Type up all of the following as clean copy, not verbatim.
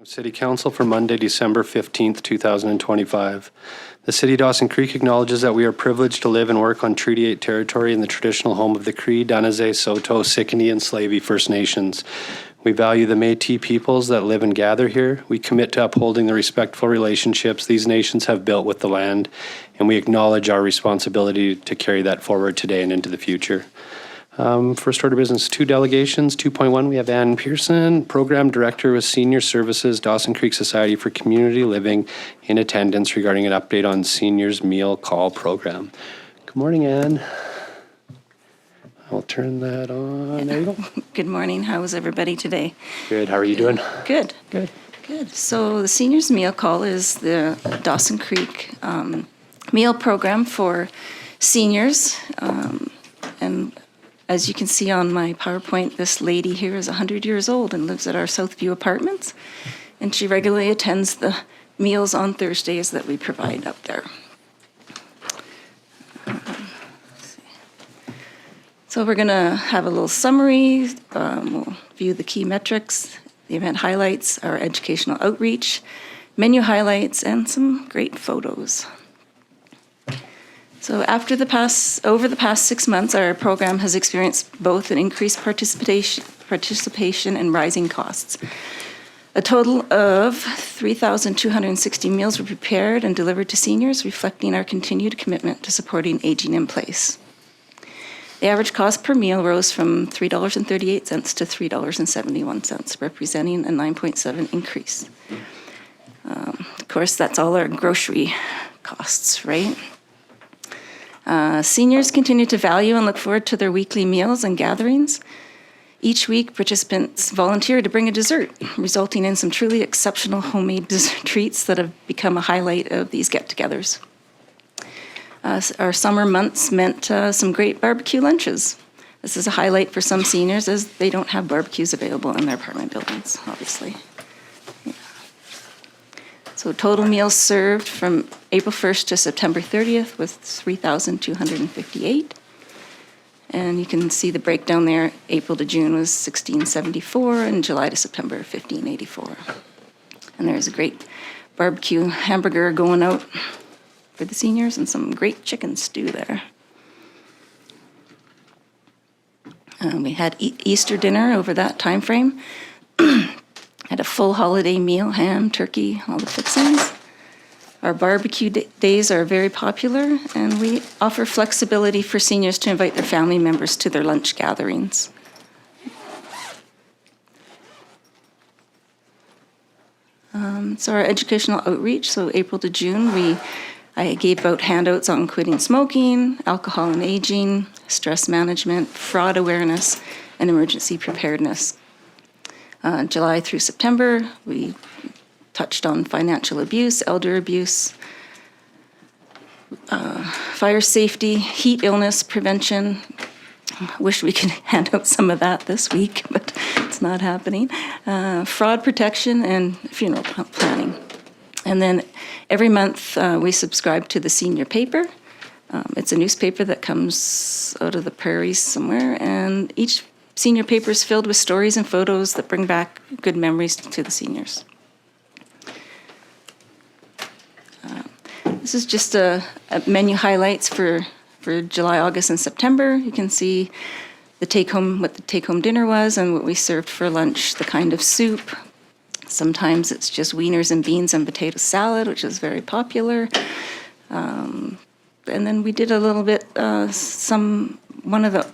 City Council for Monday, December 15th, 2025. The City of Dawson Creek acknowledges that we are privileged to live and work on Treaty 8 territory in the traditional home of the Cree, Danese, Saulteaux, Sicanee, and Slavey First Nations. We value the Métis peoples that live and gather here. We commit to upholding the respectful relationships these nations have built with the land, and we acknowledge our responsibility to carry that forward today and into the future. First order of business, 2 delegations. 2.1, we have Ann Pearson, Program Director with Senior Services, Dawson Creek Society for Community Living, in attendance regarding an update on Seniors Meal Call Program. Good morning, Ann. I'll turn that on. There you go. Good morning. How is everybody today? Good. How are you doing? Good. Good. Good. So the Seniors Meal Call is the Dawson Creek meal program for seniors. And as you can see on my PowerPoint, this lady here is 100 years old and lives at our Southview Apartments. And she regularly attends the meals on Thursdays that we provide up there. So we're going to have a little summary. We'll view the key metrics, the event highlights, our educational outreach, menu highlights, and some great photos. So over the past 6 months, our program has experienced both an increased participation and rising costs. A total of 3,260 meals were prepared and delivered to seniors, reflecting our continued commitment to supporting aging in place. The average cost per meal rose from $3.38 to $3.71, representing a 9.7% increase. Of course, that's all our grocery costs, right? Seniors continue to value and look forward to their weekly meals and gatherings. Each week, participants volunteer to bring a dessert, resulting in some truly exceptional homemade dessert treats that have become a highlight of these get-togethers. Our summer months meant some great barbecue lunches. This is a highlight for some seniors as they don't have barbecues available in their apartment buildings, obviously. Yeah. So total meals served from April 1st to September 30th was 3,258. And you can see the breakdown there. April to June was 1,674 and July to September 1,584. And there's a great barbecue hamburger going out for the seniors and some great chicken stew there. We had Easter dinner over that time frame. Had a full holiday meal, ham, turkey, all the fixings. Our barbecue days are very popular, and we offer flexibility for seniors to invite their family members to their lunch gatherings. So our educational outreach, so April to June, I gave out handouts on quitting smoking, alcohol and aging, stress management, fraud awareness, and emergency preparedness. July through September, we touched on financial abuse, elder abuse, fire safety, heat illness prevention. Wish we could hand out some of that this week, but it's not happening. Fraud protection and funeral planning. And then every month we subscribe to the senior paper. It's a newspaper that comes out of the prairies somewhere, and each senior paper is filled with stories and photos that bring back good memories to the seniors. This is just a menu highlights for July, August, and September. You can see what the take-home dinner was and what we served for lunch, the kind of soup. Sometimes it's just wieners and beans and potato salad, which is very popular. And then we did a little bit, one of the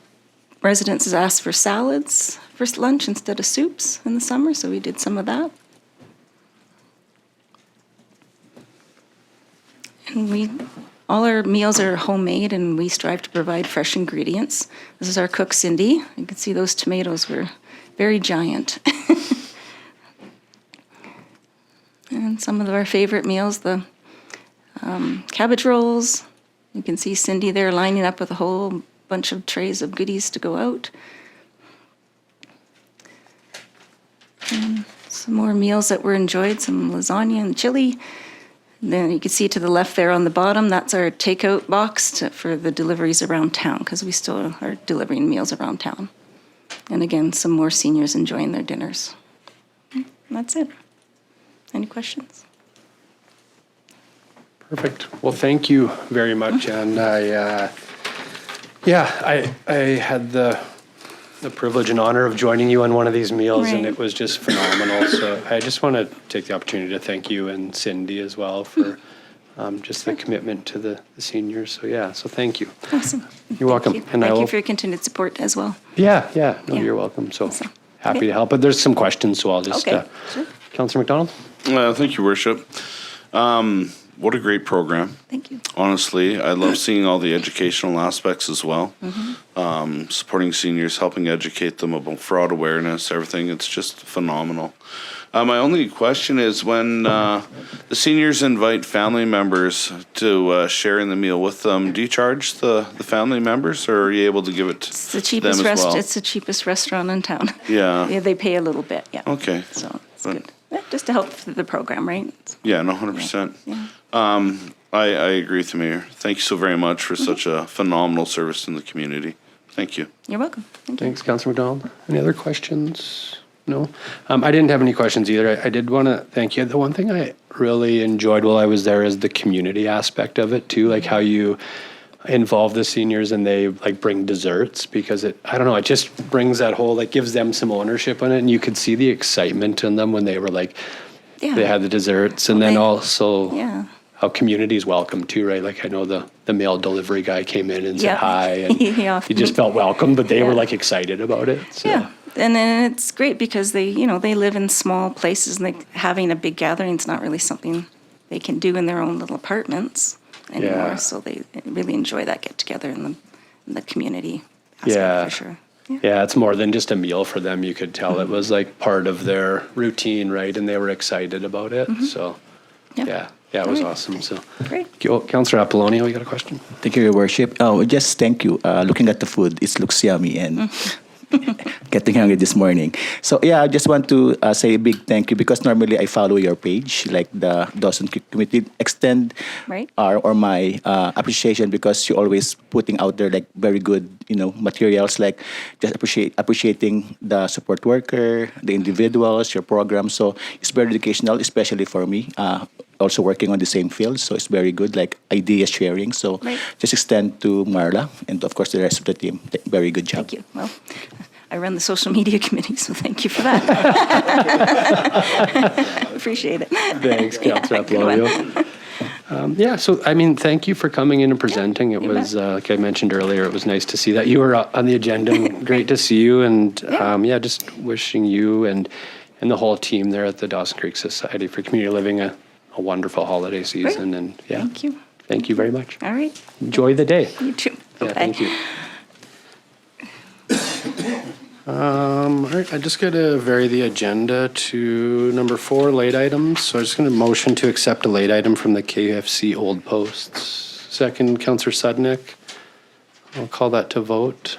residents asked for salads for lunch instead of soups in the summer, so we did some of that. And all our meals are homemade, and we strive to provide fresh ingredients. This is our cook, Cindy. You can see those tomatoes were very giant. And some of our favorite meals, the cabbage rolls. You can see Cindy there lining up with a whole bunch of trays of goodies to go out. And some more meals that were enjoyed, some lasagna and chili. And then you can see to the left there on the bottom, that's our takeout box for the deliveries around town, because we still are delivering meals around town. And again, some more seniors enjoying their dinners. And that's it. Any questions? Perfect. Well, thank you very much. And I had the privilege and honor of joining you on one of these meals, and Right. it was just phenomenal. So I just want to take the opportunity to thank you and Cindy as well for just the commitment to the seniors. So thank you. Awesome. You're welcome. Thank you. And I Thank will- you for your continued support as well. Yeah. No, Yeah. you're welcome. So Awesome. happy Okay. to help. But there's some questions, so I'll just. Okay, sure. Councillor McDonald? Thank you, Worship. What a great program. Thank you. Honestly, I love seeing all the educational aspects as well. Supporting seniors, helping educate them about fraud awareness, everything. It's just phenomenal. My only question is when the seniors invite family members to share in the meal with them, do you charge the family members, or are you able to give it It's the to them cheapest as well? It's the cheapest restaurant in town. Yeah. Yeah, they pay a little bit, yeah. Okay. So it's But- good. Yeah, just to help with the program, right? Yeah, no, 100%. Yeah. I agree with the mayor. Thank you so very much for such a phenomenal service in the community. Thank you. You're welcome. Thank you. Thanks, Councillor McDonald. Any other questions? No? I didn't have any questions either. I did want to thank you. The one thing I really enjoyed while I was there is the community aspect of it too, like how you involve the seniors and they like bring desserts, because it just brings that whole, like gives them some ownership on it, and you could see the excitement in them when they were like, Yeah. they had the desserts, and then also Yeah. how community's welcome too, right? Like I know the mail delivery guy came in and said Yeah. hi, and He you often- just felt welcome, but they were Yeah. like excited about it. So. Yeah. And then it's great because they live in small places, and having a big gathering is not really something they can do in their own little apartments anymore. Yeah. So they really enjoy that get together in the community aspect Yeah. for sure. Yeah, it's more than just a meal for them. You could tell it was like part of their routine, right? And they were excited about it. So, Yeah. it was All right. awesome. So, Great. Councillor Apollonio, you got a question? Thank you, Your Worship. Just thank you. Looking at the food, it looks yummy and getting hungry this morning. So I just want to say a big thank you, because normally I follow your page, like the Dawson Creek Committee. Extend Right. my appreciation, because you're always putting out there like very good materials, like just appreciating the support worker, the individuals, your program. So it's very educational, especially for me. Also working on the same field, so it's very good, like idea sharing. So Right. just extend to Marla and of course the rest of the team. Very good job. Thank you. Well, I run the social media committee, so thank you for that. Appreciate it. Thanks, Councillor Good one. Apollonio. So, I mean, thank you for coming in and presenting. It you was, bet. like I mentioned earlier, it was nice to see that you were on the agenda. And great to see you. And just wishing you and the whole team there at the Dawson Creek Society for Community Living a wonderful holiday season. And Thank you. thank you very much. All right. Enjoy the day. You too. Yeah, Bye. thank you. All right, I just got to vary the agenda to number 4, late items. So I'm just going to motion to accept a late item from the KFC Old Posts. Second, Councillor Sudnick. I'll call that to vote.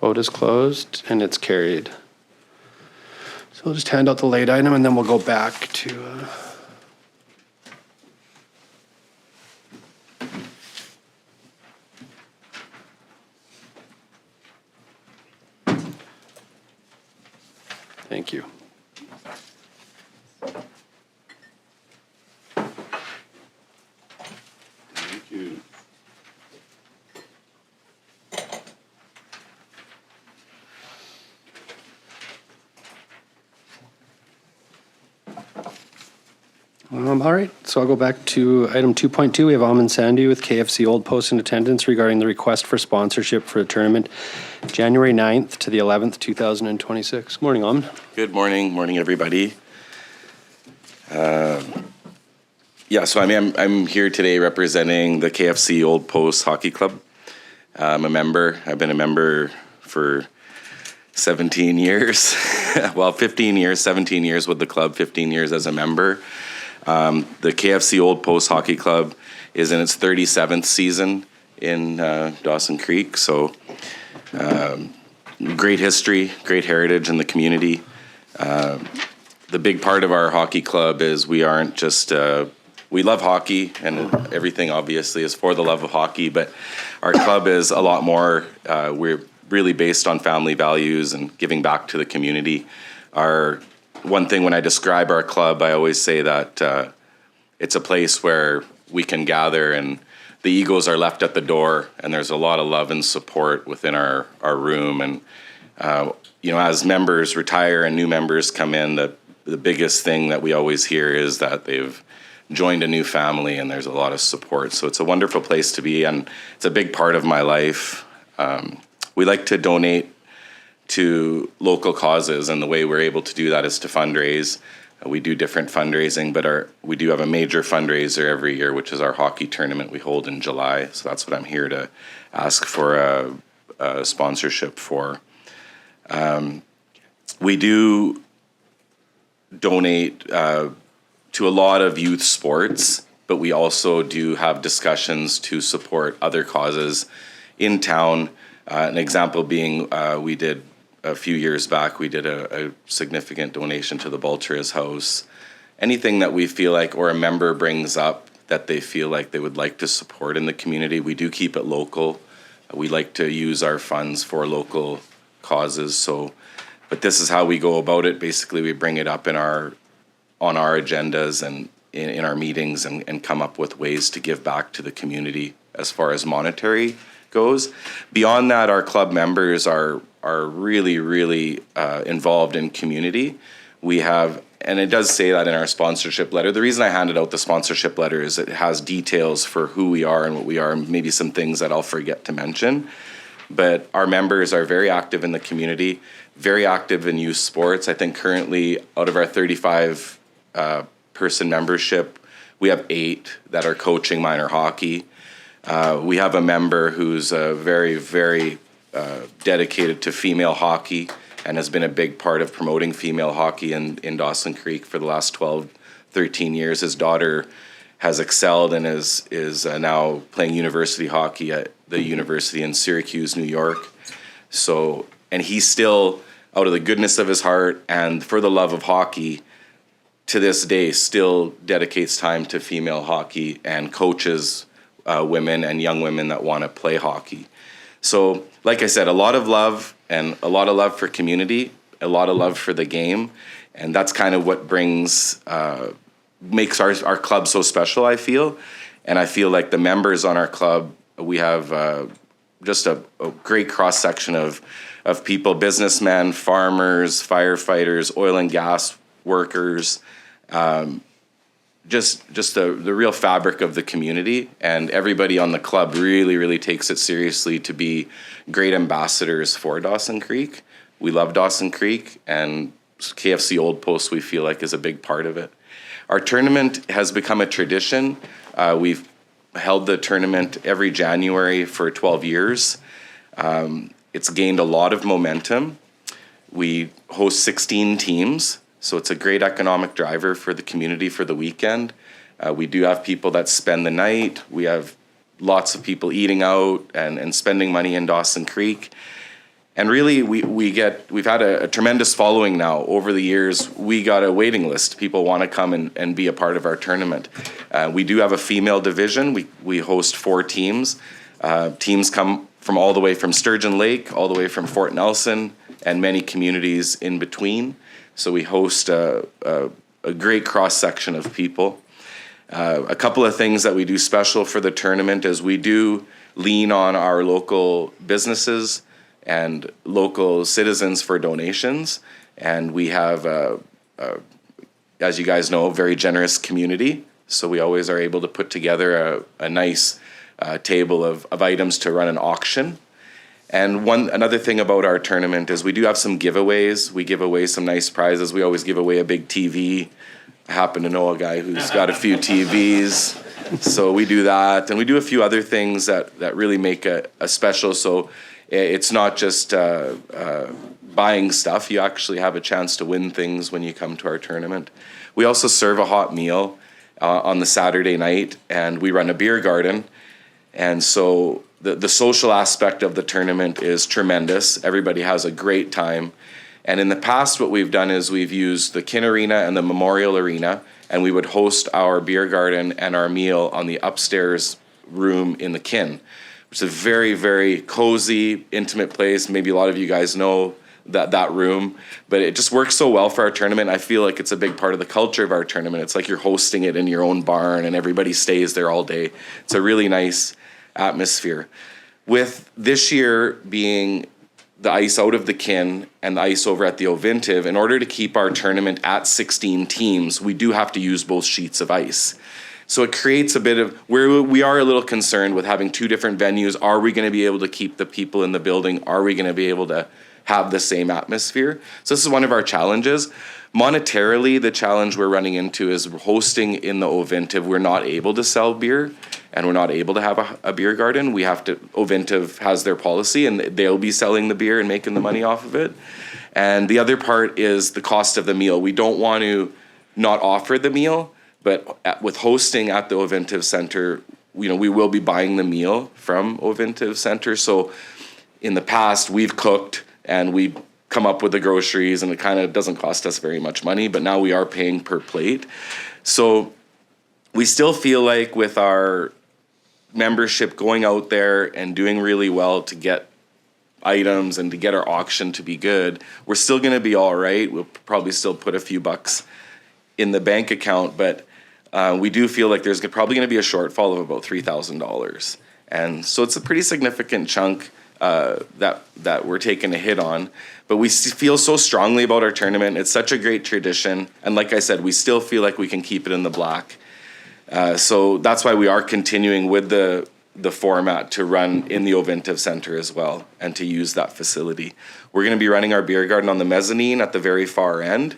Vote is closed and it's carried. So we'll just hand out the late item and then we'll go back to... Thank you. Thank you. All right, so I'll go back to item 2.2. We have Aman Sandhu with KFC Old Posts in attendance regarding the request for sponsorship for a tournament January 9th to the 11th, 2026. Good morning, Aman. Good morning, everybody. So I'm here today representing the KFC Old Posts Hockey Club. I'm a member. I've been a member for 17 years. Well, 15 years, 17 years with the club, 15 years as a member. The KFC Old Posts Hockey Club is in its 37th season in Dawson Creek. So great history, great heritage in the community. The big part of our hockey club is we aren't just, we love hockey and everything obviously is for the love of hockey, but our club is a lot more. really based on family values and giving back to the community. One thing when I describe our club, I always say that it's a place where we can gather and the egos are left at the door, and there's a lot of love and support within our room. And as members retire and new members come in, the biggest thing that we always hear is that they've joined a new family and there's a lot of support. So it's a wonderful place to be, and it's a big part of my life. We like to donate to local causes, and the way we're able to do that is to fundraise. We do different fundraising, but we do have a major fundraiser every year, which is our hockey tournament we hold in July. So that's what I'm here to ask for a sponsorship for. We do donate to a lot of youth sports, but we also do have discussions to support other causes in town. An example being, we did a few years back, we did a significant donation to the Baltras House. Anything that we feel like, or a member brings up that they feel like they would like to support in the community, we do keep it local. We like to use our funds for local causes. But this is how we go about it. Basically, we bring it up on our agendas and in our meetings, and come up with ways to give back to the community as far as monetary goes. Beyond that, our club members are really, really involved in community. We have, and it does say that in our sponsorship letter. The reason I handed out the sponsorship letter is it has details for who we are and what we are, and maybe some things that I'll forget to mention. But our members are very active in the community, very active in youth sports. I think currently out of our 35 person membership, we have 8 that are coaching minor hockey. We have a member who's very, very dedicated to female hockey and has been a big part of promoting female hockey in Dawson Creek for the last 12, 13 years. His daughter has excelled and is now playing university hockey at the university in Syracuse, New York. So, and he still, out of the goodness of his heart and for the love of hockey, to this day still dedicates time to female hockey and coaches women and young women that want to play hockey. So, like I said, a lot of love, and a lot of love for community, a lot of love for the game, and that's kind of what makes our club so special, I feel. And I feel like the members on our club, we have just a great cross-section of people, businessmen, farmers, firefighters, oil and gas workers, just the real fabric of the community. And everybody on the club really, really takes it seriously to be great ambassadors for Dawson Creek. We love Dawson Creek, and KFC Old Posts we feel like is a big part of it. Our tournament has become a tradition. We've held the tournament every January for 12 years. It's gained a lot of momentum. We host 16 teams, so it's a great economic driver for the community for the weekend. We do have people that spend the night. We have lots of people eating out and spending money in Dawson Creek. And really, we've had a tremendous following now. Over the years, we got a waiting list. People want to come and be a part of our tournament. We do have a female division. We host 4 teams. Teams come from all the way from Sturgeon Lake, all the way from Fort Nelson, and many communities in between. So we host a great cross-section of people. A couple of things that we do special for the tournament is we do lean on our local businesses and local citizens for donations. And we have, as you guys know, a very generous community. So we always are able to put together a nice table of items to run an auction. And another thing about our tournament is we do have some giveaways. We give away some nice prizes. We always give away a big TV. I happen to know a guy who's got a few TVs. So we do that. And we do a few other things that really make a special. So it's not just buying stuff. You actually have a chance to win things when you come to our tournament. We also serve a hot meal on the Saturday night, and we run a beer garden. And so the social aspect of the tournament is tremendous. Everybody has a great time. And in the past, what we've done is we've used the Kin Arena and the Memorial Arena, and we would host our beer garden and our meal on the upstairs room in the Kin. which is a very, very cozy, intimate place. Maybe a lot of you guys know that room, but it just works so well for our tournament. I feel like it's a big part of the culture of our tournament. It's like you're hosting it in your own barn and everybody stays there all day. It's a really nice atmosphere. With this year being the ice out of the kin and the ice over at the Ovintiv, in order to keep our tournament at 16 teams, we do have to use both sheets of ice. So it creates a bit of, where we are a little concerned with having two different venues. Are we going to be able to keep the people in the building? Are we going to be able to have the same atmosphere? So this is one of our challenges. Monetarily, the challenge we're running into is hosting in the Ovintiv. We're not able to sell beer and we're not able to have a beer garden. We have to, Ovintiv has their policy and they'll be selling the beer and making the money off of it. And the other part is the cost of the meal. We don't want to not offer the meal, but with hosting at the Ovintiv Center, we will be buying the meal from Ovintiv Center. So in the past, we've cooked and we come up with the groceries and it kind of doesn't cost us very much money, but now we are paying per plate. So we still feel like with our membership going out there and doing really well to get items and to get our auction to be good, we're still going to be all right. We'll probably still put a few bucks in the bank account, but we do feel like there's probably going to be a shortfall of about $3,000. And so it's a pretty significant chunk that we're taking a hit on, but we feel so strongly about our tournament. It's such a great tradition, and like I said, we still feel like we can keep it in the black. So that's why we are continuing with the format to run in the Ovintiv Center as well, and to use that facility. We're going to be running our beer garden on the mezzanine at the very far end.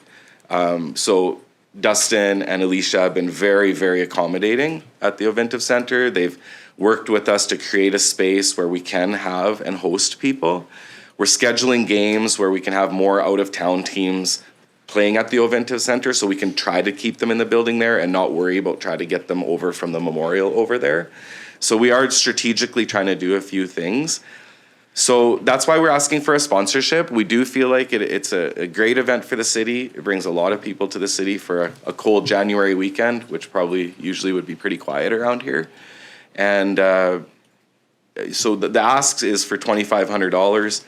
So Dustin and Alicia have been very, very accommodating at the Ovintiv Center. They've worked with us to create a space where we can have and host people. We're scheduling games where we can have more out-of-town teams playing at the Ovintiv Center, so we can try to keep them in the building there and not worry about trying to get them over from the memorial over there. So we are strategically trying to do a few things. So that's why we're asking for a sponsorship. We do feel like it's a great event for the city. It brings a lot of people to the city for a cold January weekend, which probably usually would be pretty quiet around here. And so the ask is for $2,500.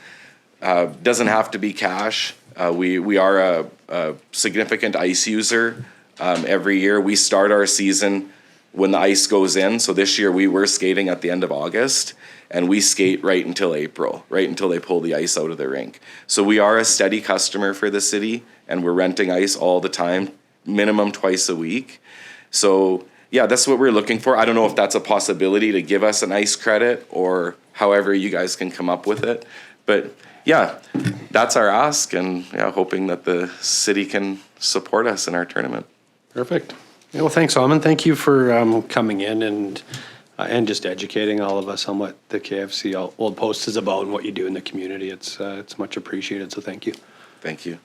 Doesn't have to be cash. We are a significant ice user. Every year we start our season when the ice goes in. So this year we were skating at the end of August, and we skate right until April, right until they pull the ice out of the rink. So we are a steady customer for the city, and we're renting ice all the time, minimum twice a week. So yeah, that's what we're looking for. I don't know if that's a possibility to give us an ice credit or however you guys can come up with it. But yeah, that's our ask, and yeah, hoping that the city can support us in our tournament. Perfect. Yeah, well, thanks, Aman. Thank you for coming in and just educating all of us on what the KFC Old Posts is about and what you do in the community. It's much appreciated, so thank you. Thank you.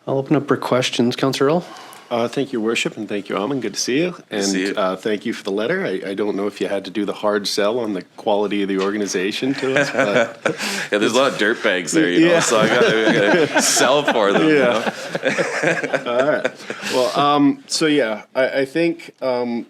I'll open up for questions. Councillor Earl? Thank you, Worship, and thank you, Aman. Good to see you. And see you. Thank you for the letter. I don't know if you had to do the hard sell on the quality of the organization to us, but Yeah, there's a lot of dirt bags there, you know, Yeah. so I gotta sell for them. You know? all right. Well, so yeah, I think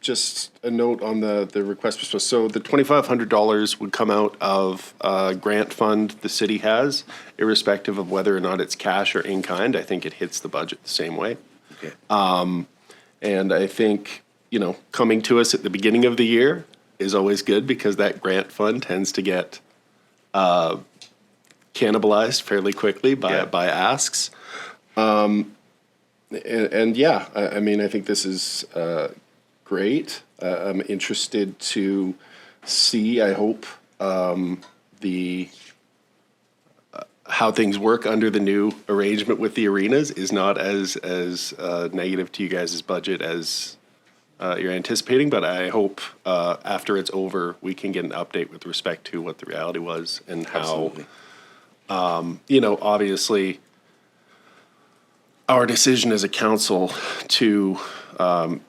just a note on the request response. So the $2,500 would come out of a grant fund the city has, irrespective of whether or not it's cash or in kind. I think it hits the budget the same way. Okay. And I think, coming to us at the beginning of the year is always good because that grant fund tends to get cannibalized fairly quickly by asks. And yeah, I mean, I think this is great. I'm interested to see, I hope, how things work under the new arrangement with the arenas is not as negative to you guys' budget as you're anticipating, but I hope after it's over, we can get an update with respect to what the reality was and how, Absolutely. Obviously our decision as a council to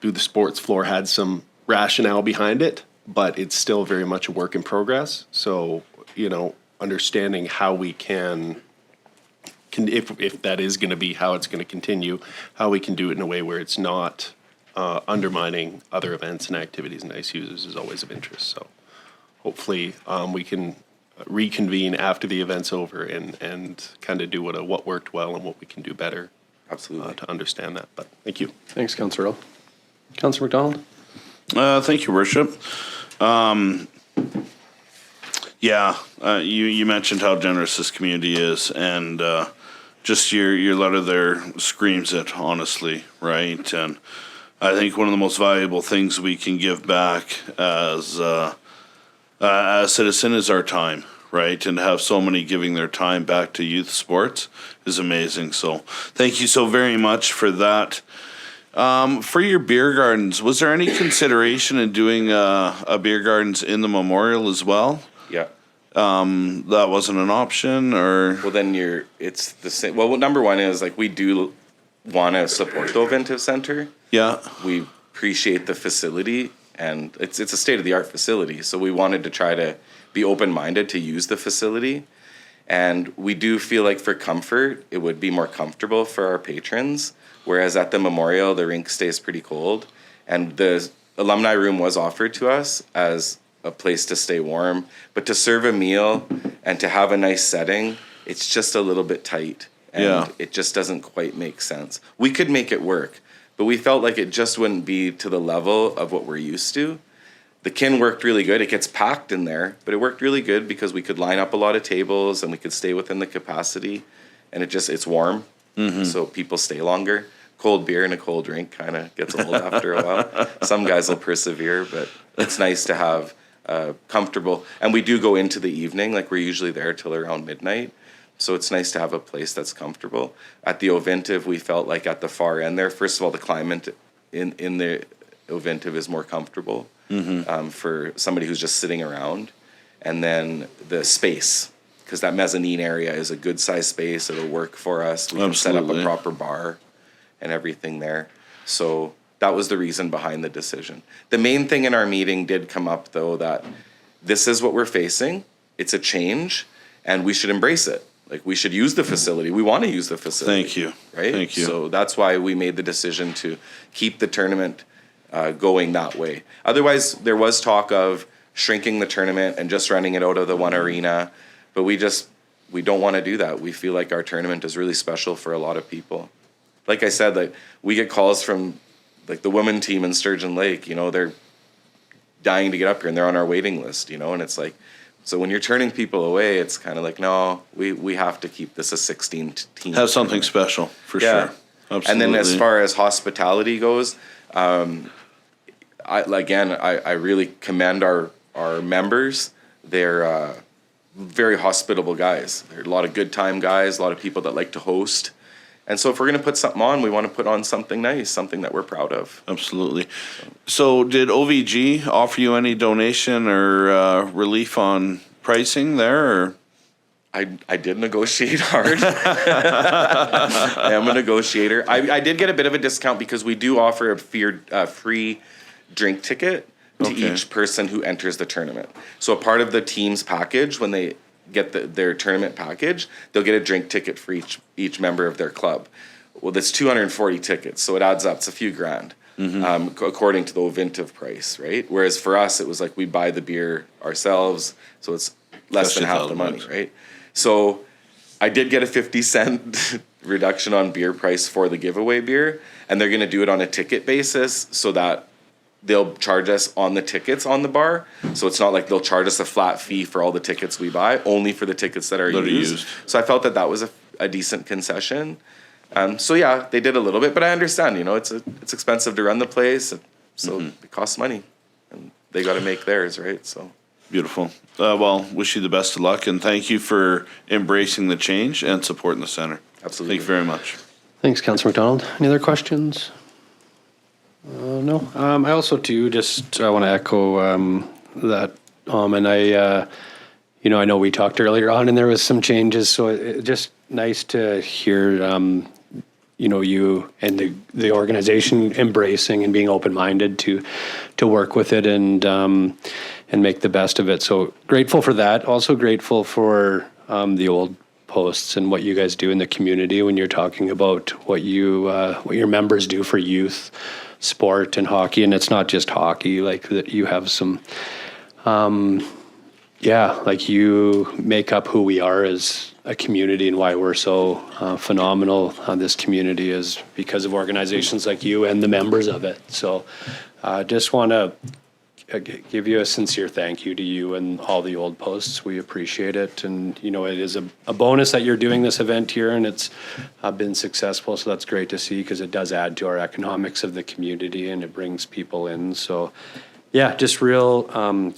do the sports floor had some rationale behind it, but it's still very much a work in progress. So, understanding how we can if that is going to be how it's going to continue, how we can do it in a way where it's not undermining other events and activities and ice users is always of interest. So hopefully we can reconvene after the event's over and kind of do what worked well and what we can do better. Absolutely. To understand that. But thank you. Thanks, Councillor Earl. Councillor McDonald? Thank you, Worship. You mentioned how generous this community is, and just your letter there screams it, honestly, right? And I think one of the most valuable things we can give back as a citizen is our time, right? And to have so many giving their time back to youth sports is amazing. So thank you so very much for that. For your beer gardens, was there any consideration in doing a beer gardens in the memorial as well? Yeah. That wasn't an option, or? Well, then it's the same. Well, number one is like we do want to support the Oventive Center. Yeah. We appreciate the facility, and it's a state-of-the-art facility. So we wanted to try to be open-minded to use the facility. And we do feel like for comfort, it would be more comfortable for our patrons. Whereas at the memorial, the rink stays pretty cold. And the alumni room was offered to us as a place to stay warm. But to serve a meal and to have a nice setting, it's just a little bit tight. And it just doesn't quite make sense. We could make it work, but we felt like it just wouldn't be to the level of what we're used to. The kin worked really good. It gets packed in there, but it worked really good because we could line up a lot of tables and we could stay within the capacity. And it's warm, so people stay longer. Cold beer in a cold drink kind of gets old after a while. Some guys will persevere, but it's nice to have comfortable. And we do go into the evening, like we're usually there till around midnight. So it's nice to have a place that's comfortable. At the Oventive, we felt like at the far end there, first of all, the climate in the Oventive is more comfortable for somebody who's just sitting around. And then the space, because that mezzanine area is a good size space. It'll work for us. We can set up a proper bar and everything there. So that was the reason behind the decision. The main thing in our meeting did come up, though, that this is what we're facing. It's a change, and we should embrace it. Like, we should use the facility. We want to use the facility. Thank you. Right? Thank you. So that's why we made the decision to keep the tournament going that way. Otherwise, there was talk of shrinking the tournament and just running it out of the one arena, but we don't want to do that. We feel like our tournament is really special for a lot of people. Like I said, like we get calls from like the women team in Sturgeon Lake, they're dying to get up here and they're on our waiting list, and it's like, so when you're turning people away, it's kind of like, no, we have to keep this a 16-team. Have something special, for sure. Absolutely. And then as far as hospitality goes, I really commend our members. They're very hospitable guys. They're a lot of good time guys, a lot of people that like to host. And so if we're going to put something on, we want to put on something nice, something that we're proud of. Absolutely. So did OVG offer you any donation or relief on pricing there? Or? I did negotiate hard. I am a negotiator. I did get a bit of a discount because we do offer a free drink ticket to each person who enters the tournament. So a part of the team's package, when they get their tournament package, they'll get a drink ticket for each member of their club. Well, that's 240 tickets, so it adds up. It's a few grand, according to the Oventive price, right? Whereas for us, it was like we buy the beer ourselves, so it's less than half the money, right? So I did get a 50-cent reduction on beer price for the giveaway beer, and they're going to do it on a ticket basis so that they'll charge us on the tickets on the bar. So it's not like they'll charge us a flat fee for all the tickets we buy, only for the tickets that are used. So I felt that was a decent concession. So yeah, they did a little bit, but I understand, it's expensive to run the place. So it costs money and they got to make theirs, right? So beautiful. Well, wish you the best of luck and thank you for embracing the change and supporting the center. Absolutely. Thank you very much. Thanks, Councillor McDonald. Any other questions? No. I also too I want to echo that. And I know we talked earlier on, and there was some changes. So it's just nice to hear, you and the organization embracing and being open-minded to work with it and make the best of it. So grateful for that. Also grateful for the Old Posts and what you guys do in the community when you're talking about what your members do for youth sport and hockey. And it's not just hockey, like that you have some yeah, like you make up who we are as a community and why we're so phenomenal on this community is because of organizations like you and the members of it. So just want to give you a sincere thank you to you and all the Old Posts. We appreciate it. And, you know, it is a bonus that you're doing this event here and it's been successful. So that's great to see because it does add to our economics of the community and it brings people in. So, yeah, just real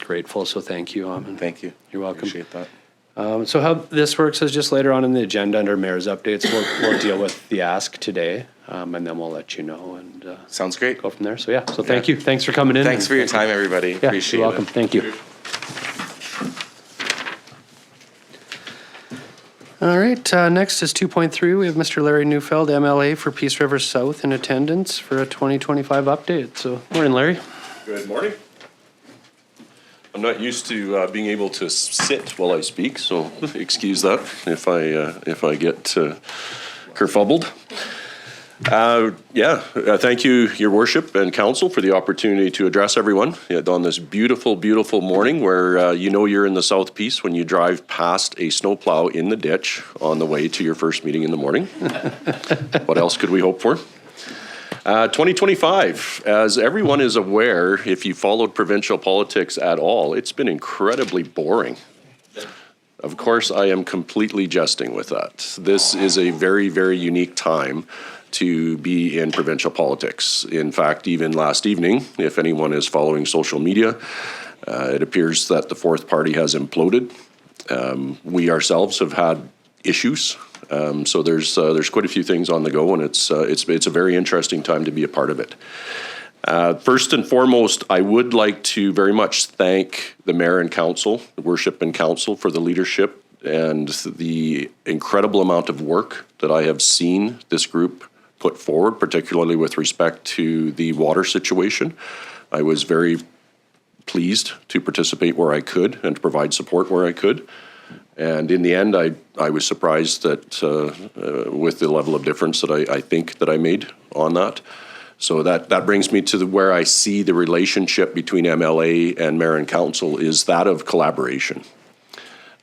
grateful. So thank you, Aman. Thank you. You're welcome. Appreciate that. So how this works is just later on in the agenda under mayor's updates, we'll deal with the ask today, and then we'll let you know and Sounds great. go from there. So yeah, so thank you. Thanks for coming in. Thanks for your time, everybody. Yeah, Appreciate you're welcome. it. Thank you. All right, next is 2.3. We have Mr. Larry Neufeld, M.L.A. for Peace River South in attendance for a 2025 update. So morning, Larry. Good morning. I'm not used to being able to sit while I speak, so excuse that if I get kerfuffled. Thank you, Your Worship and Council, for the opportunity to address everyone on this beautiful, beautiful morning where you know you're in the South Peace when you drive past a snowplow in the ditch on the way to your first meeting in the morning. What else could we hope for? 2025, as everyone is aware, if you followed provincial politics at all, it's been incredibly boring. Of course, I am completely jesting with that. This is a very, very unique time to be in provincial politics. In fact, even last evening, if anyone is following social media, it appears that the fourth party has imploded. We ourselves have had issues. So there's quite a few things on the go, and it's a very interesting time to be a part of it. First and foremost, I would like to very much thank the mayor and council, the worship and council, for the leadership and the incredible amount of work that I have seen this group put forward, particularly with respect to the water situation. I was very pleased to participate where I could and to provide support where I could. And in the end, I was surprised that with the level of difference that I think that I made on that. So that brings me to where I see the relationship between M.L.A. and mayor and council is that of collaboration.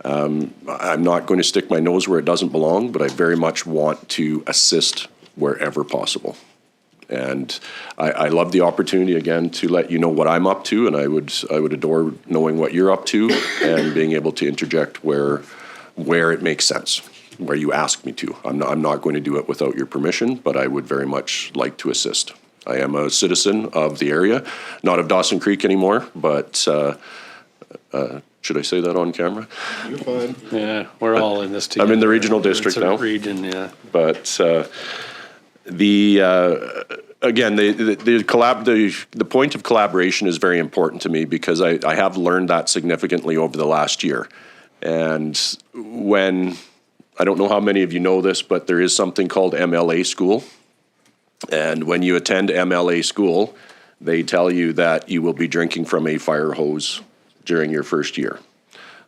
I'm not going to stick my nose where it doesn't belong, but I very much want to assist wherever possible. And I love the opportunity again to let you know what I'm up to, and I would adore knowing what you're up to and being able to interject where it makes sense, where you ask me to. I'm not going to do it without your permission, but I would very much like to assist. I am a citizen of the area, not of Dawson Creek anymore, but should I say that on camera? You're fine. Yeah, we're all in this together. I'm in the regional district It's a now. Region, yeah. But again, the point of collaboration is very important to me because I have learned that significantly over the last year. And when, I don't know how many of you know this, but there is something called M.L.A. school. And when you attend M.L.A. school, they tell you that you will be drinking from a fire hose during your first year.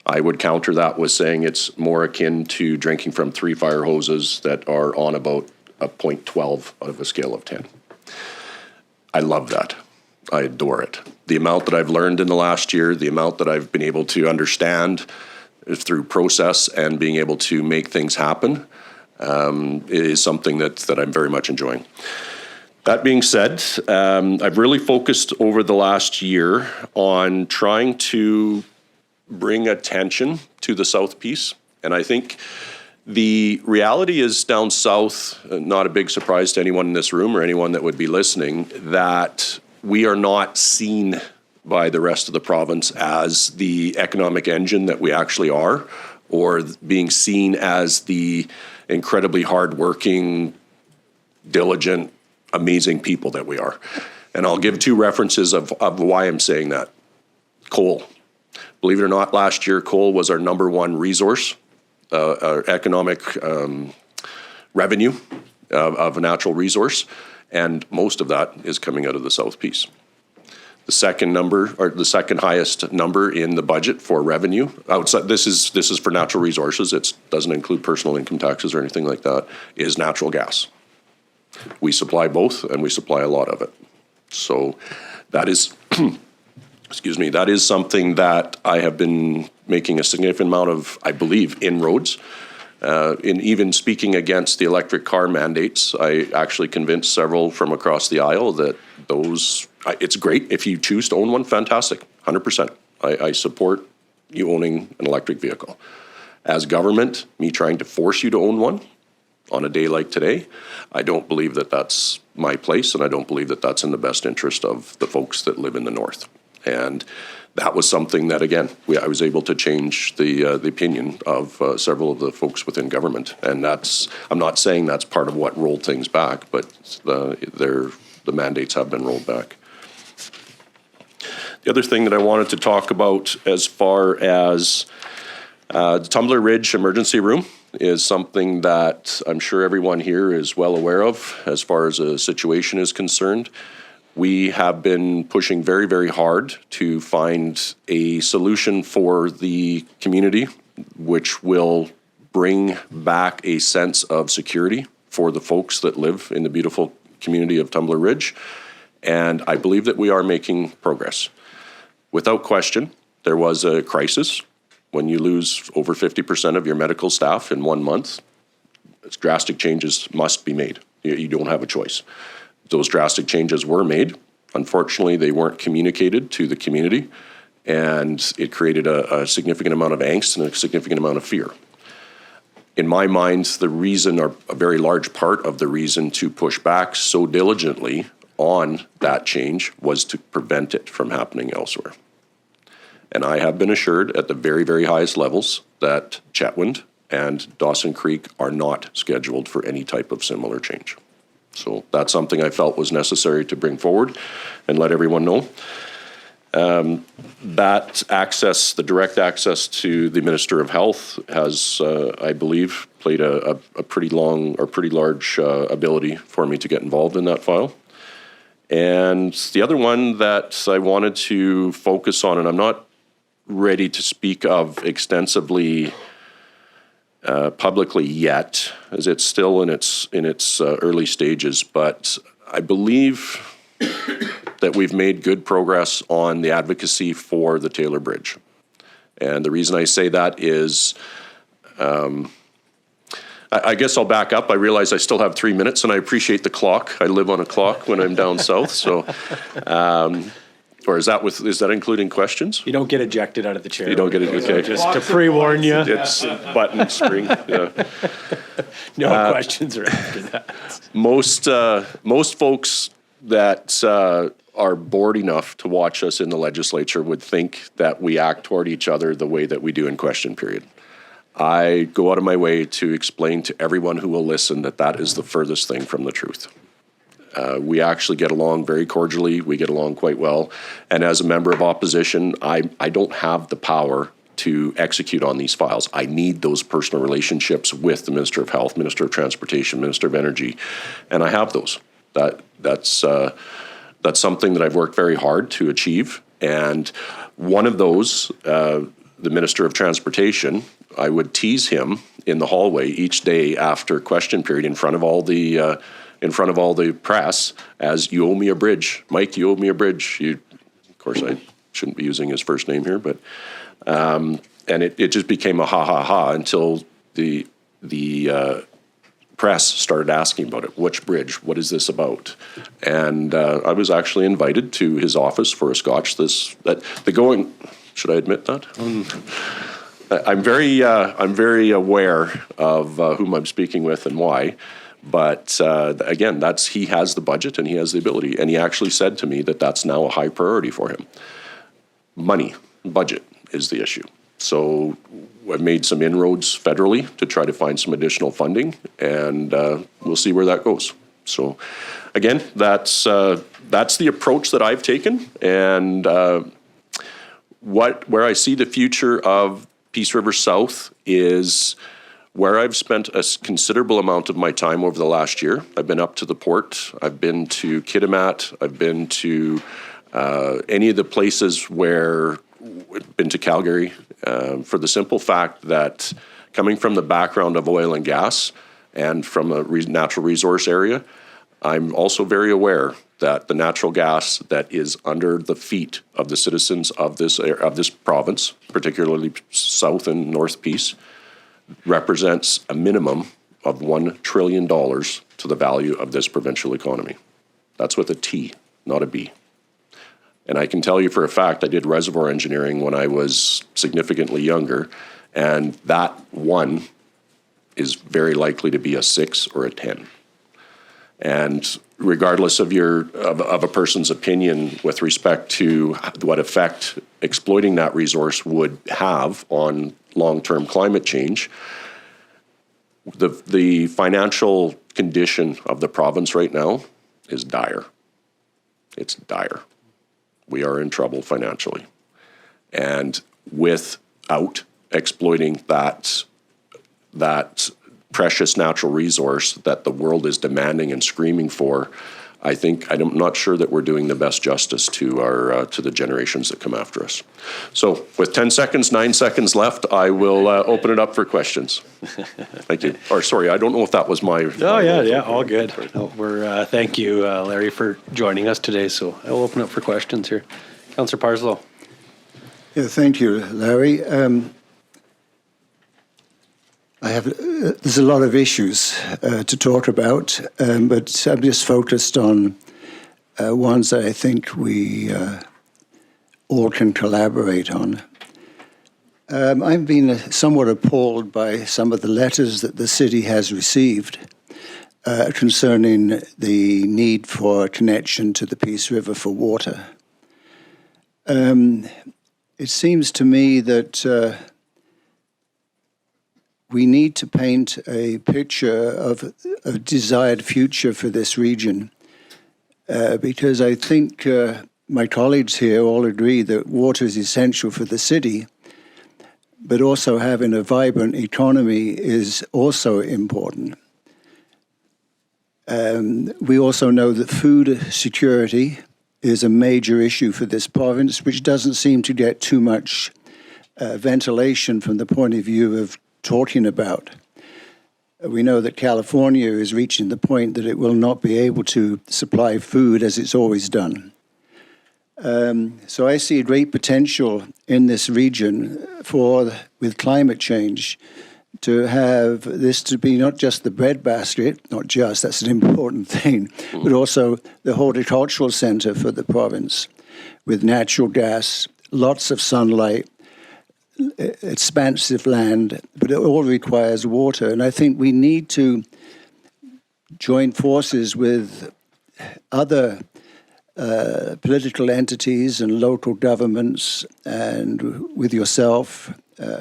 I would counter that with saying it's more akin to drinking from 3 fire hoses that are on about a 0.12 out of a scale of 10. I love that. I adore it. The amount that I've learned in the last year, the amount that I've been able to understand through process and being able to make things happen is something that I'm very much enjoying. That being said, I've really focused over the last year on trying to bring attention to the South Peace. And I think the reality is down south, not a big surprise to anyone in this room or anyone that would be listening, that we are not seen by the rest of the province as the economic engine that we actually are, or being seen as the incredibly hardworking, diligent, amazing people that we are. And I'll give 2 references of why I'm saying that. Coal. Believe it or not, last year, coal was our #1 resource, our economic revenue of a natural resource, and most of that is coming out of the South Peace. The second number, or the second highest number in the budget for revenue, outside, this is for natural resources, it doesn't include personal income taxes or anything like that, is natural gas. We supply both, and we supply a lot of it. So that is, excuse me, that is something that I have been making a significant amount of, I believe, inroads. In even speaking against the electric car mandates, I actually convinced several from across the aisle that it's great. If you choose to own one, fantastic, 100%. I support you owning an electric vehicle. As government, me trying to force you to own one on a day like today, I don't believe that that's my place, and I don't believe that that's in the best interest of the folks that live in the north. And that was something that, again, I was able to change the opinion of several of the folks within government. And I'm not saying that's part of what rolled things back, but the mandates have been rolled back. The other thing that I wanted to talk about as far as the Tumbler Ridge Emergency Room is something that I'm sure everyone here is well aware of as far as a situation is concerned. We have been pushing very, very hard to find a solution for the community which will bring back a sense of security for the folks that live in the beautiful community of Tumbler Ridge. And I believe that we are making progress. Without question, there was a crisis. When you lose over 50% of your medical staff in 1 month, drastic changes must be made. You don't have a choice. Those drastic changes were made. Unfortunately, they weren't communicated to the community, and it created a significant amount of angst and a significant amount of fear. In my mind, the reason, or a very large part of the reason to push back so diligently on that change, was to prevent it from happening elsewhere. And I have been assured at the very, very highest levels that Chetwynd and Dawson Creek are not scheduled for any type of similar change. So that's something I felt was necessary to bring forward and let everyone know. That access, the direct access to the Minister of Health has, I believe, played a pretty large ability for me to get involved in that file. And the other one that I wanted to focus on, and I'm not ready to speak of extensively publicly yet, as it's still in its early stages, but I believe that we've made good progress on the advocacy for the Taylor Bridge. And the reason I say that is, I guess I'll back up. I realize I still have 3 minutes, and I appreciate the clock. I live on a clock when I'm down south, so... Or is that including questions? You don't get ejected out of the chair. You don't get it, okay. Just to pre-warn you. It's button spring, yeah. No questions are after that. Most folks that are bored enough to watch us in the legislature would think that we act toward each other the way that we do in question period. I go out of my way to explain to everyone who will listen that that is the furthest thing from the truth. We actually get along very cordially. We get along quite well. And as a member of opposition, I don't have the power to execute on these files. I need those personal relationships with the Minister of Health, Minister of Transportation, Minister of Energy, and I have those. That's something that I've worked very hard to achieve. And one of those, the Minister of Transportation, I would tease him in the hallway each day after question period in front of all the press as, "You owe me a bridge. Mike, you owe me a bridge." Of course, I shouldn't be using his first name here, but and it just became a ha ha ha until the press started asking about it. Which bridge? What is this about? And I was actually invited to his office for a scotch. Should I admit that? I'm very aware of whom I'm speaking with and why. But again, he has the budget and he has the ability. And he actually said to me that that's now a high priority for him. Money, budget is the issue. So I've made some inroads federally to try to find some additional funding, and we'll see where that goes. So again, that's the approach that I've taken, and where I see the future of Peace River South is where I've spent a considerable amount of my time over the last year. I've been up to the port, I've been to Kitimat, I've been to any of the places where, been to Calgary, for the simple fact that coming from the background of oil and gas and from a natural resource area, I'm also very aware that the natural gas that is under the feet of the citizens of this province, particularly South and North Peace, represents a minimum of $1 trillion to the value of this provincial economy. That's with a T, not a B. And I can tell you for a fact, I did reservoir engineering when I was significantly younger, and that one is very likely to be a 6 or a 10. And regardless of of a person's opinion with respect to what effect exploiting that resource would have on long-term climate change, the financial condition of the province right now is dire. It's dire. We are in trouble financially. And without exploiting that precious natural resource that the world is demanding and screaming for, I'm not sure that we're doing the best justice to the generations that come after us. So with 9 seconds left, I will open it up for questions. Thank you. Or sorry, I don't know if that was my... Oh, yeah, all good. No, thank you, Larry, for joining us today. So I'll open up for questions here. Councillor Parslow. Yeah, thank you, Larry. There's a lot of issues to talk about, but I'm just focused on ones that I think we all can collaborate on. I've been somewhat appalled by some of the letters that the city has received concerning the need for a connection to the Peace River for water. It seems to me that we need to paint a picture of a desired future for this region, because I think my colleagues here all agree that water is essential for the city, but also having a vibrant economy is also important. We also know that food security is a major issue for this province, which doesn't seem to get too much ventilation from the point of view of talking about. We know that California is reaching the point that it will not be able to supply food as it's always done. So I see a great potential in this region with climate change, to have this to be not just the breadbasket, that's an important thing, but also the horticultural center for the province, with natural gas, lots of sunlight, expansive land, but it all requires water. And I think we need to join forces with other political entities and local governments, and with yourself,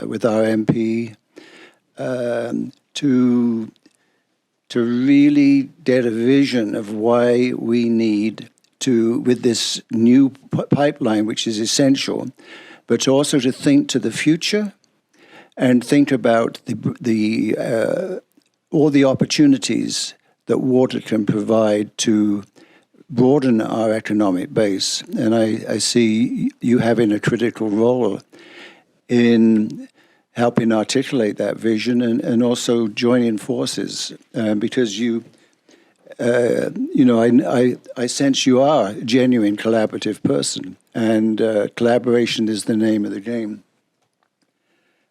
with our MP, to really get a vision of why we need to, with this new pipeline, which is essential, but also to think to the future and think about all the opportunities that water can provide to broaden our economic base. And I see you having a critical role in helping articulate that vision, and also joining forces, because I sense you are a genuine collaborative person, and collaboration is the name of the game.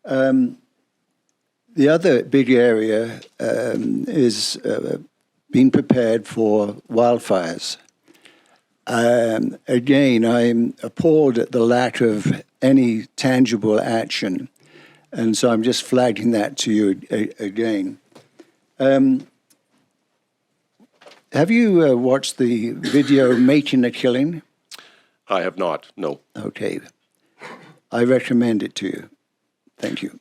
The other big area is being prepared for wildfires. Again, I'm appalled at the lack of any tangible action, and so I'm just flagging that to you again. Have you watched the video Making a Killing? I have not, no. Okay. I recommend it to you. Thank you.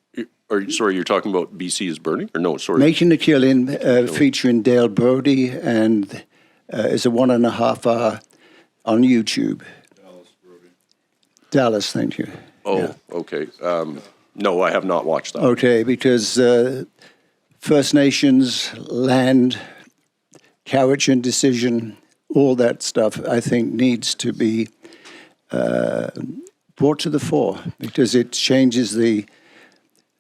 Sorry, you're talking about BC is Burning? Or no, sorry. Making a Killing, featuring Dale Brody, and is a 1.5 hour on YouTube. Dallas, thank you. Oh, yeah. Okay. No, I have not watched that. Okay, because First Nations, land, Cowichan decision, all that stuff, I think needs to be brought to the fore, because it changes the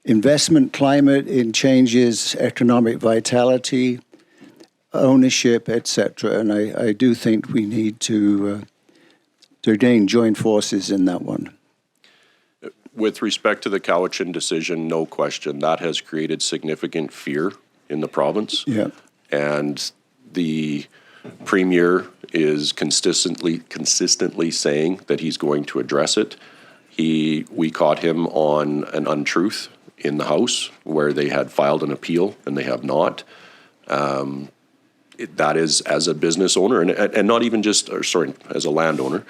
investment climate, it changes economic vitality. ownership, etc. And I do think we need to again join forces in that one. With respect to the Cowichan decision, no question, that has created significant fear in the province. Yeah. And the Premier is consistently saying that he's going to address it. We caught him on an untruth in the House where they had filed an appeal and they have not. That is, as a business owner, and not even just, as a landowner,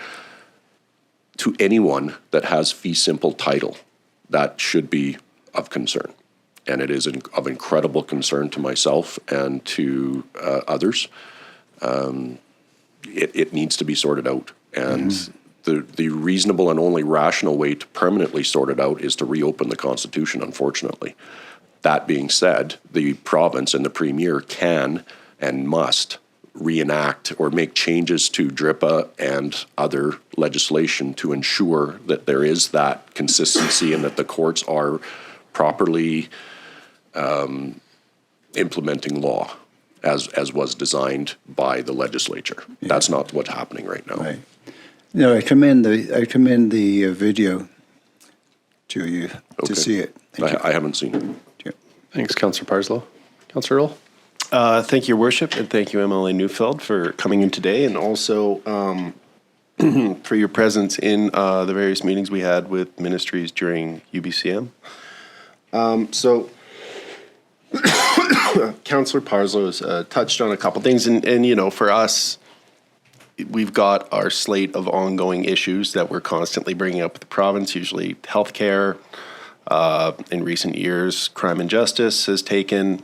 to anyone that has fee simple title, that should be of concern. And it is of incredible concern to myself and to others. It needs to be sorted out. And the reasonable and only rational way to permanently sort it out is to reopen the Constitution, unfortunately. That being said, the province and the Premier can and must reenact or make changes to DRIPA and other legislation to ensure that there is that consistency and that the courts are properly implementing law as was designed by the legislature. Yeah. That's not what's happening right now. Right. No, I commend the video to you to see it. I haven't seen it. Yeah. Thanks, Councillor Parslow. Councillor Earl? Thank you, Your Worship, and thank you, M.L.A. Neufeld, for coming in today, and also for your presence in the various meetings we had with ministries during UBCM. Councillor Parslow has touched on a couple things, and you know, for us, we've got our slate of ongoing issues that we're constantly bringing up with the province, usually healthcare. In recent years, crime and justice has taken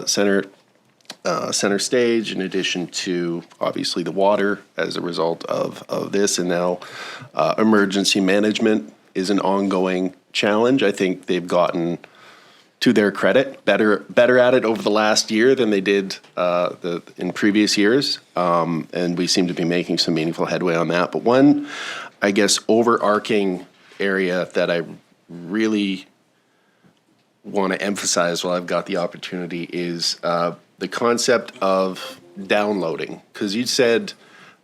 center stage, in addition to obviously the water as a result of this, and now emergency management is an ongoing challenge. I think they've gotten, to their credit, better at it over the last year than they did in previous years, and we seem to be making some meaningful headway on that. But one, I guess, overarching area that I really want to emphasize while I've got the opportunity is the concept of downloading, because you said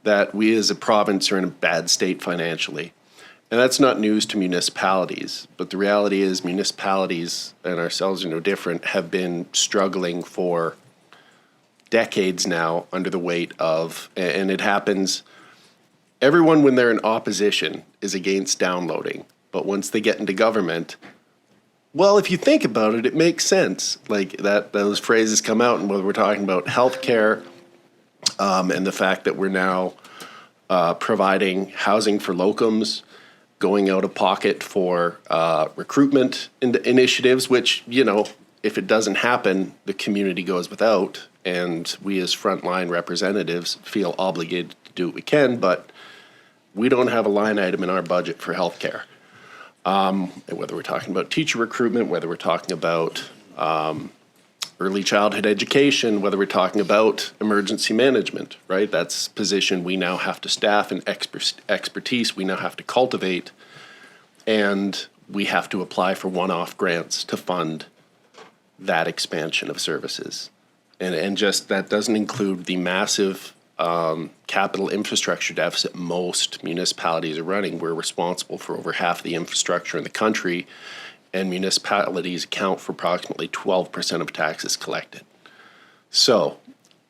that we as a province are in a bad state financially. And that's not news to municipalities, but the reality is municipalities, and ourselves are no different, have been struggling for decades now under the weight of, and it happens, everyone when they're in opposition is against downloading, but once they get into government, well, if you think about it, it makes sense. Like that, those phrases come out, and whether we're talking about healthcare and the fact that we're now providing housing for locums, going out of pocket for recruitment initiatives, which, you know, if it doesn't happen, the community goes without, and we as frontline representatives feel obligated to do what we can, but we don't have a line item in our budget for healthcare. Whether we're talking about teacher recruitment, whether we're talking about early childhood education, whether we're talking about emergency management, right? That's position we now have to staff, and expertise we now have to cultivate, and we have to apply for one-off grants to fund that expansion of services. And just that doesn't include the massive capital infrastructure deficit most municipalities are running. We're responsible for over half the infrastructure in the country, and municipalities account for approximately 12% of taxes collected. So,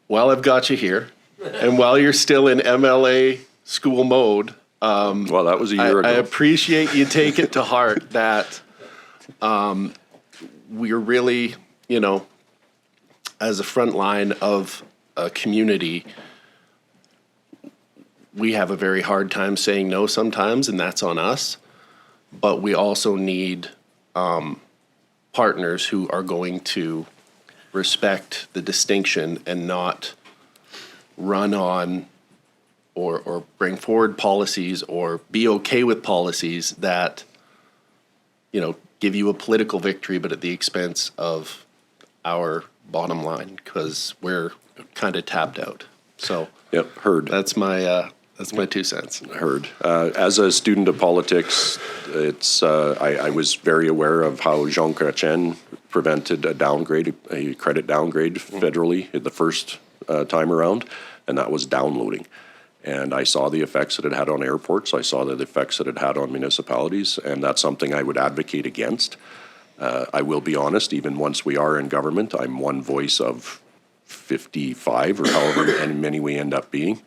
while I've got you here, and while you're still in M.L.A. school mode, well, that was a year ago. I appreciate you take it to heart that we're really, you know, as a front line of a community, we have a very hard time saying no sometimes, and that's on us. But we also need partners who are going to respect the distinction and not run on or bring forward policies or be okay with policies that, you know, give you a political victory, but at the expense of our bottom line, because we're kind of tapped out. So, yep, heard. That's my 2 cents. Heard. As a student of politics, it's I was very aware of how Jean Chrétien prevented a credit downgrade federally in the first time around, and that was downloading. And I saw the effects that it had on airports. I saw the effects that it had on municipalities, and that's something I would advocate against. I will be honest, even once we are in government, I'm one voice of 55 or however many we end up being.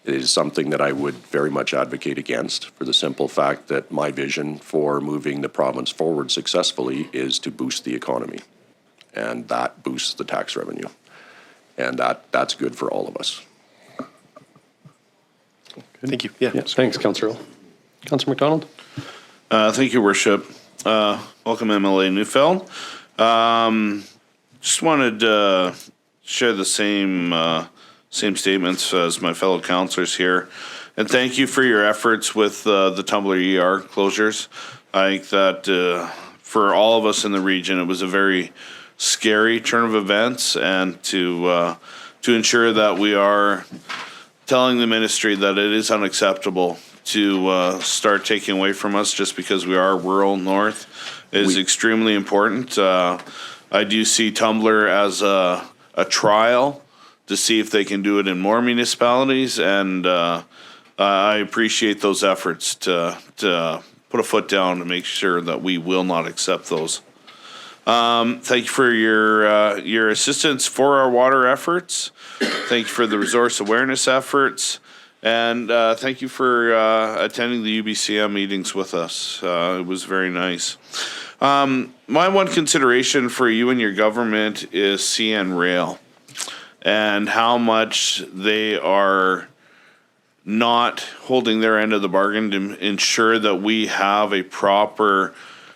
It is something that I would very much advocate against, for the simple fact that my vision for moving the province forward successfully is to boost the economy. And that boosts the tax revenue. And that's good for all of us. Thank you. Yeah. Thanks, Councillor Earl. Councillor McDonald? Thank you, Worship. Welcome, M.L.A. Neufeld. Just wanted to share the same statements as my fellow councillors here. And thank you for your efforts with the Tumbler ER closures. I think that for all of us in the region, it was a very scary turn of events, and to ensure that we are telling the ministry that it is unacceptable to start taking away from us just because we are rural north is extremely important. I do see Tumbler as a trial to see if they can do it in more municipalities, and I appreciate those efforts to put a foot down and make sure that we will not accept those. Thank you for your assistance for our water efforts. Thank you for the resource awareness efforts. And thank you for attending the UBCM meetings with us. It was very nice. My one consideration for you and your government is CN Rail and how much they are not holding their end of the bargain to ensure that we have a proper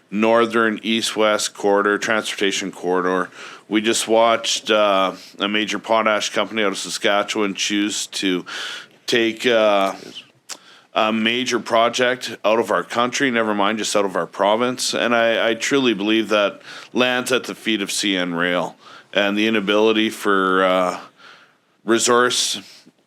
northern east-west corridor, transportation corridor. We just watched a major potash company out of Saskatchewan choose to take a major project out of our country, never mind just out of our province. And I truly believe that lands at the feet of CN Rail, and the inability for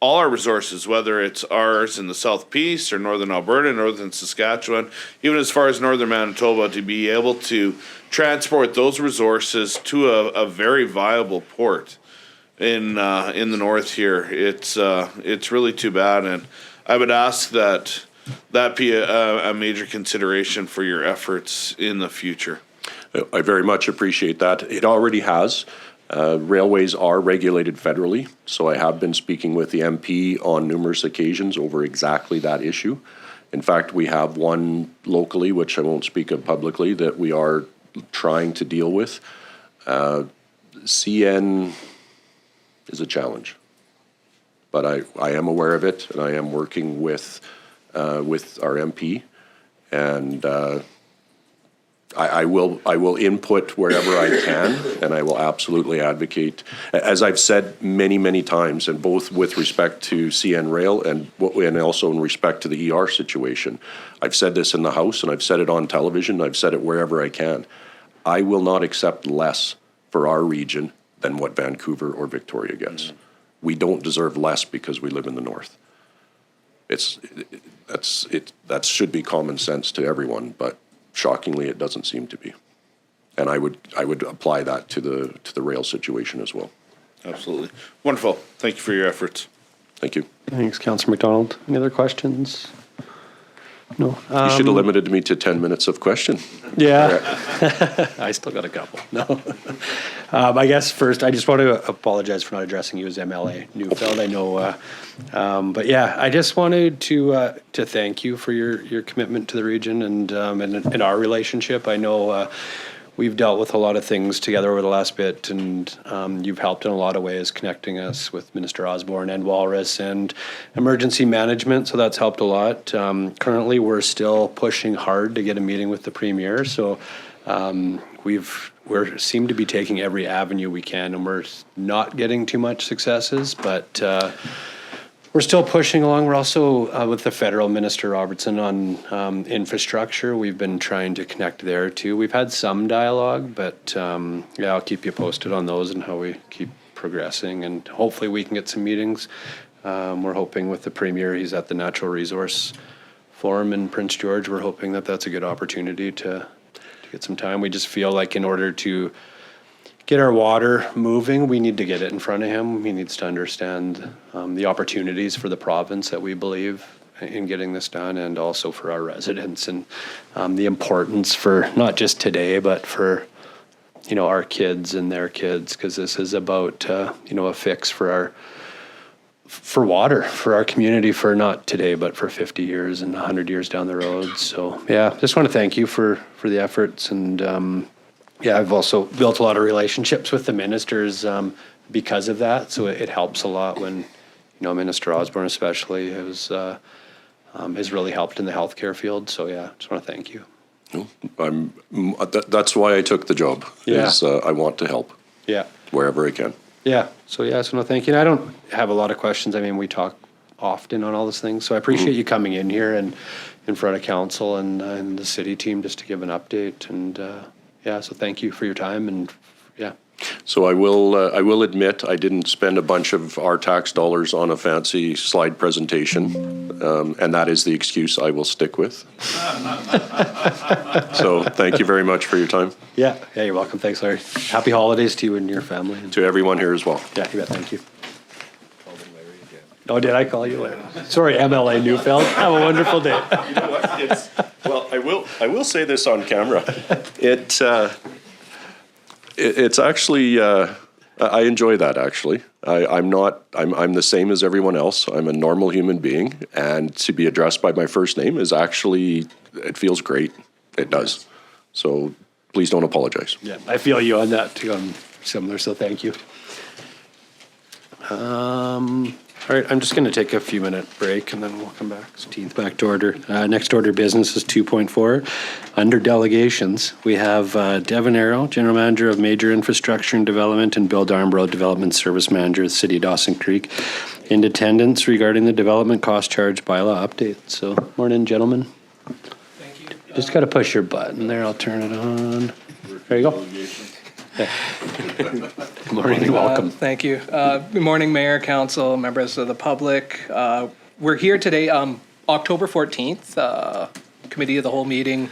all our resources, whether it's ours in the South Peace or Northern Alberta, Northern Saskatchewan, even as far as Northern Manitoba, to be able to transport those resources to a very viable port in the north here. It's really too bad, and I would ask that be a major consideration for your efforts in the future. I very much appreciate that. It already has. Railways are regulated federally, so I have been speaking with the MP on numerous occasions over exactly that issue. In fact, we have one locally, which I won't speak of publicly, that we are trying to deal with. CN is a challenge, but I am aware of it, and I am working with our MP, and I will input wherever I can, and I will absolutely advocate, as I've said many times, and both with respect to CN Rail and also in respect to the ER situation. I've said this in the House, and I've said it on television, I've said it wherever I can. I will not accept less for our region than what Vancouver or Victoria gets. We don't deserve less because we live in the north. That should be common sense to everyone, but shockingly, it doesn't seem to be. And I would apply that to the rail situation as well. Absolutely. Wonderful. Thank you for your efforts. Thank you. Thanks, Councillor McDonald. Any other questions? No. You should have limited me to 10 minutes of question. Yeah. I still got a couple. No. I guess first, I just want to apologize for not addressing you as M.L.A. Neufeld. I know, but yeah, I just wanted to thank you for your commitment to the region and our relationship. I know we've dealt with a lot of things together over the last bit, and you've helped in a lot of ways, connecting us with Minister Osborne and Walrus and emergency management, so that's helped a lot. Currently, we're still pushing hard to get a meeting with the Premier, so we seem to be taking every avenue we can, and we're not getting too much successes, but we're still pushing along. We're also with the federal Minister Robertson on infrastructure. We've been trying to connect there too. We've had some dialogue, but yeah, I'll keep you posted on those and how we keep progressing. And hopefully we can get some meetings. We're hoping with the Premier, he's at the Natural Resource Forum in Prince George. We're hoping that that's a good opportunity to get some time. We just feel like in order to get our water moving, we need to get it in front of him. He needs to understand the opportunities for the province that we believe in getting this done, and also for our residents, and the importance for not just today, but for our kids and their kids, because this is about a fix for water for our community, for not today, but for 50 years and 100 years down the road. So yeah, just want to thank you for the efforts. And I've also built a lot of relationships with the ministers because of that. So it helps a lot when, Minister Osborne especially has really helped in the healthcare field. So yeah, just want to thank you. That's why I took the job. Yeah. I want to help. Yeah. Wherever I can. Yeah. So no, thank you. And I don't have a lot of questions. I mean, we talk often on all these things. So I appreciate you coming in here and in front of council and the city team just to give an update. And so thank you for your time. And So I will admit I didn't spend a bunch of our tax dollars on a fancy slide presentation, and that is the excuse I will stick with. So thank you very much for your time. Yeah, you're welcome. Thanks, Larry. Happy holidays to you and your family. To everyone here as well. Yeah, you bet. Thank you. Oh, did I call you Larry? Sorry, M.L.A. Neufeld. Have a wonderful day. You know what? I will say this on camera. It's actually I enjoy that actually. I'm the same as everyone else. I'm a normal human being, and to be addressed by my first name is actually, it feels great. It does. So please don't apologize. Yeah, I feel you on that too. I'm similar, so thank you. All right, I'm just going to take a few minute break and then we'll come back. 16th back to order. Next order of business is 2.4. Under delegations, we have Devon Aaroe, General Manager of Major Infrastructure and Development, and Bill Darnbrough, Development Service Manager of the City of Dawson Creek, in attendance regarding the development cost charge bylaw update. So, morning, gentlemen. Thank you. Just got to push your button there. I'll turn it on. There you go. Yeah. Good morning and welcome. Thank you. Good morning, Mayor, Council, members of the public. We're here today, October 14th, Committee of the Whole meeting.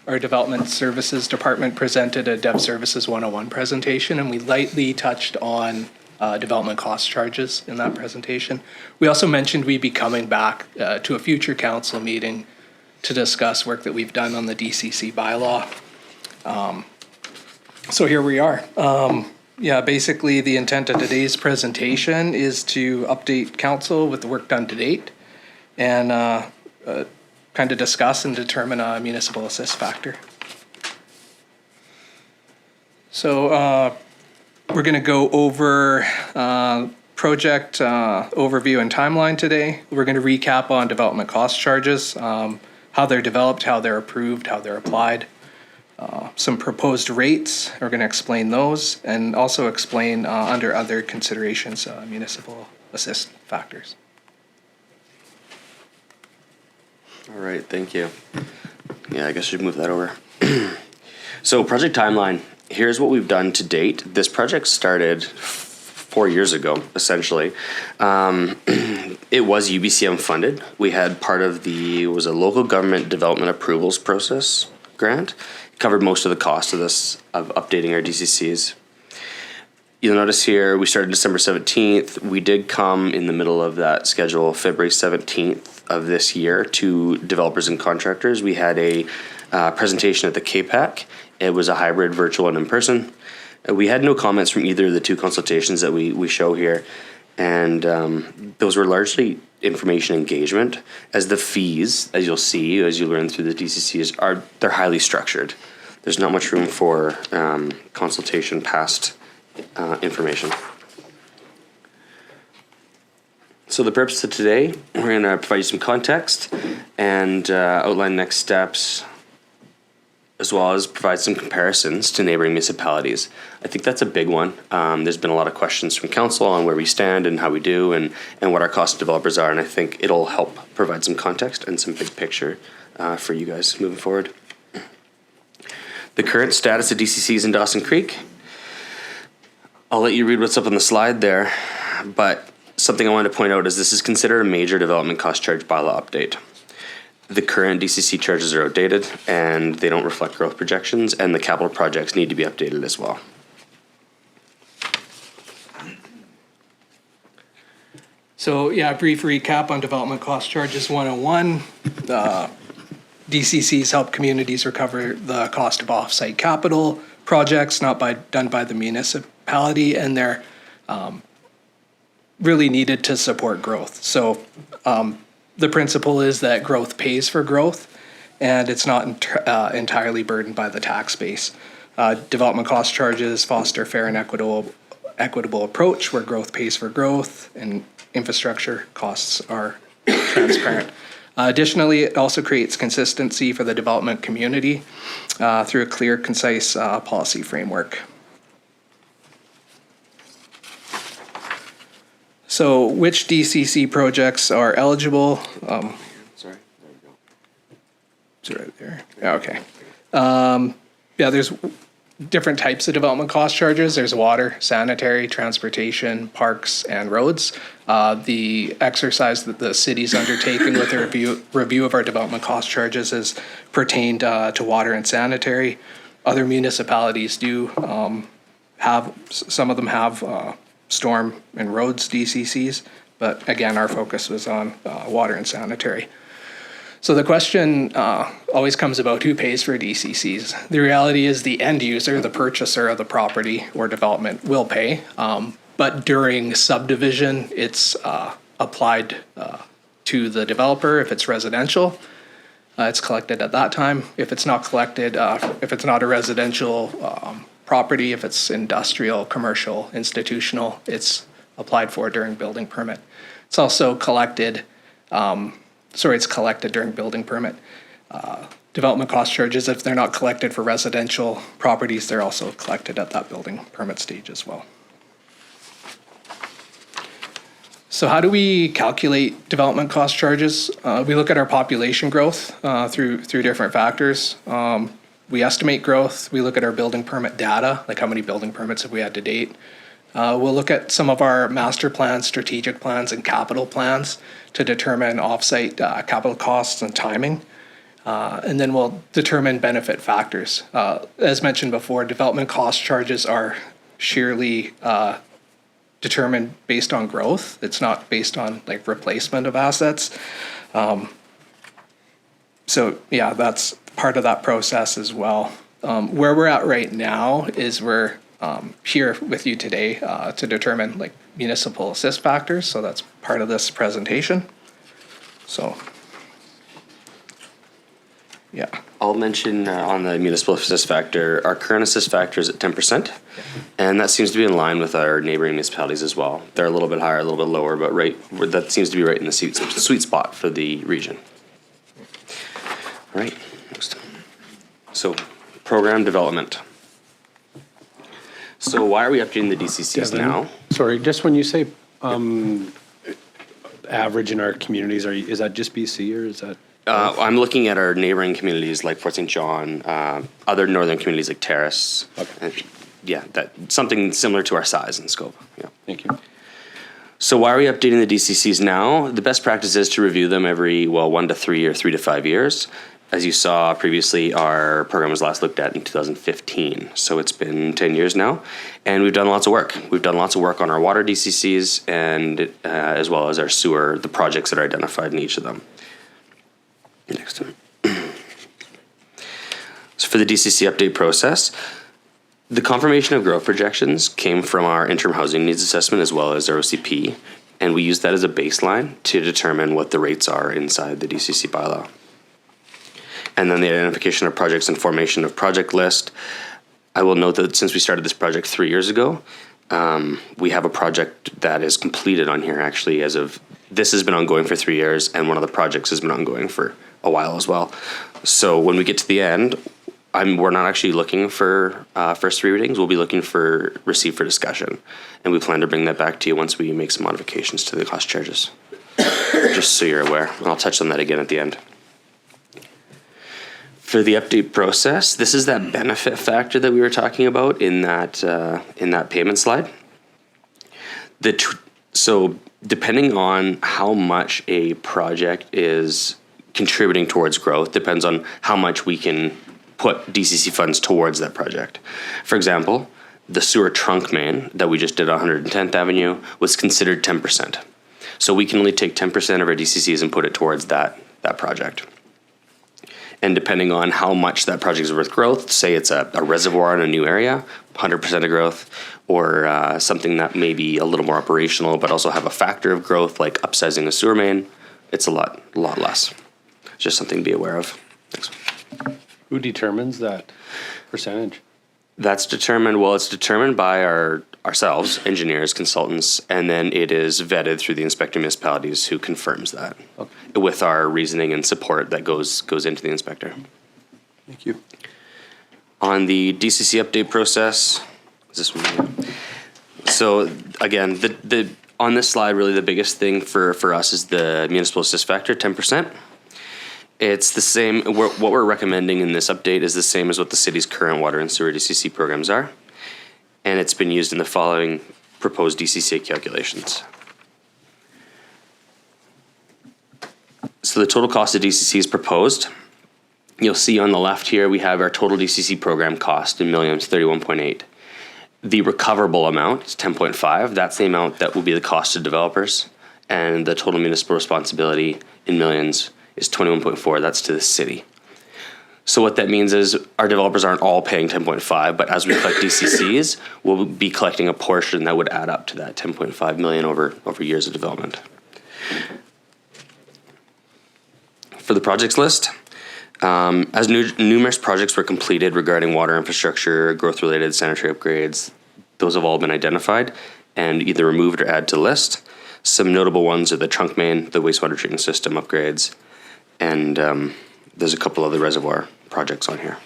Our Development Services Department presented a Dev Services 101 presentation, and we lightly touched on development cost charges in that presentation. We also mentioned we'd be coming back to a future council meeting to discuss work that we've done on the DCC bylaw. So here we are. Basically the intent of today's presentation is to update council with the work done to date and kind of discuss and determine a municipal assist factor. So we're going to go over project overview and timeline today. We're going to recap on development cost charges, how they're developed, how they're approved, how they're applied. Some proposed rates, we're going to explain those, and also explain under other considerations municipal assist factors. All right, thank you. Yeah, I guess I should move that over. So project timeline, here's what we've done to date. This project started 4 years ago, essentially. It was UBCM funded. We had part of it was a local government development approvals process grant. Covered most of the cost of this, of updating our DCCs. You'll notice here, we started December 17th. We did come in the middle of that schedule, February 17th of this year, to developers and contractors. We had a presentation at the KPAC. It was a hybrid, virtual and in person. We had no comments from either of the two consultations that we show here. And those were largely information engagement, as the fees, as you'll see, as you learn through the DCCs, they're highly structured. There's not much room for consultation past information. So the purpose of today, we're going to provide you some context and outline next steps, as well as provide some comparisons to neighboring municipalities. I think that's a big one. There's been a lot of questions from council on where we stand and how we do and what our cost developers are, and I think it'll help provide some context and some big picture for you guys moving forward. The current status of DCCs in Dawson Creek. I'll let you read what's up on the slide there, but something I wanted to point out is this is considered a major development cost charge bylaw update. The current DCC charges are outdated and they don't reflect growth projections, and the capital projects need to be updated as well. So yeah, brief recap on development cost charges 101. DCCs help communities recover the cost of off-site capital projects done by the municipality, and they're really needed to support growth. So the principle is that growth pays for growth, and it's not entirely burdened by the tax base. Development cost charges foster fair and equitable approach where growth pays for growth and infrastructure costs are transparent. Additionally, it also creates consistency for the development community through a clear, concise policy framework. So which DCC projects are eligible? Sorry, there we go. It's right there. Okay. Yeah, there's different types of development cost charges. There's water, sanitary, transportation, parks, and roads. The exercise that the city's undertaken with a review of our development cost charges is pertained to water and sanitary. Other municipalities do some of them have storm and roads DCCs, but again, our focus was on water and sanitary. So the question always comes about who pays for DCCs. The reality is the end user, the purchaser of the property or development will pay, but during subdivision, it's applied to the developer. If it's residential, it's collected at that time. If it's not collected, if it's not a residential property, if it's industrial, commercial, institutional, it's applied for during building permit. It's also collected it's collected during building permit. Development cost charges, if they're not collected for residential properties, they're also collected at that building permit stage as well. So how do we calculate development cost charges? We look at our population growth through different factors. We estimate growth. We look at our building permit data, like how many building permits have we had to date. We'll look at some of our master plans, strategic plans, and capital plans to determine offsite capital costs and timing. And then we'll determine benefit factors. As mentioned before, development cost charges are sheerly determined based on growth. It's not based on like replacement of assets. So yeah, that's part of that process as well. Where we're at right now is we're here with you today to determine like municipal assist factors. So that's part of this presentation. So, yeah. I'll mention on the municipal assist factor, our current assist factor is at 10%, and that seems to be in line with our neighboring municipalities as well. They're a little bit higher, a little bit lower, but that seems to be right in the sweet spot for the region. All right, next. So, program development. So why are we updating the DCCs Devon, now? Sorry, just when you say average in our communities, is that just BC or is that? I'm looking at our neighboring communities like Fort St. John, other northern communities like Terrace. Okay. Yeah, something similar to our size and scope. Yeah. Thank you. So why are we updating the DCCs now? The best practice is to review them every 1 to 3 or 3 to 5 years. As you saw previously, our program was last looked at in 2015. So it's been 10 years now, and we've done lots of work. We've done lots of work on our water DCCs and as well as our sewer, the projects that are identified in each of them. Next one. So for the DCC update process, the confirmation of growth projections came from our interim housing needs assessment as well as our OCP, and we use that as a baseline to determine what the rates are inside the DCC bylaw. And then the identification of projects and formation of project list. I will note that since we started this project 3 years ago, we have a project that is completed on here actually this has been ongoing for 3 years, and one of the projects has been ongoing for a while as well. So when we get to the end, we're not actually looking for first 3 readings. We'll be looking for receive for discussion, and we plan to bring that back to you once we make some modifications to the cost charges. Just so you're aware, and I'll touch on that again at the end. For the update process, this is that benefit factor that we were talking about in that payment slide. So depending on how much a project is contributing towards growth depends on how much we can put DCC funds towards that project. For example, the sewer trunk main that we just did on 110th Avenue was considered 10%. So we can only take 10% of our DCCs and put it towards that project. And depending on how much that project is worth growth, say it's a reservoir in a new area, 100% of growth, or something that may be a little more operational but also have a factor of growth like upsizing a sewer main, it's a lot less. Just something to be aware of. Thanks. Who determines that percentage? That's determined, well, it's determined by ourselves, engineers, consultants, and then it is vetted through the inspector municipalities who confirms that with our reasoning and support that goes into the inspector. Thank you. On the DCC update process, is this one? So again, on this slide, really the biggest thing for us is the municipal assist factor, 10%. It's the same, what we're recommending in this update is the same as what the city's current water and sewer DCC programs are. And it's been used in the following proposed DCC calculations. So the total cost of DCC is proposed. You'll see on the left here, we have our total DCC program cost in millions, 31.8. The recoverable amount is 10.5. That's the amount that will be the cost to developers. And the total municipal responsibility in millions is 21.4. That's to the city. So what that means is our developers aren't all paying 10.5, but as we collect DCCs, we'll be collecting a portion that would add up to that 10.5 million over years of development. For the projects list, as numerous projects were completed regarding water infrastructure, growth-related sanitary upgrades, those have all been identified and either removed or added to the list. Some notable ones are the trunk main, the wastewater treatment system upgrades, and there's a couple other reservoir projects on here.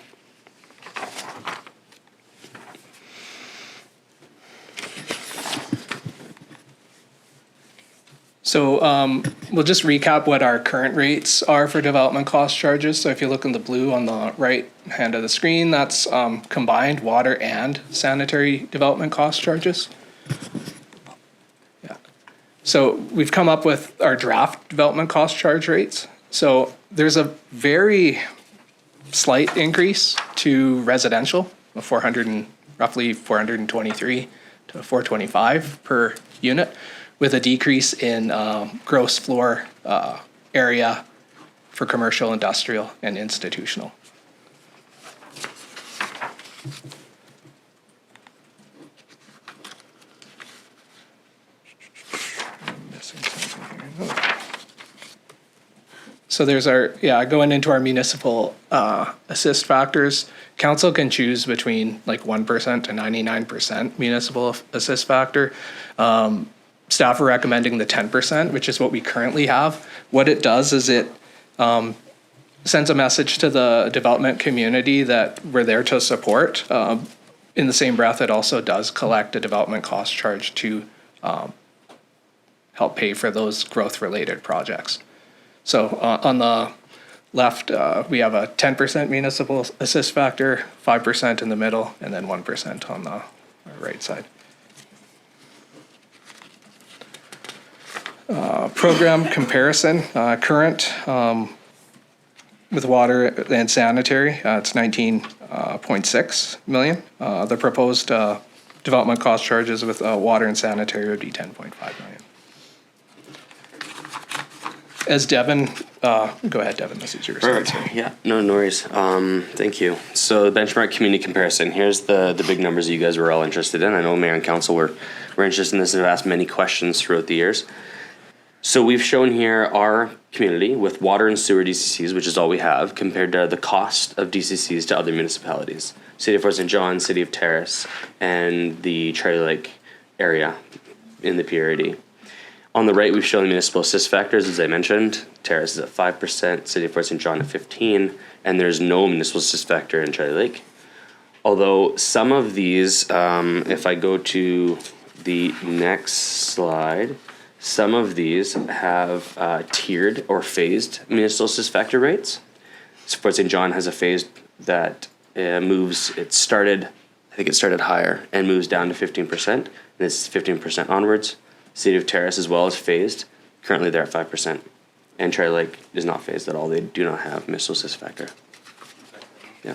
So we'll just recap what our current rates are for development cost charges. So if you look in the blue on the right hand of the screen, that's combined water and sanitary development cost charges. Yeah. So we've come up with our draft development cost charge rates. So there's a very slight increase to residential, of roughly 423 to 425 per unit, with a decrease in gross floor area for commercial, industrial, and institutional. So there's going into our municipal assist factors. Council can choose between like 1% to 99% municipal assist factor. Staff are recommending the 10%, which is what we currently have. What it does is it sends a message to the development community that we're there to support. In the same breath, it also does collect a development cost charge to help pay for those growth-related projects. So on the left, we have a 10% municipal assist factor, 5% in the middle, and then 1% on the right side. Program comparison, current with water and sanitary, it's 19.6 million. The proposed development cost charges with water and sanitary would be 10.5 million. As Devon, go ahead, Devon, this is yours. Perfect. Yeah, no worries. Thank you. So the benchmark community comparison, here's the big numbers that you guys were all interested in. I know Mayor and Council were interested in this and have asked many questions throughout the years. So we've shown here our community with water and sewer DCCs, which is all we have, compared to the cost of DCCs to other municipalities. City of Fort St. John, City of Terrace, and the Prairie Lake area in the PRD. On the right, we've shown the municipal assist factors, as I mentioned. Terrace is at 5%, City of Fort St. John at 15%, and there's no municipal assist factor in Prairie Lake. Although some of these, if I go to the next slide, some of these have tiered or phased municipal assist factor rates. So Fort St. John has a phased that moves, I think it started higher and moves down to 15%, and it's 15% onwards. City of Terrace as well is phased. Currently they're at 5%. And Prairie Lake is not phased at all. They do not have municipal assist factor. Yeah.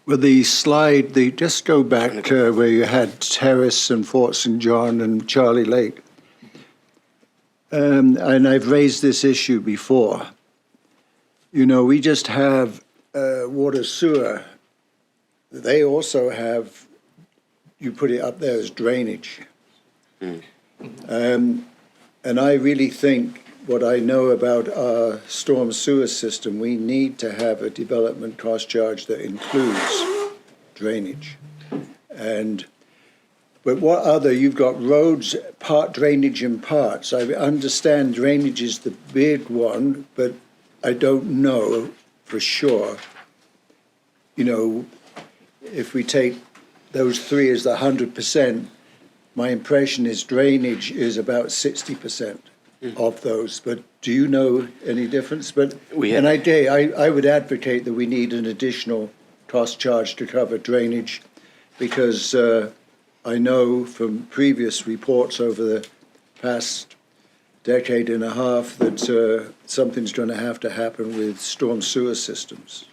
Well, the slide, just go back to where you had Terrace and Fort St. John and Charlie Lake. and I've raised this issue before. You know, we just have water sewer. They also have, you put it up there as drainage. And I really think what I know about our storm sewer system, we need to have a development cost charge that includes drainage. But what other, you've got roads, part drainage and parts. I understand drainage is the big one, but I don't know for sure. You know, if we take those three as the 100%, my impression is drainage is about 60% of those. But do you know any difference? But I would advocate that we need an additional cost charge to cover drainage, because I know from previous reports over the past decade and a half that something's going to happen with storm sewer systems.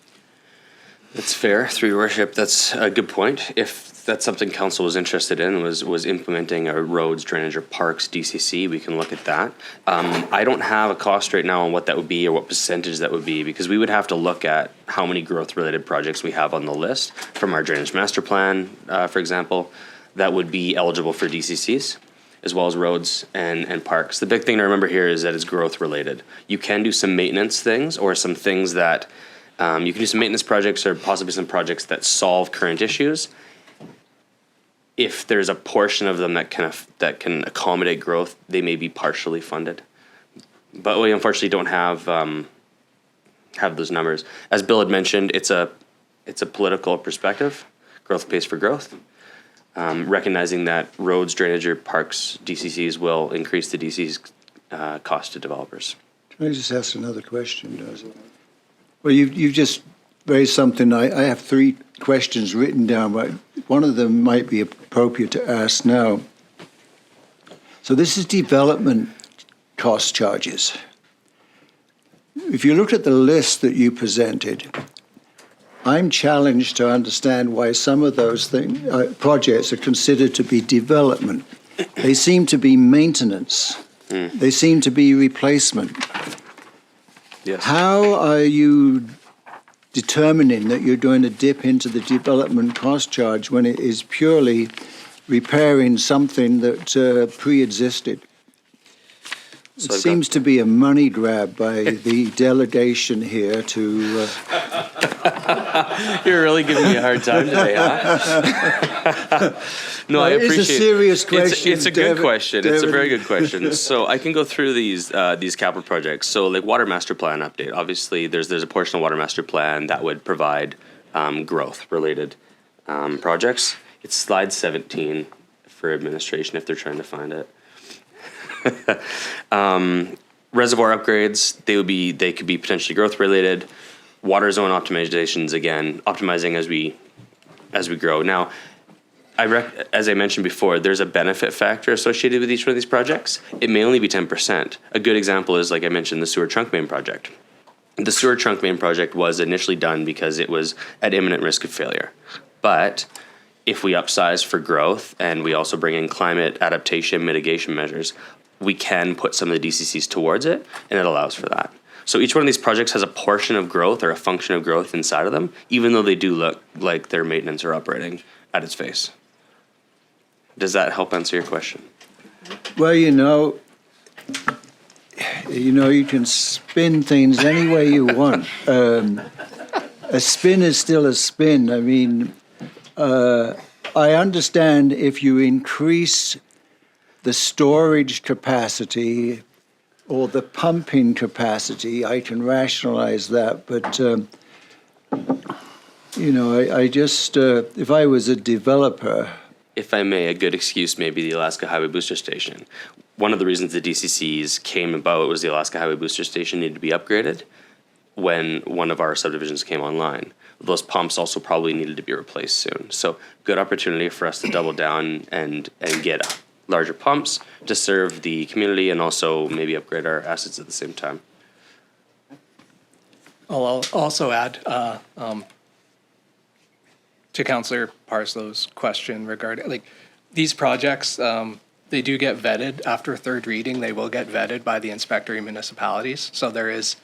That's fair, through your worship. That's a good point. If that's something council was interested in, was implementing a roads, drainage, or parks DCC, we can look at that. I don't have a cost right now on what that would be or what percentage that would be, because we would have to look at how many growth-related projects we have on the list from our drainage master plan, for example, that would be eligible for DCCs, as well as roads and parks. The big thing to remember here is that it's growth-related. You can do some maintenance things, or some things that you can do some maintenance projects, or possibly some projects that solve current issues. If there's a portion of them that can accommodate growth, they may be partially funded. But we unfortunately don't have those numbers. As Bill had mentioned, it's a political perspective. Growth pays for growth. Recognizing that roads, drainage, or parks DCCs will increase the DC's cost to developers. Can I just ask another question, Dawson? Well, you've just raised something. I have three questions written down, but one of them might be appropriate to ask now. So this is development cost charges. If you look at the list that you presented, I'm challenged to understand why some of those projects are considered to be development. They seem to be maintenance. They seem to be replacement. Yes. How are you determining that you're going to dip into the development cost charge when it is purely repairing something that pre-existed? So it seems to be a money grab by the delegation here to... You're really giving me a hard time today, huh? No, I appreciate it. It's a serious question. It's a good question. It's a very good question. So I can go through these capital projects. So like water master plan update. Obviously, there's a portion of water master plan that would provide growth-related projects. It's slide 17 for administration if they're trying to find it. Reservoir upgrades, they could be potentially growth related. Water zone optimizations, again, optimizing as we grow. Now, as I mentioned before, there's a benefit factor associated with each one of these projects. It may only be 10%. A good example is, like I mentioned, the sewer trunk main project. The sewer trunk main project was initially done because it was at imminent risk of failure. But if we upsize for growth and we also bring in climate adaptation mitigation measures, we can put some of the DCCs towards it, and it allows for that. So each one of these projects has a portion of growth or a function of growth inside of them, even though they do look like they're maintenance or operating at its face. Does that help answer your question? Well, you can spin things any way you want. A spin is still a spin. I mean, I understand if you increase the storage capacity or the pumping capacity, I can rationalize that. But, I just, if I was a developer... If I may, a good excuse may be the Alaska Highway Booster Station. One of the reasons the DCCs came about was the Alaska Highway Booster Station needed to be upgraded when one of our subdivisions came online. Those pumps also probably needed to be replaced soon. So good opportunity for us to double down and get larger pumps to serve the community and also maybe upgrade our assets at the same time. I'll also add to Councillor Parslow's question regarding these projects. They do get vetted after third reading. They will get vetted by the inspector in municipalities. So there is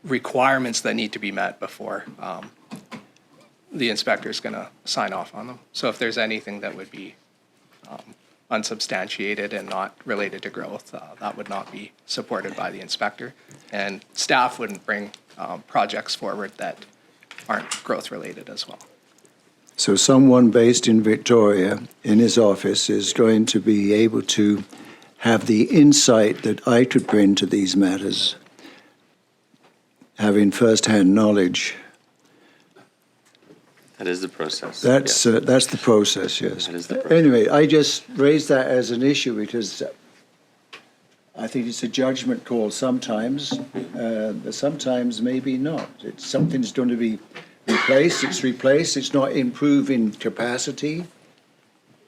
requirements that need to be met before the inspector is going to sign off on them. So if there's anything that would be unsubstantiated and not related to growth, that would not be supported by the inspector. And staff wouldn't bring projects forward that aren't growth related as well. So someone based in Victoria in his office is going to be able to have the insight that I could bring to these matters, having first-hand knowledge. That is the process. That's the process, yes. That is the process. Anyway, I just raised that as an issue because I think it's a judgment call sometimes, but sometimes maybe not. Something's going to be replaced, it's not improving capacity,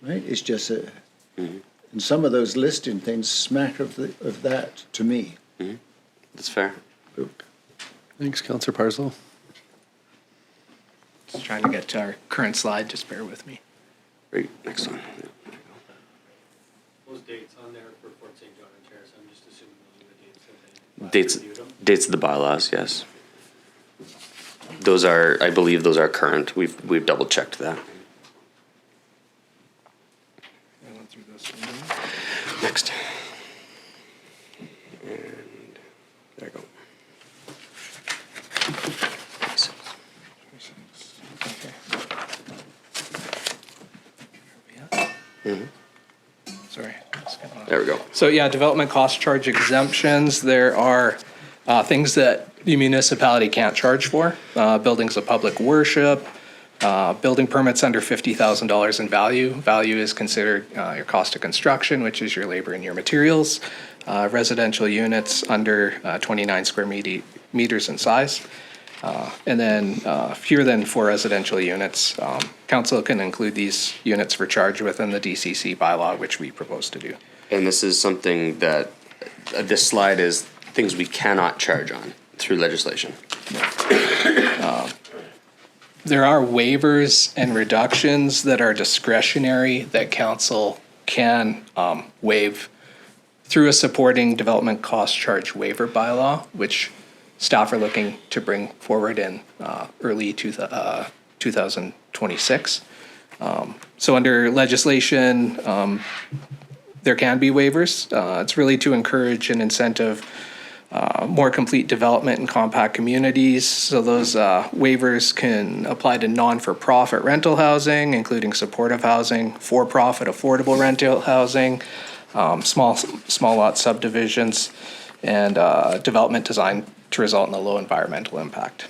right? It's just and some of those listing things smack of that to me. That's fair. Thanks, Councillor Parslow. Just trying to get to our current slide, just bear with me. Great, next one. Those dates on there for Fort St. John and Terrace, I'm just assuming those are the dates that they Dates of the bylaws, yes. Those are, I believe those are current. We've double checked that. I went through this. Next. And there you go. Sorry. There we go. So yeah, development cost charge exemptions, there are things that the municipality can't charge for. Buildings of public worship, building permits under $50,000 in value. Value is considered your cost of construction, which is your labor and your materials. Residential units under 29 square meters in size. And then fewer than 4 residential units. Council can include these units for charge within the DCC bylaw, which we propose to do. And this is something that, this slide is things we cannot charge on through legislation. There are waivers and reductions that are discretionary that council can waive through a supporting development cost charge waiver bylaw, which staff are looking to bring forward in early 2026. So under legislation, there can be waivers. It's really to encourage and incentive more complete development in compact communities. So those waivers can apply to non-for-profit rental housing, including supportive housing, for-profit affordable rental housing, small lot subdivisions, and development design to result in a low environmental impact.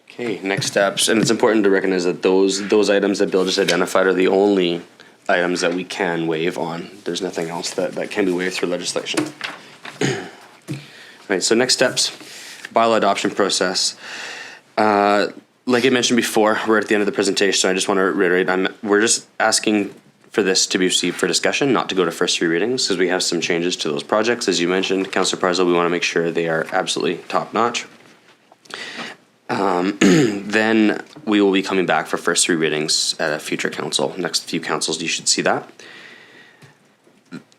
Okay, next steps, and it's important to recognize that those items that Bill just identified are the only items that we can waive on. There's nothing else that can be waived through legislation. Right, so next steps, bylaw adoption process. Like I mentioned before, we're at the end of the presentation, so I just want to reiterate, we're just asking for this to be received for discussion, not to go to first 3 readings, because we have some changes to those projects. As you mentioned, Councillor Parslow, we want to make sure they are absolutely top notch. Then we will be coming back for first 3 readings at a future council. Next few councils, you should see that.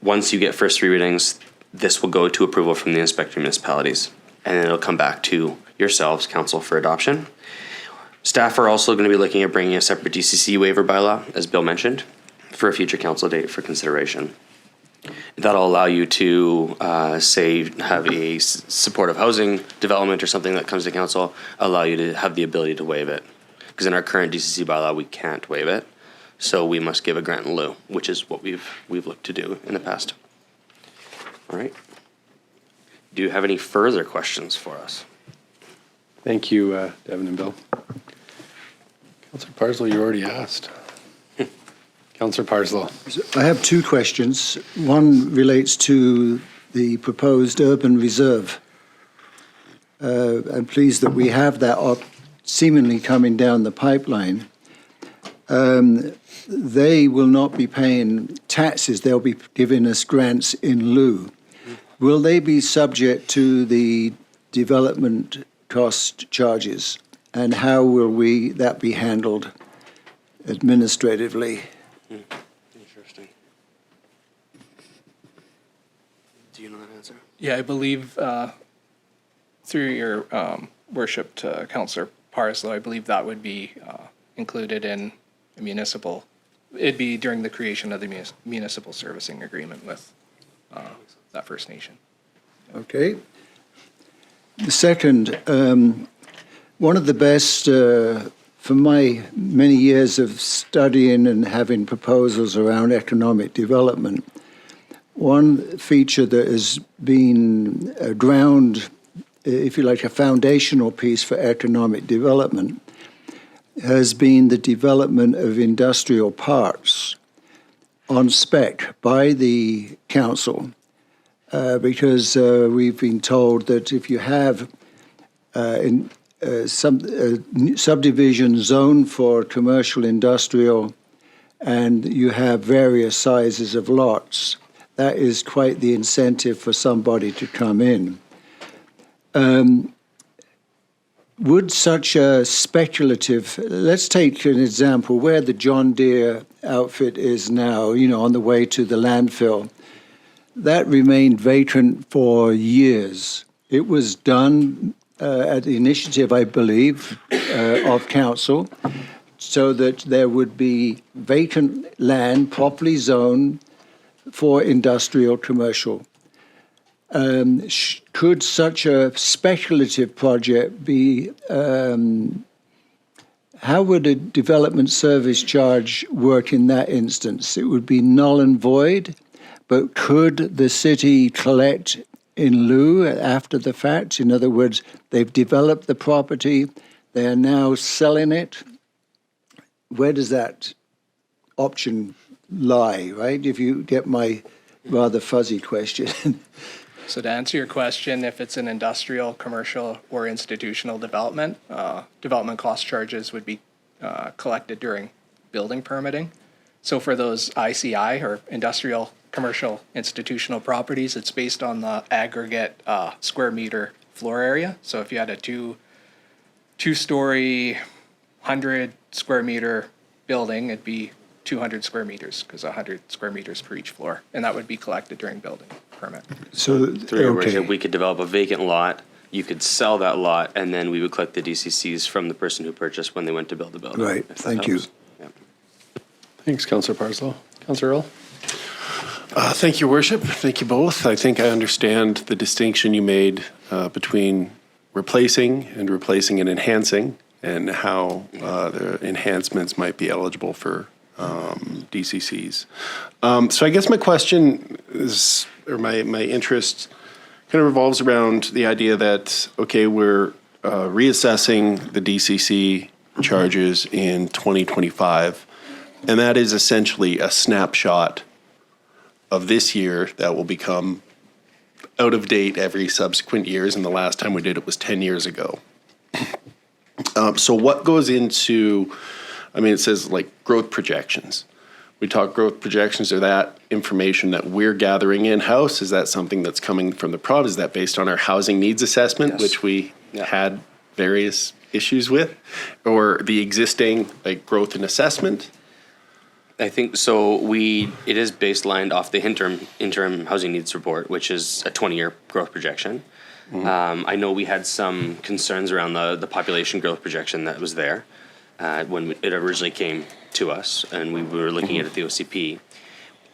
Once you get first 3 readings, this will go to approval from the inspector municipalities, and then it'll come back to yourselves, council, for adoption. Staff are also going to be looking at bringing a separate DCC waiver bylaw, as Bill mentioned, for a future council date for consideration. That'll allow you to, say, have a supportive housing development or something that comes to council, allow you to have the ability to waive it. Because in our current DCC bylaw, we can't waive it. So we must give a grant in lieu, which is what we've looked to do in the past. All right. Do you have any further questions for us? Thank you, Devon and Bill. Councillor Parslow, you already asked. Councillor Parslow. I have 2 questions. One relates to the proposed urban reserve. I'm pleased that we have that seemingly coming down the pipeline. They will not be paying taxes. They'll be giving us grants in lieu. Will they be subject to the development cost charges? And how will that be handled? administratively. Interesting. Do you know that answer? Yeah, I believe through your worship to Councillor Parslow, I believe that would be included in a municipal. It'd be during the creation of the municipal servicing agreement with that First Nation. Okay. The second, one of the best, from my many years of studying and having proposals around economic development, one feature that has been a ground, if you like, a foundational piece for economic development has been the development of industrial parks on spec by the council, because we've been told that if you have some subdivision zone for commercial industrial and you have various sizes of lots, that is quite the incentive for somebody to come in. Would such a speculative, let's take an example where the John Deere outfit is now, on the way to the landfill, that remained vacant for years. It was done at the initiative, I believe, of council, so that there would be vacant land properly zoned for industrial commercial. Could such a speculative project be, how would a development service charge work in that instance? It would be null and void, but could the city collect in lieu after the fact? In other words, they've developed the property, they are now selling it. Where does that option lie, right? If you get my rather fuzzy question. So to answer your question, if it's an industrial, commercial, or institutional development, development cost charges would be collected during building permitting. So for those ICI or industrial, commercial, institutional properties, it's based on the aggregate square meter floor area. So if you had a two-story, 100 square meter building, it'd be 200 square meters because 100 square meters per each floor, and that would be collected during building permit. So, Through your worship, we could develop a vacant lot, you could sell that lot, and then we would collect the DCCs from the person who purchased when they went to build the building. Right, if that thank you. helps. Yeah. Thanks, Councillor Parslow. Councillor Earl? Thank you, Worship. Thank you both. I think I understand the distinction you made between replacing and enhancing, and how the enhancements might be eligible for DCCs. So I guess my question is, or my interest kind of revolves around the idea that, okay, we're reassessing the DCC charges in 2025, and that is essentially a snapshot of this year that will become out of date every subsequent years, and the last time we did it was 10 years ago. So what goes into, it says like growth projections. We talk growth projections. Are that information that we're gathering in-house? Is that something that's coming from the prod? Is that based on our housing needs assessment, Yes. which we had various issues with? Or the existing growth and assessment? I think so. It is baselined off the interim housing needs report, which is a 20-year growth projection. I know we had some concerns around the population growth projection that was there when it originally came to us, and we were looking at it at the OCP.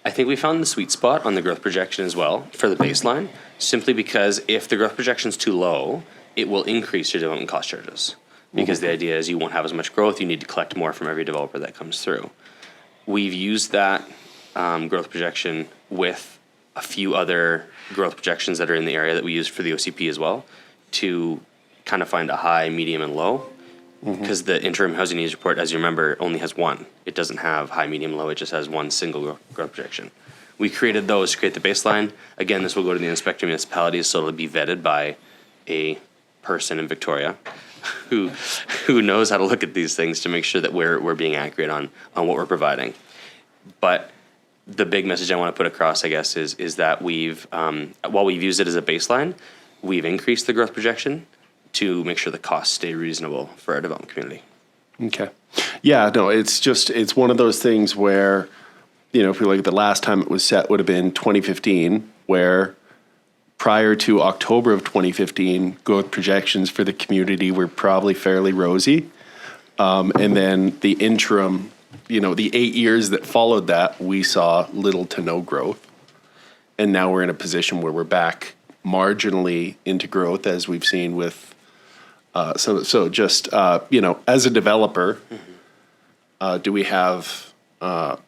I think we found the sweet spot on the growth projection as well for the baseline, simply because if the growth projection is too low, it will increase your development cost charges. Because the idea is you won't have as much growth, you need to collect more from every developer that comes through. We've used that growth projection with a few other growth projections that are in the area that we use for the OCP as well, to kind of find a high, medium, and low. Because the interim housing needs report, as you remember, only has one. It doesn't have high, medium, low. It just has one single growth projection. We created those to create the baseline. Again, this will go to the inspector of municipalities, so it'll be vetted by a person in Victoria who knows how to look at these things to make sure that we're being accurate on what we're providing. But the big message I want to put across, I guess, is that while we've used it as a baseline, we've increased the growth projection to make sure the costs stay reasonable for our development community. Okay. Yeah, no, it's one of those things where, if we look at the last time it was set would have been 2015, where prior to October of 2015, growth projections for the community were probably fairly rosy. And then the interim, the 8 years that followed that, we saw little to no growth. And now we're in a position where we're back marginally into growth, as we've seen with, as a developer, do we have, I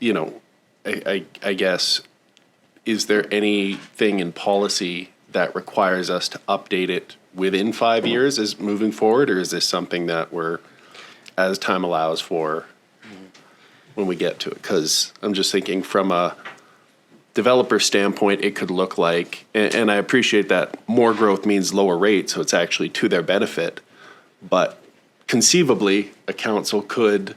guess, is there anything in policy that requires us to update it within 5 years as moving forward, or is this something that we're, as time allows for, when we get to it? Because I'm just thinking from a developer standpoint, it could look like, and I appreciate that more growth means lower rates, so it's actually to their benefit, but conceivably, a council could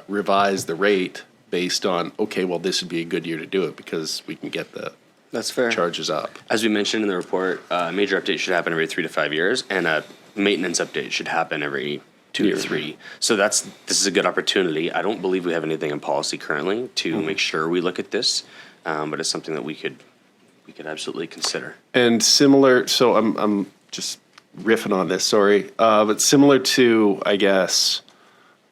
revise the rate based on, okay, well, this would be a good year to do it because we can get the That's fair. charges up. As we mentioned in the report, a major update should happen every 3 to 5 years, and a maintenance update should happen every 2 to 3. So this is a good opportunity. I don't believe we have anything in policy currently to make sure we look at this, but it's something that we could absolutely consider. And similar, so I'm just riffing on this, sorry, but similar to, I guess,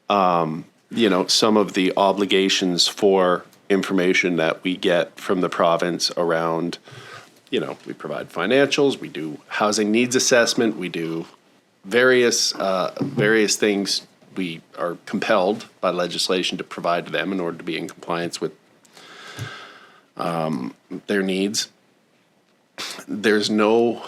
some of the obligations for information that we get from the province around, we provide financials, we do housing needs assessment, we do various things we are compelled by legislation to provide to them in order to be in compliance with their needs. There's no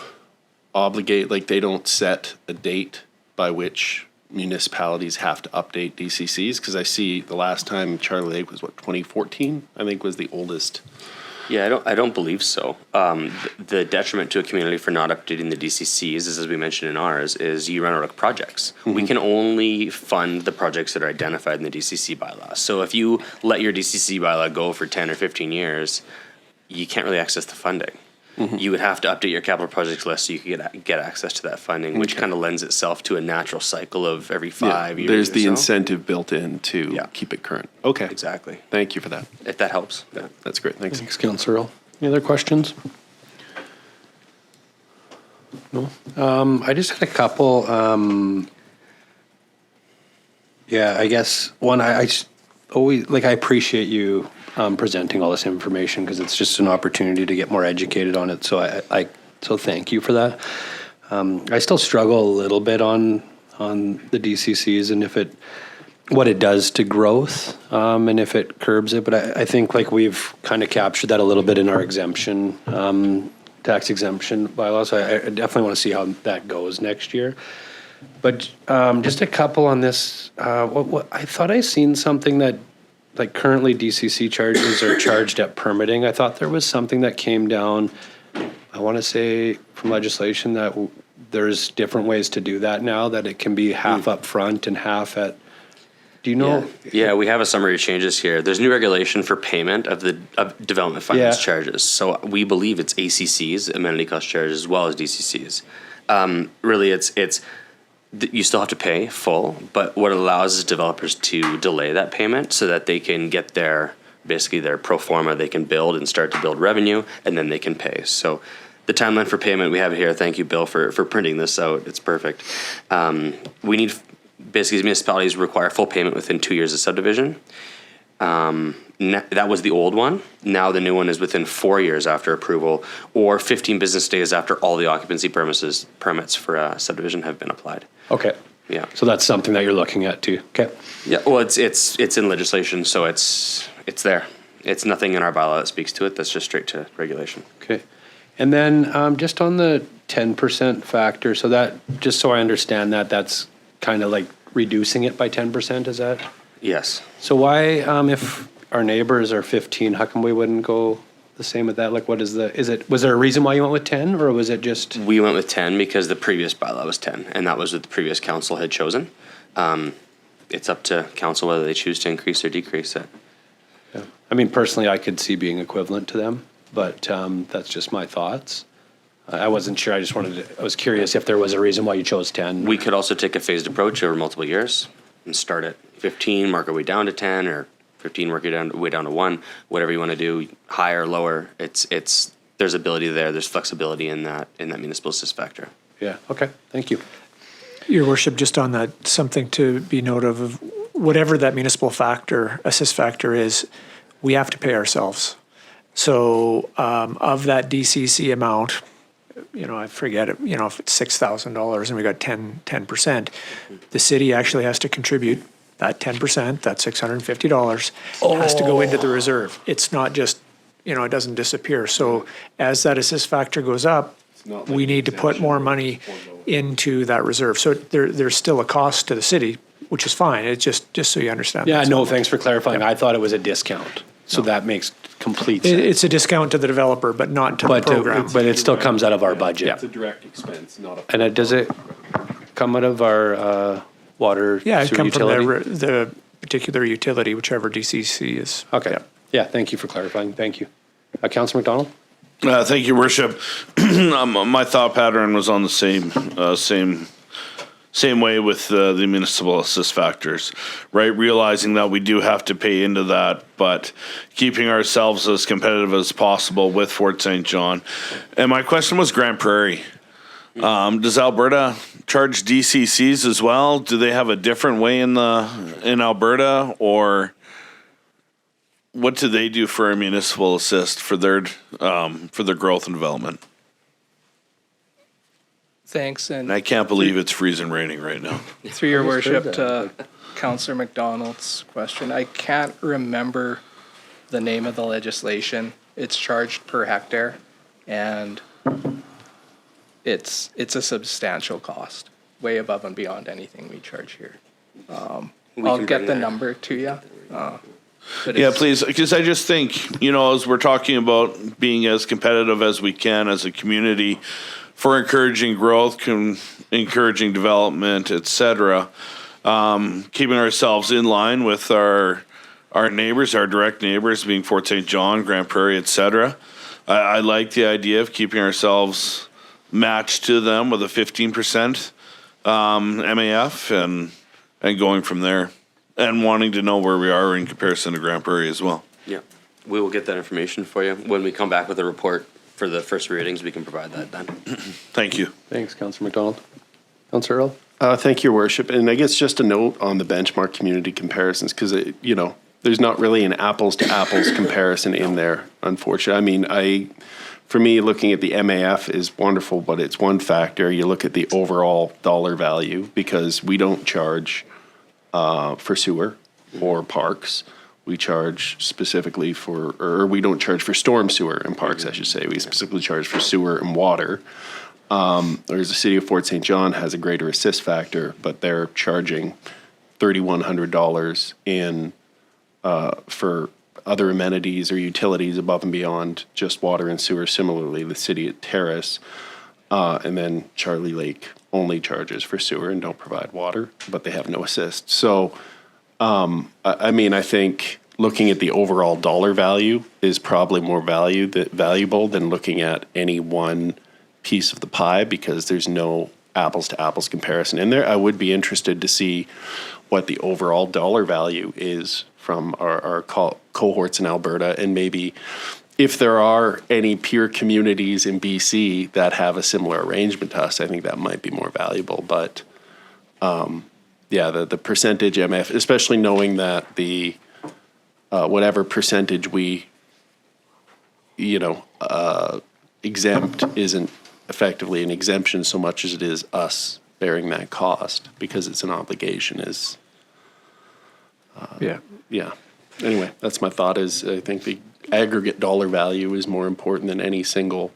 they don't set a date by which municipalities have to update DCCs, because I see the last time Charlie Lake was 2014, I think was the oldest. Yeah, I don't believe so. The detriment to a community for not updating the DCCs is, as we mentioned in ours, is you run out of projects. We can only fund the projects that are identified in the DCC bylaw. So if you let your DCC bylaw go for 10 or 15 years, you can't really access the funding. You would have to update your capital projects list so you could get access to that funding, which kind of lends itself to a natural cycle of every 5 years. There's the or so. incentive built in to keep it current. Okay. Exactly. Thank you for that. If that helps. Yeah. That's great. Thanks. Thanks, Councillor Earl. Any other questions? No? I just had a couple. I guess one, I just always, I appreciate you presenting all this information, because it's just an opportunity to get more educated on it. So so thank you for that. I still struggle a little bit on the DCCs and what it does to growth, and if it curbs it. But I think we've kind of captured that a little bit in our exemption, tax exemption bylaws. So I definitely want to see how that goes next year. But just a couple on this. What I thought I seen something that, currently DCC charges are charged at permitting. I thought there was something that came down, I want to say from legislation, that there's different ways to do that now, that it can be half up front and half at, do you know? Yeah, we have a summary of changes here. There's new regulation for payment of development finance charges. So we believe it's ACCs, amenity cost charges, as well as DCCs. Really, it's you still have to pay full, but what it allows is developers to delay that payment so that they can get their pro forma, they can build and start to build revenue, and then they can pay. So the timeline for payment, we have it here. Thank you, Bill, for printing this out. It's perfect. We need, municipalities require full payment within 2 years of subdivision. That was the old one. Now the new one is within 4 years after approval, or 15 business days after all the occupancy permits for a subdivision have been applied. Okay. Yeah. So that's something that you're looking at too. Okay. Yeah. Well, it's in legislation, so it's there. It's nothing in our bylaw that speaks to it. That's just straight to regulation. Okay. And then just on the 10% factor, so that, just so I understand that, that's kind of reducing it by 10%, is that? Yes. So why, if our neighbors are 15, how come we wouldn't go the same with that? Was there a reason why you went with 10, or was it just? We went with 10 because the previous bylaw was 10, and that was what the previous council had chosen. It's up to council whether they choose to increase or decrease it. Yeah. I mean, personally, I could see being equivalent to them, but that's just my thoughts. I wasn't sure. I was curious if there was a reason why you chose 10. We could also take a phased approach over multiple years. and start at 15, mark our way down to 10, or 15, work your way down to 1, whatever you want to do, higher, lower. There's ability there. There's flexibility in that municipal assist factor. Yeah, okay, thank you. Your worship, just on that, something to be noted of, whatever that municipal factor, assist factor is, we have to pay ourselves. So of that DCC amount, I forget it, if it's $6,000 and we got 10%, the city actually has to contribute that 10%, that $650 has to go into the reserve. It's not just, it doesn't disappear. So as that assist factor goes up, we need to put more money into that reserve. So there's still a cost to the city, which is fine. It's just so you understand. Yeah, no, thanks for clarifying. I thought it was a discount. So that makes complete sense. It's a discount to the developer, but not to the program. But it still comes out of our budget. It's a direct expense, not a. And does it come out of our water Yeah, it sewer comes from utility? the particular utility, whichever DCC is. Okay. Yeah, thank you for clarifying. Thank you. Councillor McDonald? Thank you, Worship. My thought pattern was on the same way with the municipal assist factors, right? Realizing that we do have to pay into that, but keeping ourselves as competitive as possible with Fort St. John. And my question was Grande Prairie. Does Alberta charge DCCs as well? Do they have a different way in Alberta, or what do they do for a municipal assist for their growth and development? Thanks, And and I can't believe it's freezing raining right now. through your worship to Councillor McDonald's question, I can't remember the name of the legislation. It's charged per hectare, and it's a substantial cost, way above and beyond anything we charge here. I'll get the number to you. Yeah, please, because I just think, as we're talking about being as competitive as we can as a community for encouraging growth, encouraging development, et cetera, keeping ourselves in line with our neighbors, our direct neighbors, being Fort St. John, Grande Prairie, et cetera. I like the idea of keeping ourselves matched to them with a 15% MAF and going from there, and wanting to know where we are in comparison to Grande Prairie as well. Yeah, we will get that information for you. When we come back with a report for the first readings, we can provide that then. Thank you. Thanks, Councillor McDonald. Councillor Earl? Thank you, Your Worship. And I guess just a note on the benchmark community comparisons, because, there's not really an apples to apples comparison in there, unfortunately. I mean, for me, looking at the MAF is wonderful, but it's one factor. You look at the overall dollar value, because we don't charge for sewer or parks. We charge specifically or we don't charge for storm sewer and parks, I should say. We specifically charge for sewer and water. Whereas the city of Fort St. John has a greater assist factor, but they're charging $3,100 for other amenities or utilities above and beyond just water and sewer. Similarly, the city at Terrace, and then Charlie Lake only charges for sewer and don't provide water, but they have no assist. So, I think looking at the overall dollar value is probably more valuable than looking at any one piece of the pie, because there's no apples to apples comparison in there. I would be interested to see what the overall dollar value is from our cohorts in Alberta, and maybe if there are any peer communities in BC that have a similar arrangement to us. I think that might be more valuable. But the percentage MF, especially knowing that the whatever percentage we exempt isn't effectively an exemption so much as it is us bearing that cost, because it's an obligation, is yeah. Anyway, that's my thought. Is I think the aggregate dollar value is more important than any single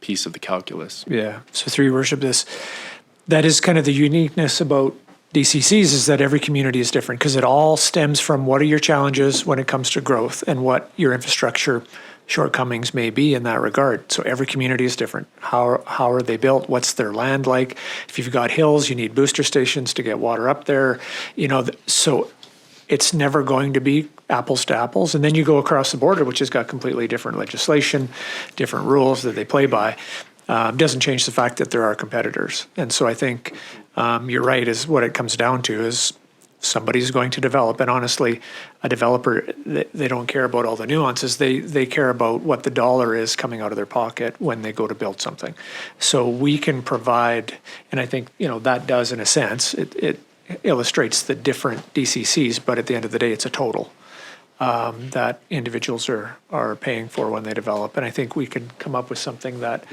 piece of the calculus. Yeah. So through your worship, that is kind of the uniqueness about DCCs, is that every community is different, because it all stems from what are your challenges when it comes to growth and what your infrastructure shortcomings may be in that regard. So every community is different. How are they built? What's their land like? If you've got hills, you need booster stations to get water up there. So it's never going to be apples to apples. And then you go across the border, which has got completely different legislation, different rules that they play by. Doesn't change the fact that there are competitors. And so I think you're right, is what it comes down to is somebody's going to develop, and honestly, a developer, they don't care about all the nuances. They care about what the dollar is coming out of their pocket when they go to build something. So we can provide, and I think, that does, in a sense, it illustrates the different DCCs, but at the end of the day, it's a total that individuals are paying for when they develop. And I think we can come up with something that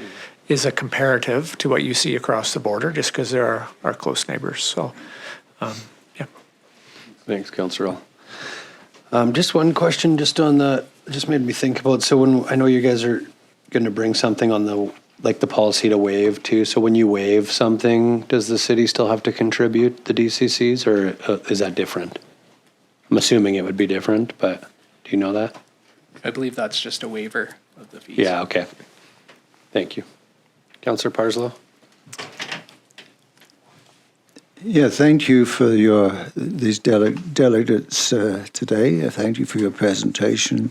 is a comparative to what you see across the border, just because they're our close neighbors. So, yeah. Thanks, Councillor Earl. Just one question, just made me think about, so when, I know you guys are going to bring something on the policy to waive too. So when you waive something, does the city still have to contribute the DCCs, or is that different? I'm assuming it would be different, but do you know that? I believe that's just a waiver of the fees. Yeah, okay. Thank you. Councillor Parslow? Yeah, thank you for these delegates today. Thank you for your presentation.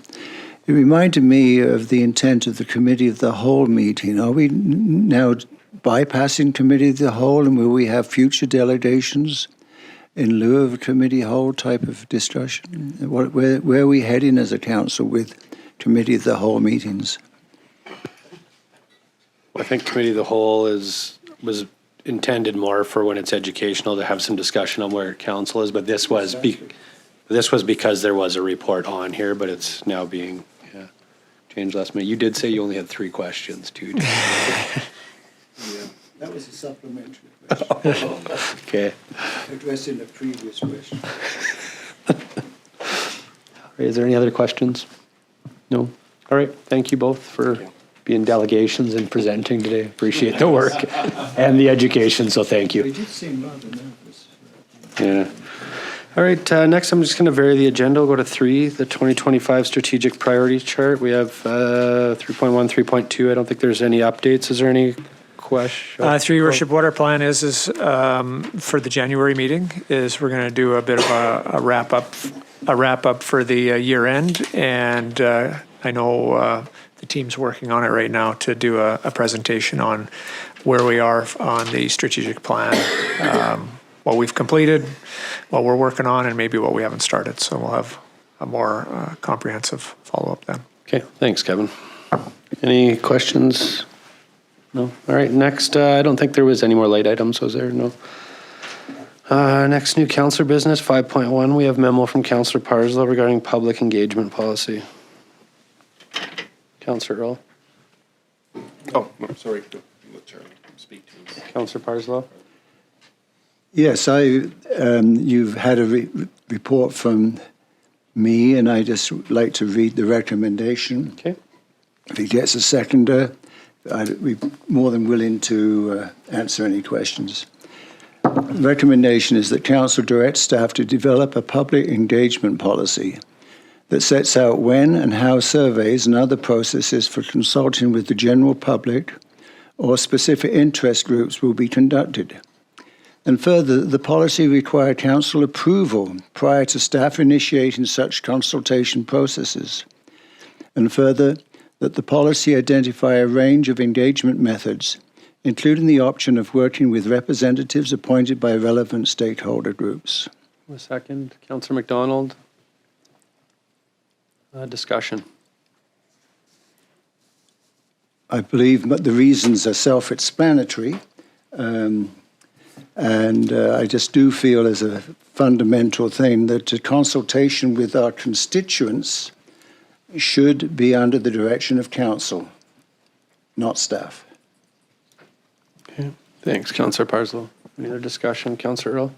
It reminded me of the intent of the Committee of the Whole meeting. Are we now bypassing Committee of the Whole, and will we have future delegations in lieu of a Committee of the Whole type of discussion? Where are we heading as a council with Committee of the Whole meetings? I think Committee of the Whole was intended more for when it's educational, to have some discussion on where council is, but this was because there was a report on here, but it's now being changed last minute. You did say you only had 3 questions too. Yeah, that was a supplementary question. Okay. Addressing the previous question. Is there any other questions? No? All right. Thank you both for being delegations and presenting today. Appreciate the work and the education, so thank you. We did seem rather nervous. Yeah. All right, next I'm just going to vary the agenda. We'll go to 3, the 2025 strategic priority chart. We have 3.1, 3.2. I don't think there's any updates. Is there any question? Through your worship, what our plan is for the January meeting is we're going to do a bit of a wrap up for the year end, and I know the team's working on it right now to do a presentation on where we are on the strategic plan, what we've completed, what we're working on, and maybe what we haven't started. So we'll have a more comprehensive follow-up then. Okay, thanks, Kevin. Any questions? No? All right, next, I don't think there was any more late items, was there? No. Next, new councillor business, 5.1. We have memo from Councillor Parslow regarding public engagement policy. Councillor Earl. Oh, no, sorry. Let Charlie speak to us. Councillor Parslow. Yes, you've had a report from me, and I just like to read the recommendation. Okay. If he gets a seconder, I'd be more than willing to answer any questions. The recommendation is that Council direct staff to develop a public engagement policy that sets out when and how surveys and other processes for consulting with the general public or specific interest groups will be conducted. And further, the policy require council approval prior to staff initiating such consultation processes. And further, that the policy identify a range of engagement methods, including the option of working with representatives appointed by relevant stakeholder groups. A second. Councillor McDonald. Discussion. I believe the reasons are self-explanatory, and I just do feel as a fundamental thing that a consultation with our constituents should be under the direction of council, not staff. Okay. Thanks, Councillor Parslow. Any other discussion? Councillor Earl?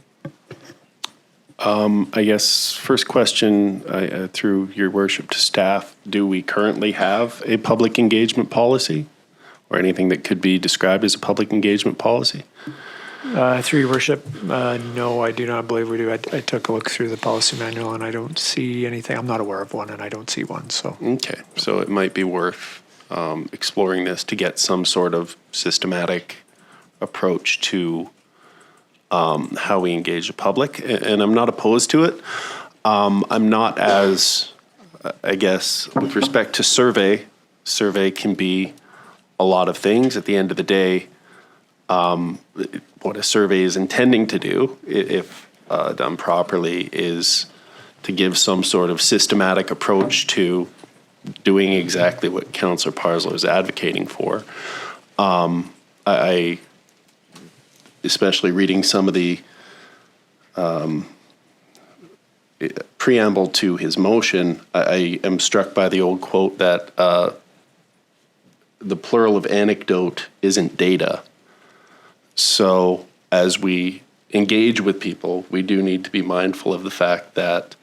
I guess first question through your worship to staff, do we currently have a public engagement policy or anything that could be described as a public engagement policy? Through your worship, no, I do not believe we do. I took a look through the policy manual and I don't see anything. I'm not aware of one and I don't see one. So okay, so it might be worth exploring this to get some sort of systematic approach to how we engage the public, and I'm not opposed to it. I'm not as, I guess, with respect to survey can be a lot of things. At the end of the day, what a survey is intending to do, if done properly, is to give some sort of systematic approach to doing exactly what Councillor Parslow is advocating for. I especially reading some of the preamble to his motion, I am struck by the old quote that the plural of anecdote isn't data. So as we engage with people, we do need to be mindful of the fact that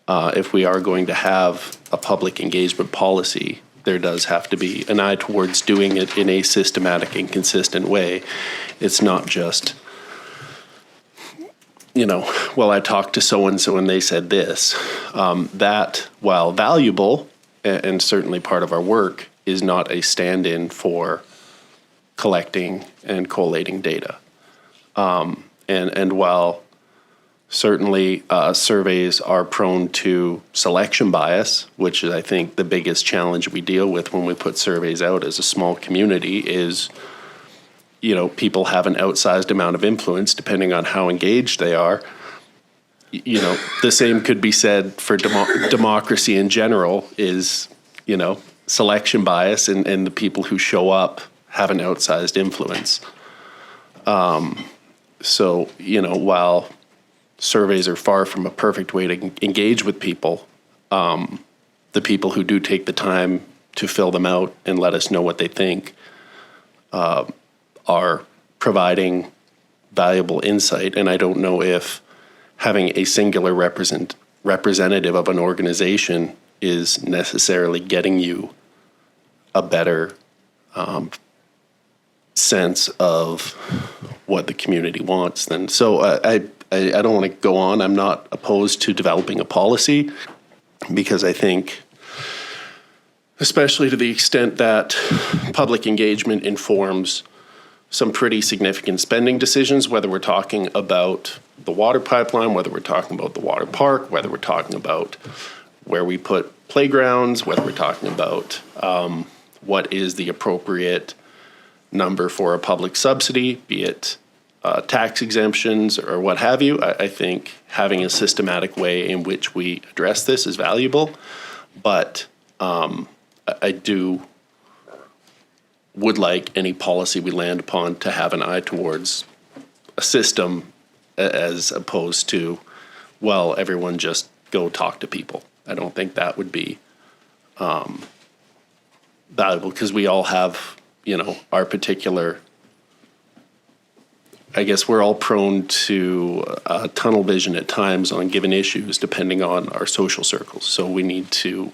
if we are going to have a public engagement policy, there does have to be an eye towards doing it in a systematic and consistent way. It's not just, well, I talked to so-and-so and they said this. That, while valuable and certainly part of our work, is not a stand-in for collecting and collating data. And while certainly surveys are prone to selection bias, which is, I think, the biggest challenge we deal with when we put surveys out as a small community is, people have an outsized amount of influence depending on how engaged they are. The same could be said for democracy in general is, selection bias and the people who show up have an outsized influence. So, while surveys are far from a perfect way to engage with people, the people who do take the time to fill them out and let us know what they think are providing valuable insight. And I don't know if having a singular representative of an organization is necessarily getting you a better sense of what the community wants. Then, so I don't want to go on. I'm not opposed to developing a policy because I think, especially to the extent that public engagement informs some pretty significant spending decisions, whether we're talking about the water pipeline, whether we're talking about the water park, whether we're talking about where we put playgrounds, whether we're talking about what is the appropriate number for a public subsidy, be it tax exemptions or what have you. I think having a systematic way in which we address this is valuable, but I would like any policy we land upon to have an eye towards a system as opposed to, well, everyone just go talk to people. I don't think that would be valuable because we all have, our particular, I guess we're all prone to tunnel vision at times on given issues depending on our social circles. So we need to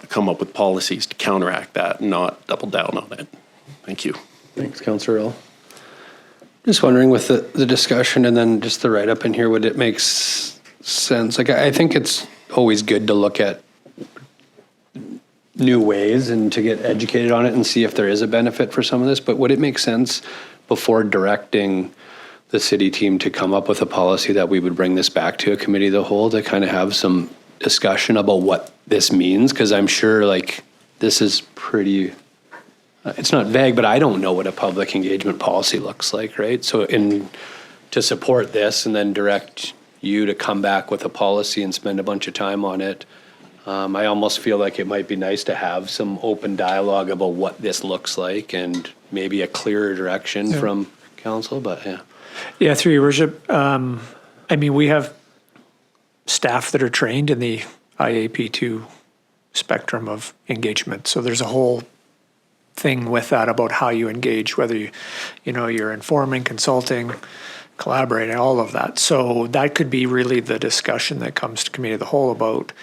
come up with policies to counteract that and not double down on it. Thank you. Thanks, Councillor Earl. Just wondering with the discussion and then just the write-up in here, would it make sense? Like, I think it's always good to look at new ways and to get educated on it and see if there is a benefit for some of this, but would it make sense before directing the city team to come up with a policy that we would bring this back to a committee of the whole to kind of have some discussion about what this means? Because I'm sure this is pretty, it's not vague, but I don't know what a public engagement policy looks like, right? So to support this and then direct you to come back with a policy and spend a bunch of time on it, I almost feel like it might be nice to have some open dialogue about what this looks like and maybe a clearer direction from council, but yeah. Yeah, through your worship, we have staff that are trained in the IAP2 spectrum of engagement. So there's a whole thing with that about how you engage, whether you're informing, consulting, collaborating, all of that. So that could be really the discussion that comes to committee of the whole about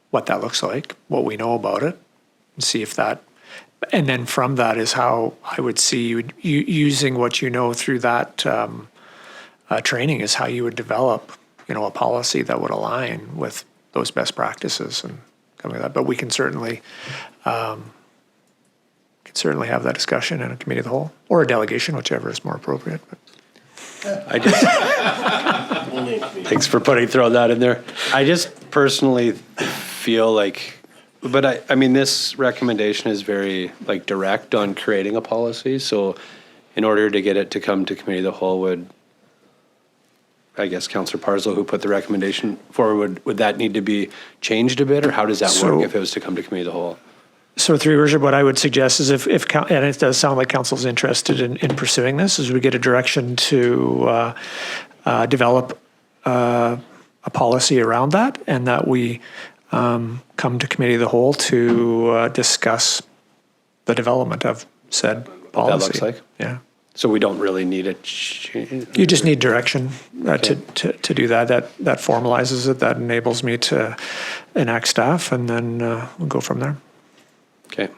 what that looks like, what we know about it, and see if that, and then from that is how I would see you using what you know through that training is how you would develop, a policy that would align with those best practices and coming like that. But we can certainly have that discussion in a committee of the whole or a delegation, whichever is more appropriate. But. Thanks for throwing that in there. I just personally feel like, but I mean, this recommendation is very direct on creating a policy. So in order to get it to come to committee of the whole would I guess, Councillor Parslow, who put the recommendation forward, would that need to be changed a bit, or how does that So- work if it was to come to committee of the whole? So through your worship, what I would suggest is if and it does sound like council's interested in pursuing this, is we get a direction to develop a policy around that, and that we come to committee of the whole to discuss the development of said policy. looks like? Yeah. So we don't really need a change? You just need direction Okay. to do that. That formalizes it. That enables me to enact staff, and then we'll go from there. Okay.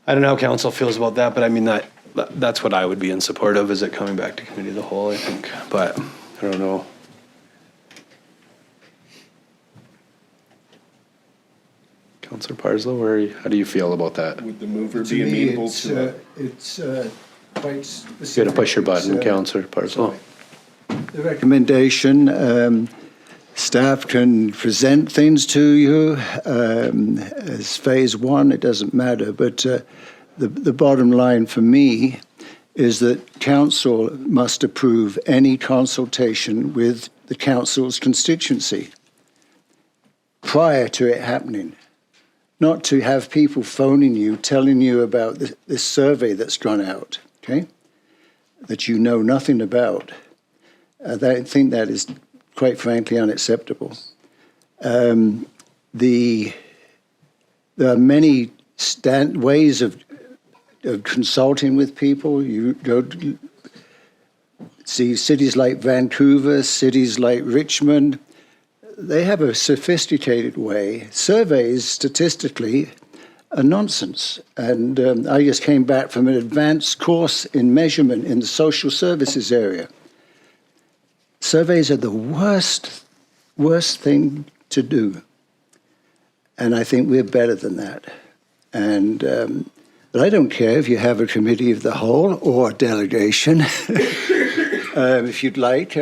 I don't know how council feels about that, but I mean, that's what I would be in support of, is it coming back to committee of the whole, I think, but I don't know. Councillor Parslow, how do you feel about that? Would the mover To be me, amenable it's, to it's quite specific. You gotta push your button, It's, Councillor Parslow. The recommendation, staff can present things to you as phase one, it doesn't matter, but the bottom line for me is that council must approve any consultation with the council's constituency prior to it happening. Not to have people phoning you, telling you about this survey that's gone out, okay, that you know nothing about. I think that is, quite frankly, unacceptable. There are many ways of consulting with people. You go to see cities like Vancouver, cities like Richmond. They have a sophisticated way. Surveys, statistically, are nonsense. And I just came back from an advanced course in measurement in the social services area. Surveys are the worst thing to do. And I think we're better than that. And but I don't care if you have a committee of the whole or a delegation. If you'd like,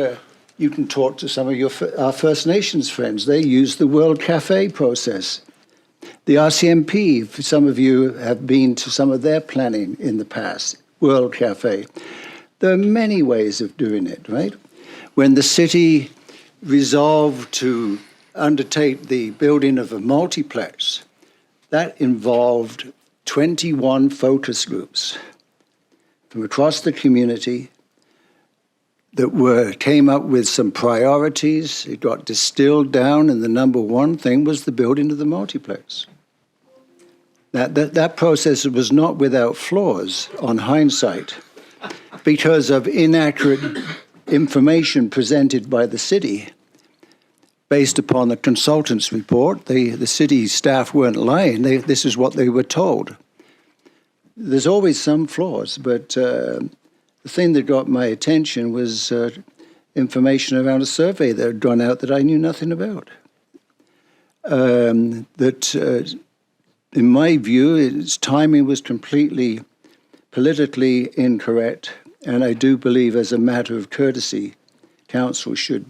you can talk to some of our First Nations friends. They use the World Cafe process. The RCMP, for some of you have been to some of their planning in the past, World Cafe. There are many ways of doing it, right? When the city resolved to undertake the building of a multiplex, that involved 21 focus groups from across the community that came up with some priorities. It got distilled down, and the number one thing was the building of the multiplex. That process was not without flaws on hindsight because of inaccurate information presented by the city based upon the consultant's report. The city staff weren't lying. This is what they were told. There's always some flaws, but the thing that got my attention was information around a survey that had gone out that I knew nothing about. In my view, its timing was completely politically incorrect, and I do believe, as a matter of courtesy, council should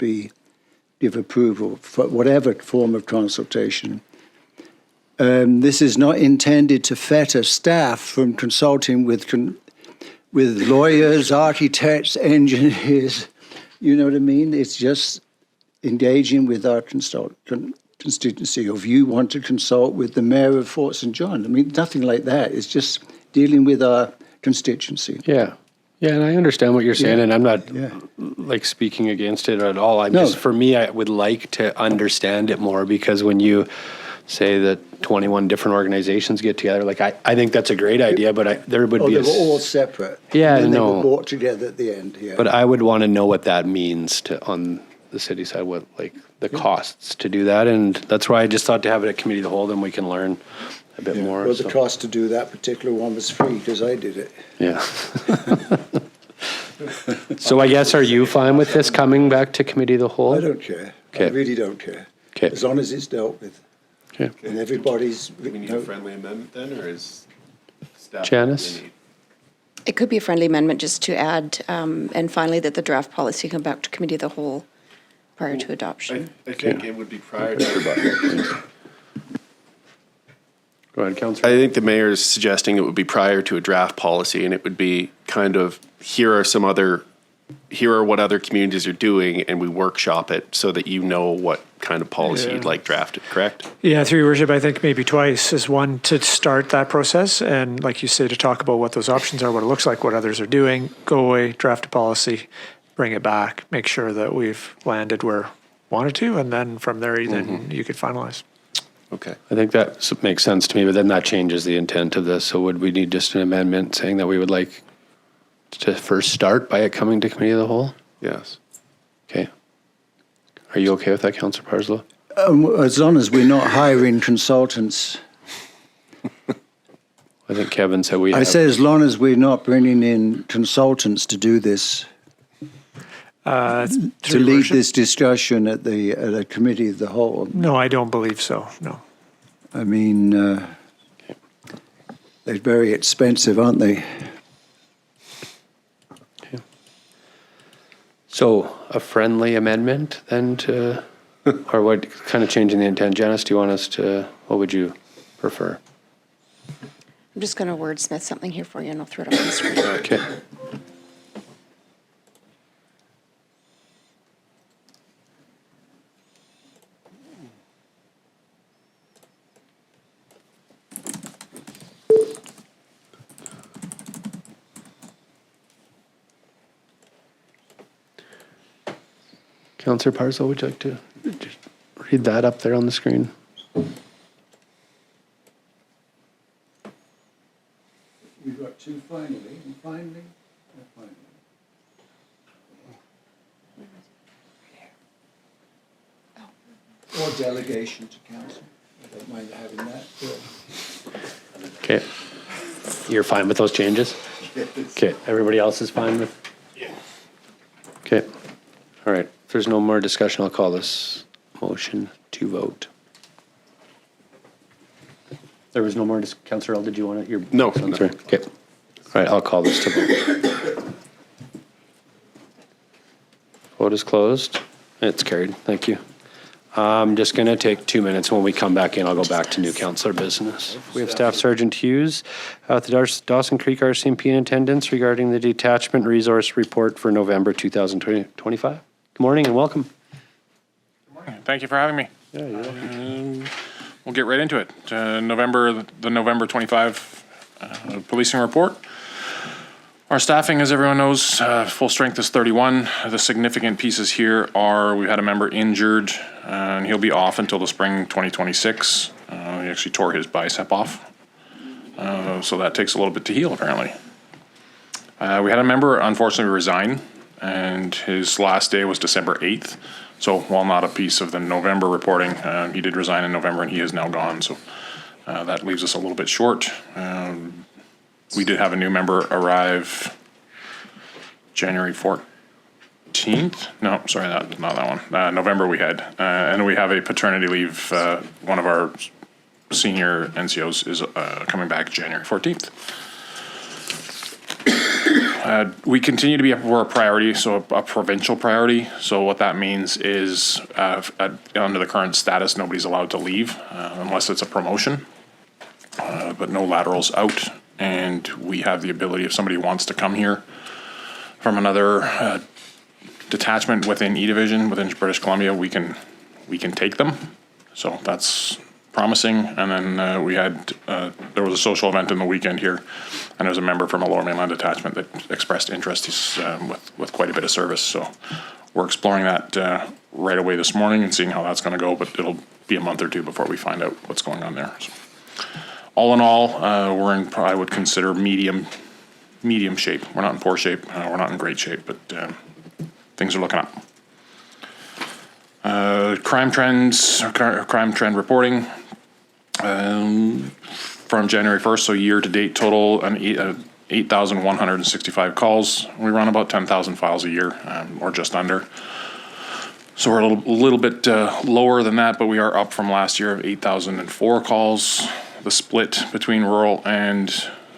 give approval for whatever form of consultation. This is not intended to fetter staff from consulting with lawyers, architects, engineers. You know what I mean? It's just engaging with our constituency. Or if you want to consult with the mayor of Fort St. John, I mean, nothing like that. It's just dealing with our constituency. Yeah. Yeah, and I understand what you're saying, Yeah. and I'm not Yeah. like speaking against it at all. No. For me, I would like to understand it more, because when you say that 21 different organizations get together, like I think that's a great idea, but there would be They were all separate. Yeah, and then I they know. were brought together at the end. Yeah. But I would want to know what that means on the city side, what like the costs to do that, and that's why I just thought to have it at committee of the whole, then we can learn a bit more. Well, so. the cost to do that particular one was free because I did it. Yeah. So I guess, are you fine with this coming back to committee of the whole? I don't care. Okay. I really don't care. Okay. As long as it's dealt with. Okay. And everybody's. Do we need a friendly amendment then, or is staff? Janice? really need- It could be a friendly amendment just to add, and finally, that the draft policy come back to committee of the whole prior to adoption. I think it would be prior to. Go ahead, Councillor. I think the mayor is suggesting it would be prior to a draft policy, and it would be kind of, here are some other here are what other communities are doing, and we workshop it so that you know what kind of policy you'd like drafted, correct? Yeah, through your worship, I think maybe twice is one to start that process. And like you say, to talk about what those options are, what it looks like, what others are doing, go away, draft a policy, bring it back, make sure that we've landed where we wanted to. And then from there, then you could finalize. Okay. I think that makes sense to me, but then that changes the intent of this. So would we need just an amendment saying that we would like to first start by it coming to committee of the whole? Yes. Okay. Are you okay with that, Councillor Parslow? As long as we're not hiring consultants. I think Kevin said we I say as long as we're not bringing in consultants to do this, to lead this discussion at the committee of the whole. No, I don't believe so. No. I mean, they're very expensive, aren't they? So a friendly amendment then to, or what, kind of changing the intent? Janice, do you want us to, what would you prefer? I'm just going to wordsmith something here for you, and I'll throw it up on the screen. Okay. Councillor Parslow, would you like to just read that up there on the screen? We've got two finally, and finally, and finally. Or delegation to council. I don't mind having that. Okay. You're fine with those changes? Okay. Everybody else is fine with? Yeah. Okay. All right. If there's no more discussion, I'll call this motion to vote. There was no more, Councillor Earl, did you want it? No. Sorry. Okay. All right, I'll call this to vote. Vote is closed. It's carried. Thank you. I'm just going to take 2 minutes. When we come back in, I'll go back to new councillor business. We have Staff Sergeant Hughes at the Dawson Creek RCMP in attendance regarding the detachment resource report for November 2025. Good morning and welcome. Good morning. Thank you for having me. Yeah, you're welcome. We'll get right into it. The November 25 policing report. Our staffing, as everyone knows, full strength is 31. The significant pieces here are we've had a member injured, and he'll be off until the spring 2026. He actually tore his bicep off, so that takes a little bit to heal, apparently. We had a member, unfortunately, resign, and his last day was December 8th. So while not a piece of the November reporting, he did resign in November, and he is now gone. So that leaves us a little bit short. We did have a new member arrive January 14th. No, sorry, not that one. November we had. And we have a paternity leave. One of our senior NCOs is coming back January 14th. We continue to be a priority, so a provincial priority. So what that means is under the current status, nobody's allowed to leave unless it's a promotion, but no laterals out. And we have the ability, if somebody wants to come here from another detachment within E Division, within British Columbia, we can take them. So that's promising. And then we had, there was a social event in the weekend here, and there was a member from a Lower Mainland detachment that expressed interest. He's with quite a bit of service. So we're exploring that right away this morning and seeing how that's going to go, but it'll be a month or two before we find out what's going on there. So all in all, we're in, I would consider medium shape. We're not in poor shape. We're not in great shape, but things are looking up. Crime trend reporting from January 1st, so year to date total, 8,165 calls. We run about 10,000 files a year, or just under. So we're a little bit lower than that, but we are up from last year of 8,004 calls. The split between rural and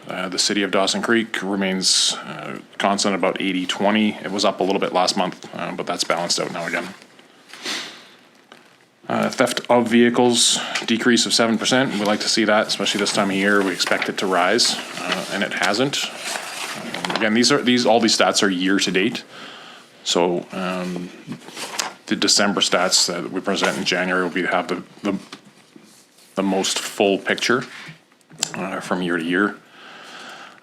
the city of Dawson Creek remains constant, about 80-20. It was up a little bit last month, but that's balanced out now again. Theft of vehicles, decrease of 7%. We like to see that, especially this time of year. We expect it to rise, and it hasn't. Again, all these stats are year to date. So the December stats that we present in January will have the most full picture from year to year.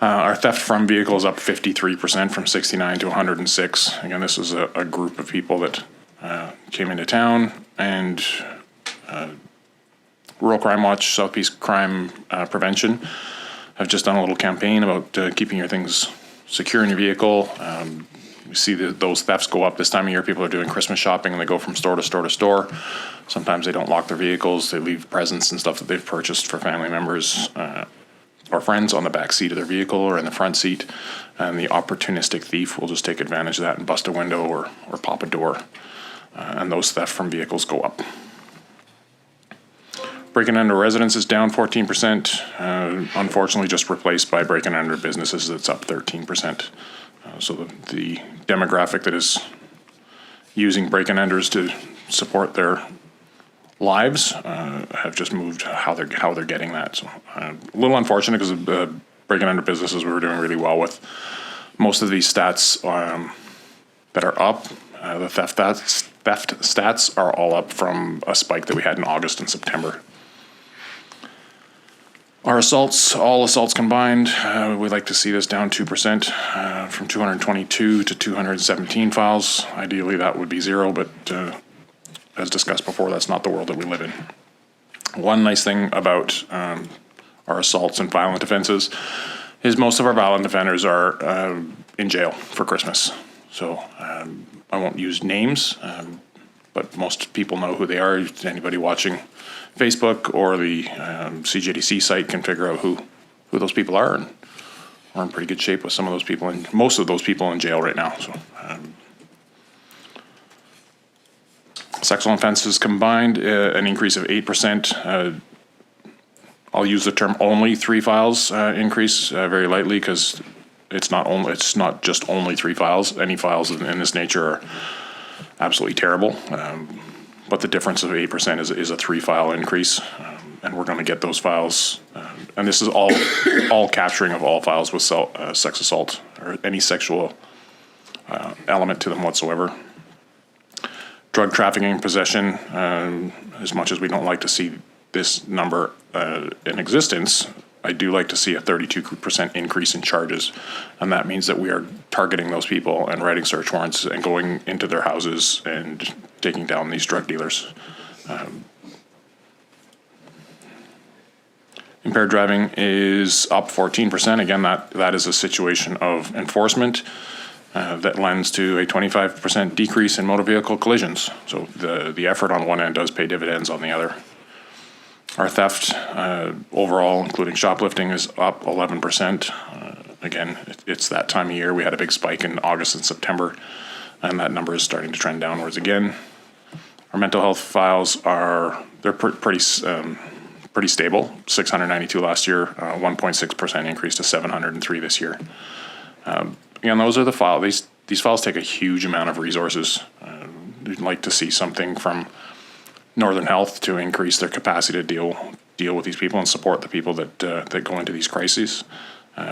Our theft from vehicles up 53% from 69 to 106. Again, this is a group of people that came into town, and Rural Crime Watch, Southeast Crime Prevention have just done a little campaign about keeping your things secure in your vehicle. We see those thefts go up this time of year. People are doing Christmas shopping and they go from store to store to store. Sometimes they don't lock their vehicles. They leave presents and stuff that they've purchased for family members or friends on the back seat of their vehicle or in the front seat. And the opportunistic thief will just take advantage of that and bust a window or pop a door. And those theft from vehicles go up. Breaking into residence is down 14%, unfortunately just replaced by breaking under businesses that's up 13%. So the demographic that is using break-and-enters to support their lives have just moved how they're getting that. So a little unfortunate because break-and-enter businesses we were doing really well with. Most of these stats that are up, the theft stats are all up from a spike that we had in August and September. Our assaults, all assaults combined, we'd like to see this down 2% from 222 to 217 files. Ideally, that would be zero, but as discussed before, that's not the world that we live in. One nice thing about our assaults and violent offenses is most of our violent offenders are in jail for Christmas. So I won't use names, but most people know who they are. Anybody watching Facebook or the CJDC site can figure out who those people are, and we're in pretty good shape with some of those people, and most of those people in jail right now. So, sexual offenses combined, an increase of 8%. I'll use the term only 3 files increase very lightly because it's not just only 3 files. Any files in this nature are absolutely terrible. But the difference of 8% is a 3-file increase, and we're going to get those files. And this is all capturing of all files with sex assault or any sexual element to them whatsoever. Drug trafficking and possession, as much as we don't like to see this number in existence, I do like to see a 32% increase in charges, and that means that we are targeting those people and writing search warrants and going into their houses and taking down these drug dealers. Impaired driving is up 14%. Again, that is a situation of enforcement that lends to a 25% decrease in motor vehicle collisions. So the effort on one end does pay dividends on the other. Our theft overall, including shoplifting, is up 11%. Again, it's that time of year. We had a big spike in August and September, and that number is starting to trend downwards again. Our mental health files they're pretty stable. 692 last year, 1.6% increase to 703 this year. Again, those are the files. These files take a huge amount of resources. We'd like to see something from Northern Health to increase their capacity to deal with these people and support the people that go into these crises.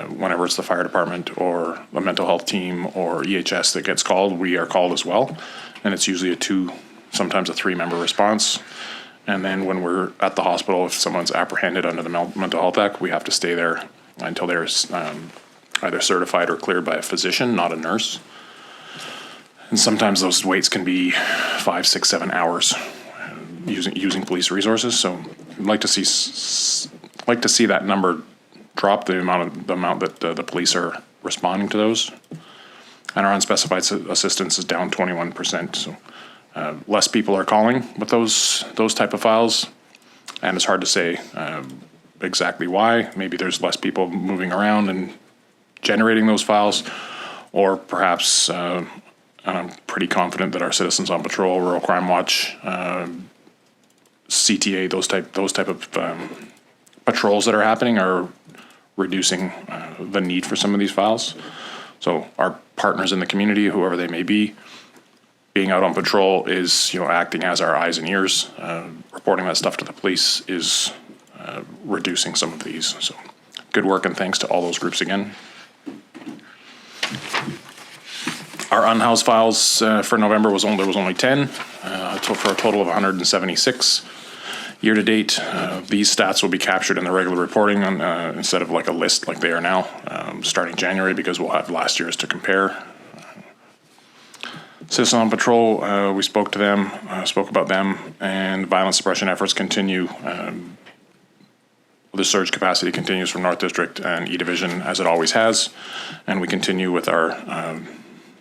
Whenever it's the fire department or the mental health team or EHS that gets called, we are called as well, and it's usually a 2, sometimes a 3-member response. And then when we're at the hospital, if someone's apprehended under the Mental Health Act, we have to stay there until they're either certified or cleared by a physician, not a nurse. And sometimes those waits can be 5, 6, 7 hours. Using police resources, so I'd like to see that number drop, the amount that the police are responding to those, and our unspecified assistance is down 21%. So less people are calling with those type of files, and it's hard to say exactly why. Maybe there's less people moving around and generating those files, or perhaps, and I'm pretty confident that our citizens on patrol, Rural Crime Watch, CTA, those type of patrols that are happening are reducing the need for some of these files. So our partners in the community, whoever they may be, being out on patrol is acting as our eyes and ears. Reporting that stuff to the police is reducing some of these. So good work, and thanks to all those groups again. Our unhoused files for November there was only 10, for a total of 176. Year to date, these stats will be captured in the regular reporting instead of like a list like they are now, starting January, because we'll have last year's to compare. Citizen on Patrol, we spoke about them, and violence suppression efforts continue. The surge capacity continues from North District and E Division as it always has, and we continue with our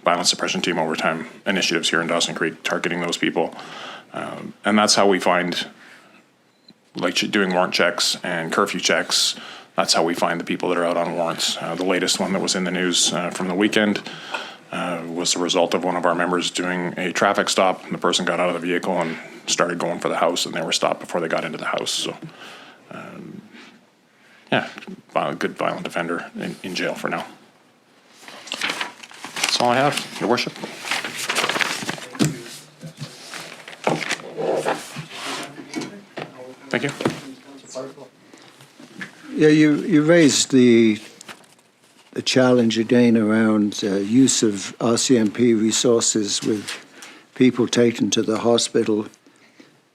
violence suppression team overtime initiatives here in Dawson Creek, targeting those people. And that's how we find, like doing warrant checks and curfew checks, that's how we find the people that are out on warrants. The latest one that was in the news from the weekend was the result of one of our members doing a traffic stop, and the person got out of the vehicle and started going for the house, and they were stopped before they got into the house. So, yeah, good violent offender in jail for now. That's all I have, Your Worship. Thank you. Yeah, you raised the challenge again around use of RCMP resources with people taken to the hospital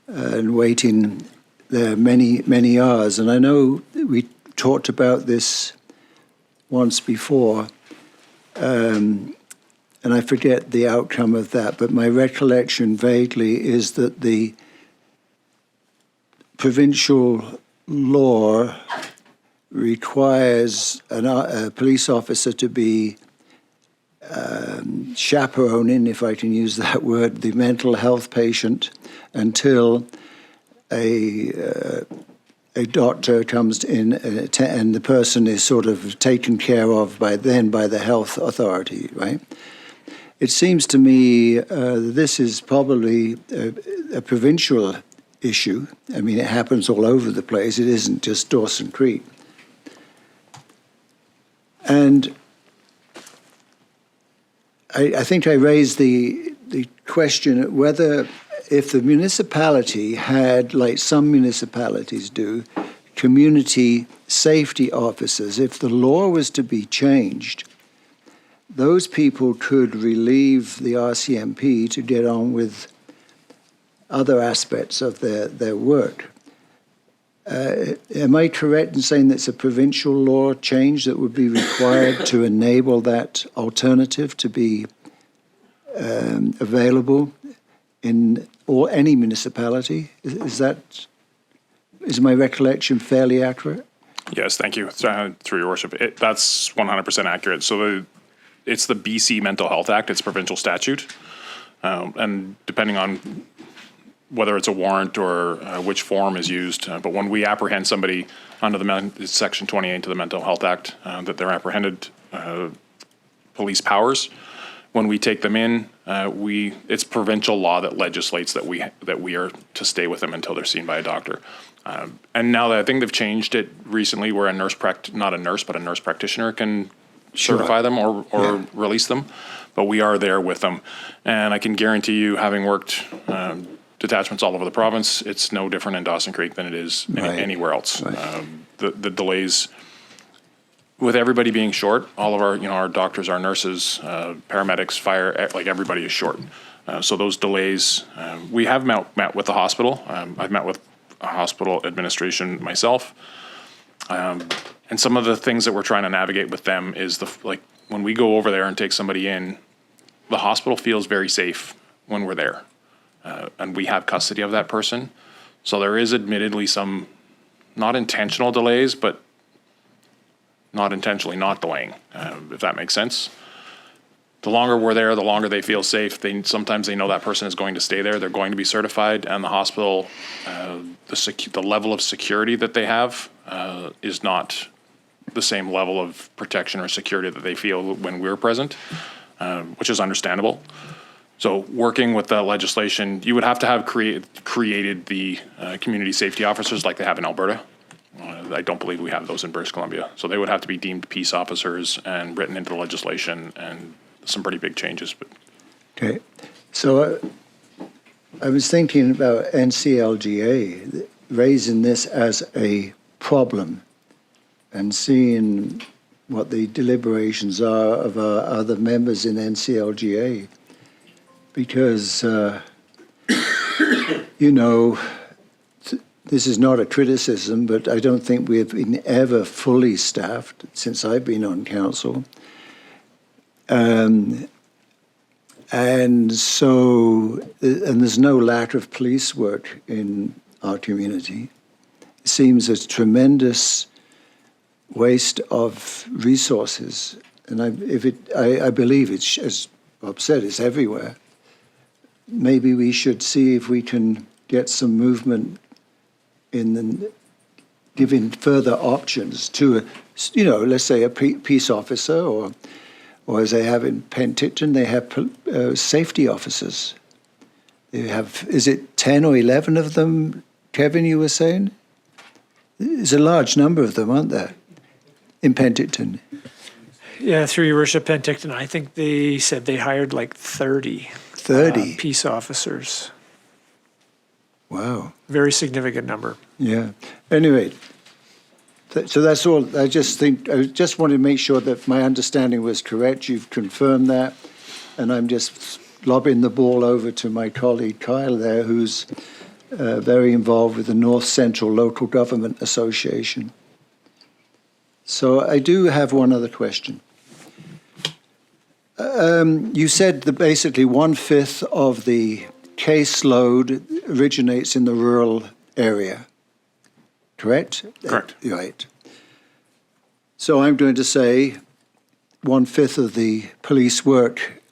and waiting there many hours. And I know we talked about this once before, and I forget the outcome of that, but my recollection vaguely is that the provincial law requires a police officer to be chaperoning, if I can use that word, the mental health patient until a doctor comes in and the person is sort of taken care of by the health authority, right? It seems to me this is probably a provincial issue. I mean, it happens all over the place. It isn't just Dawson Creek. And I think I raised the question whether if the municipality had, like some municipalities do, community safety officers, if the law was to be changed, those people could relieve the RCMP to get on with other aspects of their work. Am I correct in saying that's a provincial law change that would be required to enable that alternative to be available in any municipality? Is my recollection fairly accurate? Yes, thank you. Through Your Worship, that's 100% accurate. So it's the BC Mental Health Act. It's provincial statute, and depending on whether it's a warrant or which form is used. But when we apprehend somebody under Section 28 to the Mental Health Act, that they're apprehended police powers. When we take them in, it's provincial law that legislates that we are to stay with them until they're seen by a doctor. And now that I think they've changed it recently, where a nurse practitioner can certify them or release them, but we are there with them. And I can guarantee you, having worked detachments all over the province, it's no different in Dawson Creek than it is anywhere else. Right. The delays, with everybody being short, all of our doctors, our nurses, paramedics, fire, like everybody is short. So those delays, we have met with the hospital. I've met with a hospital administration myself. And some of the things that we're trying to navigate with them is when we go over there and take somebody in, the hospital feels very safe when we're there. And we have custody of that person. So there is admittedly some not intentional delays, but not intentionally not delaying, if that makes sense. The longer we're there, the longer they feel safe. Sometimes they know that person is going to stay there. They're going to be certified, and the hospital, the level of security that they have is not the same level of protection or security that they feel when we're present, which is understandable. So working with the legislation, you would have to have created the community safety officers like they have in Alberta. I don't believe we have those in British Columbia. So they would have to be deemed peace officers and written into the legislation, and some pretty big changes. But okay. So I was thinking about NCLGA raising this as a problem and seeing what the deliberations are of our other members in NCLGA. Because, you know, this is not a criticism, but I don't think we have been ever fully staffed since I've been on council. And there's no lack of police work in our community. It seems a tremendous waste of resources. And I believe it's, as Bob said, it's everywhere. Maybe we should see if we can get some movement in giving further options to, let's say a peace officer, or as they have in Penticton, they have safety officers. They have, is it 10 or 11 of them, Kevin, you were saying? There's a large number of them, aren't there, in Penticton? Yeah, through your worship, Penticton, I think they said they hired like 30. 30? Peace officers. Wow. Very significant number. Yeah. Anyway, so that's all. I just wanted to make sure that my understanding was correct. You've confirmed that. And I'm just lobbing the ball over to my colleague Kyle there, who's very involved with the North Central Local Government Association. So I do have one other question. You said that basically 1/5 of the caseload originates in the rural area, correct? Correct. Right. So I'm going to say 1/5 of the police work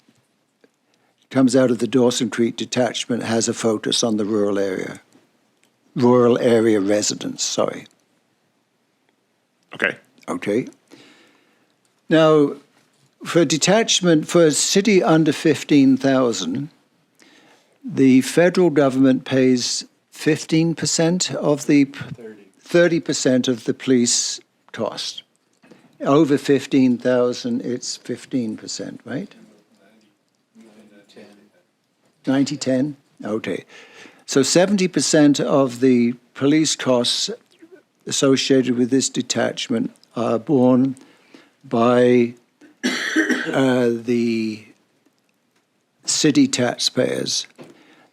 comes out of the Dawson Creek Detachment, has a focus on the rural area residents, sorry. Okay. Okay. Now, for a detachment, for a city under 15,000, the federal government pays 15% of the 30% of the police cost. Over 15,000, it's 15%, right? 90-10? Okay. So 70% of the police costs associated with this detachment are borne by the city taxpayers.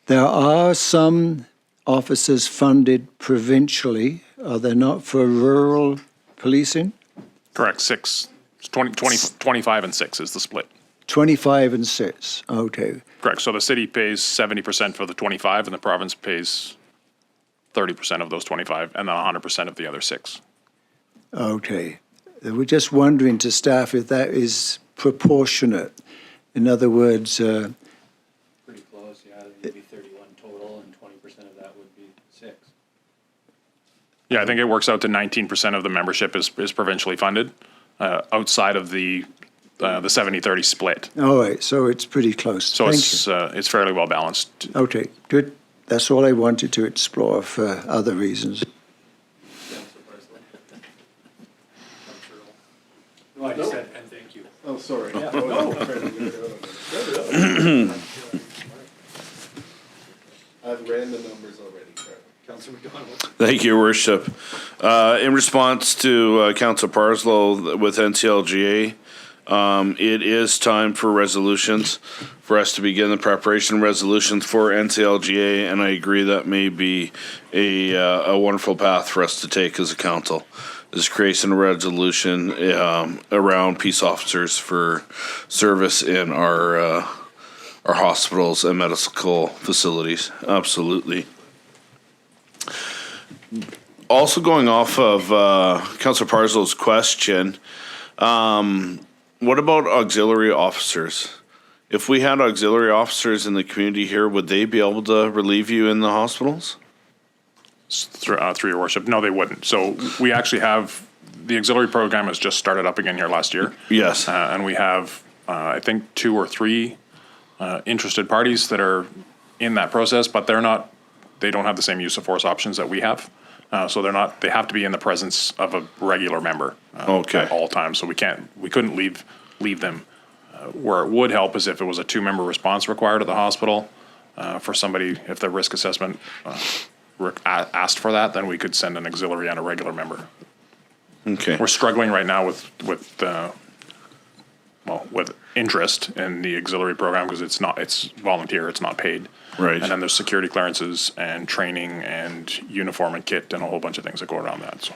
There are some officers funded provincially, are there not, for rural policing? Correct. 25 and 6 is the split. 25 and 6, okay. Correct. So the city pays 70% for the 25 and the province pays 30% of those 25 and then 100% of the other 6. Okay. We're just wondering to staff if that is proportionate. In other words, Pretty close, yeah. It'd be 31 total, and 20% of that would be 6. Yeah, I think it works out to 19% of the membership is provincially funded, outside of the 70-30 split. all right, so it's pretty close. So Thank it's fairly well balanced. you. Okay, good. That's all I wanted to explore for other reasons. No, I just said, and thank you. Oh, sorry. I've ran the numbers already. Councillor McDonald. Thank you, Your Worship. In response to Councillor Parslow with NCLGA, it is time for resolutions, for us to begin the preparation resolutions for NCLGA, and I agree that may be a wonderful path for us to take as a council, is creating a resolution around peace officers for service in our hospitals and medical facilities. Absolutely. Also going off of Councillor Parslow's question, what about auxiliary officers? If we had auxiliary officers in the community here, would they be able to relieve you in the hospitals? Through your worship. No, they wouldn't. So we actually have, the auxiliary program has just started up again here last year. Yes. And we have, I think, 2 or 3 interested parties that are in that process, but they don't have the same use of force options that we have. So they have to be in the presence of a regular member at all times. So we couldn't leave them. Where it would help is if it was a 2-member response required at the hospital for somebody, if the risk assessment asked for that, then we could send an auxiliary and a regular member. Okay. We're struggling right now with interest in the auxiliary program because it's volunteer, it's not paid. Right. And then there's security clearances and training and uniform and kit and a whole bunch of things that go around that. So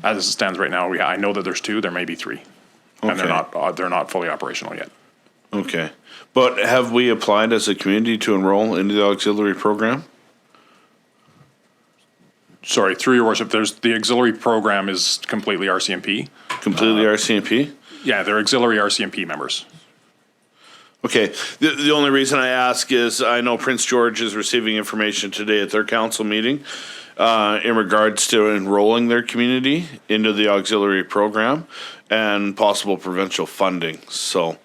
as it stands right now, I know that there's 2, there may be 3. And they're not fully operational yet. Okay. But have we applied as a community to enroll into the auxiliary program? Sorry, through your worship, the auxiliary program is completely RCMP. Completely RCMP? Yeah, they're auxiliary RCMP members. Okay. The only reason I ask is I know Prince George is receiving information today at their council meeting in regards to enrolling their community into the auxiliary program and possible provincial funding. So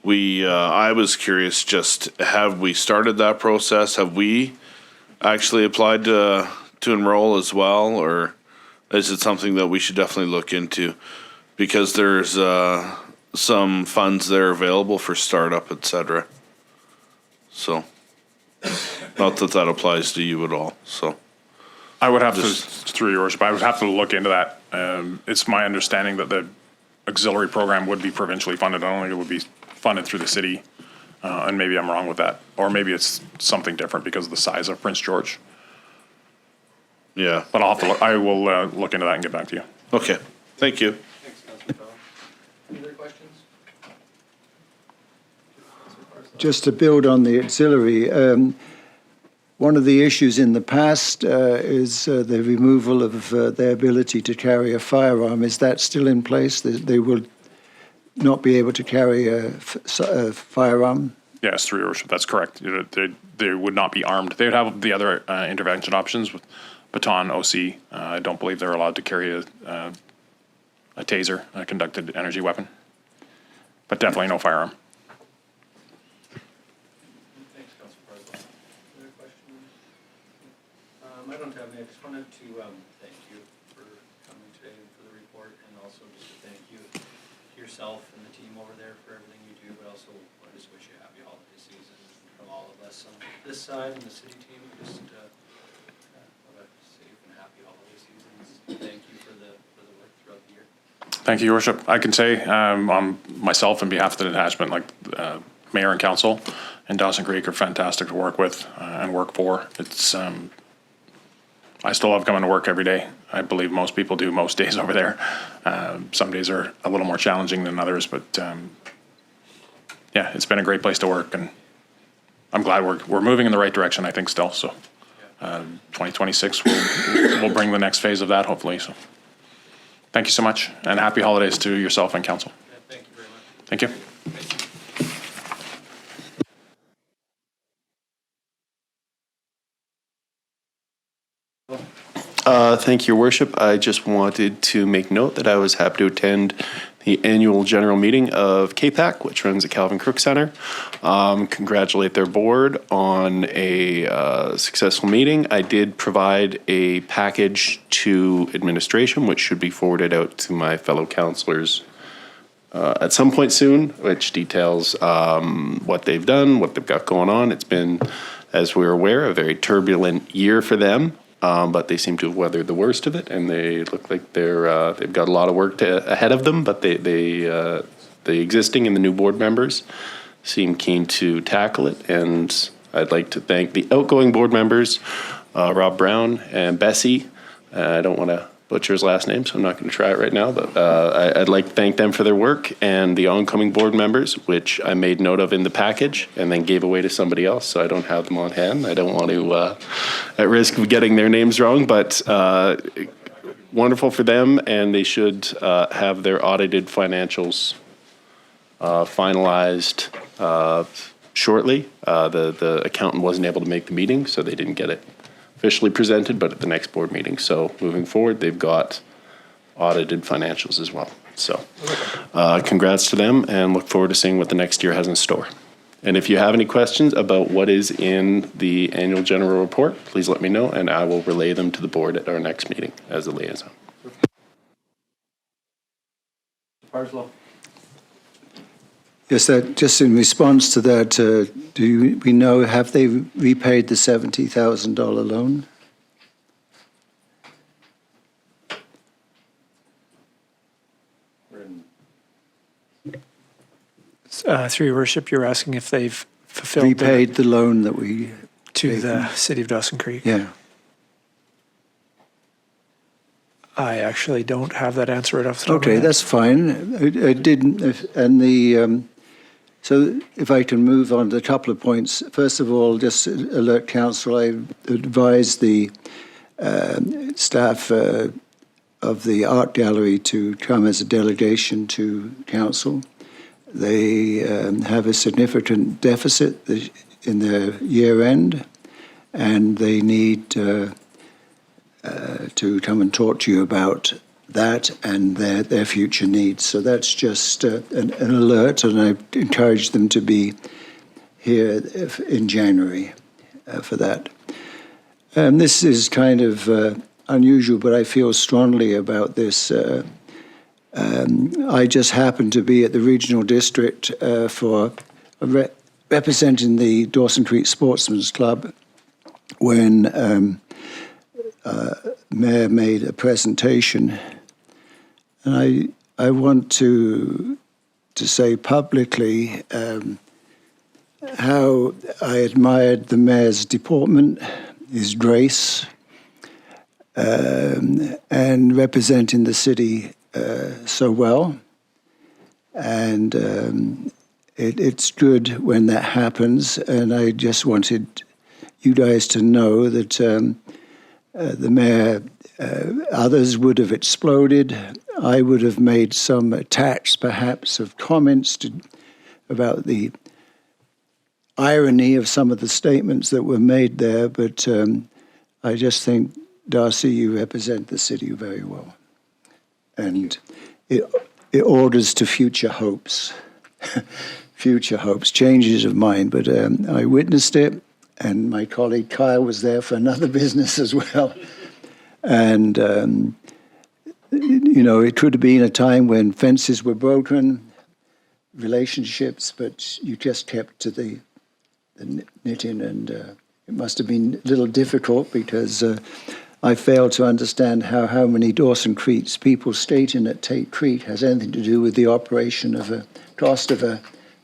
I was curious, just have we started that process? Have we actually applied to enroll as well, or is it something that we should definitely look into? Because there's some funds there available for startup, et cetera. So, not that applies to you at all, so. I would have to, through your worship, I would have to look into that. It's my understanding that the auxiliary program would be provincially funded. I don't think it would be funded through the city. And maybe I'm wrong with that. Or maybe it's something different because of the size of Prince George. Yeah. But I will look into that and get back to you. Okay, thank you. Thanks, Councillor Bell. Any other questions? Just to build on the auxiliary, one of the issues in the past is the removal of their ability to carry a firearm. Is that still in place? They will not be able to carry a firearm? Yes, through your worship, that's correct. They would not be armed. They would have the other intervention options with baton, OC. I don't believe they're allowed to carry a taser, a conducted energy weapon. But definitely no firearm. Thanks, Councillor Parslow. Other questions? I don't have any. I just wanted to thank you for coming today and for the report, and also just to thank you yourself and the team over there for everything you do, but also I just wish you a happy holiday season from all of us on this side and the city team. Just have a safe and happy holiday seasons. Thank you for the work throughout the year. Thank you, Your Worship. I can say on myself and behalf of the detachment, like Mayor and Council and Dawson Creek are fantastic to work with and work for. It's I still love coming to work every day. I believe most people do most days over there. Some days are a little more challenging than others, but yeah, it's been a great place to work, and I'm glad we're moving in the right direction, I think, still. So 2026 we'll bring the next phase of that, hopefully. So thank you so much, and happy holidays to yourself and council. Yeah, thank you very much. Thank you. Thank you, Your Worship. I just wanted to make note that I was happy to attend the annual general meeting of KPAC, which runs the Calvin Crook Center. Congratulate their board on a successful meeting. I did provide a package to administration, which should be forwarded out to my fellow councillors at some point soon, which details what they've done, what they've got going on. It's been, as we're aware, a very turbulent year for them. But they seem to have weathered the worst of it, and they look like they've got a lot of work ahead of them. But the existing and the new board members seem keen to tackle it, and I'd like to thank the outgoing board members, Rob Brown and Bessie. I don't want to butcher his last name, so I'm not going to try it right now. But I'd like to thank them for their work, and the oncoming board members, which I made note of in the package and then gave away to somebody else, so I don't have them on hand. I don't want to, at risk of getting their names wrong, but wonderful for them, and they should have their audited financials finalized shortly. The accountant wasn't able to make the meeting, so they didn't get it officially presented, but at the next board meeting. So moving forward, they've got audited financials as well. So congrats to them, and look forward to seeing what the next year has in store. And if you have any questions about what is in the annual general report, please let me know, and I will relay them to the board at our next meeting as a liaison. Parslow. Yes, just in response to that, do we know, have they repaid the $70,000 loan? Through your worship, you're asking if they've fulfilled Repaid the loan that we to gave the them. city of Dawson Creek. Yeah. I actually don't have that answer right off the top of my Okay, head. that's fine. I didn't, and so if I can move on to a couple of points. First of all, just alert council, I advise the staff of the art gallery to come as a delegation to council. They have a significant deficit in their year end, and they need to come and talk to you about that and their future needs. So that's just an alert, and I encourage them to be here in January for that. This is kind of unusual, but I feel strongly about this. I just happened to be at the regional district for representing the Dawson Creek Sportsman's Club when Mayor made a presentation, and I want to say publicly how I admired the Mayor's deportment, his grace, and representing the city so well. And it's good when that happens, and I just wanted you guys to know that the Mayor, others would have exploded. I would have made some attacks, perhaps, of comments about the irony of some of the statements that were made there, but I just think, Darcy, you represent the city very well. And it orders to future hopes, future hopes, changes of mind. But I witnessed it, and my colleague Kyle was there for another business as well. And, it could have been a time when fences were broken, relationships, but you just kept to the knitting, and it must have been a little difficult because I failed to understand how many Dawson Creek's people stating at Tate Creek has anything to do with the operation of a cost of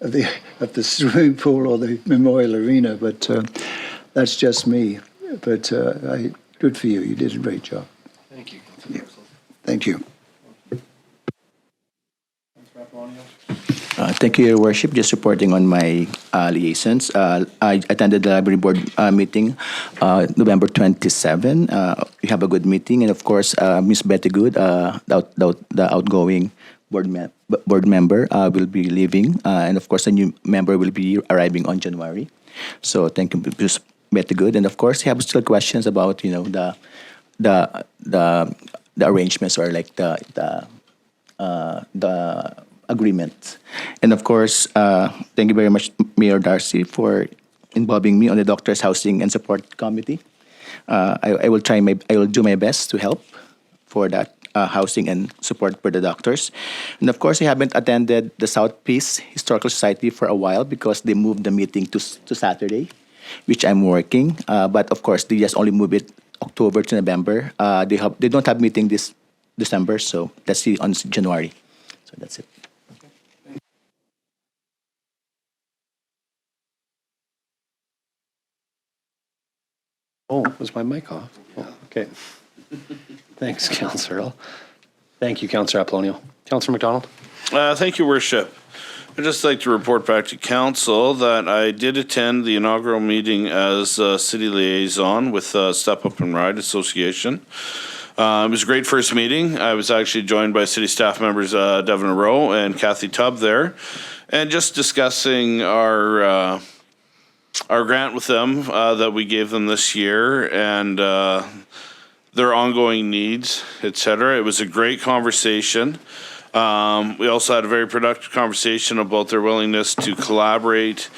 the swimming pool or the Memorial Arena, but that's just me. But good for you. You did a great job. Thank you. Yeah. Thank you. Thank you, Your Worship. Just reporting on my liaisons. I attended the library board meeting November 27. We have a good meeting, and of course, Ms. Betty Good, the outgoing board member, will be leaving, and of course, a new member will be arriving on January. So thank you, Ms. Betty Good, and of course, I have still questions about the arrangements or like the agreement. And of course, thank you very much, Mayor Darcy, for involving me on the Doctors' Housing and Support Committee. I will do my best to help for that housing and support for the doctors. And of course, I haven't attended the South Peace Historical Society for a while because they moved the meeting to Saturday, which I'm working. But of course, they just only move it October to November. They don't have meeting this December, so let's see on January. So that's it. Oh, was my mic off? Oh, okay. Thanks, Councillor Earl. Thank you, Councillor Apollonio. Councillor McDonald? Thank you, Worship. I'd just like to report back to Council that I did attend the inaugural meeting as City Liaison with Step Up and Ride Association. It was a great first meeting. I was actually joined by city staff members Devon Aaroe and Kathy Tubb there, and just discussing our grant with them that we gave them this year and their ongoing needs, etc. It was a great conversation. We also had a very productive conversation about their willingness to collaborate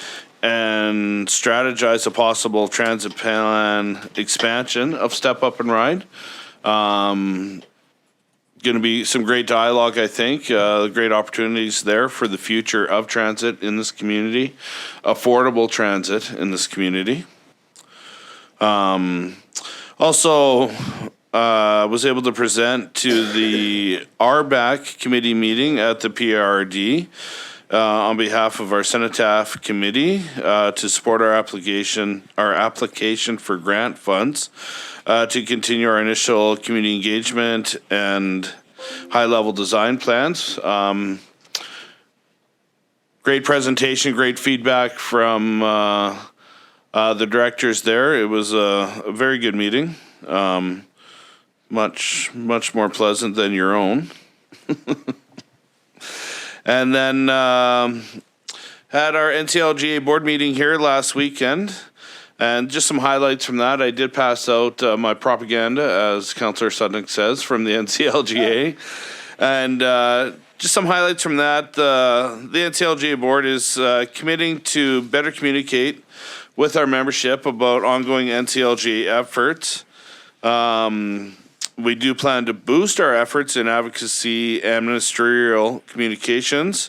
and strategize a possible transit plan expansion of Step Up and Ride. Going to be some great dialogue, I think. Great opportunities there for the future of transit in this community, affordable transit in this community. Also, was able to present to the RBAC committee meeting at the PRD, on behalf of our Cenotaph Committee to support our application for grant funds to continue our initial community engagement and high-level design plans. Great presentation, great feedback from the directors there. It was a very good meeting. Much more pleasant than your own. And then had our NCLGA board meeting here last weekend. And just some highlights from that. I did pass out my propaganda, as Councillor Sudnick says, from the NCLGA. And just some highlights from that. The NCLGA board is committing to better communicate with our membership about ongoing NCLGA efforts. We do plan to boost our efforts in advocacy and ministerial communications,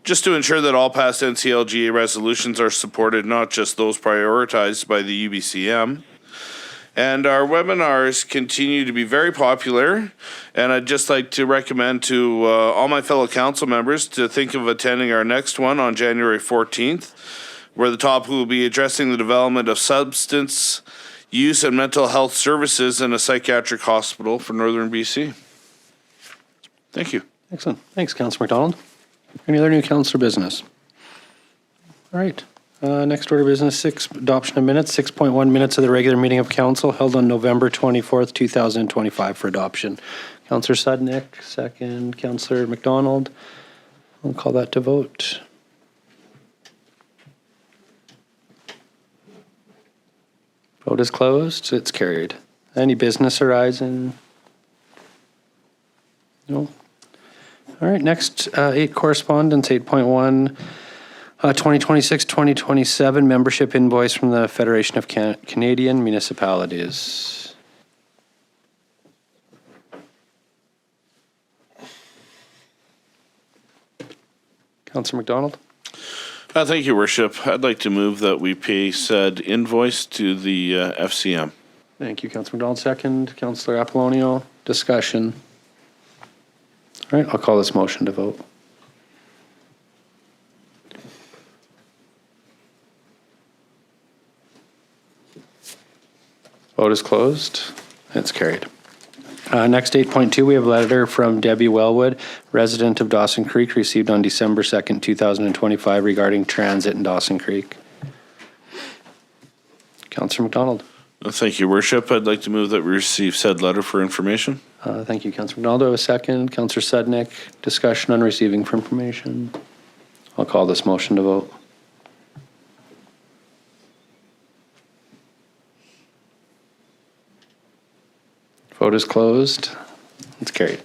just to ensure that all past NCLGA resolutions are supported, not just those prioritized by the UBCM. And our webinars continue to be very popular, and I'd just like to recommend to all my fellow council members to think of attending our next one on January 14th, where the topic will be addressing the development of substance use and mental health services in a psychiatric hospital for Northern BC. Thank you. Excellent. Thanks, Councillor McDonald. Any other new councillor business? All right. Next order of business, adoption of minutes. 6.1 minutes of the regular meeting of council held on November 24th, 2025 for adoption. Councillor Sudnick, second. Councillor McDonald. I'll call that to vote. Vote is closed. It's carried. Any business arising? No. All right, next, 8 correspondence, 8.1, 2026-2027 membership invoice from the Federation of Canadian Municipalities. Councillor McDonald? Thank you, Worship. I'd like to move that we pay said invoice to the FCM. Thank you, Councillor McDonald. Second, Councillor Apollonio. Discussion. All right, I'll call this motion to vote. Vote is closed. It's carried. Next, 8.2, we have a letter from Debbie Welwood, resident of Dawson Creek, received on December 2nd, 2025 regarding transit in Dawson Creek. Councillor McDonald. Thank you, Worship. I'd like to move that we receive said letter for information. Thank you, Councillor McDonald. Do I have a second? Councillor Sudnick, discussion on receiving for information. I'll call this motion to vote. Vote is closed. It's carried.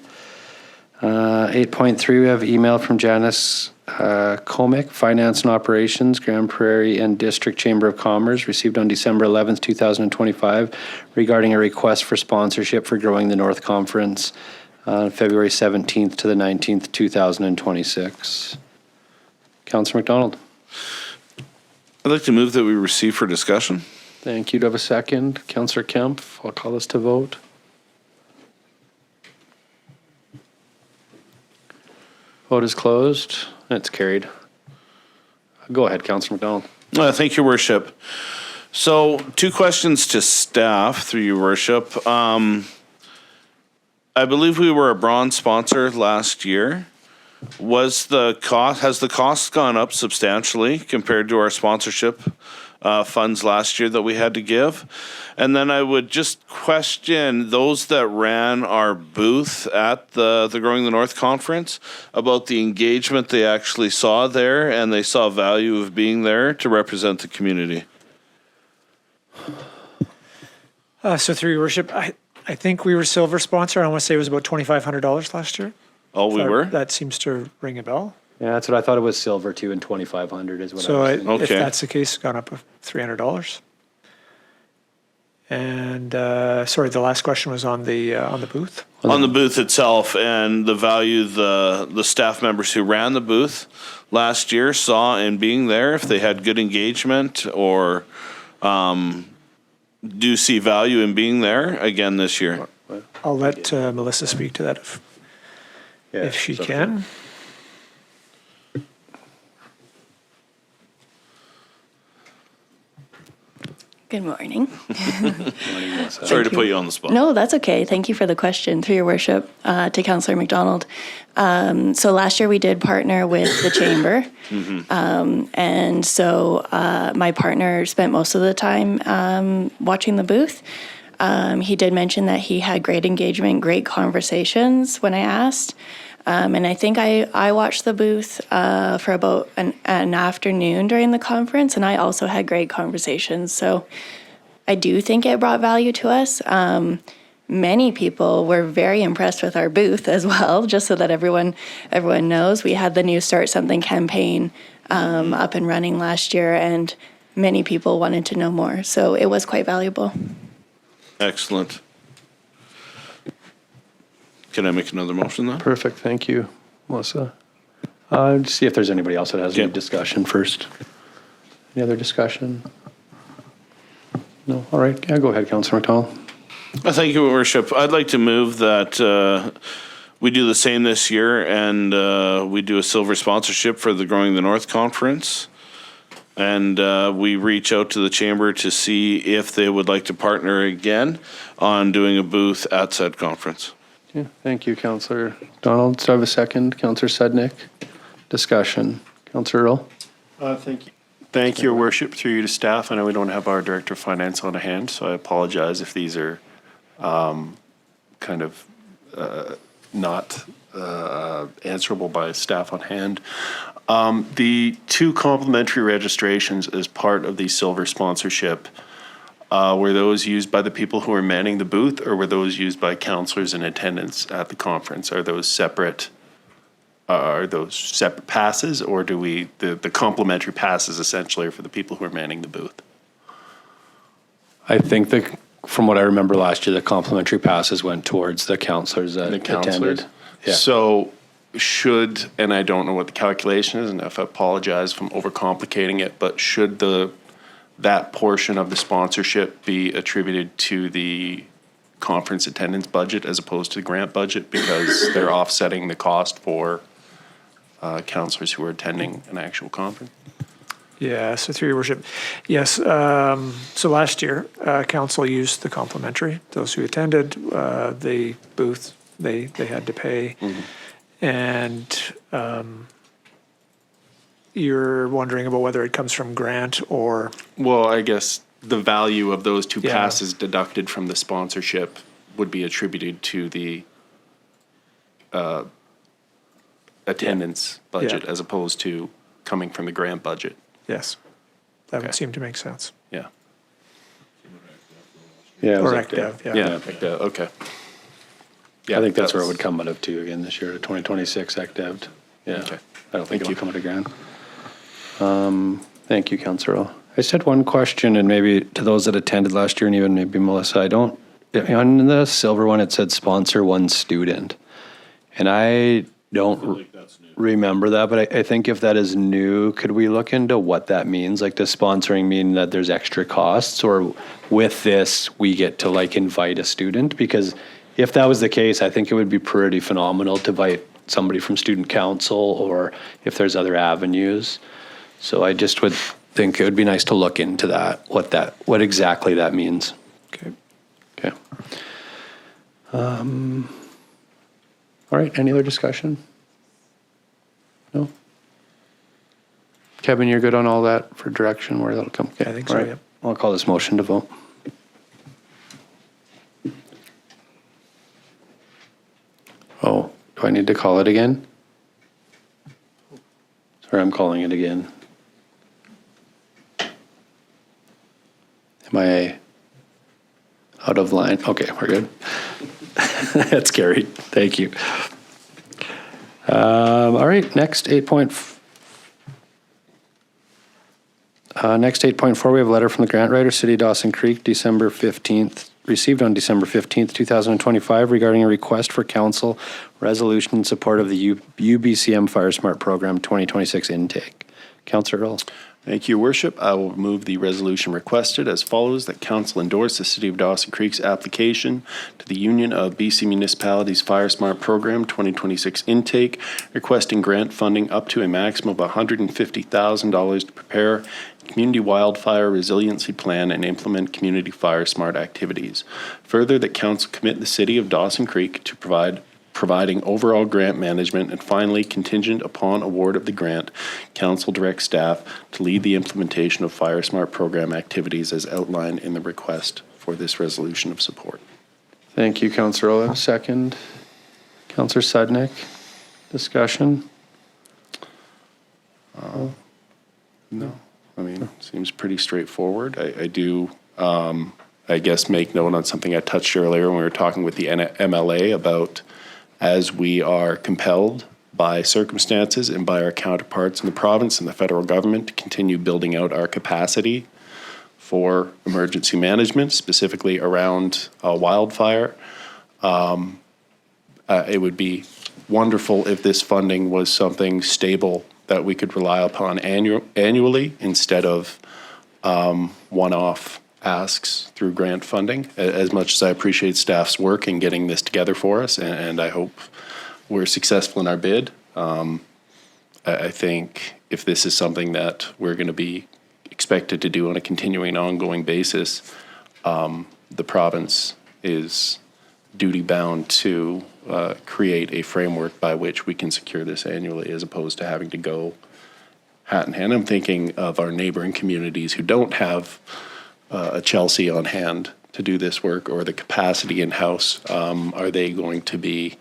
8.3, we have email from Janice Chomik, Finance and Operations, Grand Prairie and District Chamber of Commerce, received on December 11th, 2025, regarding a request for sponsorship for Growing the North Conference on February 17th to the 19th, 2026. Councillor McDonald. I'd like to move that we receive for discussion. Thank you. Do I have a second? Councillor Kemp, I'll call this to vote. Vote is closed. It's carried. Go ahead, Councillor McDonald. Thank you, Worship. So, 2 questions to staff through your Worship. I believe we were a bronze sponsor last year. Has the cost gone up substantially compared to our sponsorship funds last year that we had to give? And then I would just question those that ran our booth at the Growing the North conference about the engagement they actually saw there, and they saw value of being there to represent the community. So through your worship, I think we were silver sponsor. I want to say it was about $2,500 last year. Oh, we were? That seems to ring a bell. Yeah, that's what I thought. It was silver too, and 2,500 is what So I was thinking. if that's the case, it's gone up $300. And sorry, the last question was on the booth. On the booth itself, and the value the staff members who ran the booth last year saw in being there, if they had good engagement or do see value in being there again this year. I'll let Melissa speak to that if she can. Good morning. Sorry to put you on the spot. No, that's okay. Thank you for the question, through your worship, to Councillor McDonald. So last year we did partner with the Chamber. And so my partner spent most of the time watching the booth. He did mention that he had great engagement, great conversations when I asked. And I think I watched the booth for about an afternoon during the conference, and I also had great conversations. So I do think it brought value to us. Many people were very impressed with our booth as well, just so that everyone knows. We had the new Start Something campaign up and running last year, and many people wanted to know more. So it was quite valuable. Excellent. Can I make another motion then? Perfect, thank you, Melissa. Just see if there's anybody else that has any discussion first. Any other discussion? No, all right, yeah, go ahead, Councillor McDonald. Thank you, Worship. I'd like to move that we do the same this year, and we do a silver sponsorship for the Growing the North Conference. And we reach out to the Chamber to see if they would like to partner again on doing a booth at said conference. Yeah, thank you, Councillor Donald. Do I have a second? Councillor Sednick. Discussion. Councillor Earl. Thank you. Thank you, Your Worship, through you to staff. I know we don't have our Director of Finance on hand, so I apologize if these are kind of not answerable by staff on hand. The 2 complimentary registrations as part of the silver sponsorship, were those used by the people who are manning the booth, or were those used by councillors in attendance at the conference? Are those separate passes, or do we, the complimentary passes essentially are for the people who are manning the booth? I think that from what I remember last year, the complimentary passes went towards the councillors that attended. Yeah. So should, and I don't know what the calculation is, and if I apologize if I'm overcomplicating it, but should that portion of the sponsorship be attributed to the conference attendance budget as opposed to the grant budget, because they're offsetting the cost for councillors who are attending an actual conference? Yeah, so through your worship, yes. So last year, council used the complimentary. Those who attended the booth, they had to pay. And you're wondering about whether it comes from grant or... Well, I guess the value of those 2 passes deducted from the sponsorship would be attributed to the attendance budget as opposed to coming from the grant budget. Yes, that would seem to make sense. Yeah. Yeah. Or ACTEV, okay. Yeah, I think that's where it would come out of too again this year, to 2026 ACTEV. Yeah. Okay. I don't think it will come out of grant. Thank you, Councillor Earl. I just had one question, and maybe to those that attended last year, and even maybe Melissa, on the silver one, it said sponsor 1 student. And I don't remember that, but I think if that is new, could we look into what that means? Like, does sponsoring mean that there's extra costs, or with this, we get to like invite a student? Because if that was the case, I think it would be pretty phenomenal to invite somebody from student council, or if there's other avenues. So I just would think it would be nice to look into that, what exactly that means. Okay. All right, any other discussion? No? Kevin, you're good on all that for direction where that'll come? Okay. I think so, right. yep. I'll call this motion to vote. Oh, do I need to call it again? Sorry, I'm calling it again. Am I out of line? Okay, we're good. That's carried. Thank you. All right, next 8.4, we have a letter from the grant writer, City of Dawson Creek, December 15th, received on December 15th, 2025, regarding a request for council resolution in support of the UBCM FireSmart program 2026 intake. Councillor Earl. Thank you, Your Worship. I will move the resolution requested as follows, that Council endorse the City of Dawson Creek's application to the Union of BC Municipalities FireSmart Program 2026 intake, requesting grant funding up to a maximum of $150,000 to prepare a community wildfire resiliency plan and implement community FireSmart activities. Further, that Council commit the City of Dawson Creek to providing overall grant management, and finally, contingent upon award of the grant, Council directs staff to lead the implementation of FireSmart program activities as outlined in the request for this resolution of support. Thank you, Councillor Olive. Second. Councillor Sudnick. Discussion? No. I mean, seems pretty straightforward. I do, I guess, make note on something I touched earlier when we were talking with the M.L.A. about, as we are compelled by circumstances and by our counterparts in the province and the federal government to continue building out our capacity for emergency management, specifically around wildfire. It would be wonderful if this funding was something stable that we could rely upon annually instead of one-off asks through grant funding. As much as I appreciate staff's work in getting this together for us, and I hope we're successful in our bid, I think if this is something that we're going to be expected to do on a continuing, ongoing basis, the province is duty-bound to create a framework by which we can secure this annually, as opposed to having to go hat in hand. I'm thinking of our neighboring communities who don't have a Chelsea on hand to do this work, or the capacity in-house. Are they going to be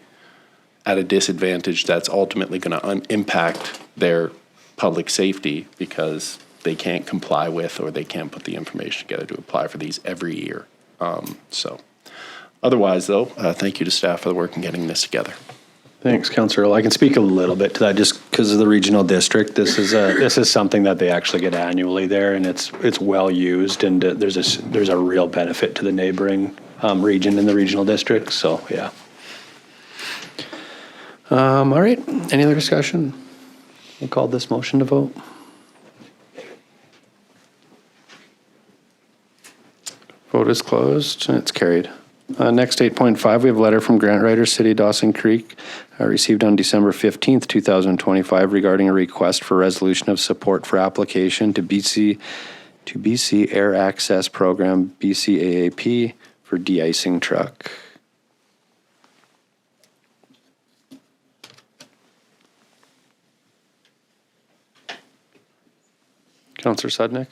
at a disadvantage that's ultimately going to impact their public safety because they can't comply with, or they can't put the information together to apply for these every year? So otherwise, though, thank you to staff for the work in getting this together. Thanks, Councillor Earl. I can speak a little bit to that just because of the regional district. This is something that they actually get annually there, and it's well used, and there's a real benefit to the neighboring region in the regional district. So yeah. All right. Any other discussion? We'll call this motion to vote. Vote is closed, and it's carried. Next, 8.5, we have a letter from grant writer, City of Dawson Creek, received on December 15th, 2025, regarding a request for resolution of support for application to BC Air Access Program, BCAAP, for de-icing truck. Councillor Sudnick.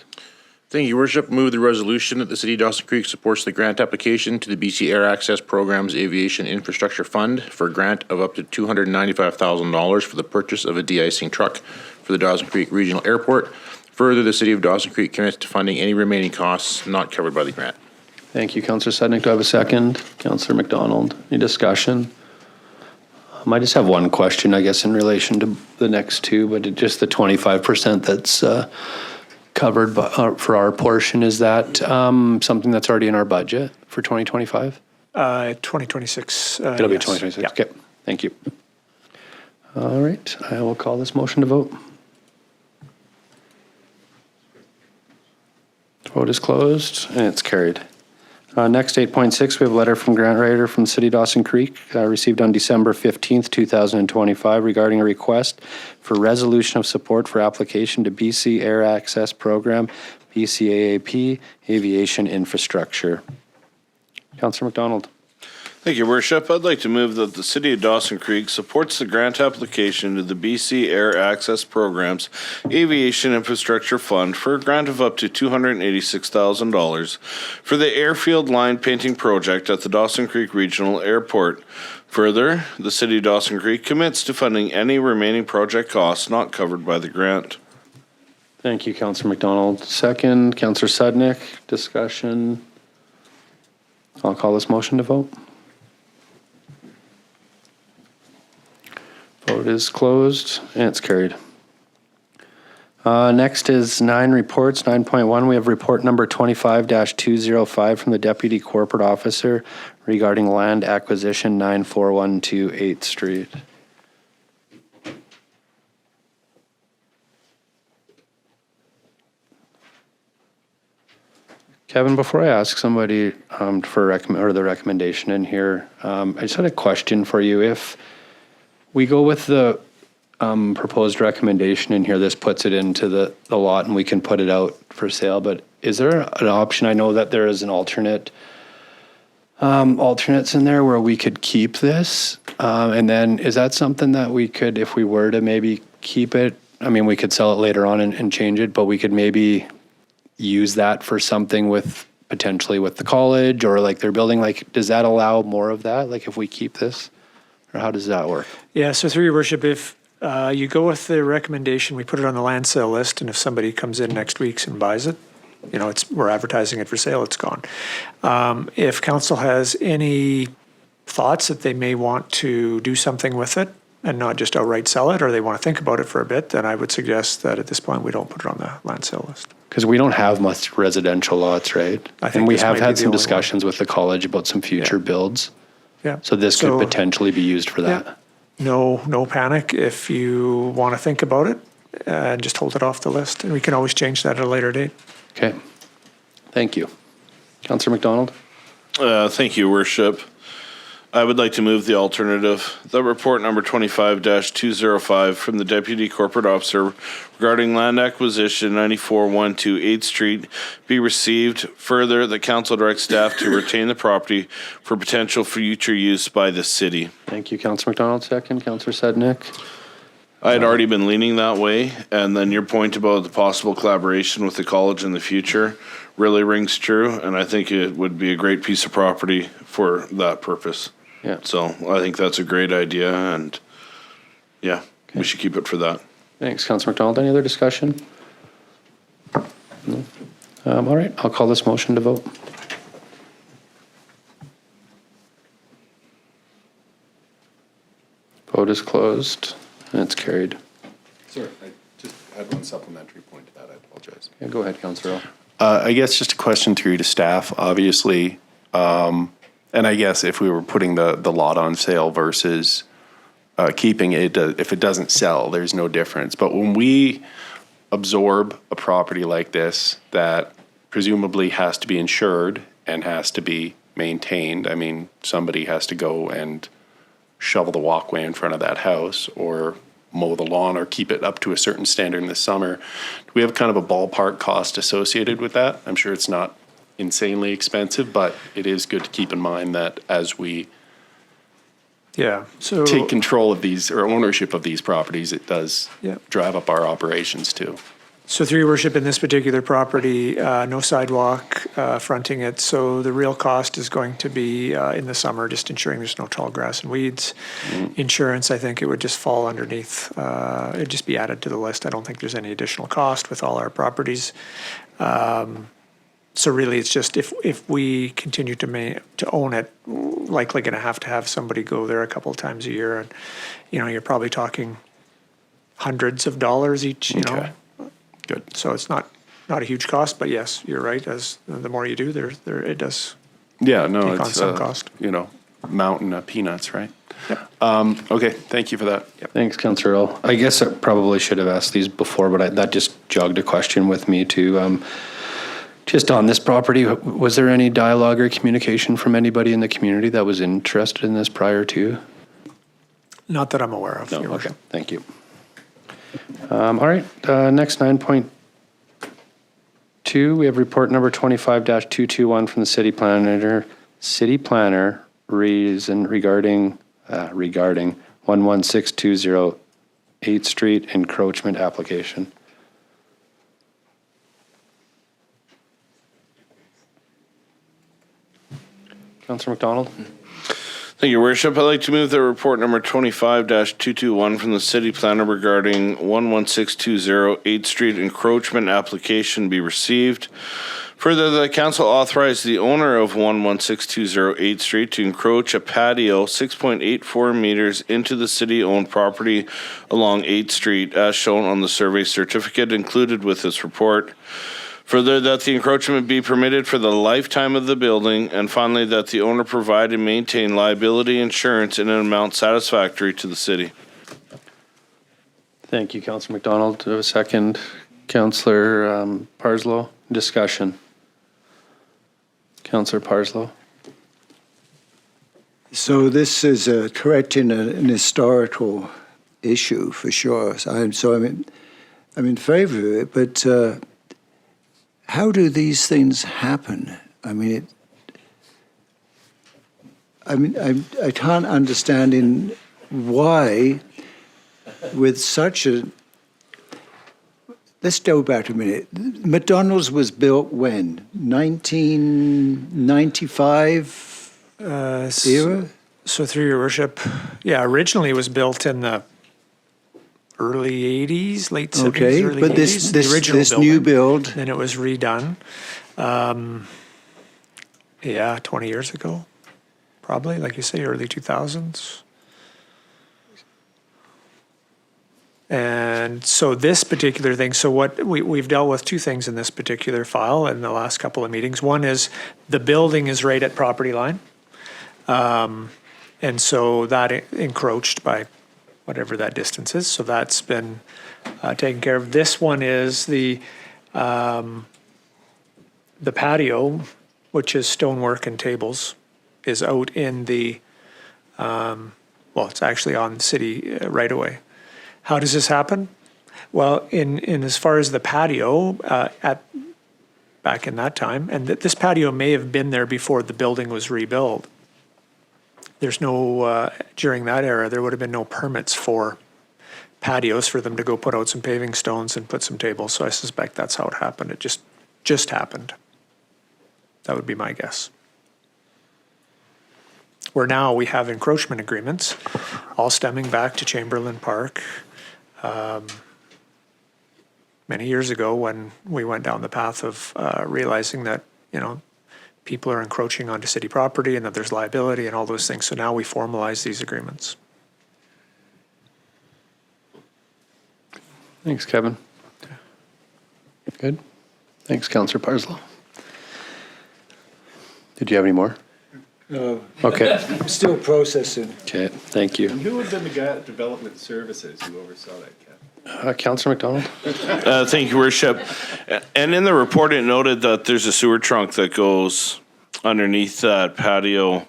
Thank you, Your Worship. Move the resolution that the City of Dawson Creek supports the grant application to the BC Air Access Program's Aviation Infrastructure Fund for a grant of up to $295,000 for the purchase of a de-icing truck for the Dawson Creek Regional Airport. Further, the City of Dawson Creek commits to funding any remaining costs not covered by the grant. Thank you, Councillor Sudnick. Do I have a second? Councillor McDonald. Any discussion? I just have one question, I guess, in relation to the next two, but just the 25% that's covered by, for our portion, is that something that's already in our budget for 2025? 2026. It'll be yes. 2026. Yeah. Okay, thank you. All right, I will call this motion to vote. Vote is closed, and it's carried. Next, 8.6, we have a letter from grant writer from City Dawson Creek, received on December 15th, 2025, regarding a request for resolution of support for application to BC Air Access Program, BCAAP, Aviation Infrastructure. Councillor McDonald. Thank you, Worship. I'd like to move that the City of Dawson Creek supports the grant application to the BC Air Access Program's Aviation Infrastructure Fund for a grant of up to $286,000 for the airfield line painting project at the Dawson Creek Regional Airport. Further, the City of Dawson Creek commits to funding any remaining project costs not covered by the grant. Thank you, Councillor McDonald. Second, Councillor Sudnick. Discussion. I'll call this motion to vote. Vote is closed, and it's carried. Next is 9 reports. 9.1, we have report number 25-205 from the Deputy Corporate Officer regarding land acquisition 9412 8th Street. Kevin, before I ask somebody for the recommendation in here, I just had a question for you. If we go with the proposed recommendation in here, this puts it into the lot and we can put it out for sale, but is there an option? I know that there is an alternates in there where we could keep this. And then is that something that we could, if we were to maybe keep it, I mean, we could sell it later on and change it, but we could maybe use that for something with potentially with the college or like their building? Like, does that allow more of that? Like if we keep this, or how does that work? Yeah, so through your worship, if you go with the recommendation, we put it on the land sale list, and if somebody comes in next week and buys it, you know, we're advertising it for sale, it's gone. If council has any thoughts that they may want to do something with it and not just outright sell it, or they want to think about it for a bit, then I would suggest that at this point we don't put it on the land sale list. Because we don't have much residential lots, right? I think and we this have might be had the some only discussions with the college about some future builds. Yeah. So this could potentially be used for that. Yeah. No panic if you want to think about it, and just hold it off the list, and we can always change that at a later date. Okay. Thank you. Councillor McDonald? Thank you, Worship. I would like to move the alternative, the report number 25-205 from the Deputy Corporate Officer regarding land acquisition 9412 8th Street be received. Further, the council directs staff to retain the property for potential future use by the city. Thank you, Councillor McDonald. Second, Councillor Sednick. I had already been leaning that way, and then your point about the possible collaboration with the college in the future really rings true, and I think it would be a great piece of property for that purpose. Yeah. So I think that's a great idea, and yeah, we should keep it for that. Thanks, Councillor McDonald. Any other discussion? No? All right, I'll call this motion to vote. Vote is closed, and it's carried. Sorry, I just had one supplementary point to that. I apologize. Yeah, go ahead, Councillor. I guess just a question through to staff, obviously. And I guess if we were putting the lot on sale versus keeping it, if it doesn't sell, there's no difference. But when we absorb a property like this that presumably has to be insured and has to be maintained, I mean, somebody has to go and shovel the walkway in front of that house or mow the lawn or keep it up to a certain standard in the summer. Do we have kind of a ballpark cost associated with that? I'm sure it's not insanely expensive, but it is good to keep in mind that as we take control of these or ownership of these properties, it does drive up our operations too. So through your worship, in this particular property, no sidewalk fronting it, so the real cost is going to be in the summer, just ensuring there's no tall grass and weeds. Insurance, I think it would just fall underneath, it'd just be added to the list. I don't think there's any additional cost with all our properties. So really, it's just if we continue to own it, likely going to have somebody go there a couple of times a year, and you know, you're probably talking hundreds of dollars each. You know, good. So it's not a huge cost, but yes, you're right. As the more you do, there it does. Yeah, no, take on it's some cost. You know, mountain of peanuts, right? Yep. Okay, thank you for that. Yep. Thanks, Councillor Earl. I guess I probably should have asked these before, but that just jogged a question with me too. Just on this property, was there any dialogue or communication from anybody in the community that was interested in this prior to? Not that I'm aware of. No, okay, thank you. All right, next 9.2, we have report number 25-221 from the city planner reason regarding 11620 8th Street encroachment application. Councillor McDonald. Thank you, Worship. I'd like to move the report number 25-221 from the city planner regarding 11620 8th Street encroachment application be received. Further, the council authorized the owner of 11620 8th Street to encroach a patio 6.84 meters into the city-owned property along 8th Street as shown on the survey certificate included with this report. Further, that the encroachment be permitted for the lifetime of the building, and finally, that the owner provide and maintain liability insurance in an amount satisfactory to the city. Thank you, Councillor McDonald. Do I have a second? Councillor Parslow, discussion. Councillor Parslow. So this is correcting an historical issue for sure. I'm in favour of it, but how do these things happen? I can't understand why, with such a. Let's go back a minute. McDonald's was built when? 1995 era? So through your worship, originally it was built in the early 80s, late 70s, Okay, early but 80s. this building. new build. Then it was redone. 20 years ago, probably, like you say, early 2000s. And so this particular thing, so what we've dealt with two things in this particular file in the last couple of meetings. One is the building is right at property line. And so that encroached by whatever that distance is. So that's been taken care of. This one is the patio, which is stonework and tables, is out in the, it's actually on city right-of-way. How does this happen? Well, in as far as the patio, back in that time, and this patio may have been there before the building was rebuilt. There's no, during that era, there would have been no permits for patios for them to go put out some paving stones and put some tables. So I suspect that's how it happened. It just happened. That would be my guess. Where now we have encroachment agreements, all stemming back to Chamberlain Park. Many years ago when we went down the path of realizing that, people are encroaching onto city property and that there's liability and all those things. So now we formalize these agreements. Thanks, Kevin. Good. Thanks, Councillor Parslow. Did you have any more? No. Okay. I'm still processing. Okay, thank you. And who would have been the guy at Development Services who oversaw that, Kevin? Councillor McDonald. Thank you, Worship. And in the report, it noted that there's a sewer trunk that goes underneath that patio.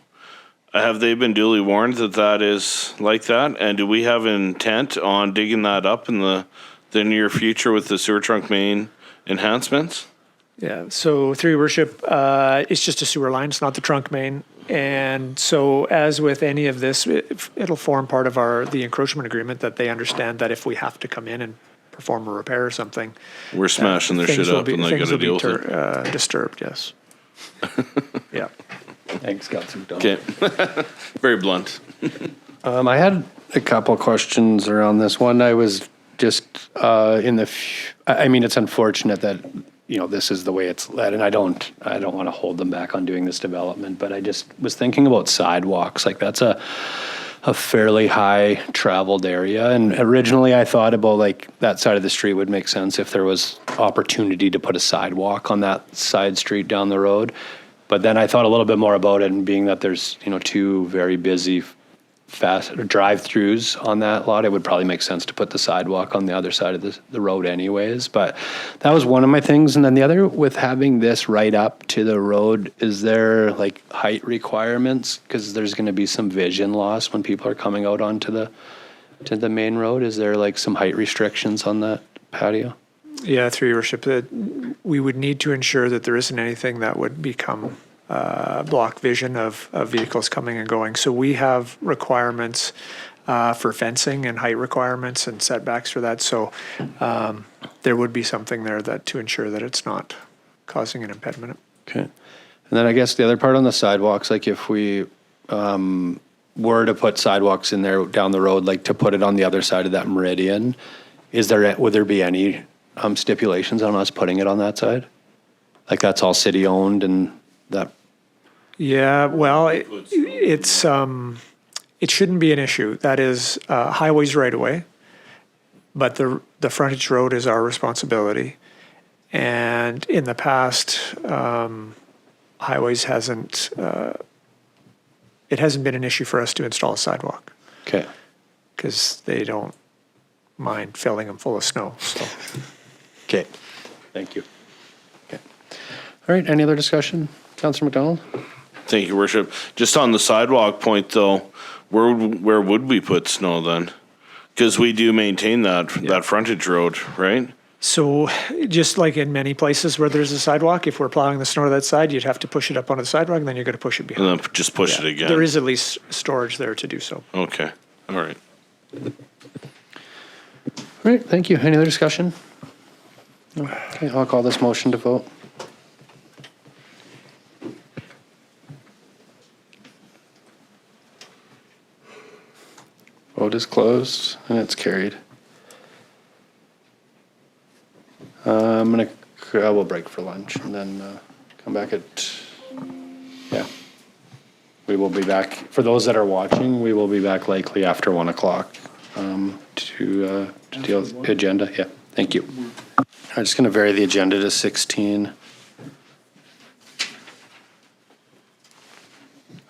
Have they been duly warned that that is like that? And do we have intent on digging that up in the near future with the sewer trunk main enhancements? Yeah, so through your worship, it's just a sewer line, it's not the trunk main. And so as with any of this, it'll form part of the encroachment agreement that they understand that if we have to come in and perform a repair or something. We're smashing their shit up and they got to deal with it. Disturbed, yes. Yeah. Thanks, Councillor McDonald. Okay. Very blunt. I had a couple questions around this one. I was just it's unfortunate that this is the way it's led, and I don't want to hold them back on doing this development, but I just was thinking about sidewalks. Like that's a fairly high traveled area, and originally I thought about like that side of the street would make sense if there was opportunity to put a sidewalk on that side street down the road. But then I thought a little bit more about it, and being that there's two very busy fast drive-throughs on that lot, it would probably make sense to put the sidewalk on the other side of the road anyways. But that was one of my things. And then the other, with having this right up to the road, is there like height requirements? Because there's going to be some vision loss when people are coming out onto the main road. Is there like some height restrictions on that patio? Yeah, through your worship, we would need to ensure that there isn't anything that would become block vision of vehicles coming and going. So we have requirements for fencing and height requirements and setbacks for that. So there would be something there that to ensure that it's not causing an impediment. Okay. And then I guess the other part on the sidewalks, like if we were to put sidewalks in there down the road, like to put it on the other side of that meridian, would there be any stipulations on us putting it on that side? Like that's all city owned and that. Yeah, well, it shouldn't be an issue. That is highways right away, but the frontage road is our responsibility. And in the past, highways hasn't been an issue for us to install a sidewalk. Okay. Because they don't mind filling them full of snow. So. Okay. Thank you. Okay. All right. Any other discussion? Councillor McDonald? Thank you, Worship. Just on the sidewalk point, though, where would we put snow then? Because we do maintain that frontage road, right? So just like in many places where there's a sidewalk, if we're plowing the snow to that side, you'd have to push it up onto the sidewalk, and then you're going to push it behind. And then just push it again. There is at least storage there to do so. Okay. All right. All right, thank you. Any other discussion? No. Okay, I'll call this motion to vote. Vote is closed and it's carried. We'll break for lunch and then come back we will be back. For those that are watching, we will be back likely after 1 o'clock to deal with the agenda. Yeah, thank you. I'm just going to vary the agenda to 16.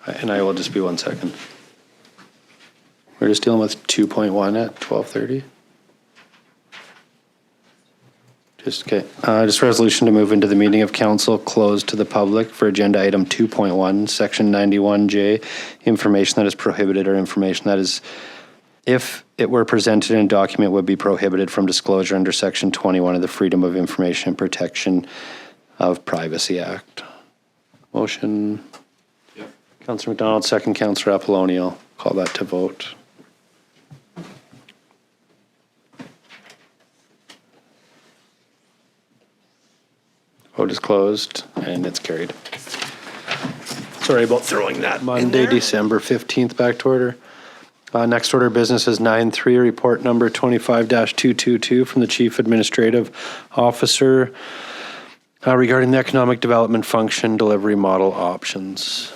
And I will just be 1 second. We're just dealing with 2.1 at 12:30. Just resolution to move into the meeting of council closed to the public for agenda item 2.1, section 91J, information that is prohibited or information that is, if it were presented in a document, would be prohibited from disclosure under section 21 of the Freedom of Information and Protection of Privacy Act. Motion. Yep. Councillor McDonald, second. Councillor Apollonial. Call that to vote. Vote is closed and it's carried. Sorry about throwing that Monday, December 15th back to order. Next order of business is 9.3, report number 25-222 from the Chief Administrative Officer regarding the Economic Development Function Delivery Model Options.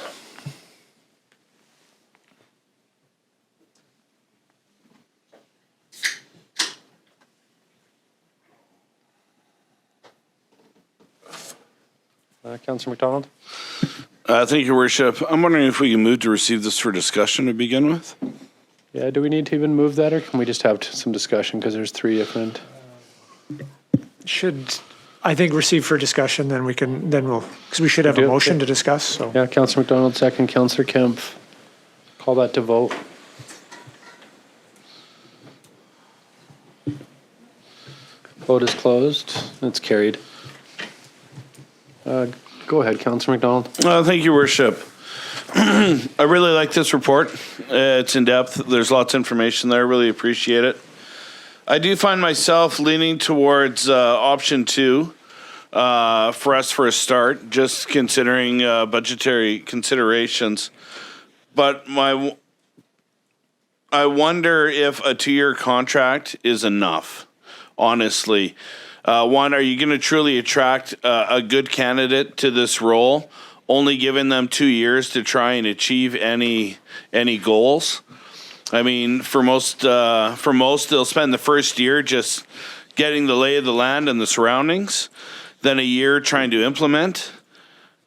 Councillor McDonald? Thank you, Worship. I'm wondering if we can move to receive this for discussion to begin with. Yeah, do we need to even move that, or can we just have some discussion because there's 3 different? Should, I think, receive for discussion, then we'll, because we should have a motion to discuss, so. Yeah, Councillor McDonald, second. Councillor Kempf. Call that to vote. Vote is closed. It's carried. Go ahead, Councillor McDonald. Thank you, Worship. I really like this report. It's in depth. There's lots of information there. I really appreciate it. I do find myself leaning towards option 2 for us for a start, just considering budgetary considerations. But I wonder if a 2-year contract is enough, honestly. One, are you going to truly attract a good candidate to this role, only giving them 2 years to try and achieve any goals? I mean, for most, they'll spend the first year just getting the lay of the land and the surroundings, then a year trying to implement,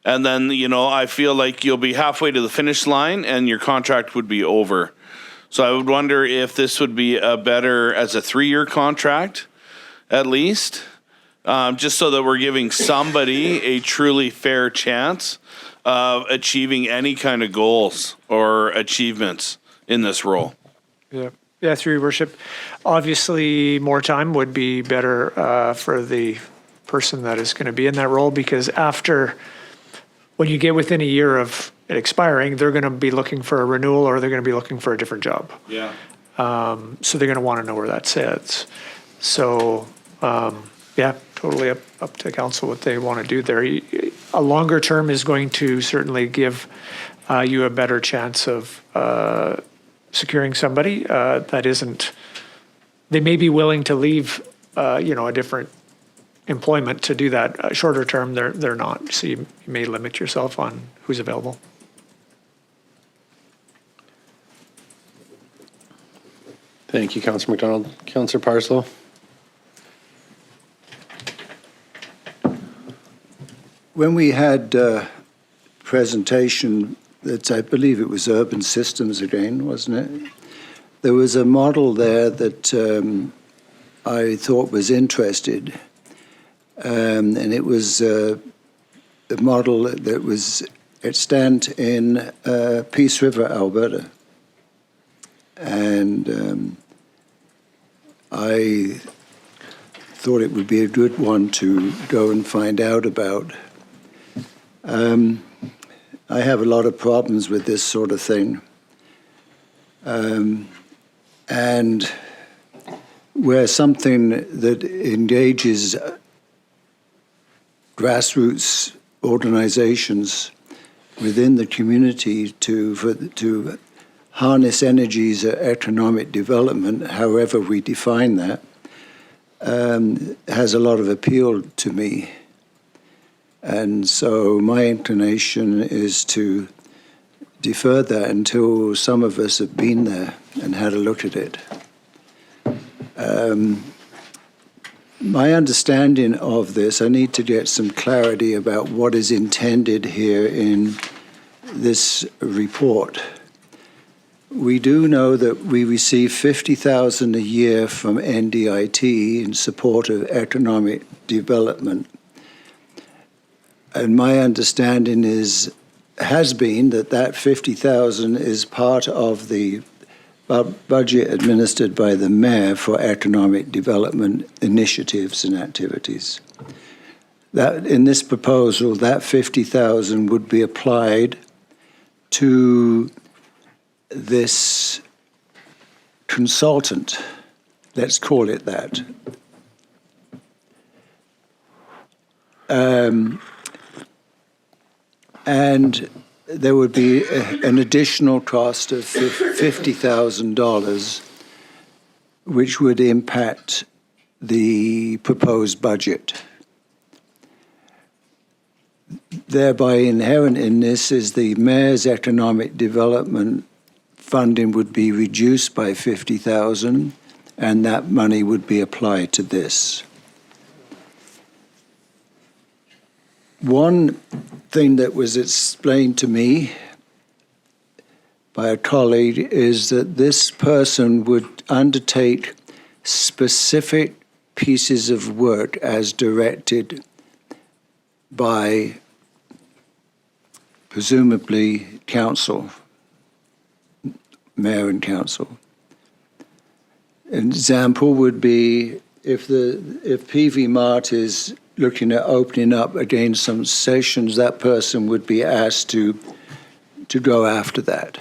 and then, I feel like you'll be halfway to the finish line and your contract would be over. So I would wonder if this would be a better as a 3-year contract, at least. Just so that we're giving somebody a truly fair chance of achieving any kind of goals or achievements in this role. Yeah, through your worship. Obviously, more time would be better for the person that is going to be in that role, because when you get within a year of it expiring, they're going to be looking for a renewal or they're going to be looking for a different job. Yeah. So they're going to want to know where that sits. So, totally up to council what they want to do there. A longer term is going to certainly give you a better chance of securing somebody that isn't, they may be willing to leave, a different employment to do that. Shorter term, they're not. So you may limit yourself on who's available. Thank you, Councillor McDonald. Councillor Parslow. When we had presentation that I believe it was urban systems again, wasn't it? There was a model there that I thought was interesting, and it was model that was extant in Peace River, Alberta. And I thought it would be a good one to go and find out about. I have a lot of problems with this sort of thing. And where something that engages grassroots organizations within the community to harness energies of economic development, however we define that, has a lot of appeal to me. And so my inclination is to defer that until some of us have been there and had a look at it. My understanding of this, I need to get some clarity about what is intended here in this report. We do know that we receive $50,000 a year from NDIT in support of economic development. And my understanding has been that $50,000 is part of the budget administered by the mayor for economic development initiatives and activities. That in this proposal, that $50,000 would be applied to this consultant, let's call it that. And there would be an additional cost of $50,000, which would impact the proposed budget. Thereby inherent in this is the mayor's economic development funding would be reduced by $50,000, and that money would be applied to this. One thing that was explained to me by a colleague is that this person would undertake specific pieces of work as directed by presumably council, mayor and council. An example would be if PV Mart is looking at opening up again some sessions, that person would be asked to go after that.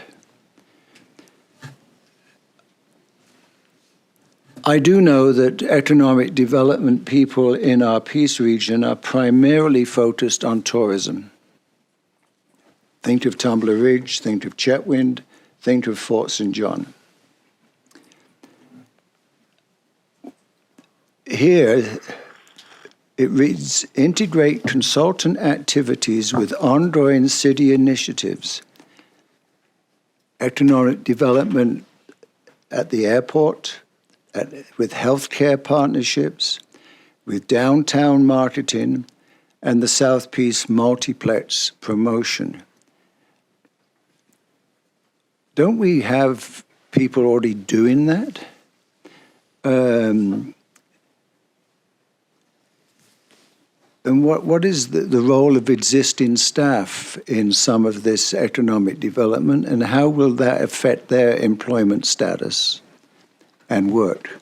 I do know that economic development people in our Peace region are primarily focused on tourism. Think of Tumbler Ridge, think of Chetwynd, think of Fort St. John. Here, it reads, integrate consultant activities with ongoing city initiatives, economic development at the airport, with healthcare partnerships, with downtown marketing, and the South Peace multiplex promotion. Don't we have people already doing that? And what is the role of existing staff in some of this economic development, and how will that affect their employment status and work?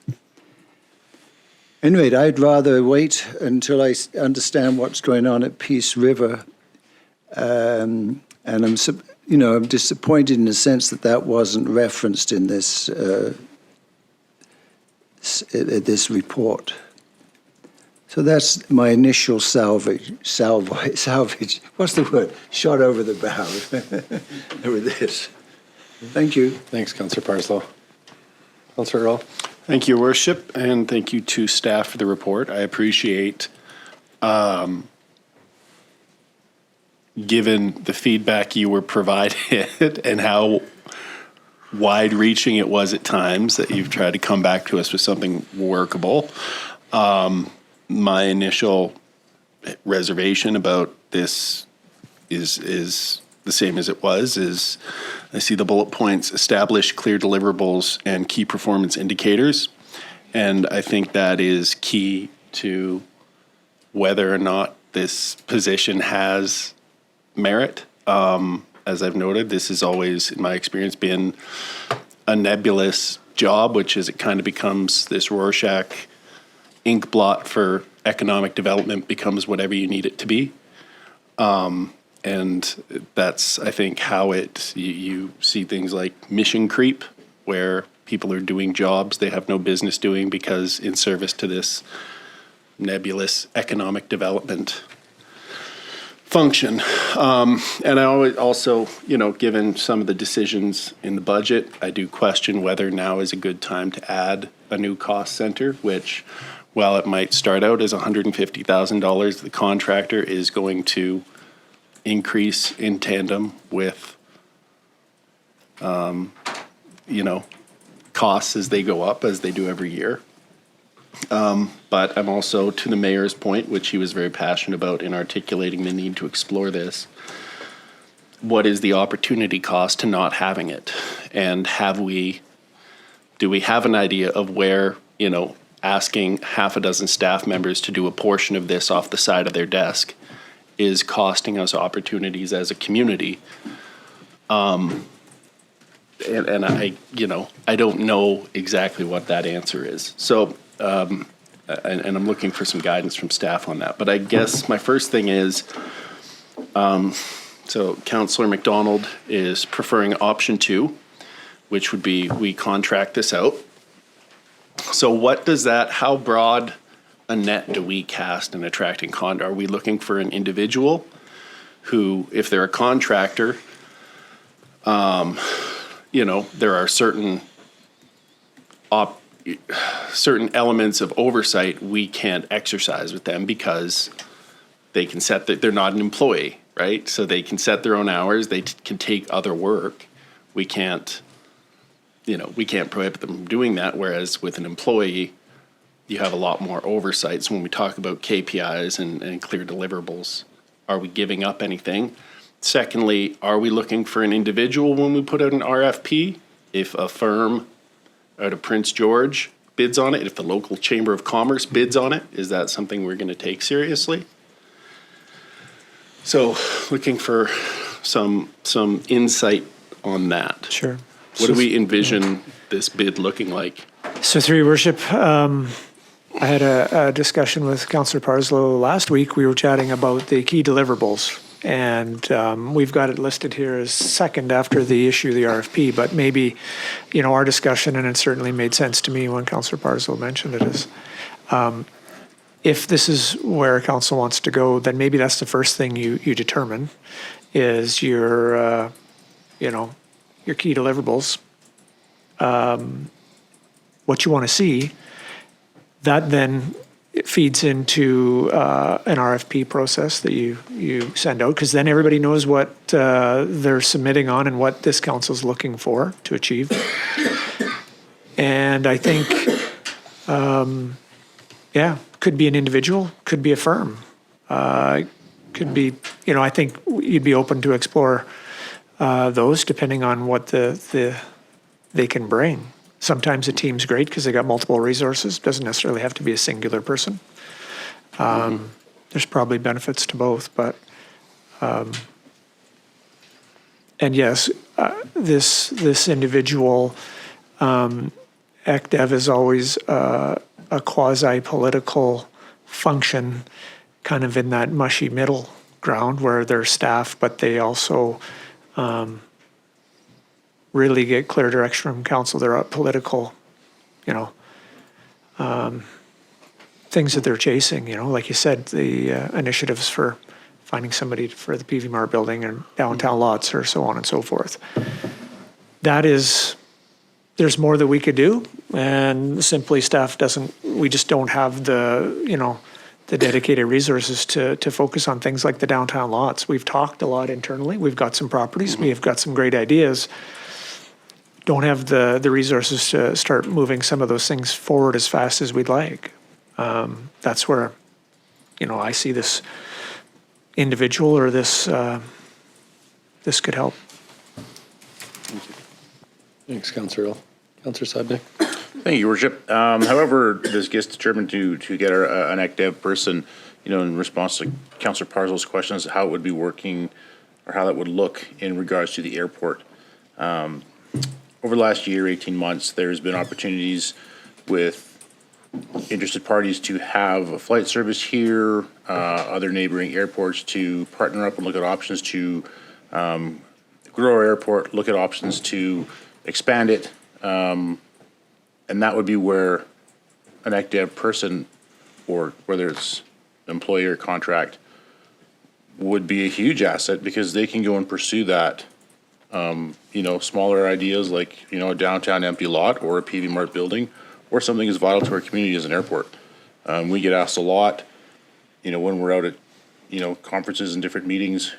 Anyway, I'd rather wait until I understand what's going on at Peace River, and I'm disappointed in the sense that wasn't referenced in this this report. So that's my initial salvage. What's the word? Shot over the bow with this. Thank you. Thanks, Councillor Parslow. Councillor Earl. Thank you, Your Worship, and thank you to staff for the report. I appreciate, given the feedback you were provided and how wide-reaching it was at times, that you've tried to come back to us with something workable. My initial reservation about this is the same as it was, is I see the bullet points, establish clear deliverables and key performance indicators. And I think that is key to whether or not this position has merit. As I've noted, this has always, in my experience, been a nebulous job, which is it kind of becomes this Rorschach ink blot for economic development becomes whatever you need it to be. And that's, I think, how you see things like mission creep, where people are doing jobs they have no business doing because in service to this nebulous economic development function. And I always also, given some of the decisions in the budget, I do question whether now is a good time to add a new cost center, which, while it might start out as $150,000, the contractor is going to increase in tandem with, costs as they go up, as they do every year. But I'm also, to the mayor's point, which he was very passionate about in articulating the need to explore this, what is the opportunity cost to not having it? And do we have an idea of where, asking half a dozen staff members to do a portion of this off the side of their desk is costing us opportunities as a community? And I don't know exactly what that answer is. So, and I'm looking for some guidance from staff on that. But I guess my first thing is, so Councillor McDonald is preferring option 2, which would be we contract this out. So what does that, how broad a net do we cast in attracting Are we looking for an individual who, if they're a contractor, there are certain elements of oversight we can't exercise with them because they can they're not an employee, right? So they can set their own hours, they can take other work. We can't prohibit them from doing that, whereas with an employee, you have a lot more oversight. So when we talk about KPIs and clear deliverables, are we giving up anything? Secondly, are we looking for an individual when we put out an RFP? If a firm out of Prince George bids on it, if the local Chamber of Commerce bids on it, is that something we're going to take seriously? So looking for some insight on that. Sure. What do we envision this bid looking like? So through your worship, I had a discussion with Councillor Parslow last week. We were chatting about the key deliverables, and we've got it listed here as second after the issue of the RFP, but maybe, our discussion, and it certainly made sense to me when Councillor Parslow mentioned it, is if this is where council wants to go, then maybe that's the first thing you determine is your key deliverables, what you want to see. That then feeds into an RFP process that you send out, because then everybody knows what they're submitting on and what this council's looking for to achieve. And I think, could be an individual, could be a firm, could be, I think you'd be open to explore those depending on what they can bring. Sometimes a team's great because they got multiple resources. Doesn't necessarily have to be a singular person. There's probably benefits to both, but and yes, this individual ECDEV is always a quasi-political function, kind of in that mushy middle ground where they're staff, but they also really get clear direction from council. They're political, things that they're chasing, like you said, the initiatives for finding somebody for the PV Mart building and downtown lots or so on and so forth. There's more that we could do, and simply staff we just don't have the dedicated resources to focus on things like the downtown lots. We've talked a lot internally. We've got some properties. We have got some great ideas. Don't have the resources to start moving some of those things forward as fast as we'd like. That's where, I see this individual or this could help. Thanks, Councillor Earl. Councillor Sibnick. Thank you, Your Worship. However, this gets determined to get an ECDEV person, in response to Councillor Parslow's questions, how it would be working or how that would look in regards to the airport. Over the last year, 18 months, there's been opportunities with interested parties to have a flight service here, other neighboring airports to partner up and look at options to grow our airport, look at options to expand it. And that would be where an ECDEV person, or whether it's employer contract, would be a huge asset because they can go and pursue that. Smaller ideas like, a downtown empty lot or a PV Mart building or something as vital to our community as an airport. We get asked a lot, when we're out at, conferences and different meetings,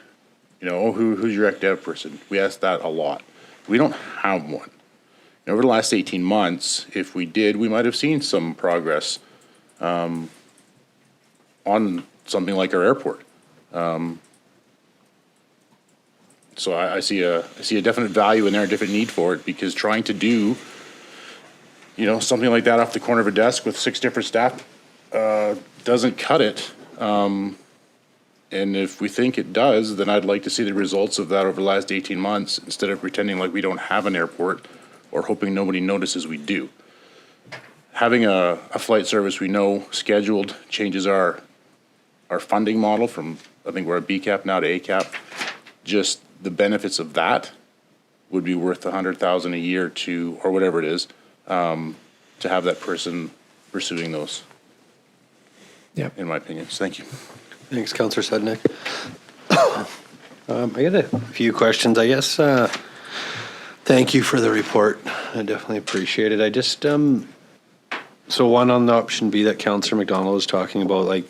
who's your ECDEV person? We ask that a lot. We don't have one. And over the last 18 months, if we did, we might have seen some progress on something like our airport. So I see a definite value in there, a different need for it, because trying to do, something like that off the corner of a desk with 6 different staff doesn't cut it. And if we think it does, then I'd like to see the results of that over the last 18 months instead of pretending like we don't have an airport or hoping nobody notices we do. Having a flight service we know scheduled changes our funding model from, I think we're at BCAAP now to ACAP. Just the benefits of that would be worth $100,000 a year to, or whatever it is, to have that person pursuing those. Yeah. In my opinion. So thank you. Thanks, Councillor Sudnick. I got a few questions, I guess. Thank you for the report. I definitely appreciate it. I just, so one on the option B that Councillor McDonald was talking about, like,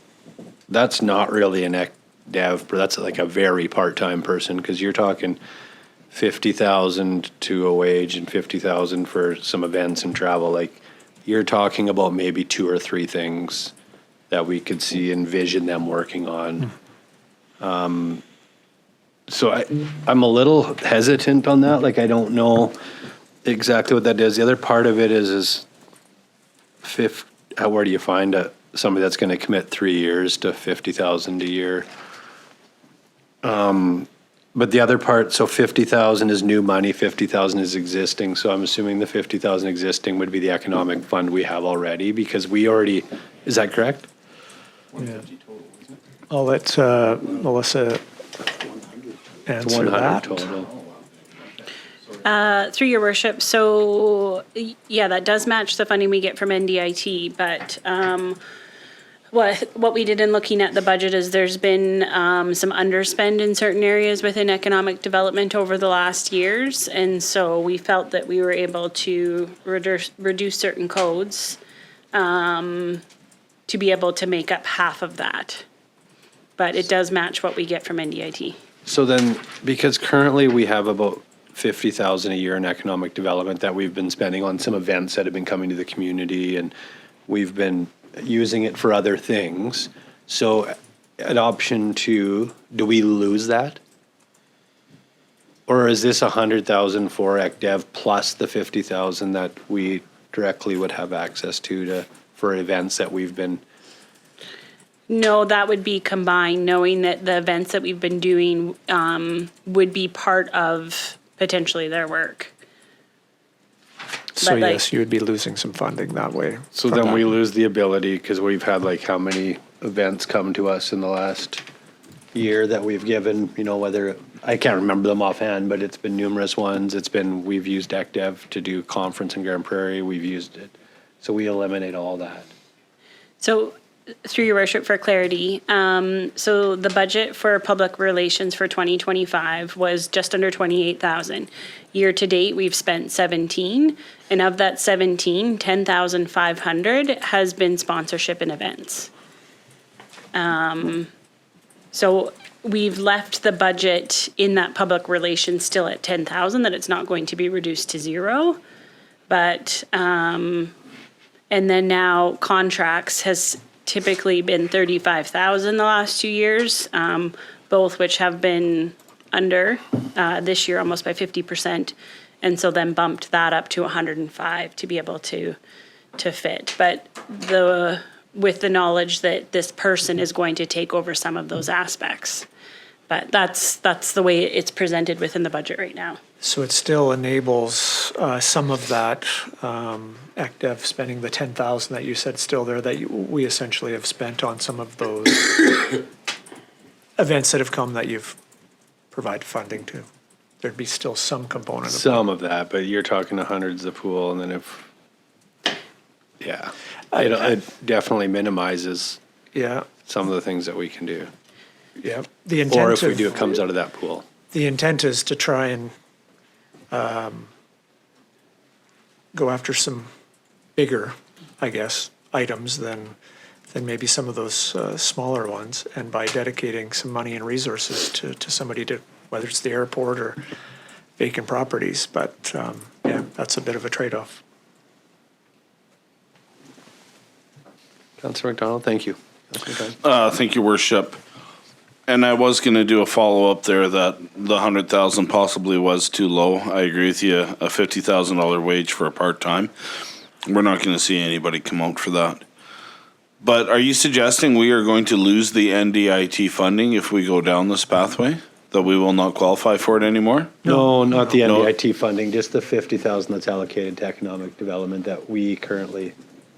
that's not really an dev, but that's like a very part-time person, because you're talking 50,000 to a wage and 50,000 for some events and travel. Like, you're talking about maybe 2 or 3 things that we could envision them working on. So I'm a little hesitant on that. Like, I don't know exactly what that is. The other part of it is where do you find somebody that's going to commit 3 years to 50,000 a year? But the other part, so 50,000 is new money, 50,000 is existing. So I'm assuming the 50,000 existing would be the economic fund we have already, because we already, is that correct? Yeah. I'll let Melissa answer 100 that. total. Through your worship, so yeah, that does match the funding we get from NDIT, but what we did in looking at the budget is there's been some underspend in certain areas within economic development over the last years, and so we felt that we were able to reduce certain codes to be able to make up half of that. But it does match what we get from NDIT. So then, because currently we have about 50,000 a year in economic development that we've been spending on some events that have been coming to the community, and we've been using it for other things. So at option 2, do we lose that? Or is this 100,000 for ECDEV plus the 50,000 that we directly would have access to for events that we've been? No, that would be combined, knowing that the events that we've been doing would be part of potentially their work. So yes, you would be losing some funding that way. So then we lose the ability, because we've had like how many events come to us in the last year that we've given, whether, I can't remember them offhand, but it's been numerous ones. We've used ECDEV to do conference in Grand Prairie. We've used it. So we eliminate all that. So through your worship, for clarity, so the budget for public relations for 2025 was just under 28,000. Year to date, we've spent 17, and of that 17, 10,500 has been sponsorship and events. So we've left the budget in that public relations still at 10,000, that it's not going to be reduced to 0. But, and then now contracts has typically been 35,000 the last 2 years, both which have been under this year almost by 50%, and so then bumped that up to 105 to be able to fit. But the with the knowledge that this person is going to take over some of those aspects. But that's the way it's presented within the budget right now. So it still enables some of that ACDEV spending, the 10,000 that you said still there, that we essentially have spent on some of those events that have come that you've provided funding to. There'd be still some component of Some of that, but you're talking to hundreds of pool, and then it definitely minimizes some of the things that we can do. Yeah, the intent or if we do, it comes out of that pool. The intent is to try and go after some bigger, I guess, items than maybe some of those smaller ones, and by dedicating some money and resources to somebody to, whether it's the airport or vacant properties, but that's a bit of a trade-off. Councillor McDonald, thank you. Thank you, Worship. And I was going to do a follow-up there that the 100,000 possibly was too low. I agree with you, a $50,000 wage for a part-time. We're not going to see anybody come out for that. But are you suggesting we are going to lose the NDIT funding if we go down this pathway? That we will not qualify for it anymore? No, not the NDIT funding, just the 50,000 that's allocated to economic development that we currently.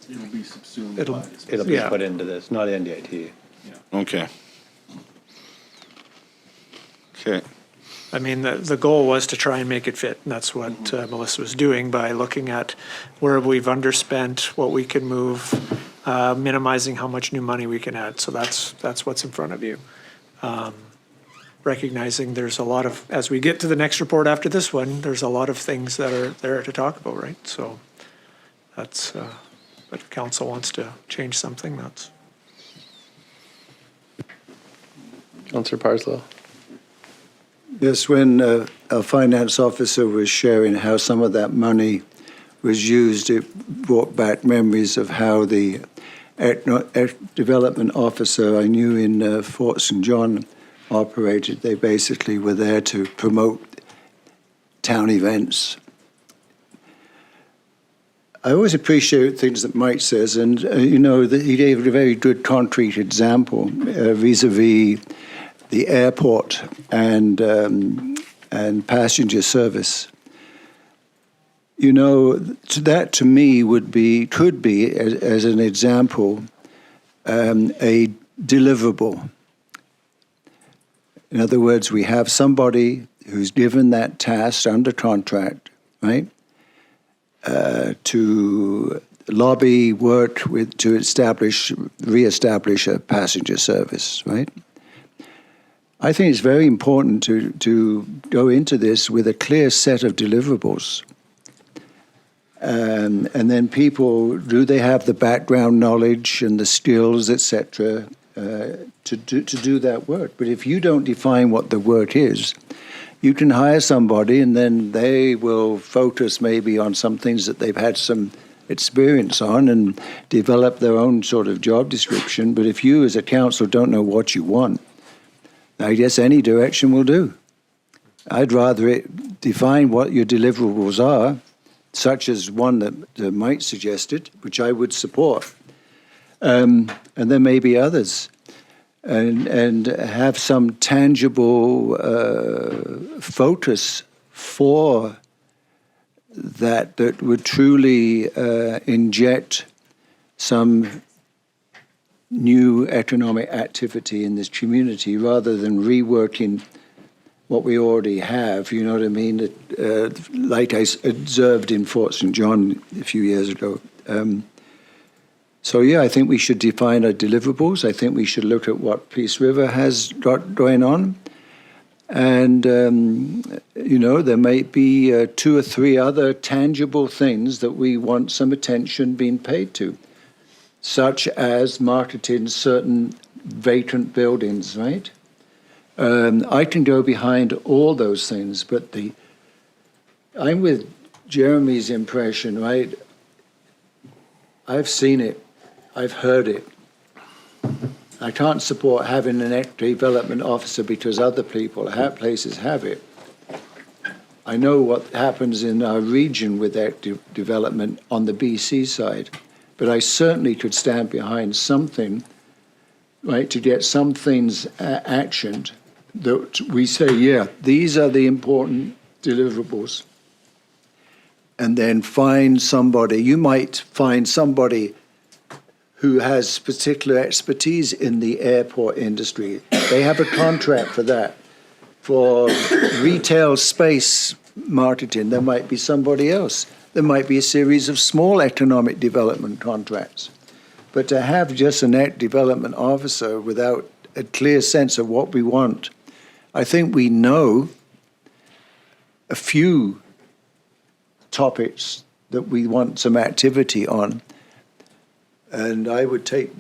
It'll be subsumed. It'll be put into this, not NDIT. Okay. Okay. I mean, the goal was to try and make it fit, and that's what Melissa was doing by looking at where we've underspent, what we can move, minimizing how much new money we can add. So that's what's in front of you. Recognizing there's a lot of, as we get to the next report after this one, there's a lot of things that are there to talk about, right? So that's, but if council wants to change something, that's. Councillor Parslow. Yes, when a finance officer was sharing how some of that money was used, it brought back memories of how the development officer I knew in Fort St. John operated. They basically were there to promote town events. I always appreciate things that Mike says, and that he gave a very good concrete example vis-a-vis the airport and passenger service. That to me could be as an example, a deliverable. In other words, we have somebody who's given that task under contract, right, to lobby, work to reestablish a passenger service, right? I think it's very important to go into this with a clear set of deliverables. And then people, do they have the background knowledge and the skills, etc., to do that work? But if you don't define what the work is, you can hire somebody and then they will focus maybe on some things that they've had some experience on and develop their own sort of job description. But if you as a council don't know what you want, I guess any direction will do. I'd rather define what your deliverables are, such as one that Mike suggested, which I would support, and there may be others, and have some tangible focus for that would truly inject some new economic activity in this community rather than reworking what we already have, you know what I mean? Like I observed in Fort St. John a few years ago. I think we should define our deliverables. I think we should look at what Peace River has got going on. And, there may be 2 or 3 other tangible things that we want some attention being paid to, such as marketing certain vacant buildings, right? I can go behind all those things, but I'm with Jeremy's impression, right? I've seen it. I've heard it. I can't support having an development officer because other places have it. I know what happens in our region with that development on the BC side, but I certainly could stand behind something, right, to get some things actioned that we say, yeah, these are the important deliverables. And then find somebody, you might find somebody who has particular expertise in the airport industry. They have a contract for that. For retail space marketing, there might be somebody else. There might be a series of small economic development contracts. But to have just a net development officer without a clear sense of what we want, I think we know a few topics that we want some activity on. And I would take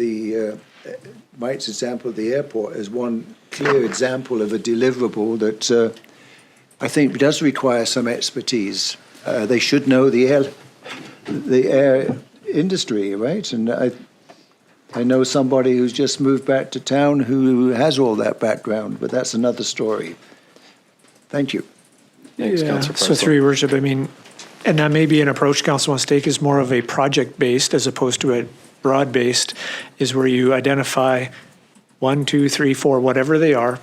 Mike's example of the airport as one clear example of a deliverable that I think does require some expertise. They should know the air industry, right? And I know somebody who's just moved back to town who has all that background, but that's another story. Thank you. Thanks, Yeah, Councillor so Parslow. through your worship, I mean, and that may be an approach council wants to take is more of a project-based as opposed to a broad-based, is where you identify 1, 2, 3, 4, whatever they are.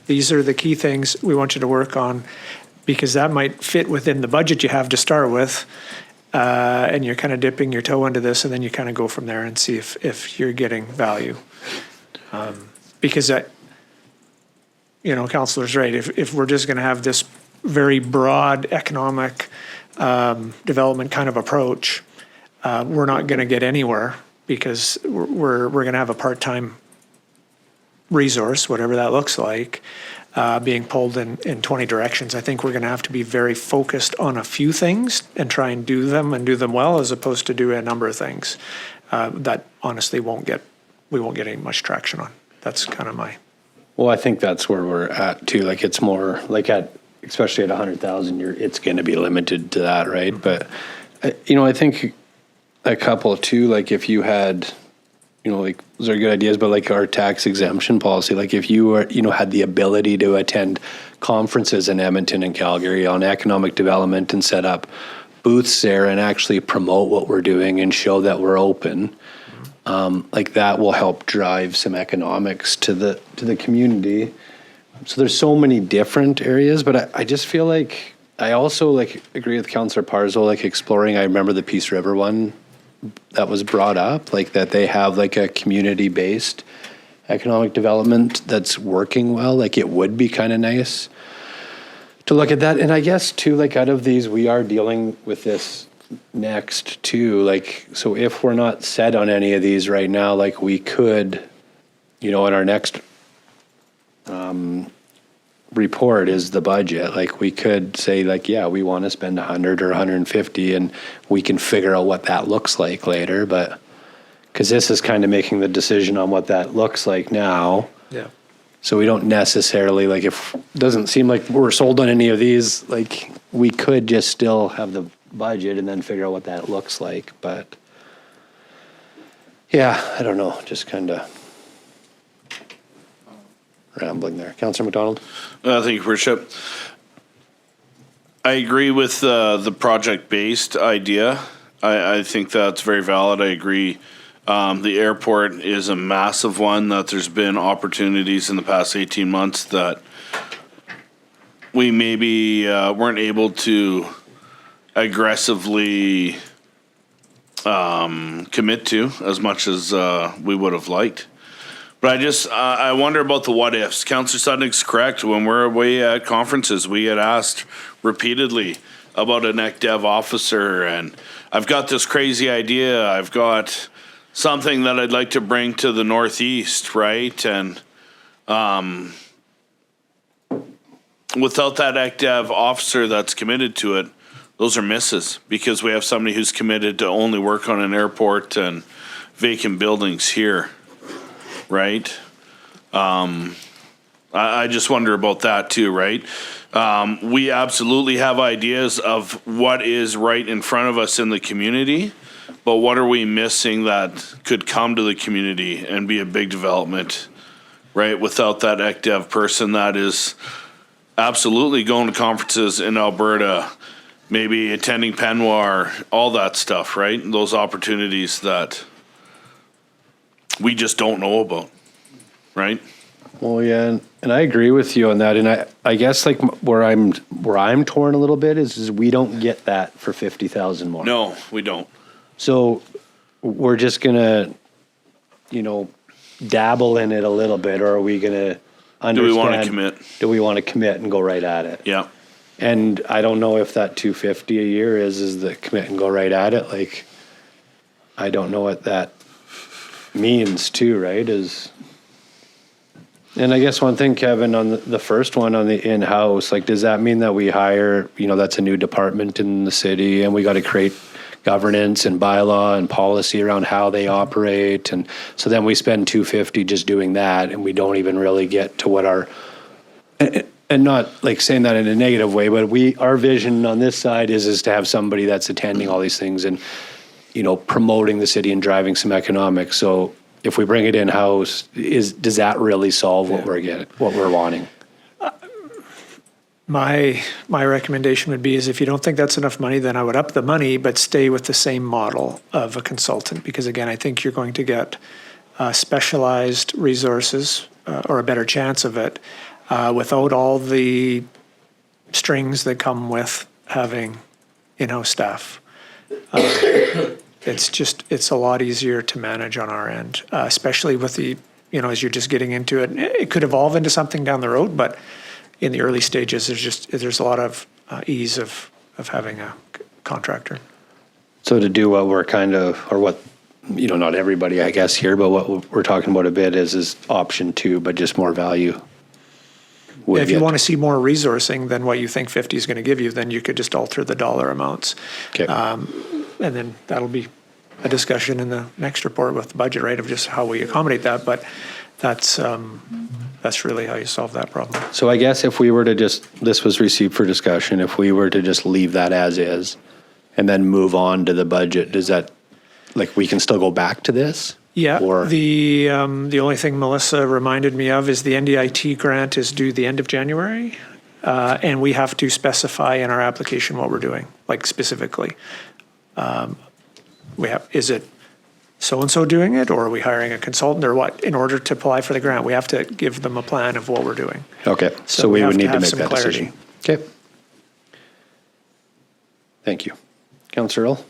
These are the key things we want you to work on, because that might fit within the budget you have to start with. And you're kind of dipping your toe into this, and then you kind of go from there and see if you're getting value. Because Councillor's right. If we're just going to have this very broad economic development kind of approach, we're not going to get anywhere, because we're going to have a part-time resource, whatever that looks like, being pulled in 20 directions. I think we're going to have to be very focused on a few things and try and do them well, as opposed to do a number of things that honestly we won't get any much traction on. That's kind of my. Well, I think that's where we're at too. Like, it's more like especially at 100,000, it's going to be limited to that, right? But I think a couple too. Like, if you had, like, those are good ideas, but like our tax exemption policy, like if you were, had the ability to attend conferences in Edmonton and Calgary on economic development and set up booths there and actually promote what we're doing and show that we're open, like that will help drive some economics to the community. So there's so many different areas, but I just feel like I also agree with Councillor Parslow, exploring. I remember the Peace River one that was brought up, that they have a community-based economic development that's working well. It would be kind of nice to look at that. And I guess too, out of these, we are dealing with this next too. So if we're not set on any of these right now, we could, in our next report is the budget. We could say yeah, we want to spend 100 or 150, and we can figure out what that looks like later. But because this is kind of making the decision on what that looks like now. Yeah. So we don't necessarily if it doesn't seem like we're sold on any of these, we could just still have the budget and then figure out what that looks like. But yeah, I don't know, just kind of rambling there. Councillor McDonald? Thank you, Worship. I agree with the project-based idea. I think that's very valid. I agree. The airport is a massive one that there's been opportunities in the past 18 months that we maybe weren't able to aggressively commit to as much as we would have liked. But I wonder about the what ifs. Councillor Sudnick's correct. When we're away at conferences, we had asked repeatedly about a NEC Dev officer, and I've got this crazy idea. I've got something that I'd like to bring to the Northeast, right? And without that NEC Dev officer that's committed to it, those are misses, because we have somebody who's committed to only work on an airport and vacant buildings here. Right? I just wonder about that too, right? We absolutely have ideas of what is right in front of us in the community, but what are we missing that could come to the community and be a big development, right? Without that ECDev person that is absolutely going to conferences in Alberta, maybe attending Penwar, all that stuff, right? Those opportunities that we just don't know about, right? Well, yeah, and I agree with you on that. And I guess like where I'm torn a little bit is we don't get that for 50,000 more. No, we don't. So we're just gonna, dabble in it a little bit, or are we gonna understand? Do we want to commit? Do we want to commit and go right at it? Yeah. And I don't know if that 250 a year is the commit and go right at it. Like, I don't know what that means too, right? And I guess one thing, Kevin, on the first one on the in-house, like, does that mean that we hire, that's a new department in the city and we got to create governance and bylaw and policy around how they operate? And so then we spend 250 just doing that, and we don't even really get to what and not like saying that in a negative way, but our vision on this side is to have somebody that's attending all these things and, promoting the city and driving some economics. So if we bring it in-house, does that really solve what we're wanting? My recommendation would be is if you don't think that's enough money, then I would up the money, but stay with the same model of a consultant. Because again, I think you're going to get specialized resources or a better chance of it without all the strings that come with having in-house staff. It's a lot easier to manage on our end, especially with the, as you're just getting into it. It could evolve into something down the road, but in the early stages, there's a lot of ease of having a contractor. So to do what we're not everybody, I guess, here, but what we're talking about a bit is option 2, but just more value. If you want to see more resourcing than what you think 50 is going to give you, then you could just alter the dollar amounts. Okay. And then that'll be a discussion in the next report with the budget, right, of just how we accommodate that. But that's really how you solve that problem. So I guess if we were to this was received for discussion, if we were to just leave that as is and then move on to the budget, does that, like, we can still go back to this? Yeah, Or the only thing Melissa reminded me of is the NDIT grant is due the end of January, and we have to specify in our application what we're doing, like specifically. Is it so-and-so doing it, or are we hiring a consultant, or what? In order to apply for the grant, we have to give them a plan of what we're doing. Okay, so we would need to have make some that clarity. decision. Okay. Thank you. Councillor Earl?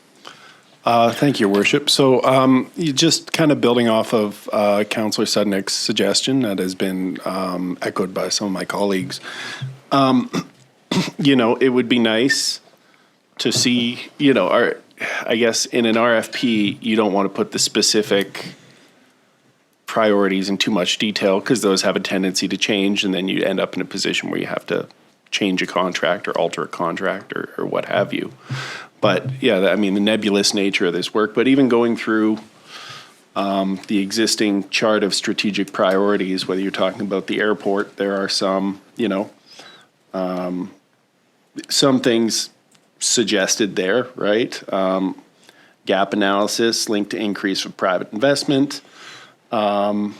Thank you, Your Worship. So you just kind of building off of Councillor Sudnick's suggestion that has been echoed by some of my colleagues. It would be nice to see, I guess in an RFP, you don't want to put the specific priorities in too much detail because those have a tendency to change, and then you end up in a position where you have to change a contract or alter a contract or what have you. But yeah, the nebulous nature of this work, but even going through the existing chart of strategic priorities, whether you're talking about the airport, there are some things suggested there, right? Gap analysis linked to increase of private investment. Look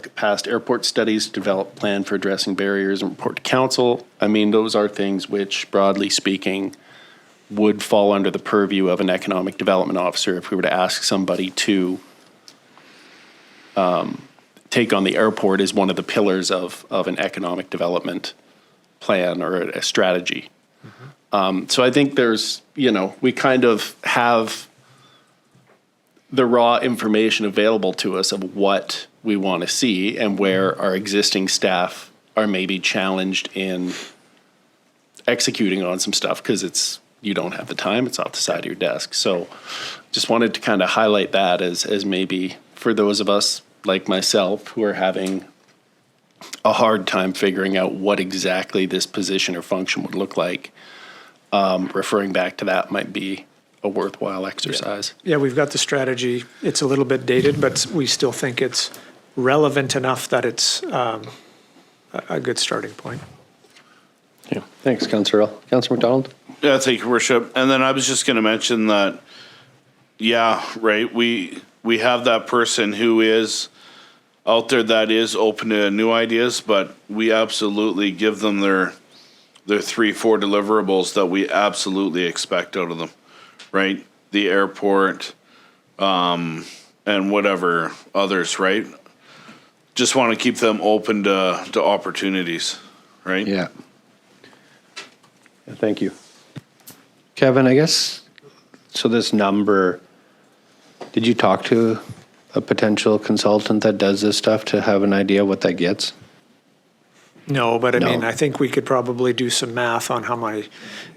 at past airport studies, develop plan for addressing barriers and report to council. Those are things which, broadly speaking, would fall under the purview of an economic development officer if we were to ask somebody to take on the airport as one of the pillars of an economic development plan or a strategy. Mm-hmm. So I think there's, we kind of have the raw information available to us of what we want to see and where our existing staff are maybe challenged in executing on some stuff because you don't have the time, it's off the side of your desk. So just wanted to kind of highlight that as maybe for those of us like myself who are having a hard time figuring out what exactly this position or function would look like, referring back to that might be a worthwhile exercise. Yeah, we've got the strategy. It's a little bit dated, but we still think it's relevant enough that it's a good starting point. Yeah, thanks, Councillor Earl. Councillor McDonald? Yeah, thank you, Worship. And then I was just going to mention that, yeah, right, we have that person who is out there that is open to new ideas, but we absolutely give them their their 3-4 deliverables that we absolutely expect out of them, right? The airport, and whatever others, right? Just want to keep them open to opportunities, right? Yeah. Thank you. Kevin, I guess, so this number, did you talk to a potential consultant that does this stuff to have an idea what that gets? No, but I No. mean, I think we could probably do some math on how many,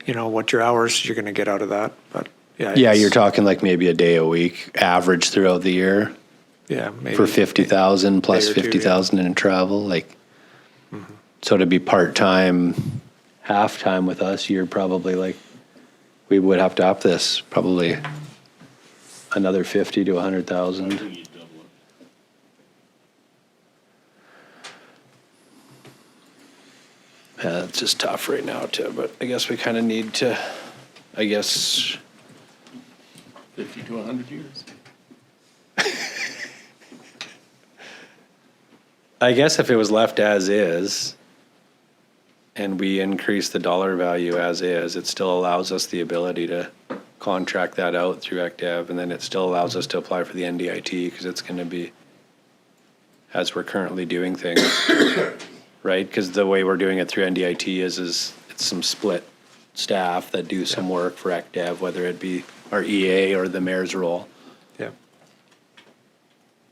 what your hours you're going to get out of that. But yeah. Yeah, it's- you're talking like maybe a day a week, average throughout the year Yeah, maybe. for 50,000 plus day or two, 50,000 in travel, like. So to be part-time, half-time with us, you're probably like, we would have to up this probably another 50 to 100,000. Yeah, it's just tough right now too, but I guess we kind of need to, 50 to 100 years. I guess if it was left as is and we increase the dollar value as is, it still allows us the ability to contract that out through ECDEV, and then it still allows us to apply for the NDIT because it's going to be as we're currently doing things, right? Because the way we're doing it through NDIT is it's some split staff that do some work for ECDEV, whether it be our EA or the mayor's role. Yeah.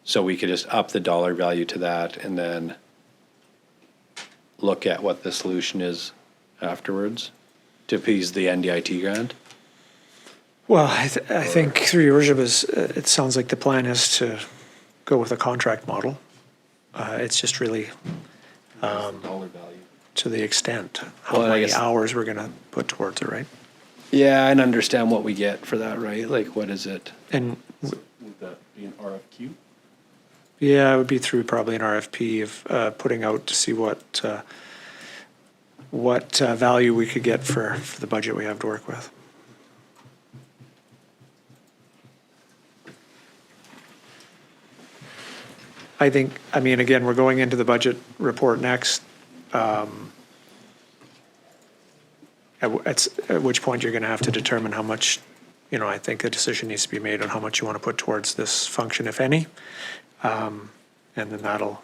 So we could just up the dollar value to that and then look at what the solution is afterwards to appease the NDIT grant. Well, I think through your worship it sounds like the plan is to go with a contract model. It's just really Dollar value. to the extent how Well, I many guess- hours we're going to put towards it, right? Yeah, and understand what we get for that, right? Like, what is it? And Would that be an RFQ? yeah, it would be through probably an RFP of putting out to see what value we could get for the budget we have to work with. I mean, again, we're going into the budget report next. At which point you're going to have to determine how much, I think a decision needs to be made on how much you want to put towards this function, if any. And then that'll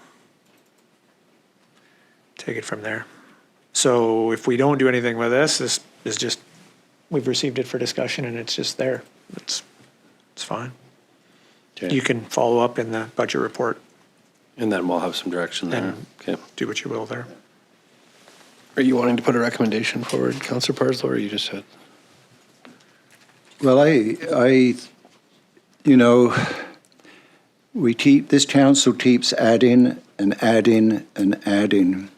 take it from there. So if we don't do anything with this is just, we've received it for discussion and it's just there. It's fine. Okay. You can follow up in the budget report, And then we'll have some direction there. And- Okay. do what you will there. Are you wanting to put a recommendation forward, Councillor Parslow, or you just said? Well, this council keeps adding and adding and adding.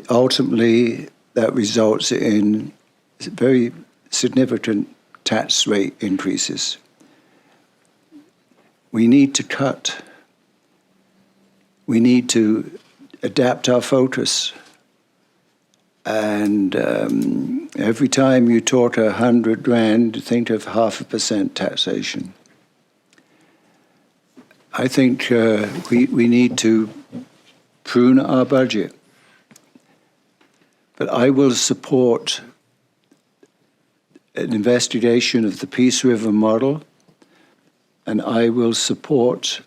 Ultimately, that results in very significant tax rate increases. We need to cut. We need to adapt our focus. And every time you talk $100,000, think of 0.5% taxation. I think we need to prune our budget. But I will support an investigation of the Peace River model, and I will support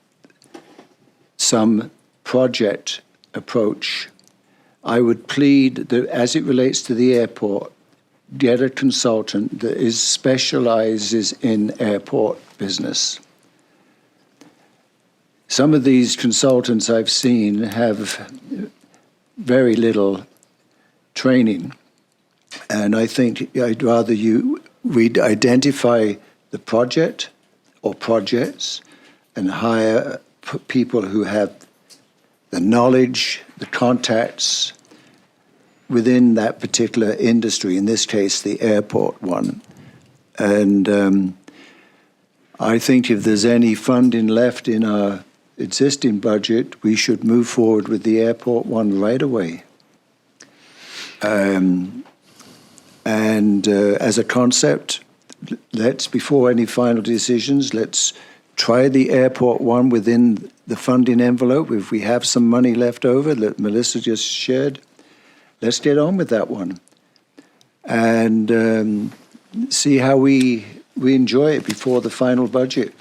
some project approach. I would plead that as it relates to the airport, get a consultant that specializes in airport business. Some of these consultants I've seen have very little training, and I think I'd rather we'd identify the project or projects and hire people who have the knowledge, the contacts within that particular industry, in this case, the airport one. And I think if there's any funding left in our existing budget, we should move forward with the airport one right away. As a concept, before any final decisions, let's try the airport one within the funding envelope. If we have some money left over that Melissa just shared, let's get on with that one. And see how we enjoy it before the final budget.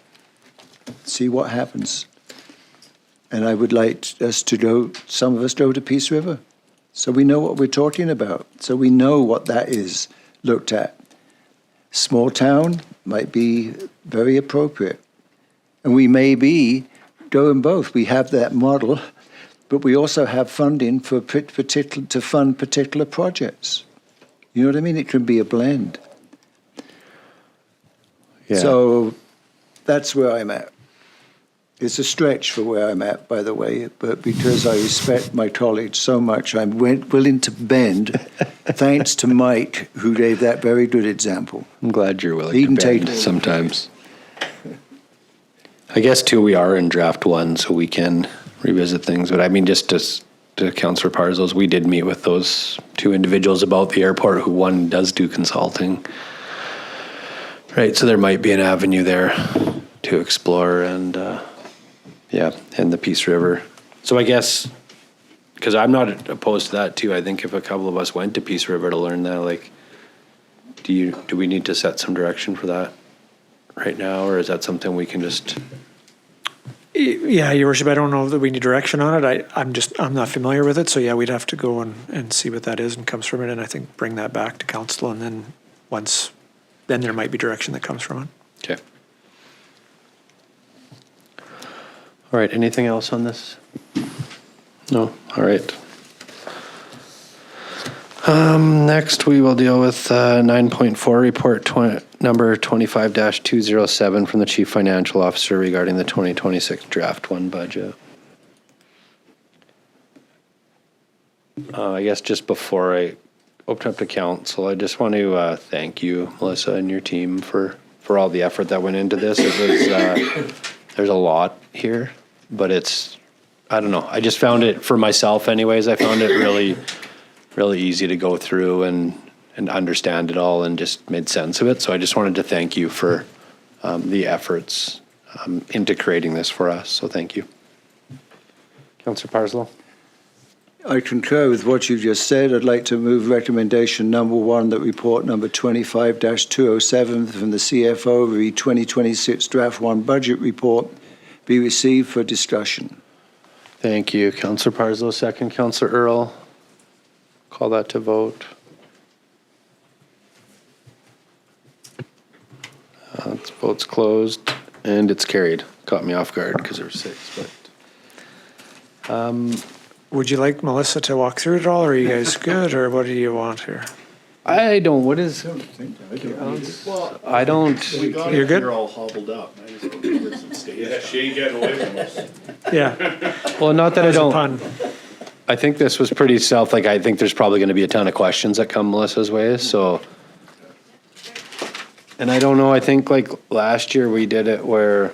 See what happens. And I would like us to go, some of us go to Peace River. So we know what we're talking about. So we know what that is looked at. Small town might be very appropriate. And we may be going both. We have that model, but we also have funding for to fund particular projects. You know what I mean? It can be a blend. Yeah. So that's where I'm at. It's a stretch for where I'm at, by the way, but because I respect my colleagues so much, I'm willing to bend, thanks to Mike, who gave that very good example. I'm glad you're willing He to can bend take- sometimes. I guess, too, we are in draft one, so we can revisit things. But I mean, just to Councillor Parslow's, we did meet with those two individuals about the airport, who one does do consulting. Right, so there might be an avenue there to explore, and and the Peace River. So I guess, because I'm not opposed to that too. I think if a couple of us went to Peace River to learn that, like, do we need to set some direction for that right now, or is that something we can just? Yeah, Your Worship, I don't know that we need direction on it. I'm not familiar with it, so yeah, we'd have to go and see what that is and comes from it, and I think bring that back to council, and then then there might be direction that comes from it. Okay. All right, anything else on this? No? All right. Next, we will deal with 9.4, report number 25-207 from the Chief Financial Officer regarding the 2026 Draft 1 budget. I guess just before I open up to council, I just want to thank you, Melissa, and your team for all the effort that went into this. It was there's a lot here, but I don't know. I just found it, for myself anyways, I found it really easy to go through and understand it all and just made sense of it. So I just wanted to thank you for the efforts into creating this for us. So thank you. Councillor Parslow. I concur with what you just said. I'd like to move recommendation number 1, that report number 25-207 from the CFO, the 2026 Draft 1 Budget Report, be received for discussion. Thank you. Councillor Parslow, second. Councillor Earl. Call that to vote. Vote's closed, and it's carried. Caught me off guard because there were 6, but. Would you like Melissa to walk through it all, or are you guys good, or what do you want here? I don't, what is, I don't. You're good? You're all hobbled up. I just want to give her some stage. Yeah, she ain't getting away from us. Yeah. Well, not that I That was a don't. pun. I think this was pretty I think there's probably going to be a ton of questions that come Melissa's way, so. And I don't know, I think like last year we did it where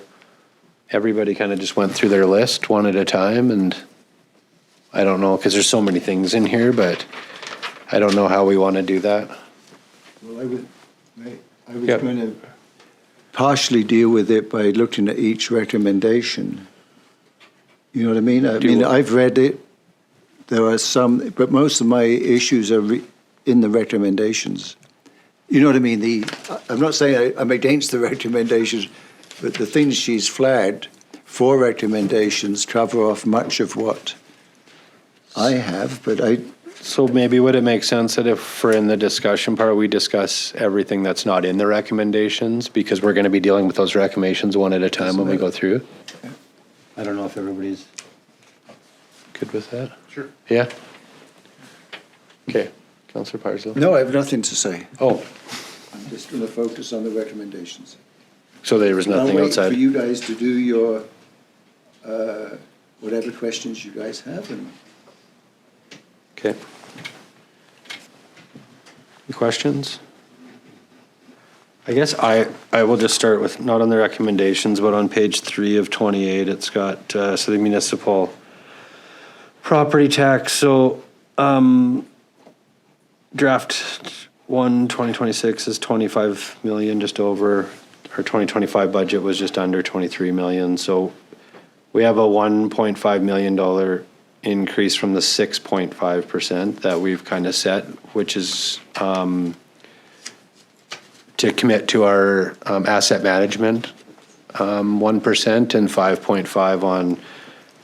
everybody kind of just went through their list one at a time, and I don't know, because there's so many things in here, but I don't know how we want to do that. Well, I was going to partially deal with it by looking at each recommendation. You know what I mean? I've read it. There are some, but most of my issues are in the recommendations. You know what I mean? I'm not saying I'm against the recommendations, but the things she's flagged for recommendations cover off much of what I have, but So maybe would it make sense that if for in the discussion part, we discuss everything that's not in the recommendations, because we're going to be dealing with those recommendations one at a time when we go through? I don't know if everybody's good with that. Sure. Yeah? Okay. Councillor Parslow? no, I have nothing to say. Oh, I'm just going to focus on the recommendations. so there was nothing I'll wait outside? for you guys to do your whatever questions you guys have. And Okay. Any questions? I guess I will just start with, not on the recommendations, but on page 3 of 28, it's got, so the municipal property tax. So draft 1, 2026 is 25 million, just over. Our 2025 budget was just under 23 million. So we have a $1.5 million increase from the 6.5% that we've kind of set, which is to commit to our asset management 1% and 5.5 on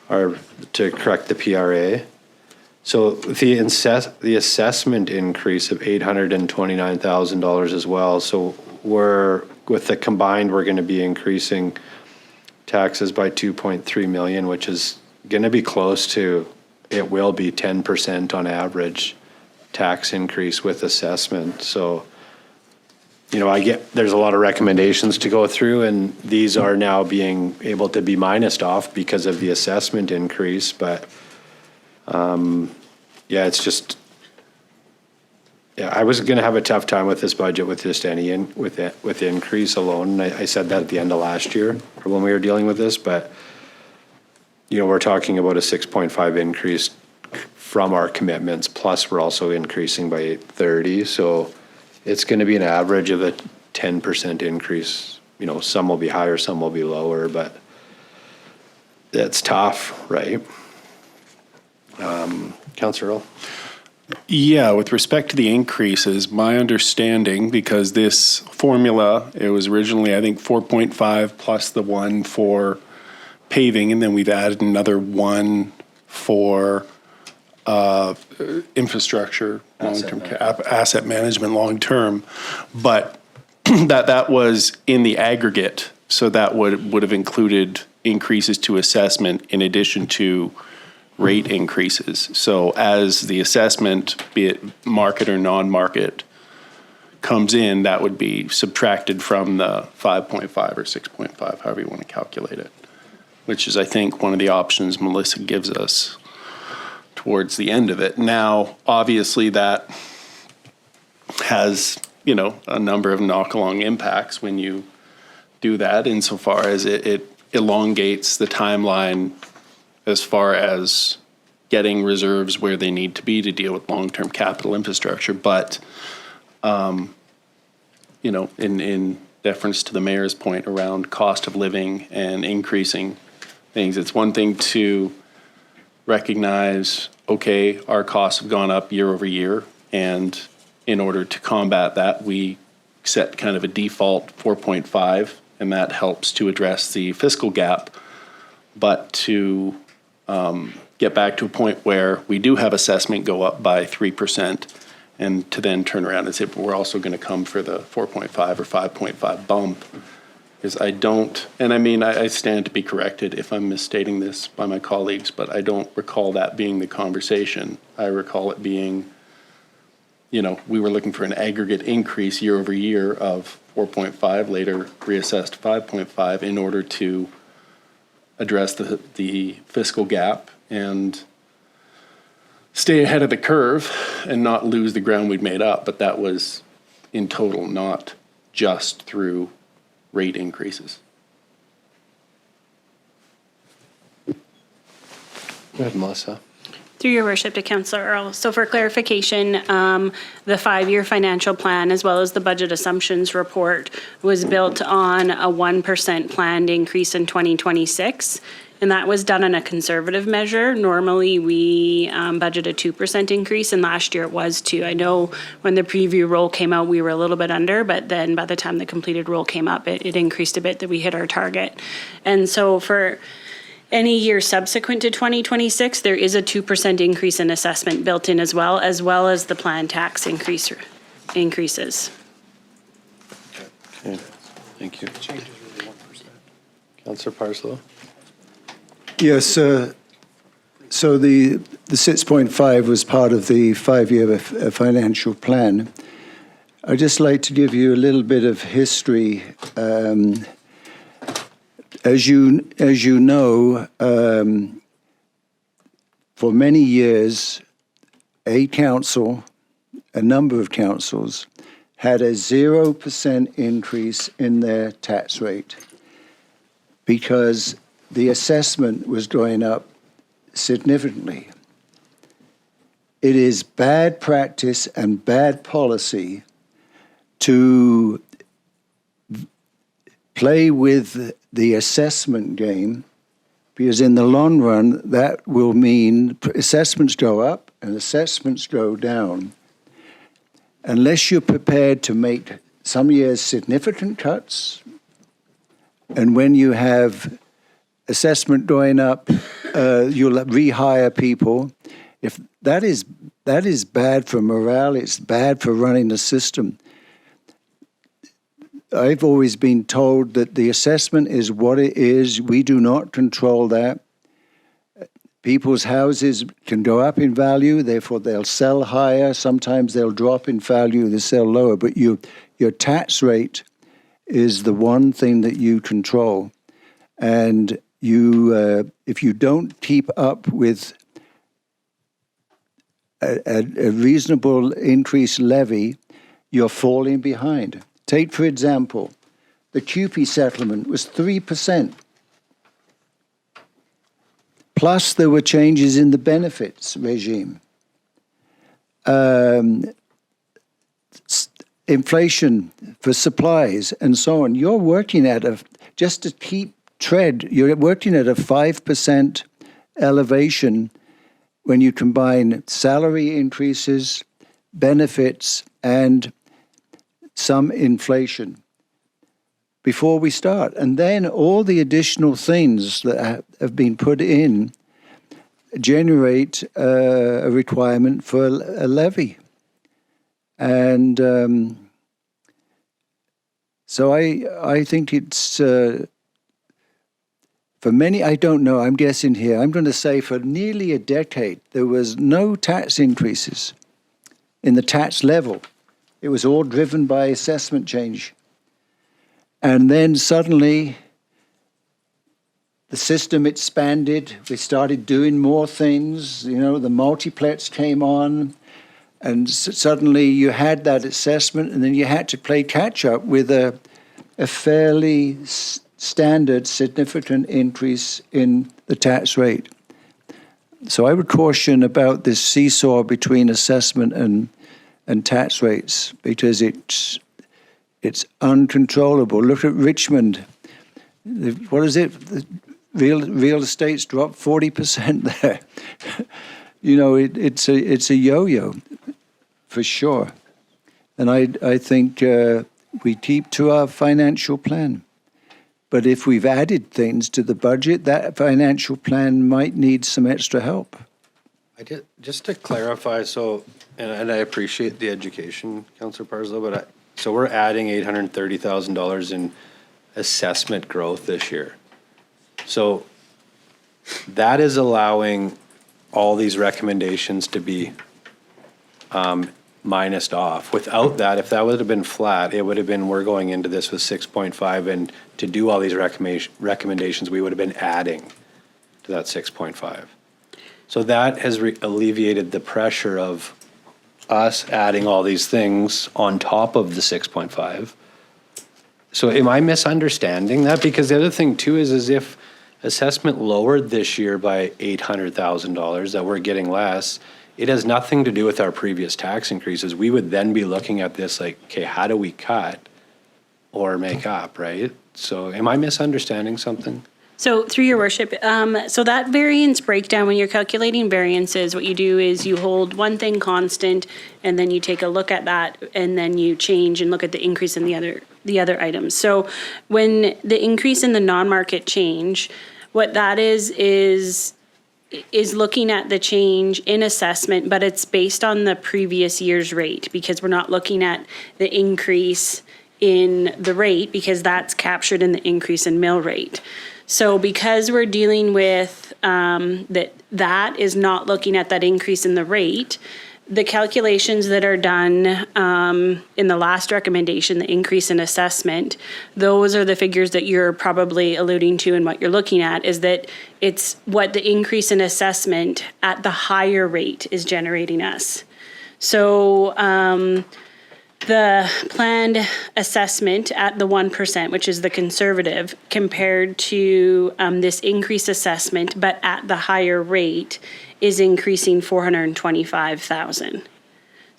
our, to correct the PRA. So the assessment increase of $829,000 as well. So with the combined, we're going to be increasing taxes by 2.3 million, which is going to be close to, it will be 10% on average tax increase with assessment. So, you know, there's a lot of recommendations to go through, and these are now being able to be minused off because of the assessment increase. But yeah, it's just, yeah, I was going to have a tough time with this budget with just with increase alone. And I said that at the end of last year when we were dealing with this, but you know, we're talking about a 6.5 increase from our commitments, plus we're also increasing by 830. So it's going to be an average of a 10% increase. You know, some will be higher, some will be lower, but it's tough, right? Councillor Earl? Yeah, with respect to the increases, my understanding, because this formula, it was originally, I think, 4.5 plus the one for paving, and then we've added another one for infrastructure, long-term asset management, long-term. But that was in the aggregate, so that would have included increases to assessment in addition to rate increases. So as the assessment, be it market or non-market, comes in, that would be subtracted from the 5.5 or 6.5, however you want to calculate it, which is, I think, one of the options Melissa gives us towards the end of it. Now, obviously, that has, you know, a number of knock-along impacts when you do that, insofar as it elongates the timeline as far as getting reserves where they need to be to deal with long-term capital infrastructure. But, you know, in deference to the mayor's point around cost of living and increasing things, it's one thing to recognize, okay, our costs have gone up year over year, and in order to combat that, we set kind of a default 4.5, and that helps to address the fiscal gap. But to get back to a point where we do have assessment go up by 3%, and to then turn around and say, but we're also going to come for the 4.5 or 5.5 bump, is I don't, and I mean, I stand to be corrected if I'm misstating this by my colleagues, but I don't recall that being the conversation. I recall it being, you know, we were looking for an aggregate increase year over year of 4.5, later reassessed 5.5 in order to address the fiscal gap and stay ahead of the curve and not lose the ground we'd made up. But that was in total, not just through rate increases. Go ahead, Melissa. Through your worship to Councillor Earl. So for clarification, the 5-year financial plan as well as the budget assumptions report was built on a 1% planned increase in 2026. And that was done on a conservative measure. Normally we budget a 2% increase, and last year it was 2. I know when the preview roll came out, we were a little bit under, but then by the time the completed roll came up, it increased a bit that we hit our target. And so for any year subsequent to 2026, there is a 2% increase in assessment built in as well as the planned tax increases. Okay, thank you. Councillor Parslow? Yes, so the 6.5 was part of the 5-year financial plan. I'd just like to give you a little bit of history. As you know, for many years, a number of councils, had a 0% increase in their tax rate because the assessment was going up significantly. It is bad practice and bad policy to play with the assessment game because in the long run, that will mean assessments go up and assessments go down. Unless you're prepared to make some years significant cuts, and when you have assessment going up, you'll rehire people. If that is bad for morale, it's bad for running the system. I've always been told that the assessment is what it is. We do not control that. People's houses can go up in value, therefore they'll sell higher. Sometimes they'll drop in value, they sell lower. But your tax rate is the one thing that you control. And if you don't keep up with a reasonable increased levy, you're falling behind. Take, for example, the QP settlement was 3%. Plus, there were changes in the benefits regime. Inflation for supplies and so on. You're working at just to keep tread, you're working at a 5% elevation when you combine salary increases, benefits, and some inflation before we start. And then all the additional things that have been put in generate a requirement for a levy. And so I think it's, for many, I don't know, I'm guessing here, I'm going to say for nearly a decade, there was no tax increases in the tax level. It was all driven by assessment change. And then suddenly, the system expanded. We started doing more things. You know, the multiplex came on. And suddenly you had that assessment, and then you had to play catch-up with a fairly standard, significant increase in the tax rate. So I would caution about this seesaw between assessment and tax rates, because it's uncontrollable. Look at Richmond. What is it? The real estate's dropped 40% there. You know, it's a yo-yo for sure. And I think we keep to our financial plan. But if we've added things to the budget, that financial plan might need some extra help. Just to clarify, so, and I appreciate the education, Councillor Parslow, but so we're adding $830,000 in assessment growth this year. So that is allowing all these recommendations to be minused off. Without that, if that would have been flat, it would have been, we're going into this with 6.5, and to do all these recommendations, we would have been adding to that 6.5. So that has alleviated the pressure of us adding all these things on top of the 6.5. So am I misunderstanding that? Because the other thing too is if assessment lowered this year by $800,000, that we're getting less, it has nothing to do with our previous tax increases. We would then be looking at this like, okay, how do we cut or make up, right? So am I misunderstanding something? So through your worship, so that variance breakdown, when you're calculating variances, what you do is you hold one thing constant, and then you take a look at that, and then you change and look at the increase in the other items. So when the increase in the non-market change, what that is looking at the change in assessment, but it's based on the previous year's rate, because we're not looking at the increase in the rate, because that's captured in the increase in mill rate. So because we're dealing with that is not looking at that increase in the rate, the calculations that are done in the last recommendation, the increase in assessment, those are the figures that you're probably alluding to, and what you're looking at is that it's what the increase in assessment at the higher rate is generating us. So the planned assessment at the 1%, which is the conservative, compared to this increased assessment, but at the higher rate, is increasing $425,000.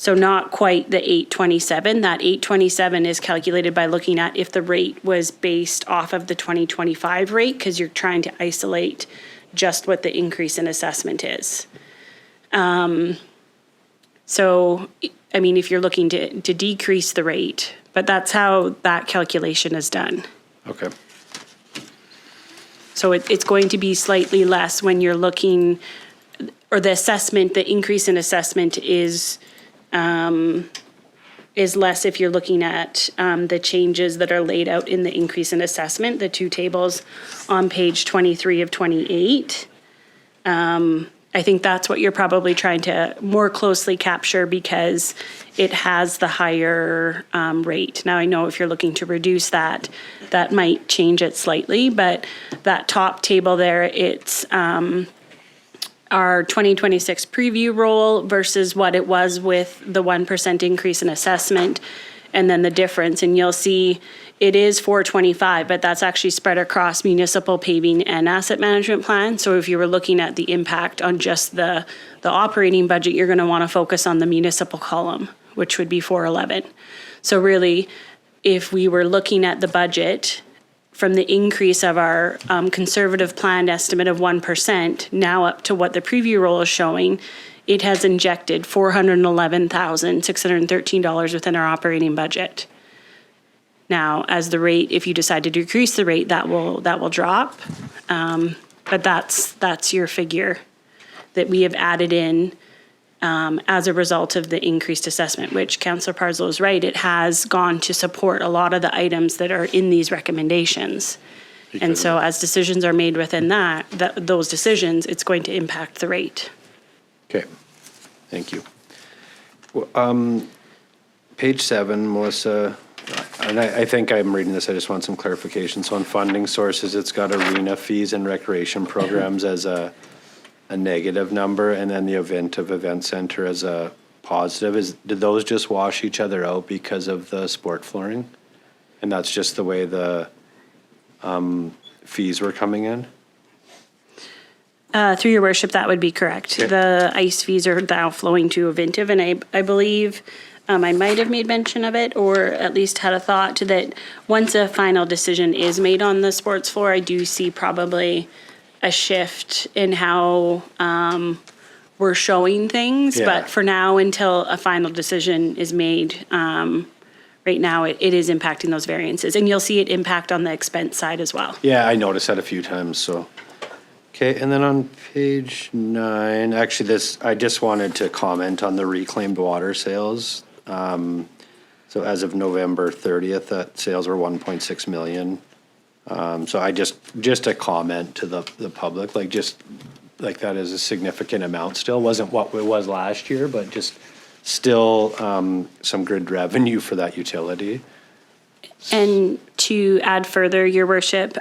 So not quite the 827. That 827 is calculated by looking at if the rate was based off of the 2025 rate, because you're trying to isolate just what the increase in assessment is. So, I mean, if you're looking to decrease the rate, but that's how that calculation is done. Okay. So it's going to be slightly less when you're looking, or the assessment, the increase in assessment is less if you're looking at the changes that are laid out in the increase in assessment, the two tables on page 23 of 28. I think that's what you're probably trying to more closely capture because it has the higher rate. Now, I know if you're looking to reduce that, that might change it slightly, but that top table there, it's our 2026 preview roll versus what it was with the 1% increase in assessment, and then the difference. And you'll see it is 425, but that's actually spread across municipal paving and asset management plan. So if you were looking at the impact on just the operating budget, you're going to want to focus on the municipal column, which would be 411. So really, if we were looking at the budget from the increase of our conservative planned estimate of 1%, now up to what the preview roll is showing, it has injected $411,613 within our operating budget. Now, as the rate, if you decide to decrease the rate, that will drop. But that's your figure that we have added in as a result of the increased assessment, which Councillor Parslow is right. It has gone to support a lot of the items that are in these recommendations. And so as decisions are made within those decisions, it's going to impact the rate. Okay, thank you. Well, page 7, Melissa, and I think I'm reading this, I just want some clarification. So on funding sources, it's got arena fees and recreation programs as a negative number, and then the event center as a positive. Did those just wash each other out because of the sport flooring? And that's just the way the fees were coming in? Through your worship, that would be correct. Okay. The ice fees are now flowing to Eventive, and I believe I might have made mention of it, or at least had a thought that once a final decision is made on the sports floor, I do see probably a shift in how we're showing things. Yeah. But for now, until a final decision is made, right now it is impacting those variances, and you'll see it impact on the expense side as well. Yeah, I noticed that a few times, so. Okay, and then on page 9, actually I just wanted to comment on the reclaimed water sales. So as of November 30th, that sales were 1.6 million. So I just a comment to the public, like that is a significant amount still. Wasn't what it was last year, but just still some good revenue for that utility. And to add further, your worship,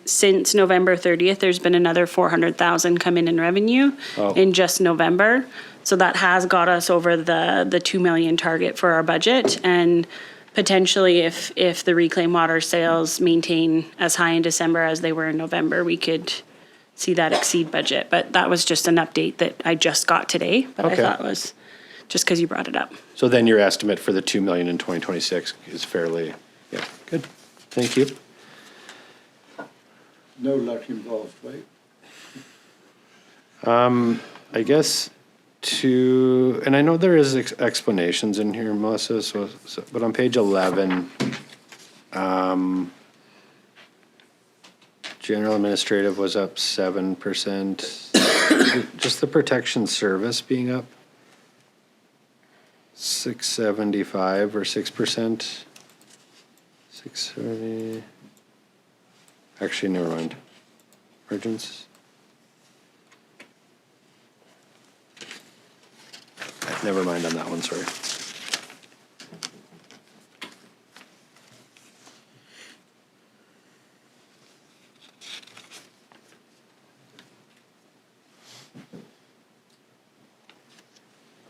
since November 30th, there's been another 400,000 come in revenue in just November. So that has got us over the 2 million target for our budget. And potentially if the reclaimed water sales maintain as high in December as they were in November, we could see that exceed budget. But that was just an update that I just got today, but I thought was just because you brought it up. So then your estimate for the 2 million in 2026 is fairly, yeah, good. Thank you. No luck involved, right? I guess and I know there is explanations in here, Melissa, but on page 11, general administrative was up 7%. Just the protection service being up 675 or 6%. 630. Actually, never mind. Emergence. Never mind on that one, sorry.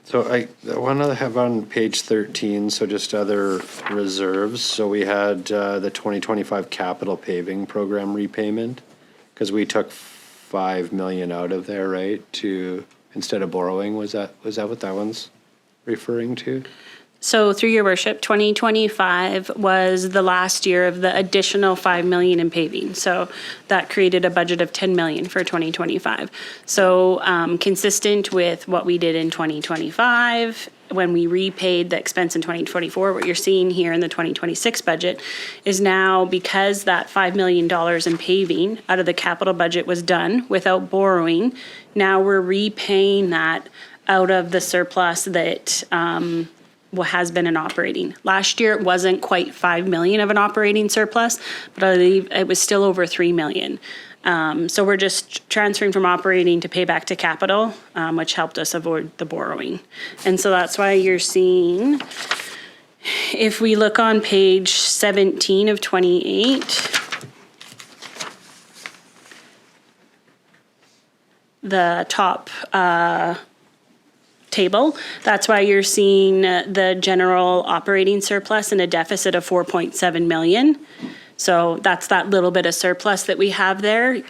So I want to have on page 13, so just other reserves. So we had the 2025 capital paving program repayment, because we took 5 million out of there, right, to instead of borrowing. Was that what that one's? referring to? So through your worship, 2025 was the last year of the additional 5 million in paving. So that created a budget of 10 million for 2025. So consistent with what we did in 2025, when we repaid the expense in 2024, what you're seeing here in the 2026 budget is now, because that $5 million in paving out of the capital budget was done without borrowing, now we're repaying that out of the surplus that has been in operating. Last year, it wasn't quite 5 million of an operating surplus, but I believe it was still over 3 million. So we're just transferring from operating to pay back to capital, which helped us avoid the borrowing. And so that's why you're seeing, if we look on page 17 of 28, the top table, that's why you're seeing the general operating surplus and a deficit of 4.7 million. So that's that little bit of surplus that we have there.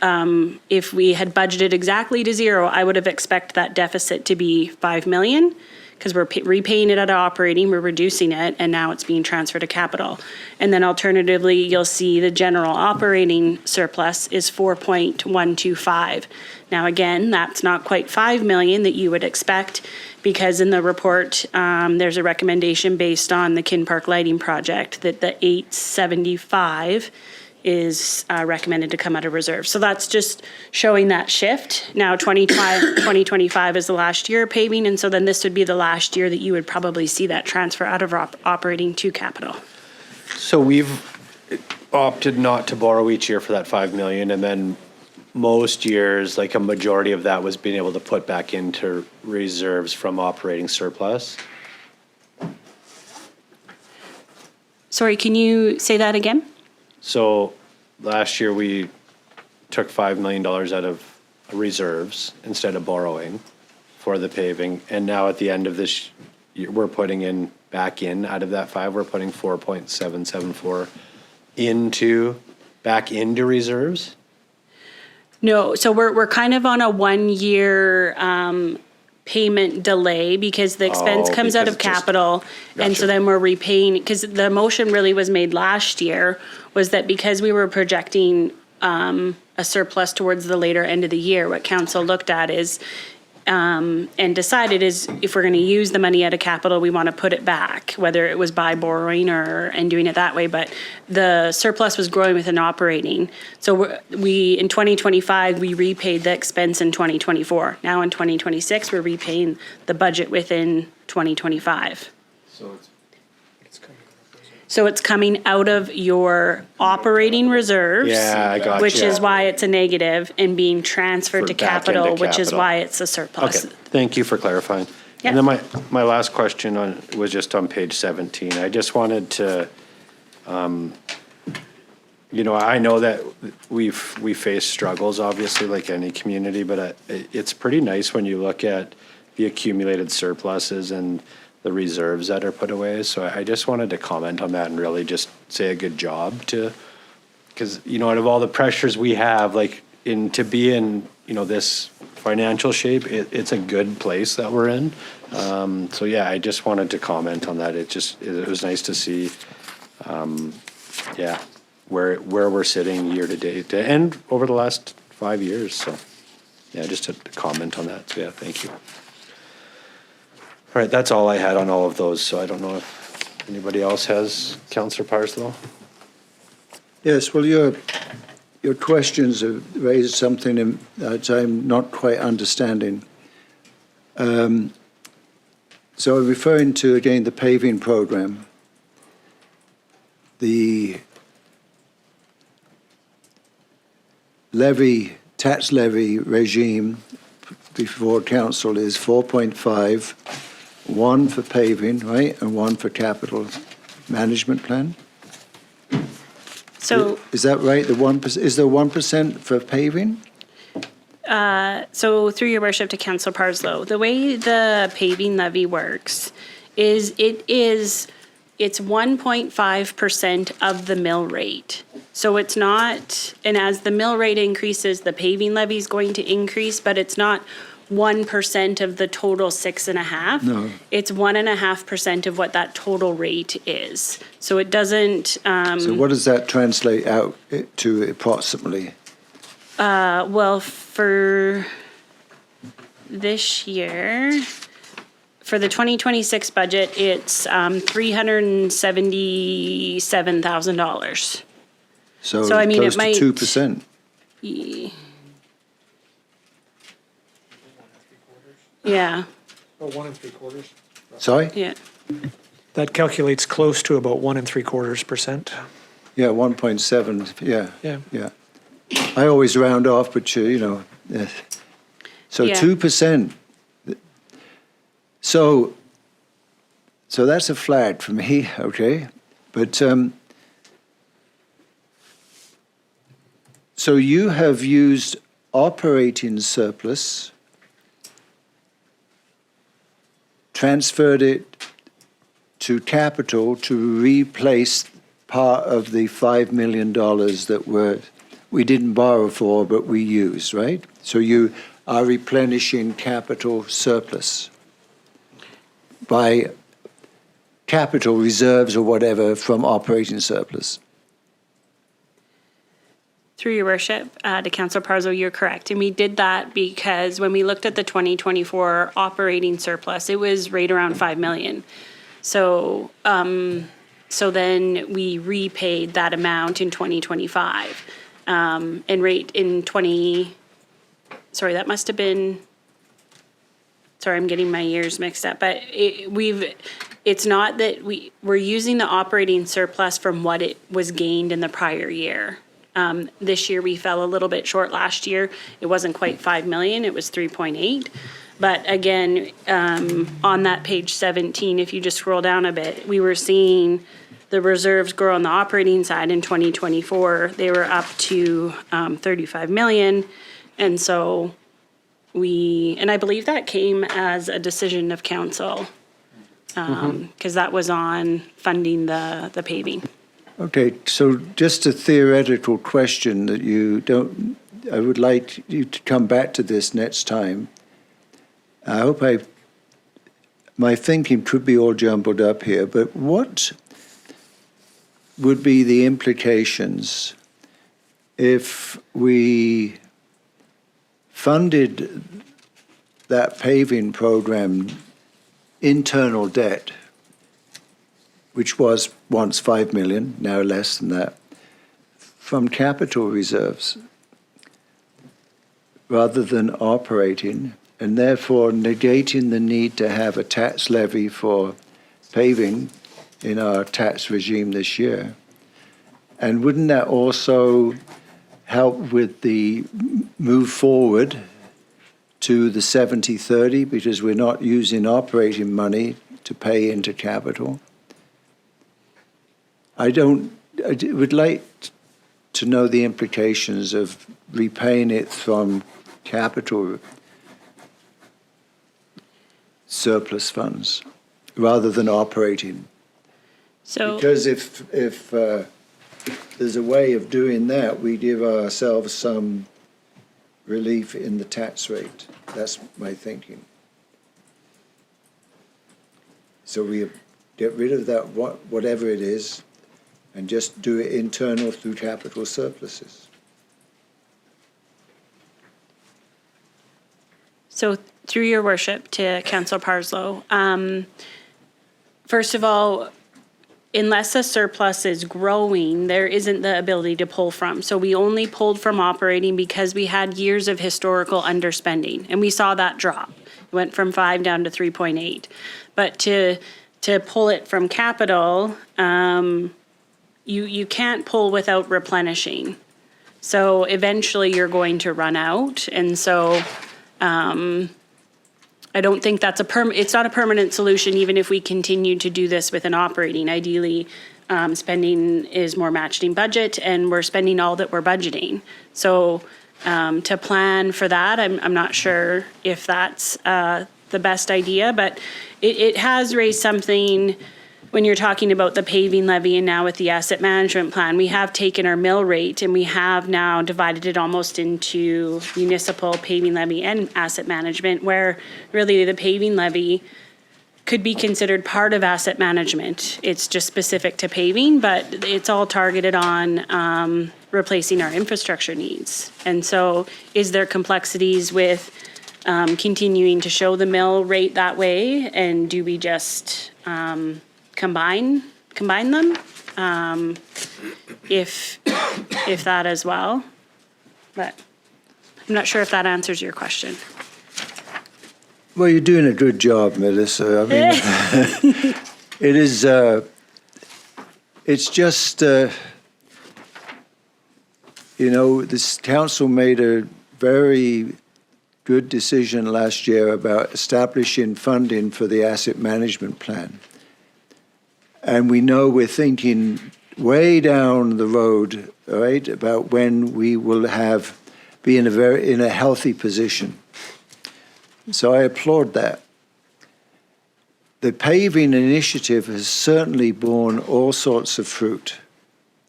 If we had budgeted exactly to zero, I would have expected that deficit to be 5 million, because we're repaying it out of operating, we're reducing it, and now it's being transferred to capital. And then alternatively, you'll see the general operating surplus is 4.125. Now again, that's not quite 5 million that you would expect, because in the report, there's a recommendation based on the Kin Park lighting project that the 875 is recommended to come out of reserve. So that's just showing that shift. Now 2025 is the last year of paving, and so then this would be the last year that you would probably see that transfer out of operating to capital. So we've opted not to borrow each year for that 5 million, and then most years, like a majority of that was being able to put back into reserves from operating surplus. Sorry, can you say that again? So last year we took $5 million out of reserves instead of borrowing for the paving. And now at the end of this year, we're putting in back in out of that 5, we're putting 4.774 back into reserves. No, so we're kind of on a 1 year payment delay, because the expense comes out of capital, and so then we're repaying, because the motion really was made last year, was that because we were projecting a surplus towards the later end of the year, what council looked at is and decided is, if we're going to use the money out of capital, we want to put it back, whether it was by borrowing and doing it that way. But the surplus was growing within operating. So we in 2025, we repaid the expense in 2024. Now in 2026, we're repaying the budget within 2025. So it's coming out of your operating reserves. Yeah, I got which you. is why it's a negative, and being transferred to Back into capital, which is capital. why it's a surplus. Okay, thank you for clarifying. Yep. And then my last question was just on page 17. I just wanted to, I know that we face struggles, obviously, like any community, but it's pretty nice when you look at the accumulated surpluses and the reserves that are put away. So I just wanted to comment on that and really just say a good job because, out of all the pressures we have, to be in, this financial shape, it's a good place that we're in. So yeah, I just wanted to comment on that. It was nice to see, where we're sitting year to date and over the last 5 years. So yeah, just to comment on that. So yeah, thank you. All right, that's all I had on all of those, so I don't know if anybody else has. Councillor Parslow? Yes, well, your questions have raised something that I'm not quite understanding. So referring to, again, the paving program, the tax levy regime before council is 4.5, 1 for paving, right, and 1 for capital management plan? So is that right? The 1%, is there 1% for paving? So through your worship to Councillor Parslow, the way the paving levy works is it's 1.5% of the mill rate. So it's not, and as the mill rate increases, the paving levy is going to increase, but it's not 1% of the total 6.5. No. It's 1.5% of what that total rate is. So it doesn't. So what does that translate out to approximately? Well, for this year, for the 2026 budget, it's $377,000. So I mean, close it might. to 2%. Yeah. About 1 3/4. Sorry? Yeah. That calculates close to about 1 3/4%. Yeah, 1.7. Yeah. Yeah. Yeah. I always round off, but you know. Yeah. So Yeah. 2%. So that's a flag for me, okay? But so you have used operating surplus, transferred it to capital to replace part of the $5 million that we didn't borrow for, but we used, right? So you are replenishing capital surplus by capital reserves or whatever from operating surplus. Through your worship, to Councillor Parslow, you're correct. And we did that because when we looked at the 2024 operating surplus, it was right around 5 million. So, so then we repaid that amount in 2025. And rate in that must have been, sorry, I'm getting my years mixed up, but it's not that we're using the operating surplus from what it was gained in the prior year. This year we fell a little bit short. Last year it wasn't quite 5 million, it was 3.8. But again, on that page 17, if you just scroll down a bit, we were seeing the reserves grow on the operating side in 2024. They were up to 35 million. And so and I believe that came as a decision of council, because that was on funding the paving. Okay, so just a theoretical question that I would like you to come back to this next time. I hope my thinking could be all jumbled up here, but what would be the implications if we funded that paving program internal debt, which was once 5 million, now less than that, from capital reserves rather than operating, and therefore negating the need to have a tax levy for paving in our tax regime this year? And wouldn't that also help with the move forward to the 70-30, because we're not using operating money to pay into capital? I would like to know the implications of repaying it from capital surplus funds rather than operating. So, because if there's a way of doing that, we give ourselves some relief in the tax rate. That's my thinking. So we get rid of that, whatever it is, and just do it internal through capital surpluses. So through your worship to Councillor Parslow, first of all, unless a surplus is growing, there isn't the ability to pull from. So we only pulled from operating because we had years of historical underspending, and we saw that drop. It went from 5 down to 3.8. But to pull it from capital, you can't pull without replenishing. So eventually you're going to run out, and so I don't think that's it's not a permanent solution, even if we continue to do this with an operating. Ideally, spending is more matched in budget, and we're spending all that we're budgeting. So to plan for that, I'm not sure if that's the best idea, but it has raised something when you're talking about the paving levy and now with the asset management plan, we have taken our mill rate and we have now divided it almost into municipal paving levy and asset management, where really the paving levy could be considered part of asset management. It's just specific to paving, but it's all targeted on replacing our infrastructure needs. And so is there complexities with continuing to show the mill rate that way? And do we just combine them? If that as well. But I'm not sure if that answers your question. Well, you're doing a good job, Melissa. I mean, it is. It's just. This council made a very good decision last year about establishing funding for the asset management plan, and we know we're thinking way down the road, right, about when we will be in a healthy position. So I applaud that. The paving initiative has certainly borne all sorts of fruit,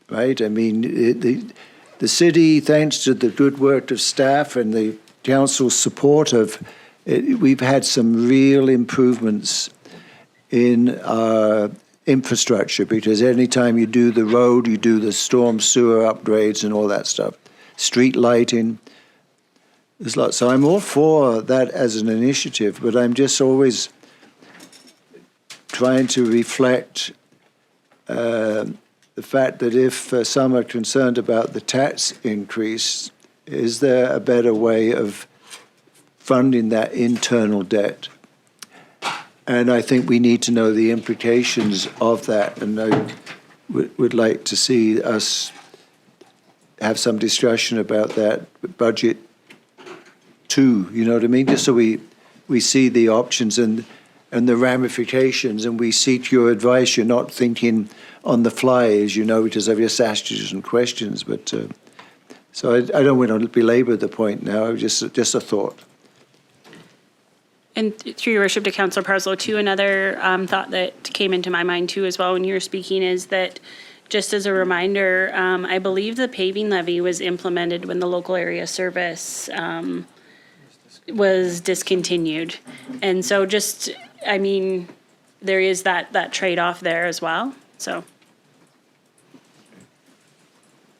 right? I mean, the city, thanks to the good work of staff and the council's support of it, we've had some real improvements in our infrastructure, because anytime you do the road, you do the storm sewer upgrades and all that stuff, street lighting. There's lots. So I'm all for that as an initiative, but I'm just always trying to reflect the fact that if some are concerned about the tax increase, is there a better way of funding that internal debt? And I think we need to know the implications of that, and I would like to see us have some discussion about that budget too, you know what I mean? Just so we see the options and the ramifications, and we seek your advice. You're not thinking on the fly, as you know, because I've just asked you some questions. But so I don't want to belabor the point now. Just a thought. And through your worship to Councillor Parslow too, another thought that came into my mind too as well when you were speaking is that, just as a reminder, I believe the paving levy was implemented when the local area service was discontinued. And so just, I mean, there is that trade-off there as well, so.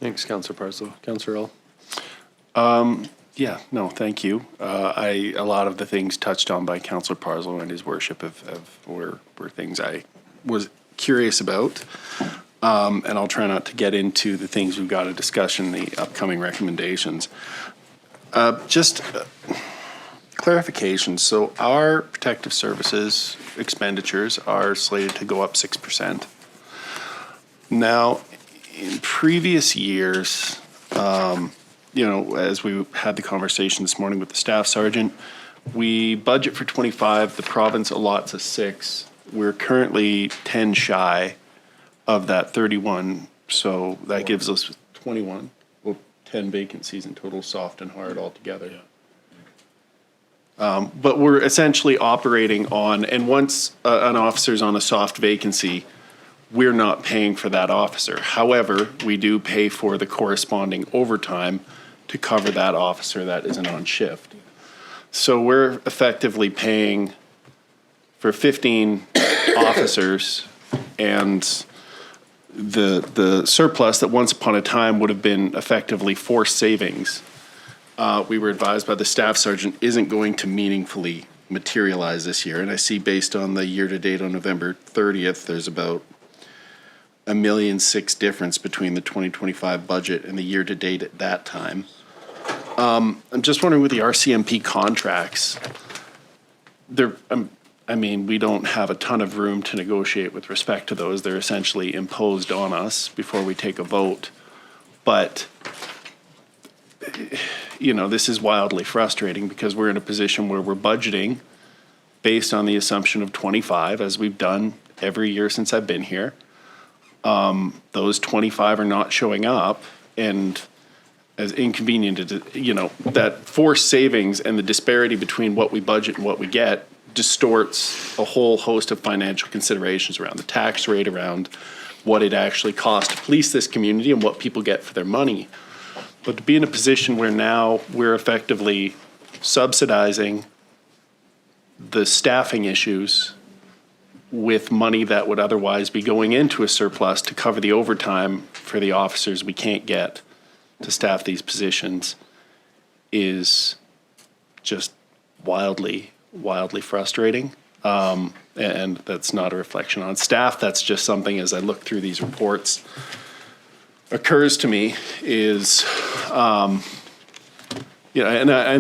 Thanks, Councillor Parslow. Councillor Earl. Yeah, no, thank you. A lot of the things touched on by Councillor Parslow and his worship were things I was curious about. And I'll try not to get into the things we've got to discuss in the upcoming recommendations. Just clarification. So our protective services expenditures are slated to go up 6%. Now, in previous years, as we had the conversation this morning with the staff sergeant, we budget for 25, the province allots us 6. We're currently 10 shy of that 31, so that gives us 21, well, 10 vacancies in total, soft and hard altogether. Yeah. But we're essentially operating on, and once an officer's on a soft vacancy, we're not paying for that officer. However, we do pay for the corresponding overtime to cover that officer that isn't on shift. So we're effectively paying for 15 officers, and the surplus that once upon a time would have been effectively forced savings, we were advised by the staff sergeant, isn't going to meaningfully materialize this year. And I see, based on the year-to-date on November 30th, there's about $1.6 million difference between the 2025 budget and the year-to-date at that time. I'm just wondering, with the RCMP contracts, we don't have a ton of room to negotiate with respect to those. They're essentially imposed on us before we take a vote. But, this is wildly frustrating, because we're in a position where we're budgeting based on the assumption of 25, as we've done every year since I've been here. Those 25 are not showing up, and as inconvenient as, that forced savings and the disparity between what we budget and what we get distorts a whole host of financial considerations around the tax rate, around what it actually costs to police this community and what people get for their money. But to be in a position where now we're effectively subsidizing the staffing issues with money that would otherwise be going into a surplus to cover the overtime for the officers we can't get to staff these positions is just wildly frustrating. And that's not a reflection on staff. That's just something, as I look through these reports, occurs to me is, and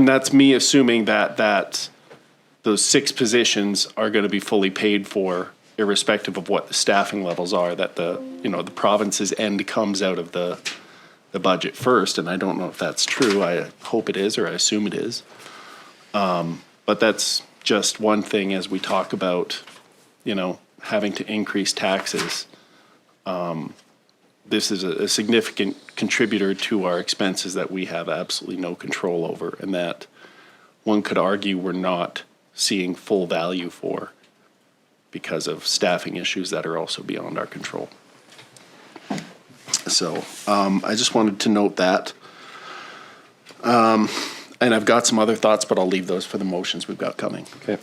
that's me assuming that those 6 positions are going to be fully paid for, irrespective of what the staffing levels are, that the province's end comes out of the budget first. And I don't know if that's true. I hope it is, or I assume it is. But that's just one thing as we talk about, having to increase taxes. This is a significant contributor to our expenses that we have absolutely no control over, and that one could argue we're not seeing full value for because of staffing issues that are also beyond our control. So I just wanted to note that. And I've got some other thoughts, but I'll leave those for the motions we've got coming. Okay.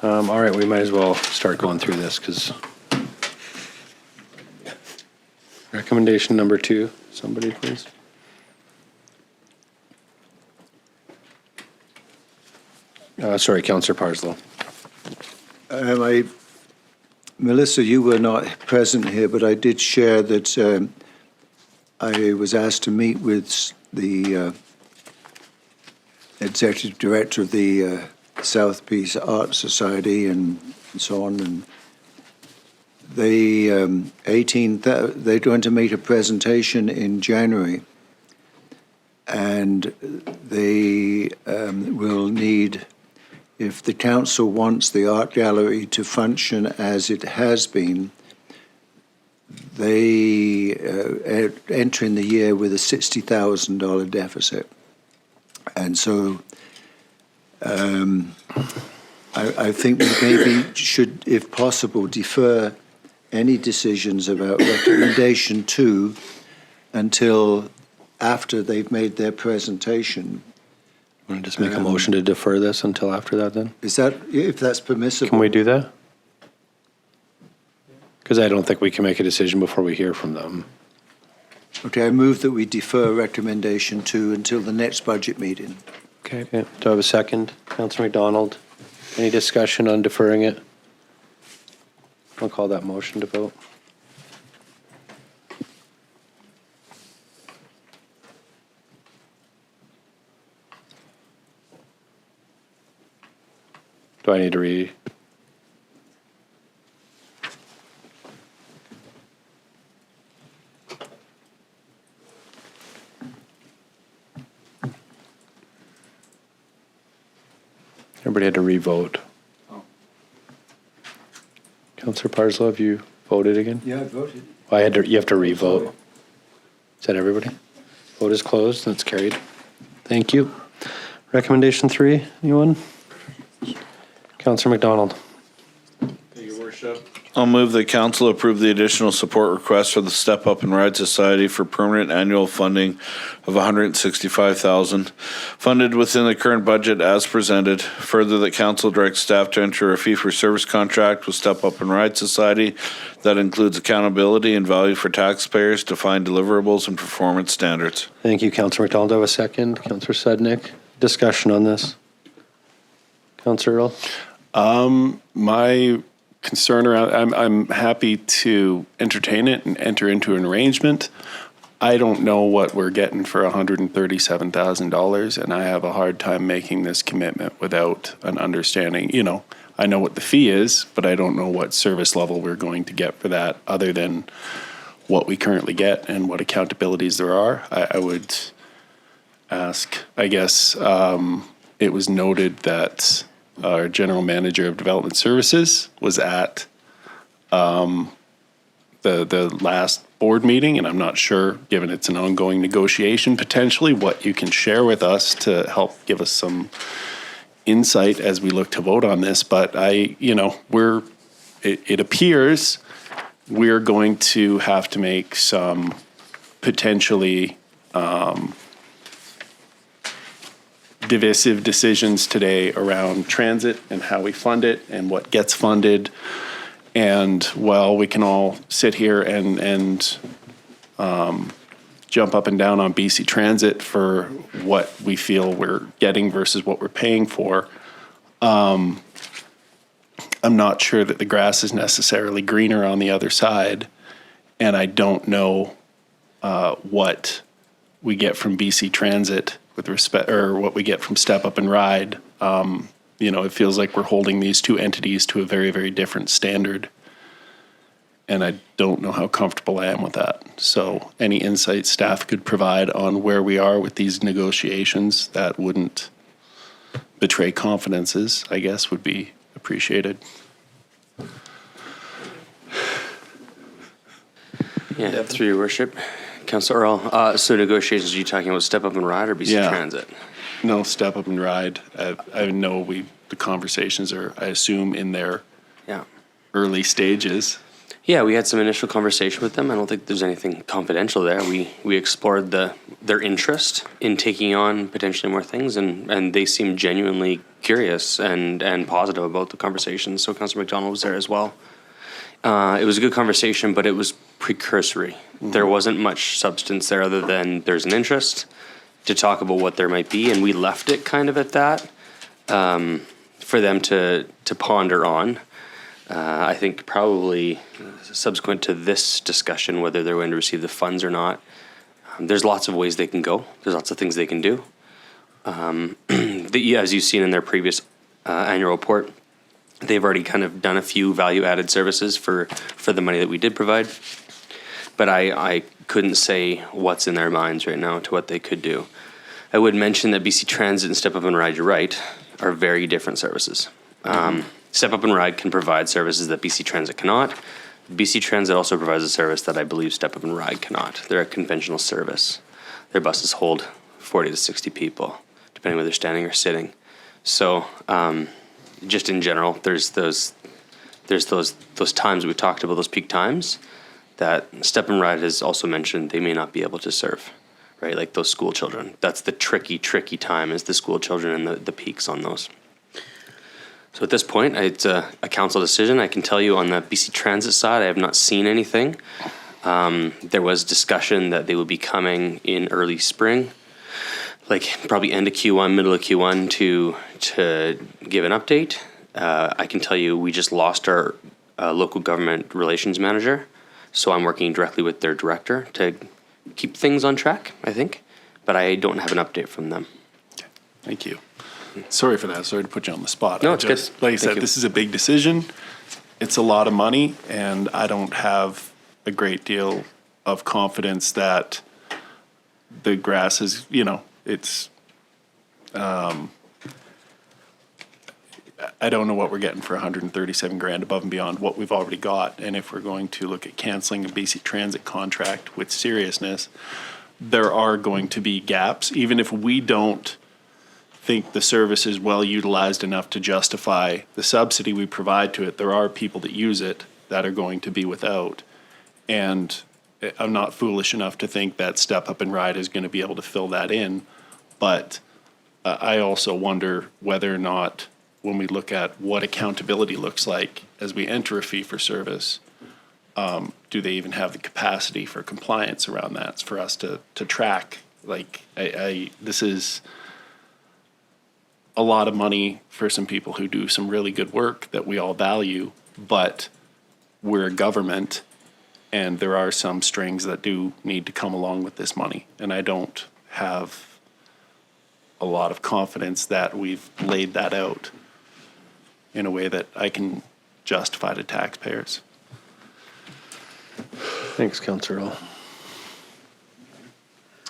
All right, we might as well start going through this, because recommendation number 2, somebody please. Sorry, Councillor Parslow. Melissa, you were not present here, but I did share that I was asked to meet with the executive director of the South Peace Art Society and so on, and they're going to make a presentation in January, and they will need, if the council wants the art gallery to function as it has been, they entering the year with a $60,000 deficit. And so I think we maybe should, if possible, defer any decisions about recommendation 2 until after they've made their presentation. Want to just make a motion to defer this until after that then? Is that, if that's permissible? Can we do that? Because I don't think we can make a decision before we hear from them. Okay, I move that we defer recommendation 2 until the next budget meeting. Okay. Do I have a second? Councillor McDonald, any discussion on deferring it? I'll call that motion to vote. Do I need to read? Everybody had to re-vote. Oh. Councillor Parslow, have you voted again? Yeah, I voted. Well, you have to re-vote. Is that everybody? Vote is closed. That's carried. Thank you. Recommendation 3, anyone? Councillor McDonald. Thank you, Worship. I'll move that council approve the additional support request for the Step Up and Ride Society for permanent annual funding of $165,000, funded within the current budget as presented. Further, that council directs staff to enter a fee-for-service contract with Step Up and Ride Society that includes accountability and value for taxpayers, defined deliverables, and performance standards. Thank you, Councillor McDonald. Do I have a second? Councillor Sudnick. Discussion on this. Councillor Earl. My concern around, I'm happy to entertain it and enter into an arrangement. I don't know what we're getting for $137,000, and I have a hard time making this commitment without an understanding. I know what the fee is, but I don't know what service level we're going to get for that, other than what we currently get and what accountabilities there are. I would ask, I guess, it was noted that our General Manager of Development Services was at the last board meeting, and I'm not sure, given it's an ongoing negotiation, potentially what you can share with us to help give us some insight as we look to vote on this. But it appears we're going to have to make some potentially divisive decisions today around transit and how we fund it and what gets funded. And while we can all sit here and jump up and down on BC Transit for what we feel we're getting versus what we're paying for, I'm not sure that the grass is necessarily greener on the other side. And I don't know what we get from BC Transit with respect, or what we get from Step Up and Ride. It feels like we're holding these two entities to a very, very different standard. And I don't know how comfortable I am with that. So any insight staff could provide on where we are with these negotiations that wouldn't betray confidences, I guess, would be appreciated. Yeah, through your worship. Councillor Aaroe, so negotiations, are you talking about Step Up and Ride or BC Transit? No, Step Up and Ride. I know the conversations are, I assume, in their early stages. Yeah, we had some initial conversation with them. I don't think there's anything confidential there. We explored their interest in taking on potentially more things, and they seemed genuinely curious and positive about the conversation. So Councillor McDonald was there as well. It was a good conversation, but it was precursory. Mm-hmm. There wasn't much substance there other than there's an interest to talk about what there might be, and we left it kind of at that for them to ponder on. I think probably subsequent to this discussion, whether they're going to receive the funds or not, there's lots of ways they can go. There's lots of things they can do. As you've seen in their previous annual report, they've already kind of done a few value-added services for the money that we did provide. But I couldn't say what's in their minds right now to what they could do. I would mention that BC Transit and Step Up and Ride, you're right, are very different services. Step Up and Ride can provide services that BC Transit cannot. BC Transit also provides a service that I believe Step Up and Ride cannot. They're a conventional service. Their buses hold 40 to 60 people, depending whether they're standing or sitting. So just in general, there's those times we talked about, those peak times, that Step and Ride has also mentioned they may not be able to serve, right? Like those school children. That's the tricky time, is the school children and the peaks on those. So at this point, it's a council decision. I can tell you on the BC Transit side, I have not seen anything. There was discussion that they will be coming in early spring, like probably end of Q1, middle of Q1 to give an update. I can tell you we just lost our local government relations manager, so I'm working directly with their director to keep things on track, I think, but I don't have an update from them. Okay. Thank you. Sorry for that. Sorry to put you on the spot. No, it's good. Like I said, this is a big decision. It's a lot of money, and I don't have a great deal of confidence that the grass is, it's, I don't know what we're getting for 137 grand above and beyond what we've already got. And if we're going to look at canceling a BC Transit contract with seriousness, there are going to be gaps, even if we don't think the service is well utilized enough to justify the subsidy we provide to it. There are people that use it that are going to be without. And I'm not foolish enough to think that Step Up and Ride is going to be able to fill that in. But I also wonder whether or not, when we look at what accountability looks like as we enter a fee for service, do they even have the capacity for compliance around that for us to track? Like, this is a lot of money for some people who do some really good work that we all value, but we're a government, and there are some strings that do need to come along with this money. And I don't have a lot of confidence that we've laid that out in a way that I can justify to taxpayers. Thanks, Councillor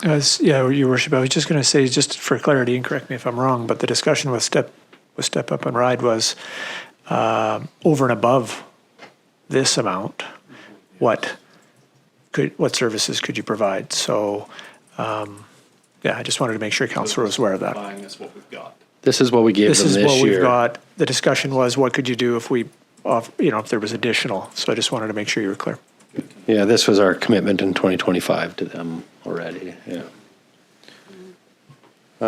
Aaroe. Your Worship, I was just going to say, just for clarity, and correct me if I'm wrong, but the discussion with Step Up and Ride was over and above this amount. What services could you provide? So, yeah, I just wanted to make sure Councillor was aware of that. Buying is what we've got. This is what we gave This them is this what year. we've got. The discussion was, what could you do if if there was additional? So I just wanted to make sure you were clear. Yeah, this was our commitment in 2025 to them already, yeah.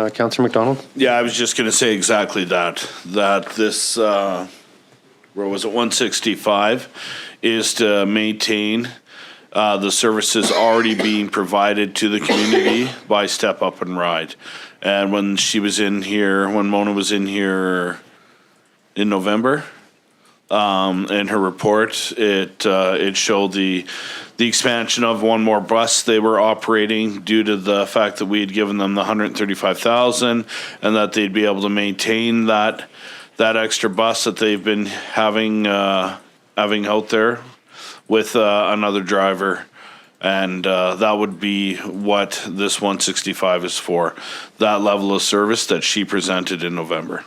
Councillor McDonald? Yeah, I was just gonna say exactly that this, where was it, 165, is to maintain the services already being provided to the community by Step Up and Ride. And when she was in here, when Mona was in here in November, in her report, it showed the expansion of one more bus they were operating due to the fact that we had given them the 135,000 and that they'd be able to maintain that extra bus that they've been having out there with another driver. And that would be what this 165 is for, that level of service that she presented in November.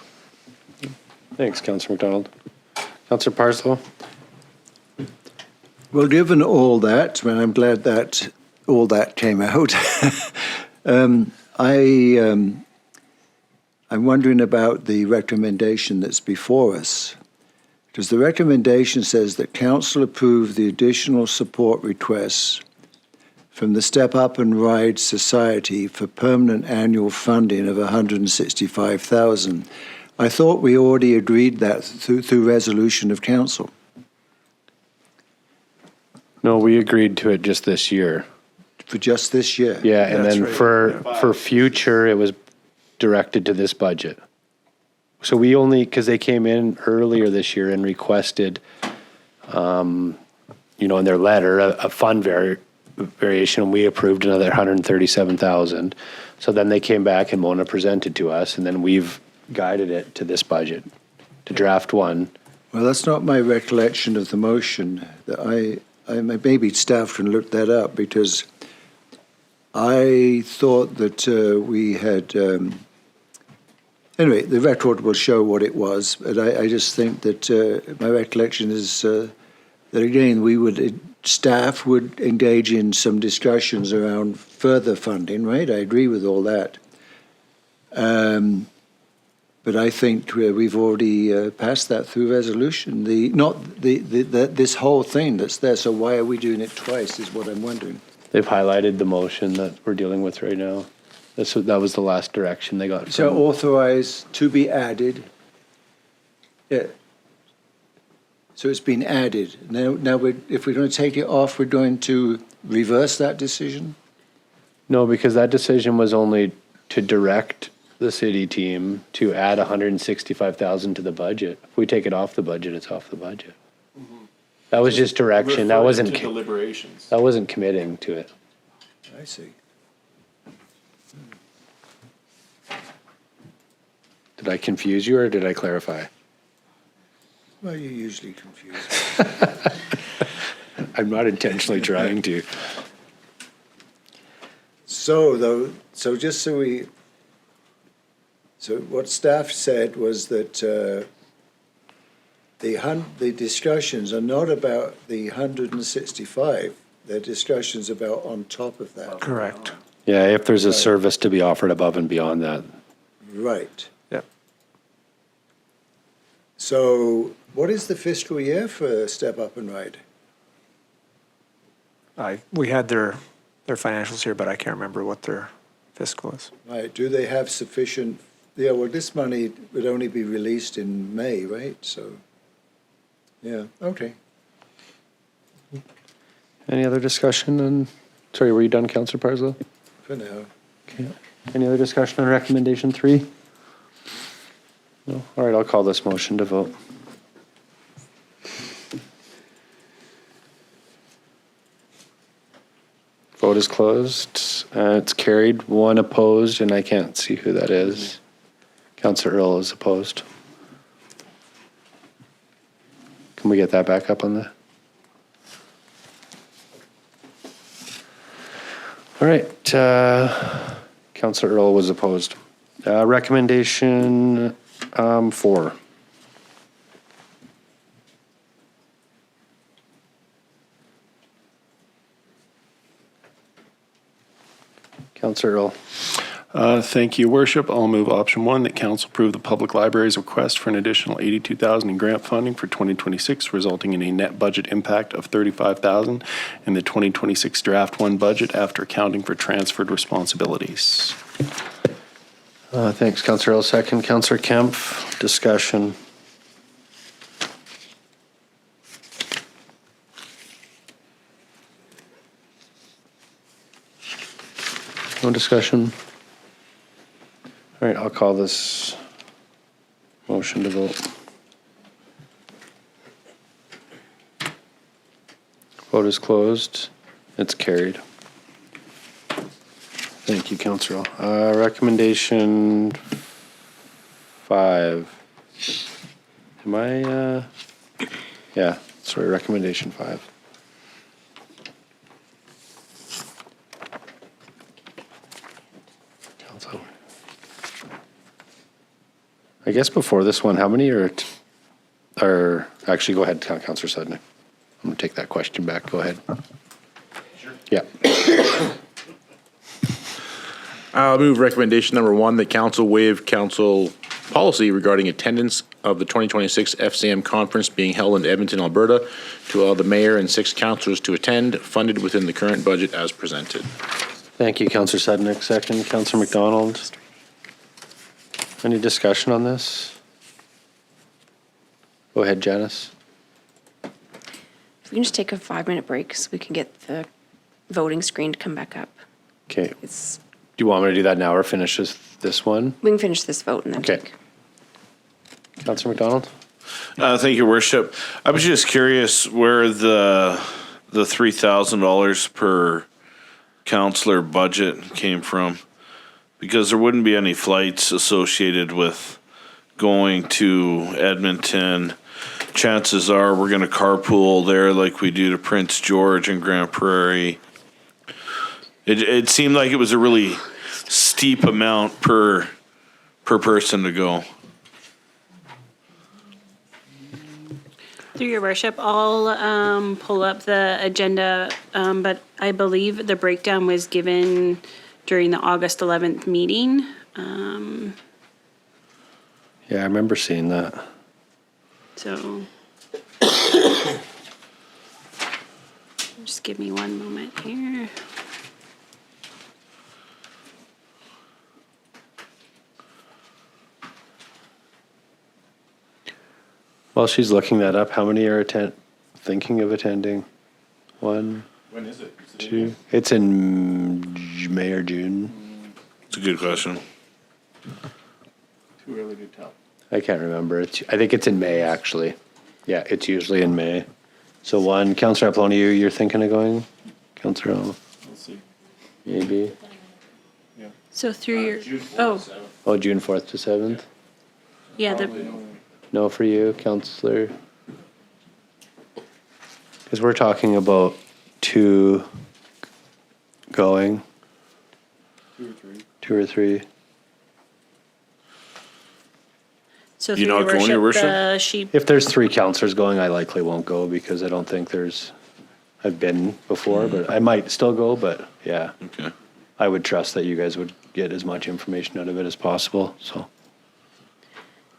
Thanks, Councillor McDonald. Councillor Parslow? Well, given all that, and I'm glad that all that came out, I'm wondering about the recommendation that's before us. Because the recommendation says that Council approve the additional support requests from the Step Up and Ride Society for permanent annual funding of 165,000. I thought we already agreed that through resolution of council. No, we agreed to it just this year. For just this year? Yeah, and That's then right. for future, it was directed to this budget. So we only, because they came in earlier this year and requested, in their letter, a fund variation, and we approved another 137,000. So then they came back and Mona presented to us, and then we've guided it to this budget, to draft one. Well, that's not my recollection of the motion. That maybe staff can look that up, because I thought that we had. Anyway, the record will show what it was, but I just think that my recollection is that again staff would engage in some discussions around further funding. Right, I agree with all that. But I think we've already passed that through resolution. This whole thing that's there. So why are we doing it twice? Is what I'm wondering. They've highlighted the motion that we're dealing with right now. That was the last direction they got. So authorize to be added. Yeah. So it's been added. Now if we're going to take it off, we're going to reverse that decision? No, because that decision was only to direct the city team to add 165,000 to the budget. If we take it off the budget, it's off the budget. Mm-hmm. That was just direction. That wasn't deliberations. That wasn't committing to it. I see. Did I confuse you or did I clarify? Well, you usually confuse me. I'm not intentionally trying to. So what staff said was that the discussions are not about the 165. They're discussions about on top of that. Correct. Yeah, if there's a service to be offered above and beyond that. Right. Yep. So what is the fiscal year for Step Up and Ride? We had their financials here, but I can't remember what their fiscal is. Right. Do they have sufficient? Yeah. Well, this money would only be released in May, right? So. Yeah. Okay. Any other discussion? Sorry, were you done, Councillor Parslow? For now. Okay. Any other discussion on recommendation 3? No? All right, I'll call this motion to vote. Vote is closed. It's carried. 1 opposed, and I can't see who that is. Councillor Earl is opposed. Can we get that back up on the? All right. Councillor Earl was opposed. Recommendation 4. Councillor Earl. Thank you, Worship. I'll move option 1, that council approve the public library's request for an additional $82,000 in grant funding for 2026, resulting in a net budget impact of $35,000 in the 2026 draft 1 budget after accounting for transferred responsibilities. Thanks, Councillor Earl. Second, Councillor Kemp. Discussion. No discussion? All right, I'll call this motion to vote. Vote is closed. It's carried. Thank you, Councillor. Recommendation 5. Am I, yeah, sorry, recommendation 5. Council. I guess before this one, how many are actually, go ahead, Councillor Sudnick. I'm going to take that question back. Go ahead. Sure. Yeah. I'll move recommendation number 1, that council waive council policy regarding attendance of the 2026 FCM conference being held in Edmonton, Alberta, to allow the mayor and 6 councillors to attend, funded within the current budget as presented. Thank you, Councillor Sudnick. Second, Councillor McDonald. Any discussion on this? Go ahead, Janice. If we can just take a 5-minute break so we can get the voting screen to come back up. Okay. Do you want me to do that now or finish this one? We can finish this vote and then take. Councillor McDonald? Thank you, Worship. I was just curious where the $3,000 per councillor budget came from, because there wouldn't be any flights associated with going to Edmonton. Chances are we're going to carpool there like we do to Prince George and Grand Prairie. It seemed like it was a really steep amount per person to go. Through your worship, I'll pull up the agenda, but I believe the breakdown was given during the August 11th meeting. Yeah, I remember seeing that. So just give me one moment here. While she's looking that up, how many are thinking of attending? 1. When is it? 2. It's in May or June. It's a good question. Too early to tell. I can't remember. I think it's in May, actually. Yeah, it's usually in May. So 1, Councillor Apolloni, you're thinking of going? Councillor Earl? We'll see. Maybe. Yeah. So through your, June 4th to 7th? Yeah, No for you, Councillor? Because we're talking about 2 going. 2 or 3. So You through not going, Your Worship? the sheep. If there's 3 councillors going, I likely won't go because I don't think I've been before, but I might still go, but yeah. Okay. I would trust that you guys would get as much information out of it as possible, so.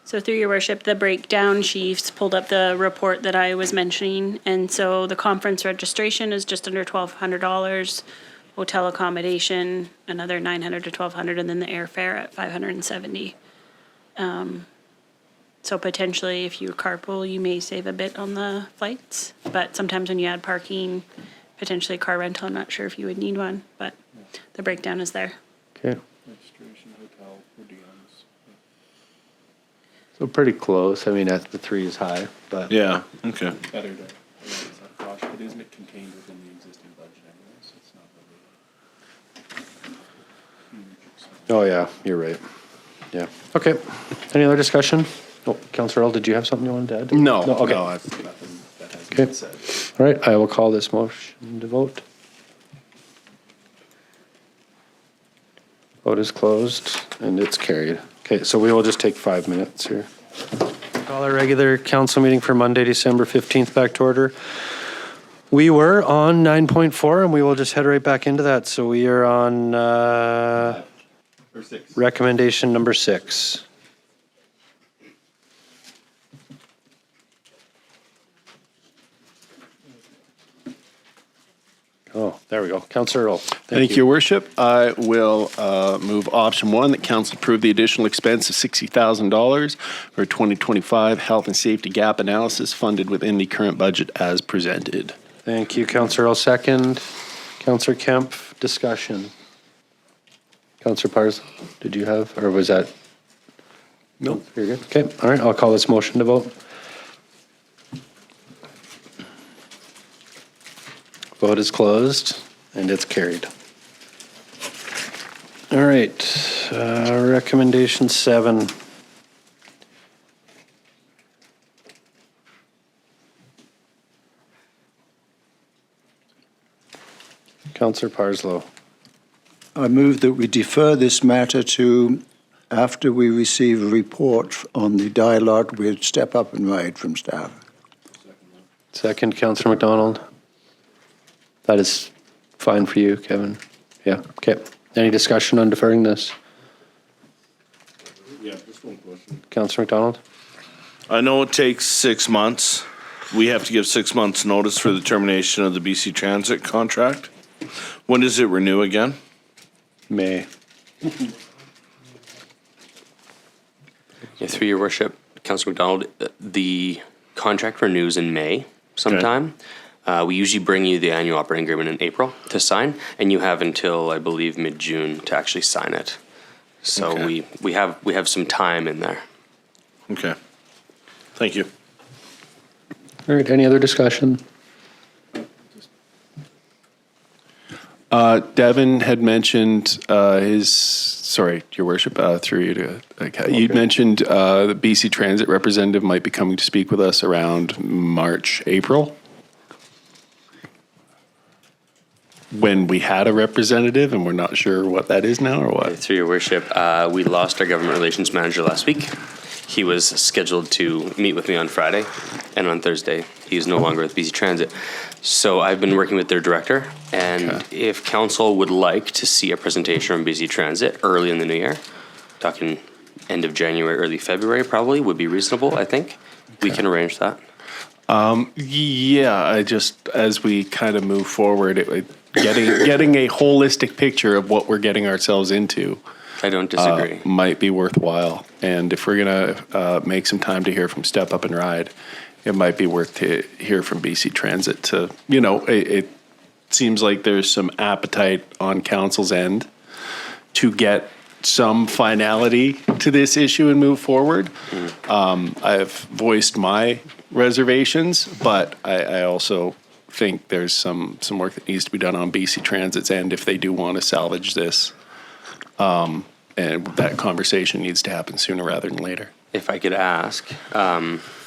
So through your worship, the breakdown, she's pulled up the report that I was mentioning. And so the conference registration is just under $1,200, hotel accommodation, another $900 to $1,200, and then the airfare at $570. So potentially if you carpool, you may save a bit on the flights, but sometimes when you add parking, potentially car rental, I'm not sure if you would need one, but the breakdown is there. Okay. Registration, hotel, per diems. So pretty close. I mean, the 3 is high, but. Yeah, okay. Better to raise that cost, but isn't it contained within the existing budget anyway, so it's not really huge expense. Oh, yeah, you're right. Yeah. Okay. Any other discussion? Oh, Councillor Earl, did you have something you wanted to add? No, Okay. no, I've nothing that has Okay. been said. All right, I will call this motion to vote. Vote is closed and it's carried. Okay, so we will just take 5 minutes here. Call our regular council meeting for Monday, December 15th back to order. We were on 9.4 and we will just head right back into that. So we are on recommendation number 6. Oh, there we go. Councillor Earl. Thank you, Your Worship. I will move option 1, that council approve the additional expense of $60,000 for 2025 health and safety gap analysis funded within the current budget as presented. Thank you, Councillor Earl. Second. Councillor Kemp, discussion. Councillor Parslow, did you have, or was that? No. You're good. Okay, all right, I'll call this motion to vote. Vote is closed, and it's carried. All right, recommendation 7. Councillor Parslow. I move that we defer this matter to after we receive a report on the dialogue with Step Up and Ride from staff. Second, Councillor McDonald. That is fine for you, Kevin? Yeah, okay. Any discussion on deferring this? Yeah, just one question. Councillor McDonald? I know it takes 6 months. We have to give 6 months' notice for the termination of the BC Transit contract. When does it renew again? May. Yeah, through your worship, Councillor McDonald, the contract renews in May sometime. We usually bring you the annual operating agreement in April to sign, and you have until, I believe, mid-June to actually sign it. So Okay. we have some time in there. Okay. Thank you. All right, any other discussion? Devon had mentioned sorry, Your Worship, through you to, you mentioned the BC Transit representative might be coming to speak with us around March, April. When we had a representative and we're not sure what that is now or what? Through your worship, we lost our government relations manager last week. He was scheduled to meet with me on Friday, and on Thursday, he is no longer with BC Transit. So I've been working with their director, and if council would like to see a presentation from BC Transit early in the new year, talking end of January, early February probably, would be reasonable, I think. We can arrange that. Yeah, I just, as we kind of move forward, getting a holistic picture of what we're getting ourselves into. I don't disagree. Might be worthwhile. And if we're going to make some time to hear from Step Up and Ride, it might be worth to hear from BC Transit to, it seems like there's some appetite on council's end to get some finality to this issue and move forward. I've voiced my reservations, but I also think there's some work that needs to be done on BC Transit's end if they do want to salvage this. And that conversation needs to happen sooner rather than later. If I could ask,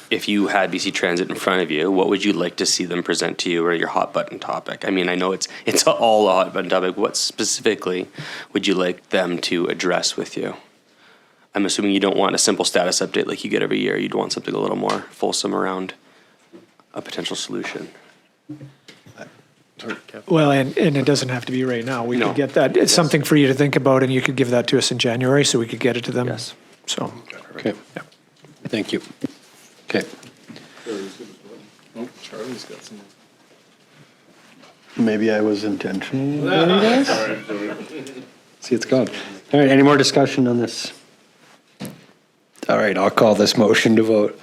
if you had BC Transit in front of you, what would you like to see them present to you, or your hot button topic? I mean, I know it's all a hot button topic. What specifically would you like them to address with you? I'm assuming you don't want a simple status update like you get every year. You'd want something a little more fulsome around a potential solution. Well, and it doesn't have to be right now. We could get that. It's something for you to think about, and you could give that to us in January so we could get it to them. Yes. So. Okay. Yeah. Thank you. Okay. Oh, Charlie's got some. Maybe I was intentional. See, it's gone. All right, any more discussion on this? All right, I'll call this motion to vote.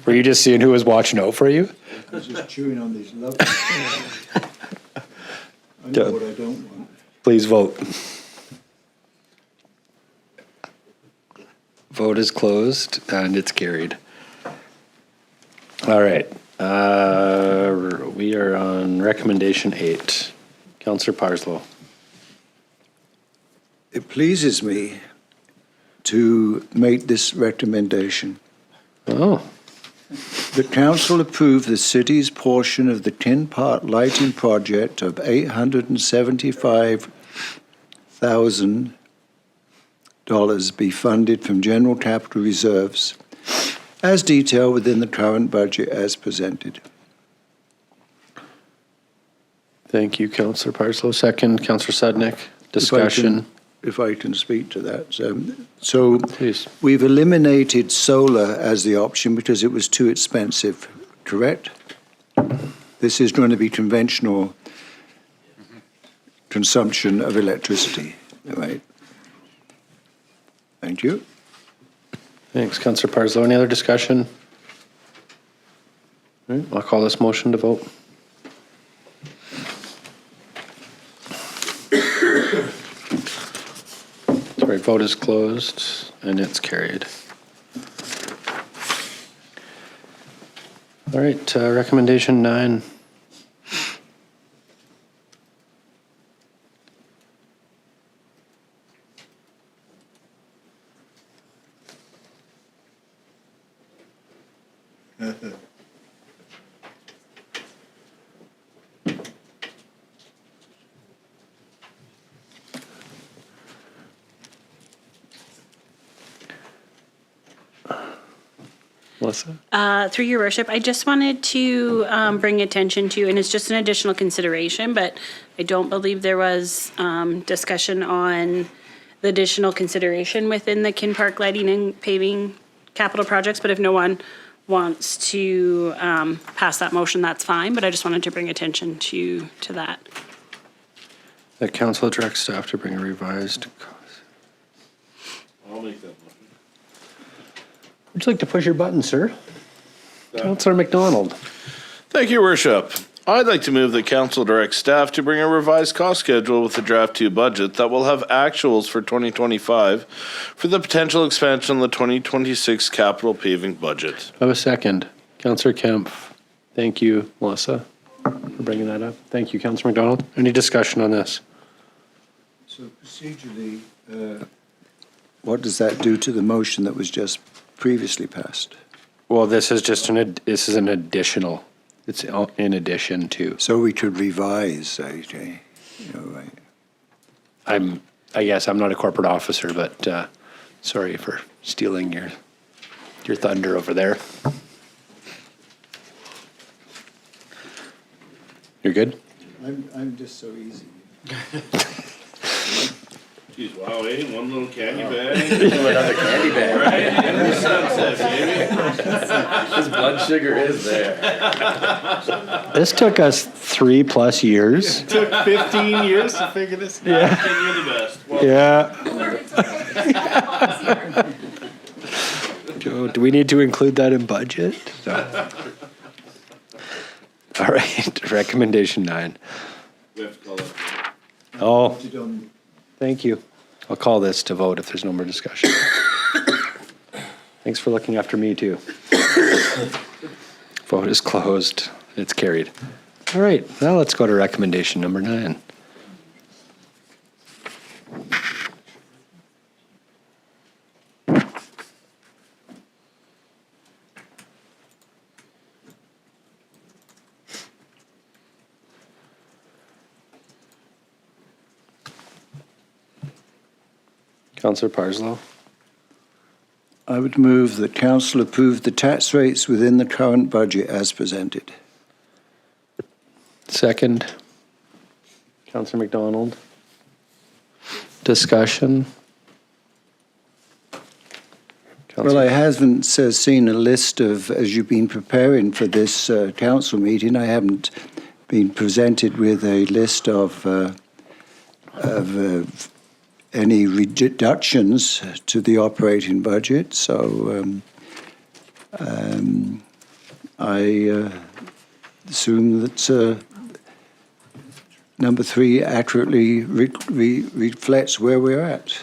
Were you just seeing who was watching out for you? I was just chewing on these lovely. I know what I don't want. Please vote. Vote is closed and it's carried. All right. We are on recommendation 8. Councillor Parslow. It pleases me to make this recommendation. Oh. The council approved the city's portion of the 10-part lighting project of $875,000 be funded from general capital reserves as detailed within the current budget as presented. Thank you, Councillor Parslow. Second, Councillor Sudnick. Discussion. If I can speak to that. So Please. we've eliminated solar as the option because it was too expensive, correct? This is going to be conventional consumption of electricity, right? Thank you. Thanks, Councillor Parslow. Any other discussion? All right, I'll call this motion to vote. Sorry, vote is closed and it's carried. All right, recommendation 9. Melissa? Through your worship, I just wanted to bring attention to, and it's just an additional consideration, but I don't believe there was discussion on the additional consideration within the Kin Park lighting and paving capital projects, but if no one wants to pass that motion, that's fine, but I just wanted to bring attention to that. The council directs staff to bring a revised. I'll make that motion. Would you like to push your button, sir? Councillor McDonald. Thank you, Worship. I'd like to move that council direct staff to bring a revised cost schedule with the draft 2 budget that will have actuals for 2025 for the potential expansion of the 2026 capital paving budget. I have a second. Councillor Kemp. Thank you, Melissa, for bringing that up. Thank you, Councillor McDonald. Any discussion on this? So procedurally, what does that do to the motion that was just previously passed? Well, this is just an additional. It's in addition to. So we could revise, okay? Right. I guess I'm not a corporate officer, but sorry for stealing your thunder over there. You're good? I'm just so easy. Jeez, wow, eh? One little candy bag. Another candy bag. Right? In the sunset, baby. His blood sugar is there. This took us 3+ years. It took 15 years to figure this out. Yeah. And you're the best. Well, Yeah. Joe, do we need to include that in budget? No. All right, recommendation 9. we have to call it. Oh, thank you. I'll call this to vote if there's no more discussion. Thanks for looking after me too. Vote is closed. It's carried. All right, now let's go to recommendation number 9. Councillor Parslow. I would move that council approve the tax rates within the current budget as presented. Second. Councillor McDonald. Discussion. Well, I haven't seen a list of, as you've been preparing for this council meeting, I haven't been presented with a list of any reductions to the operating budget. So I assume that number 3 accurately reflects where we're at.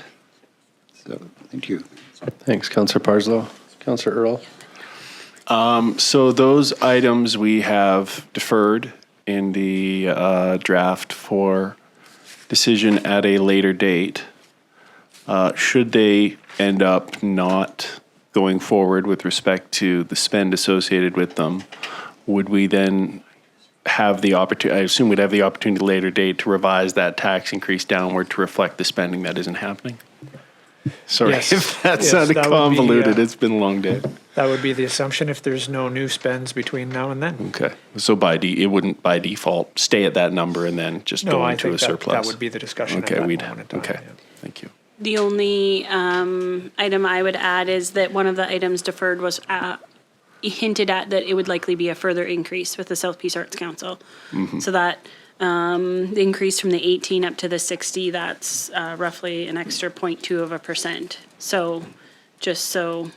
So thank you. Thanks, Councillor Parslow. Councillor Earl. So those items we have deferred in the draft for decision at a later date. Should they end up not going forward with respect to the spend associated with them, would we then have the opportunity, I assume we'd have the opportunity at a later date to revise that tax increase downward to reflect the spending that isn't happening? Sorry Yes. if that Yes, sounded that would be, convoluted. It's been a long day. That would be the assumption if there's no new spends between now and then. Okay. So it wouldn't by default stay at that number and then just No, go I into think a surplus. that would be the discussion at Okay, that moment in time. okay. yeah. Thank you. The only item I would add is that one of the items deferred was hinted at that it would likely be a further increase with the South Peace Arts Council. So that the increase from the 18 up to the 60, that's roughly an extra 0.2%. So just so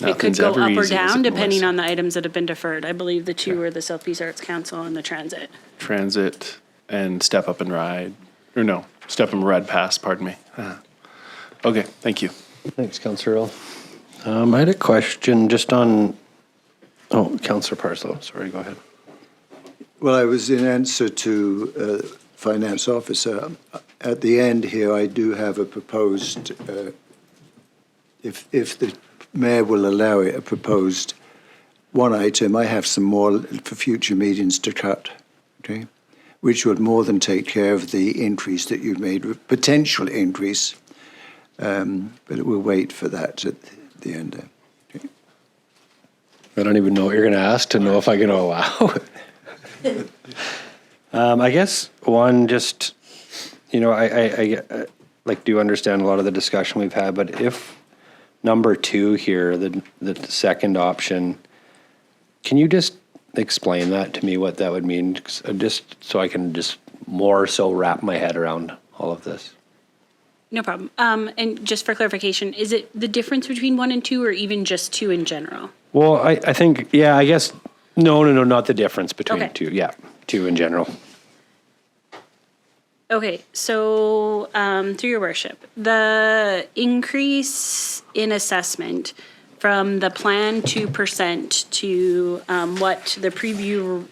it could Nothing's go ever up or easy, is down it, depending Melissa? on the items that have been deferred. I believe the two were the South Peace Arts Council and the transit. Transit and step up and ride, or no, step and ride pass, pardon me. Okay, thank you. Thanks, Councillor Earl. I had a question just on, Councillor Parslow, sorry, go ahead. Well, I was in answer to Finance Officer. At the end here, I do have a proposed, if the Mayor will allow it, a proposed one item. I have some more for future meetings to cut, okay, which would more than take care of the increase that you've made, potential increase, but we'll wait for that at the end there. Okay. I don't even know what you're going to ask to know if I'm going to allow it. I guess one, just, I do understand a lot of the discussion we've had, but if number 2 here, the second option, can you just explain that to me, what that would mean? Just so I can just more so wrap my head around all of this. No problem. And just for clarification, is it the difference between 1 and 2 or even just 2 in general? Well, I think, I guess, no, not the difference between Okay. 2. Yeah, 2 in general. Okay, so through your worship, the increase in assessment from the plan 2% to what the preview,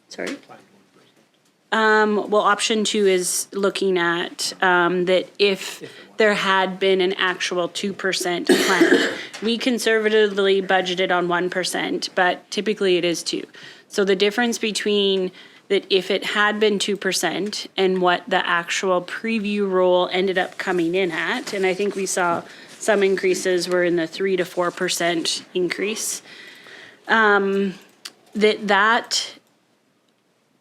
sorry? Well, option 2 is looking at that if there had been an actual 2% plan. We conservatively budgeted on 1%, but typically it is 2. So the difference between that if it had been 2% and what the actual preview roll ended up coming in at, and I think we saw some increases were in the 3 to 4% increase, that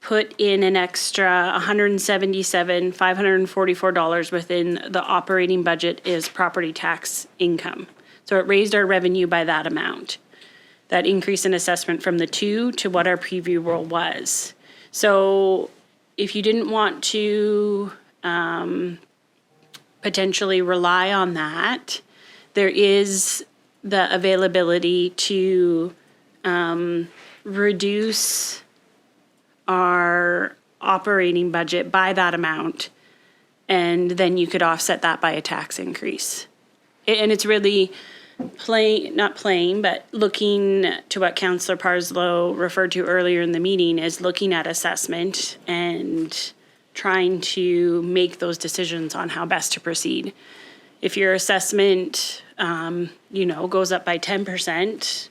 put in an extra $177,544 within the operating budget is property tax income. So it raised our revenue by that amount. That increase in assessment from the 2 to what our preview roll was. So if you didn't want to potentially rely on that, there is the availability to reduce our operating budget by that amount, and then you could offset that by a tax increase. And it's really not playing, but looking to what Councillor Parslow referred to earlier in the meeting is looking at assessment and trying to make those decisions on how best to proceed. If your assessment, goes up by 10%,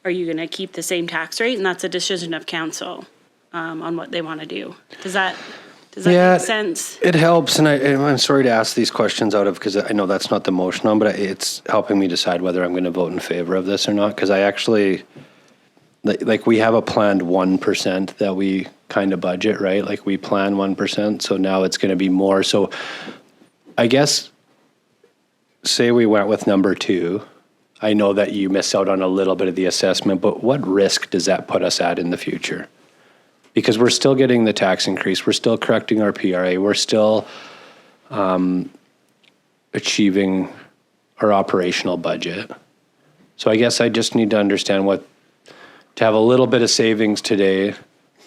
are you going to keep the same tax rate? And that's a decision of council on what they want to do. Does that make sense? It helps, and I'm sorry to ask these questions out of, because I know that's not the motion on, but it's helping me decide whether I'm going to vote in favor of this or not, because I actually, we have a planned 1% that we kind of budget, right? Like we plan 1%, so now it's going to be more. So I guess, say we went with number 2, I know that you miss out on a little bit of the assessment, but what risk does that put us at in the future? Because we're still getting the tax increase, we're still correcting our PRA, we're still achieving our operational budget. So I guess I just need to understand to have a little bit of savings today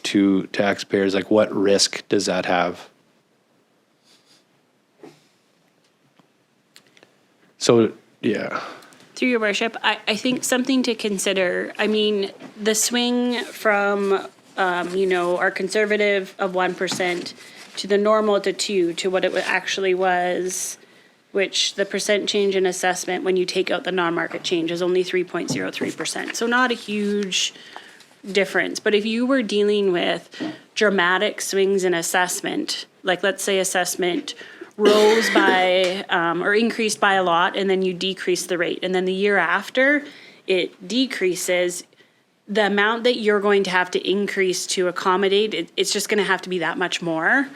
to taxpayers, like what risk does that have? So, yeah. Through your worship, I think something to consider, the swing from our conservative of 1% to the normal to 2 to what it actually was, which the percent change in assessment when you take out the non-market change is only 3.03%. So not a huge difference. But if you were dealing with dramatic swings in assessment, like let's say assessment rose by, or increased by a lot, and then you decrease the rate. And then the year after, it decreases. The amount that you're going to have to increase to accommodate, it's just gonna have to be that much more.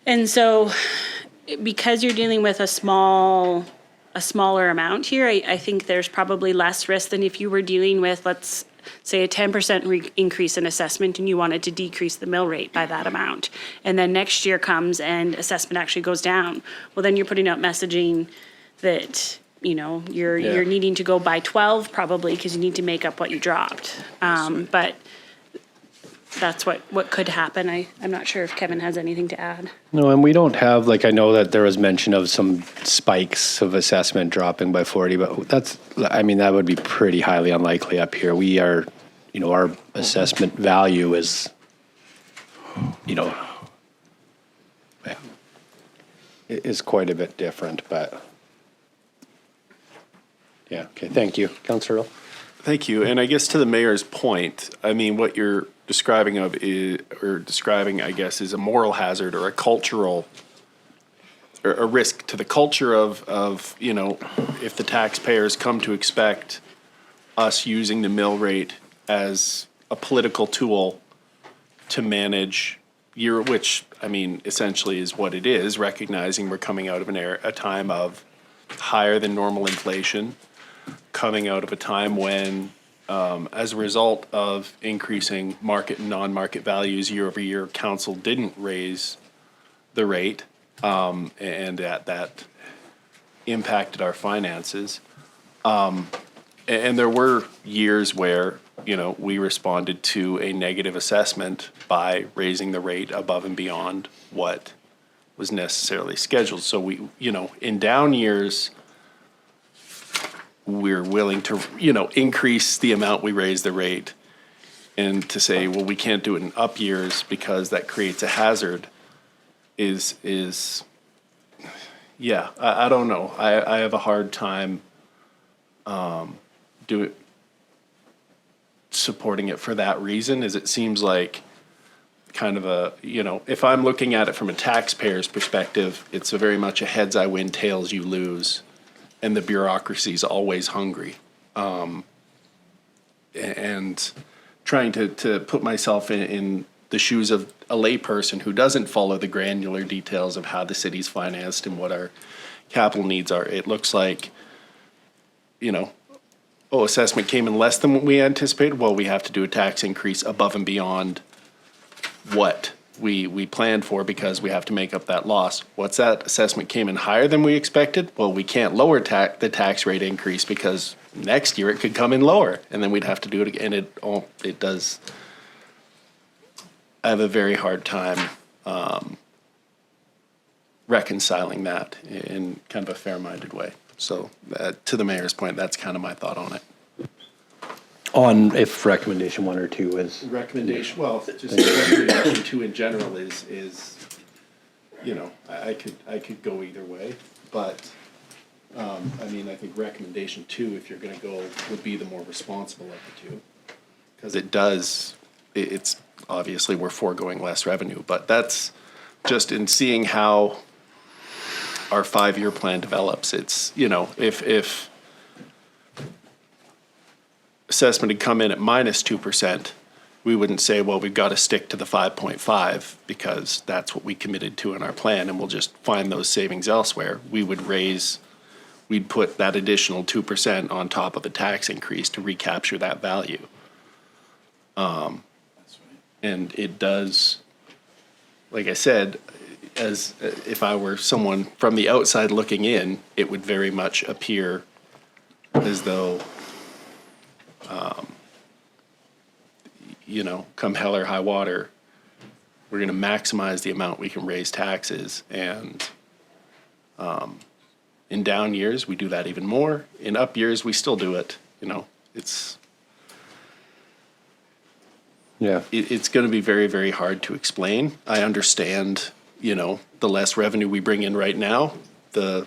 And so, because you're dealing with a smaller amount here, I think there's probably less risk than if you were dealing with, let's say, a 10% increase in assessment and you wanted to decrease the mill rate by that amount. And then next year comes and assessment actually goes down. Well, then you're putting out messaging that, you know, you're needing to go by 12 probably because you need to make up what you dropped. But that's what could happen. I'm not sure if Kevin has anything to add. No, and we don't have, like, I know that there was mention of some spikes of assessment dropping by 40, but that would be pretty highly unlikely up here. We are, you know, our assessment value is, you know, is quite a bit different, but yeah, okay, thank you. Councillor Earl? Thank you. And I guess to the mayor's point, I mean, what you're describing, I guess, is a moral hazard or a cultural, or a risk to the culture of, you know, if the taxpayers come to expect us using the mill rate as a political tool to manage which, I mean, essentially is what it is, recognizing we're coming out of a time of higher than normal inflation, coming out of a time when, as a result of increasing market and non-market values year over year, council didn't raise the rate, and that impacted our finances. And there were years where, you know, we responded to a negative assessment by raising the rate above and beyond what was necessarily scheduled. So we, you know, in down years, we're willing to, you know, increase the amount we raise the rate, and to say, well, we can't do it in up years because that creates a hazard is yeah, I don't know. I have a hard time supporting it for that reason, is it seems like kind of a, you know, if I'm looking at it from a taxpayer's perspective, it's a very much a heads I win, tails you lose. And the bureaucracy is always hungry. And trying to put myself in the shoes of a layperson who doesn't follow the granular details of how the city's financed and what our capital needs are, it looks like, you know, assessment came in less than what we anticipated. Well, we have to do a tax increase above and beyond what we planned for because we have to make up that loss. What's that? Assessment came in higher than we expected. Well, we can't lower the tax rate increase because next year it could come in lower, and then we'd have to do it again. It does. I have a very hard time reconciling that in kind of a fair-minded way. So, to the mayor's point, that's kind of my thought on it. On if recommendation 1 or 2 is Recommendation, well, just recommendation 2 in general is, you know, I could go either way, but I mean, I think recommendation 2, if you're gonna go, would be the more responsible of the two. Because it's obviously we're foregoing less revenue, but that's just in seeing how our 5-year plan develops. It's, you know, if assessment had come in at minus 2%, we wouldn't say, well, we've got to stick to the 5.5 because that's what we committed to in our plan, and we'll just find those savings elsewhere. We'd put that additional 2% on top of the tax increase to recapture that value. And it does, like I said, as if I were someone from the outside looking in, it would very much appear as though, you know, come hell or high water, we're going to maximize the amount we can raise taxes. And in down years, we do that even more. In up years, we still do it. You know, it's going to be very, very hard to explain. I understand, you know, the less revenue we bring in right now, the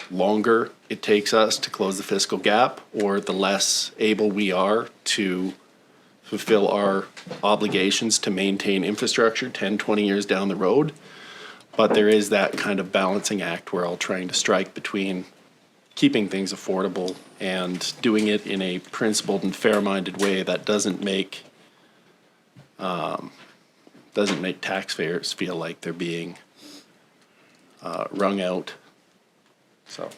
longer it takes us to close the fiscal gap, or the less able we are to fulfill our obligations to maintain infrastructure 10, 20 years down the road. But there is that kind of balancing act we're all trying to strike between keeping things affordable and doing it in a principled and fair-minded way that doesn't make taxpayers feel like they're being wrung out. So.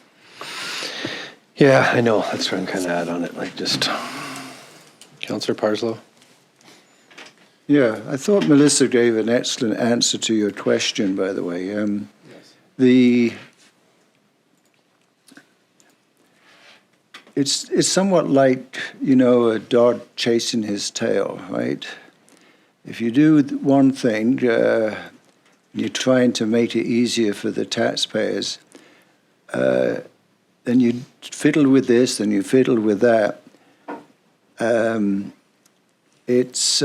Yeah, I know. That's what I'm kind of at on it. Like just, Councillor Parslow. Yeah, I thought Melissa gave an excellent answer to your question, by the way. It's somewhat like, a dog chasing his tail, right? If you do one thing, you're trying to make it easier for the taxpayers, then you fiddle with this, then you fiddle with that. It's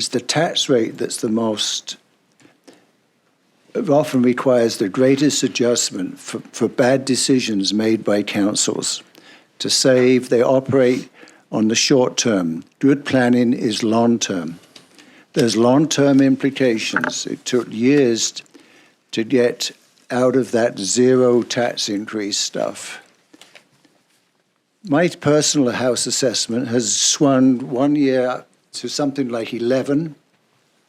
the tax rate that's the most, it often requires the greatest adjustment for bad decisions made by councils to save. They operate on the short term. Good planning is long term. There's long-term implications. It took years to get out of that zero tax increase stuff. My personal house assessment has swung 1 year to something like 11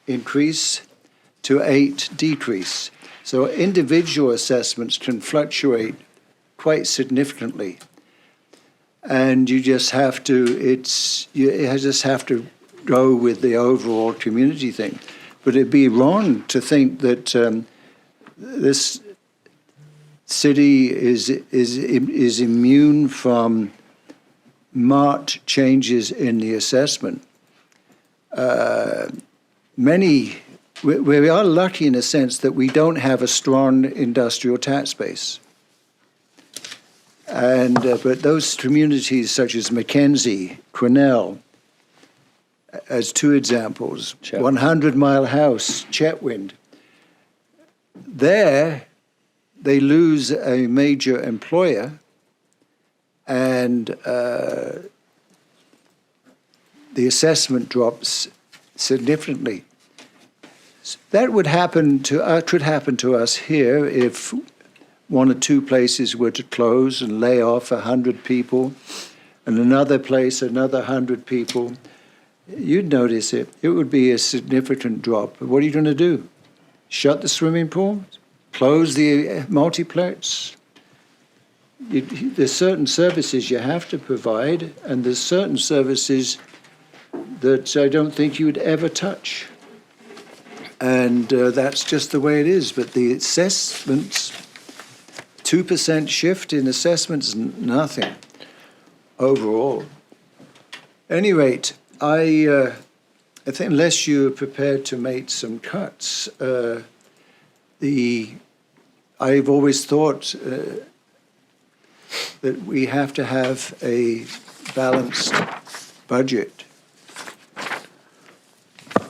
increase to 8 decrease. So individual assessments can fluctuate quite significantly. And you just have to, you just have to go with the overall community thing. But it'd be wrong to think that this city is immune from marked changes in the assessment. We are lucky in a sense that we don't have a strong industrial tax base. And but those communities such as Mackenzie, Quesnel, as two examples, 100 Mile House, Chetwynd, there they lose a major employer and the assessment drops significantly. That would happen to could happen to us here if one or two places were to close and lay off 100 people, and another place another 100 people. You'd notice it. It would be a significant drop. What are you going to do? Shut the swimming pool? Close the multiplex? There's certain services you have to provide, and there's certain services that I don't think you would ever touch. And that's just the way it is. But the assessments, 2% shift in assessments, nothing overall. At any rate, I think unless you're prepared to make some cuts, I've always thought that we have to have a balanced budget.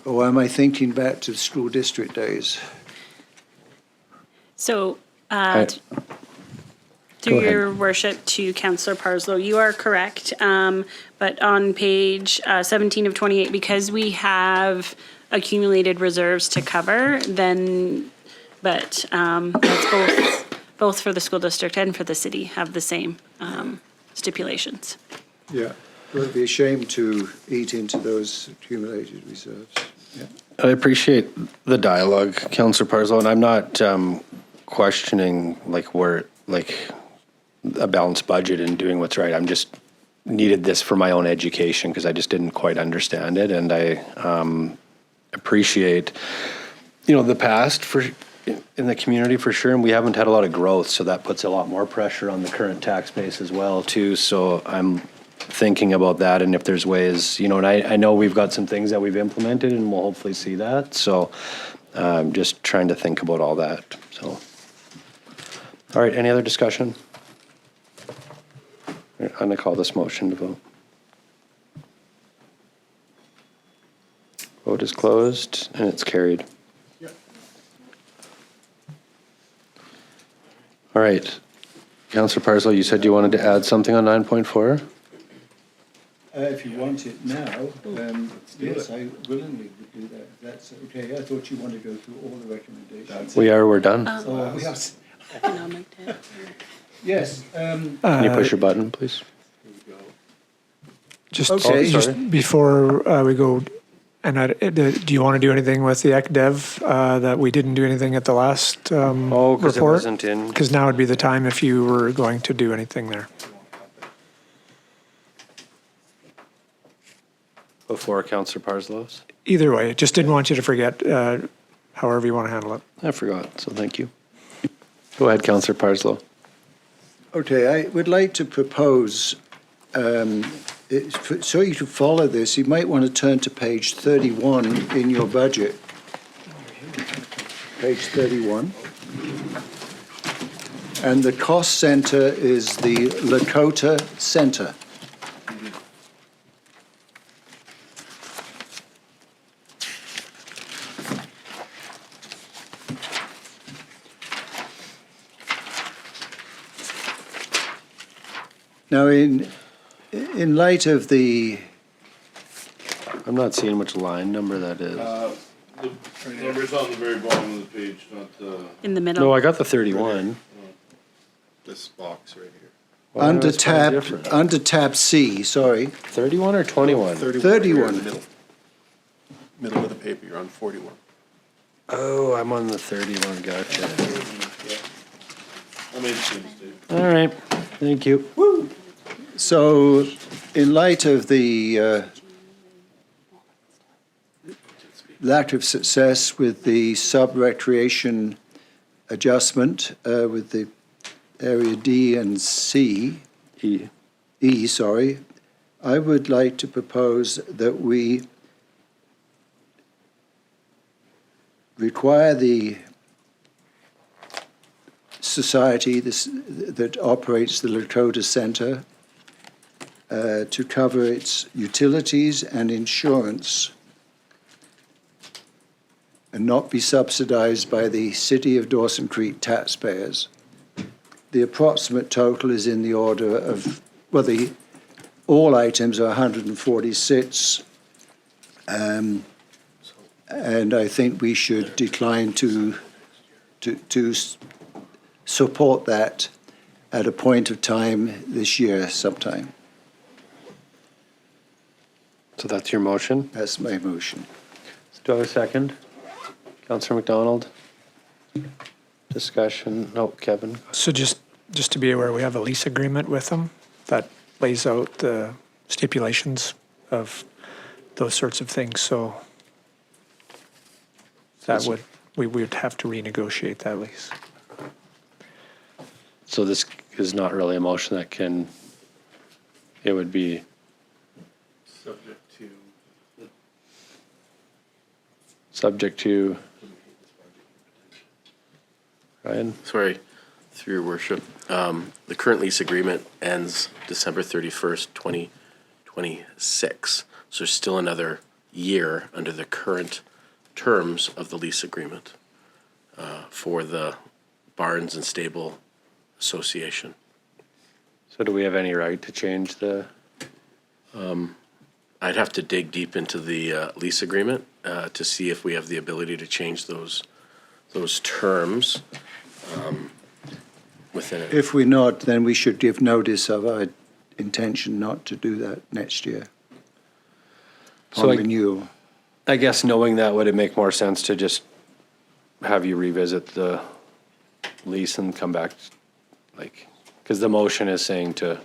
Or am I thinking back to the school district days? So, through your worship to Councillor Parslow, you are correct. But on page 17 of 28, because we have accumulated reserves to cover, then, but that's both for the school district and for the city have the same stipulations. Yeah, it would be a shame to eat into those accumulated reserves. Yeah. I appreciate the dialogue, Councillor Parslow, and I'm not questioning a balanced budget and doing what's right. I'm just needed this for my own education because I just didn't quite understand it, and I appreciate the past in the community for sure, and we haven't had a lot of growth, so that puts a lot more pressure on the current tax base as well too. So I'm thinking about that, and if there's ways, and I know we've got some things that we've implemented, and we'll hopefully see that. So I'm just trying to think about all that. So, all right, any other discussion? I'm going to call this motion to vote. Vote is closed, and it's carried. Yep. All right. Councillor Parslow, you said you wanted to add something on 9.4? If you want it now, yes, I willingly would do that. If that's okay. I thought you wanted to go through all the recommendations. We're done. Oh, we have. Economic. Yes. Can you push your button, please? Just, Okay. just before we go, and do you want to do anything with the ECDev that we didn't do anything at the last Oh, because it report? wasn't in. Because now would be the time if you were going to do anything there. Before Councillor Parslow's? Either way, just didn't want you to forget however you want to handle it. I forgot, so thank you. Go ahead, Councillor Parslow. Okay, I would like to propose, so you to follow this, you might want to turn to page 31 in your budget. Page 31. And the cost center is the Lakota Center. Now, in light of the... I'm not seeing which line number that is. The number's on the very bottom of the page, not the. In the middle. No, I got the 31. This box right here. Well, under that's probably tab, different. under tab C, sorry. 31 or 21? 31. Middle of the paper, you're on 41. Oh, I'm on the 31, gotcha. I made the same mistake. All right, thank you. So, in light of the lack of success with the sub-recreation adjustment with the area D and C, E, sorry, I would like to propose that we require the society that operates the Lakota Center to cover its utilities and insurance and not be subsidized by the City of Dawson Creek taxpayers. The approximate total is in the order of, well, all items are 146, and I think we should decline to support that at a point of time this year sometime. So that's your motion? That's my motion. Do I have a second? Councillor McDonald? Discussion? No, Kevin? So just to be aware, we have a lease agreement with them that lays out the stipulations of those sorts of things. So that we would have to renegotiate that lease. So this is not really a motion that can, it would be, subject to, Ryan? Sorry, through your worship. The current lease agreement ends December 31st, 2026. So there's still another year under the current terms of the lease agreement for the Barns and Stable Association. So do we have any right to change the? I'd have to dig deep into the lease agreement to see if we have the ability to change those terms within it. If we're not, then we should give notice of our intention not to do that next year. So On renewal. I guess knowing that, would it make more sense to just have you revisit the lease and come back, like, because the motion is saying to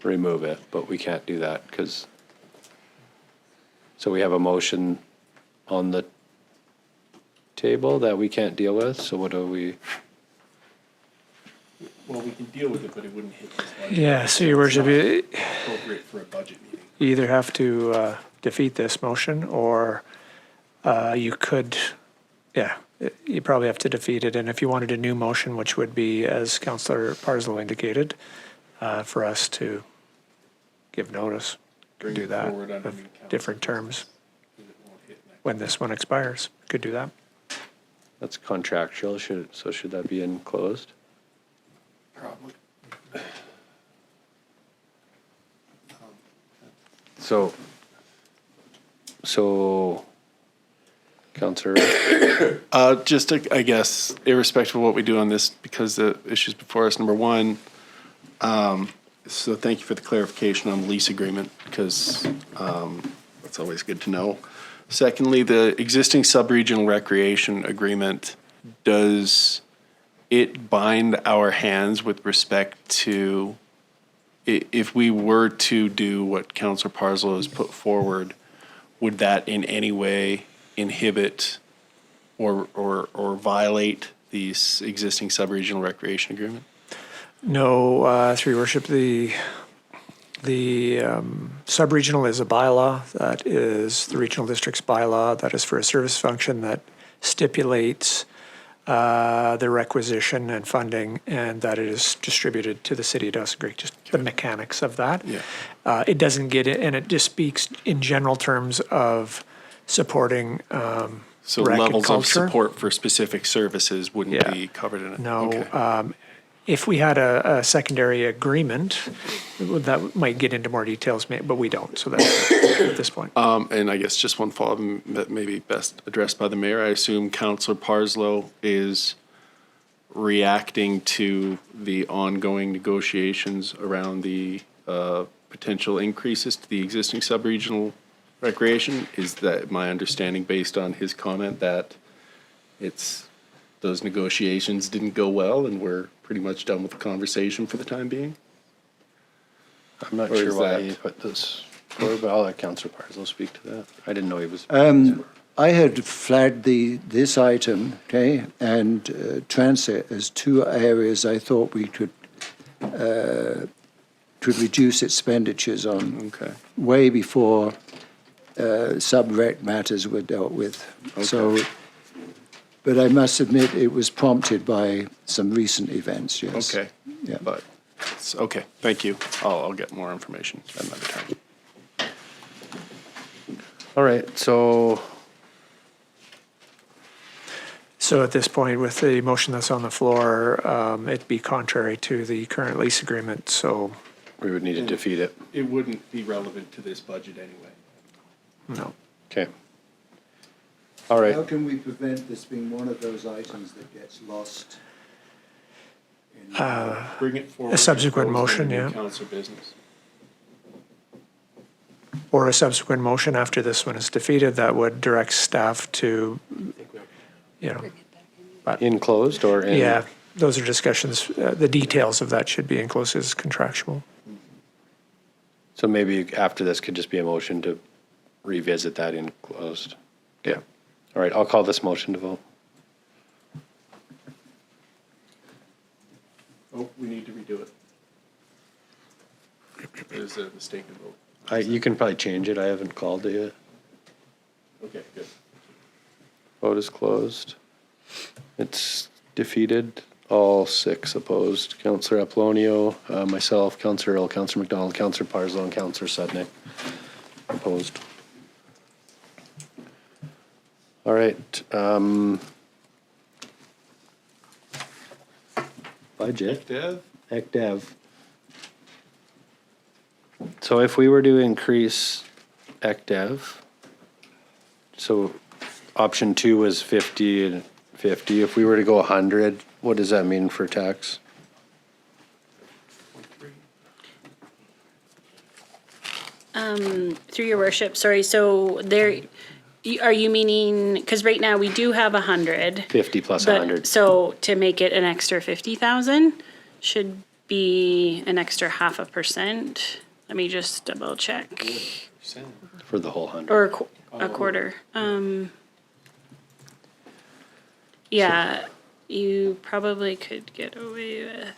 remove it, but we can't do that because, so we have a motion on the table that we can't deal with, so what do we? Well, we can deal with it, but it wouldn't hit this budget. Yeah, so your worship, you Appropriate for a budget meeting. either have to defeat this motion or you could, you probably have to defeat it. And if you wanted a new motion, which would be, as Councillor Parslow indicated, for us to give notice, could do that of different terms. When this one expires, could do that. That's contractual, should that be enclosed? Probably. So, Councillor, Just, I guess, irrespective of what we do on this, because the issues before us, number one, so thank you for the clarification on the lease agreement, because that's always good to know. Secondly, the existing sub-regional recreation agreement, does it bind our hands with respect to, if we were to do what Councillor Parslow has put forward, would that in any way inhibit or violate the existing sub-regional recreation agreement? No, through your worship, the sub-regional is a bylaw. That is the regional district's bylaw. That is for a service function that stipulates the requisition and funding, and that it is distributed to the city of Dawson Creek, just the mechanics of that. Yeah. It doesn't get it, and it just speaks in general terms of supporting So rec and levels of culture. support for specific services wouldn't Yeah. be covered in it? No. Okay. If we had a secondary agreement, that might get into more details, but we don't, so that's at this point. And I guess just one follow-up that may be best addressed by the mayor. I assume Councillor Parslow is reacting to the ongoing negotiations around the potential increases to the existing sub-regional recreation. Is that my understanding based on his comment that those negotiations didn't go well and we're pretty much done with the conversation for the time being? I'm not Or sure is why that- he put this forward, but I'll let Councillor Parslow speak to that. I didn't know he was. I had flagged this item, okay, and transit as two areas I thought we could reduce expenditures on. Okay. Way before sub-rec matters were dealt with. Okay. So, but I must admit it was prompted by some recent events, yes. Okay. Yeah. But, okay, thank you. I'll get more information another time. All right, so So at this point, with the motion that's on the floor, it'd be contrary to the current lease agreement, so we would need to defeat it. It wouldn't be relevant to this budget anyway. no. Okay. All right. How can we prevent this being one of those items that gets lost? Bring it forward. A subsequent motion, yeah. Councillor Business. Or a subsequent motion after this one is defeated that would direct staff to, In closed or in? yeah, those are discussions. The details of that should be in close as contractual. So maybe after this could just be a motion to revisit that in closed. Yeah. All right, I'll call this motion to vote. Oh, we need to redo it. There's a mistake to vote. You can probably change it. I haven't called it yet. Okay, good. Vote is closed. It's defeated. All 6 opposed. Councillor Apollonio, myself, Councillor Earl, Councillor McDonald, Councillor Parslow, and Councillor Sudnick opposed. All right. Budget. ECDev. So if we were to increase ECDev, so option 2 was 50 and 50. If we were to go 100, what does that mean for tax? Through your worship, sorry, so are you meaning, because right now we do have 100. 50 plus but- 100. So to make it an extra 50,000 should be an extra 0.5%. Let me just double check. For the whole 100. Or a quarter. Yeah, you probably could get away with.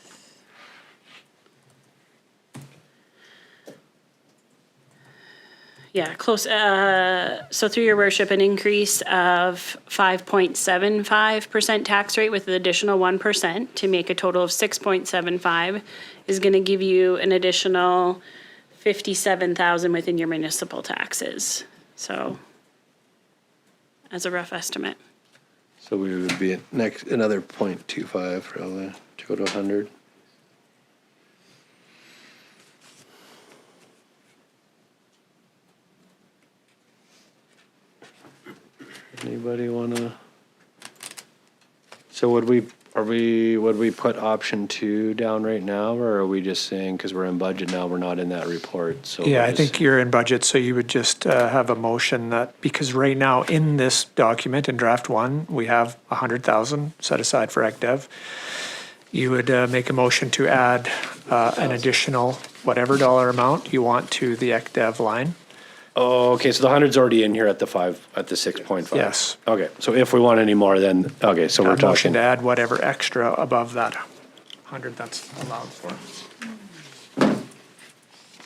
Yeah, close. So through your worship, an increase of 5.75% tax rate with an additional 1% to make a total of 6.75 is going to give you an additional 57,000 within your municipal taxes. So, as a rough estimate. So we would be at another 0.25 probably to go to 100. Anybody wanna? So would we put option 2 down right now, or are we just saying, because we're in budget now, we're not in that report, so? Yeah, we're I just- think you're in budget, so you would just have a motion that, because right now in this document, in draft 1, we have 100,000 set aside for ECDev. You would make a motion to add an additional whatever dollar amount you want to the ECDev line. Oh, okay, so the 100's already in here at the 6.5? Yes. Okay, so if we want any more, then, okay, so we're A motion talking. to add whatever extra above that 100 that's allowed for.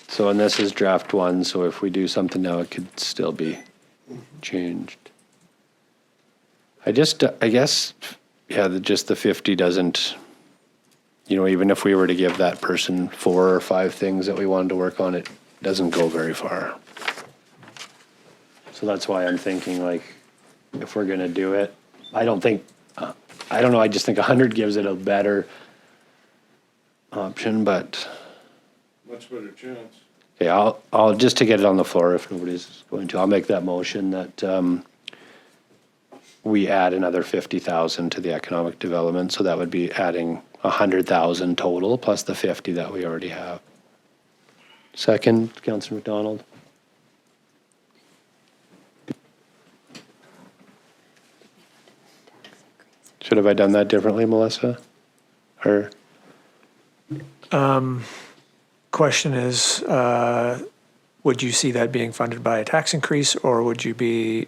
So, and this is draft 1, so if we do something now, it could still be changed. I guess, yeah, just the 50 doesn't, even if we were to give that person 4 or 5 things that we wanted to work on, it doesn't go very far. So that's why I'm thinking, like, if we're gonna do it, I don't know, I just think 100 gives it a better option, but. Much better chance. Okay, I'll just to get it on the floor if nobody's going to, I'll make that motion that we add another 50,000 to the economic development, so that would be adding 100,000 total plus the 50 that we already have. Second, Councillor McDonald. Should have I done that differently, Melissa? Or? Question is, would you see that being funded by a tax increase, or would you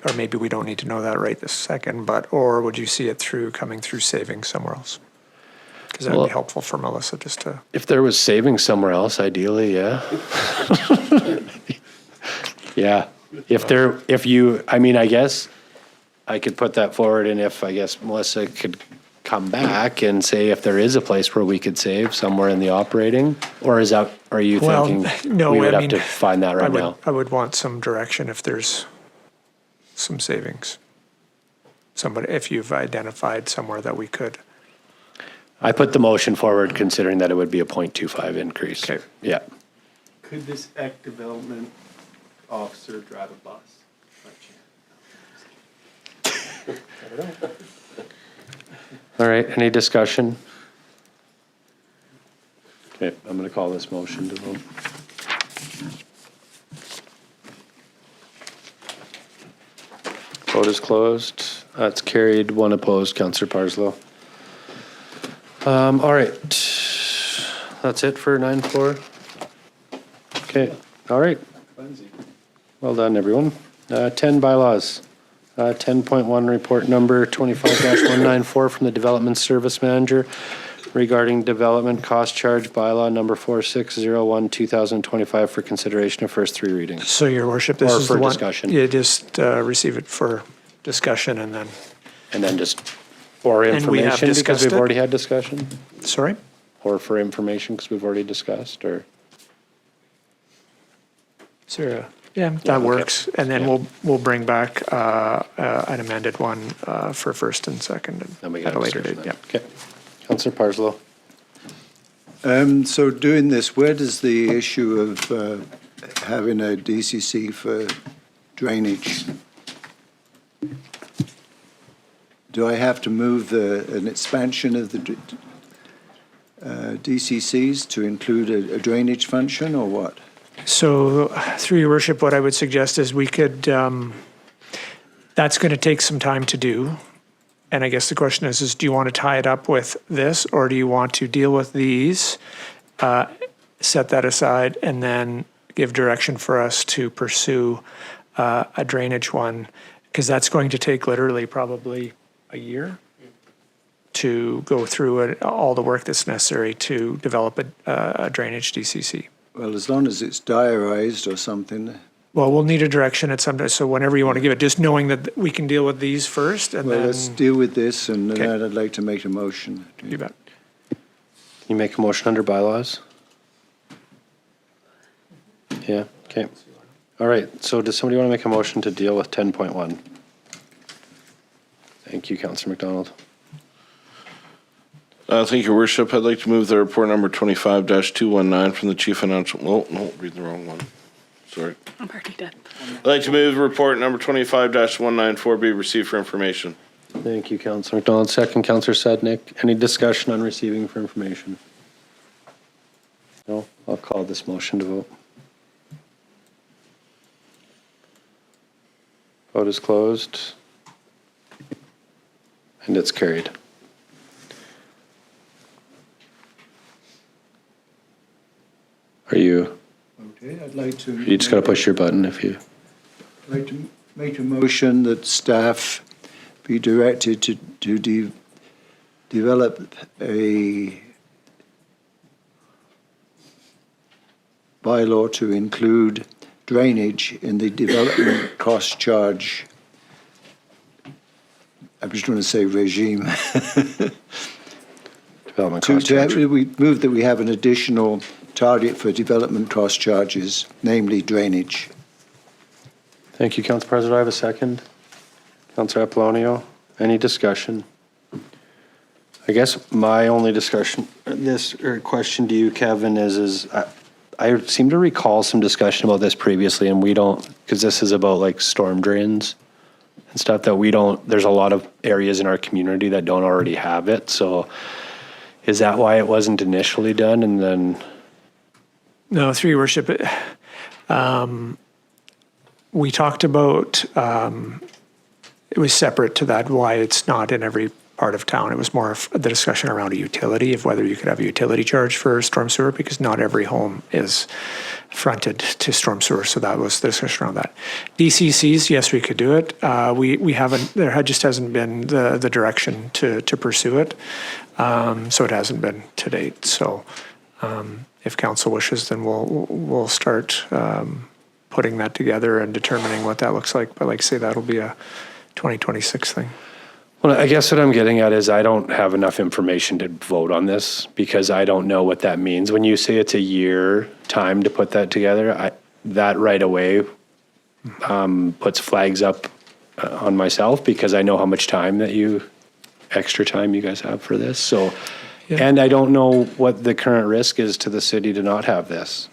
or maybe we don't need to know that right this second, or would you see it coming through savings somewhere else? Because that would be helpful for Melissa just to. If there was savings somewhere else, ideally, yeah. Yeah. I guess I could put that forward, and if, I guess, Melissa could come back and say if there is a place where we could save somewhere in the operating, or are you thinking no, we would have to find that right now? I would want some direction if there's some savings. If you've identified somewhere that we could. I put the motion forward considering that it would be a 0.25 increase. Okay. Yeah. Could this EC development officer drive a bus? All right, any discussion? Okay, I'm going to call this motion to vote. Vote is closed. That's carried. 1 opposed, Councillor Parslow. All right. That's it for 9-4. Okay, all right. Well done, everyone. 10 bylaws. 10.1 report number 25-194 from the Development Service Manager regarding development cost charge bylaw number 4601/2025 for consideration of first 3 readings. So, Your Worship, this is for the one. discussion. You just receive it for discussion and then. Or And we have information because discussed we've it? already had discussion? Sorry? Or for information because we've already discussed, or? Sarah. Yeah, that works. And then we'll bring back an amended one for first and second at a later date. Yeah. Okay. Councillor Parslow. So doing this, where does the issue of having a DCC for drainage? Do I have to move an expansion of the DCCs to include a drainage function, or what? So, through Your Worship, what I would suggest is we could, that's going to take some time to do. And I guess the question is do you want to tie it up with this, or do you want to deal with these, set that aside, and then give direction for us to pursue a drainage one? Because that's going to take literally probably a year to go through all the work that's necessary to develop a drainage DCC. Well, as long as it's diarized or something. Well, we'll need a direction at some time, so whenever you want to give it, just knowing that we can deal with these first, and then. Let's deal with this, and Okay. then I'd like to make a motion. You bet. You make a motion under bylaws? Yeah, okay. All right, so does somebody want to make a motion to deal with 10.1? Thank you, Councillor McDonald. Thank you, Worship. I'd like to move the report number 25-219 from the Chief Financial, no, read the wrong one. Sorry. I'm already done. I'd like to move report number 25-194 be received for information. Thank you, Councillor McDonald. Second, Councillor Sednick. Any discussion on receiving for information? No? I'll call this motion to vote. Vote is closed. And it's carried. Are you, Okay, I'd like to. you just got to push your button if you. I'd like to make a motion that staff be directed to develop a bylaw to include drainage in the development cost charge. I just want to say regime. Development cost charge. We move that we have an additional target for development cost charges, namely drainage. Thank you, Council President. I have a second. Councillor Apollonio, any discussion? I guess my only discussion, question to you, Kevin, is I seem to recall some discussion about this previously, and we don't, because this is about like storm drains and stuff that we don't, there's a lot of areas in our community that don't already have it. So is that why it wasn't initially done and then? No, through your worship, we talked about, it was separate to that, why it's not in every part of town. It was more of the discussion around a utility, of whether you could have a utility charge for storm sewer, because not every home is fronted to storm sewer. So that was the discussion around that. DCCs, yes, we could do it. We haven't, there just hasn't been the direction to pursue it. So it hasn't been to date. So if council wishes, then we'll start putting that together and determining what that looks like. But like I say, that'll be a 2026 thing. Well, I guess what I'm getting at is I don't have enough information to vote on this because I don't know what that means. When you say it's a year time to put that together, that right away puts flags up on myself because I know how much time extra time you guys have for this. So, yeah. And I don't know what the current risk is to the city to not have this.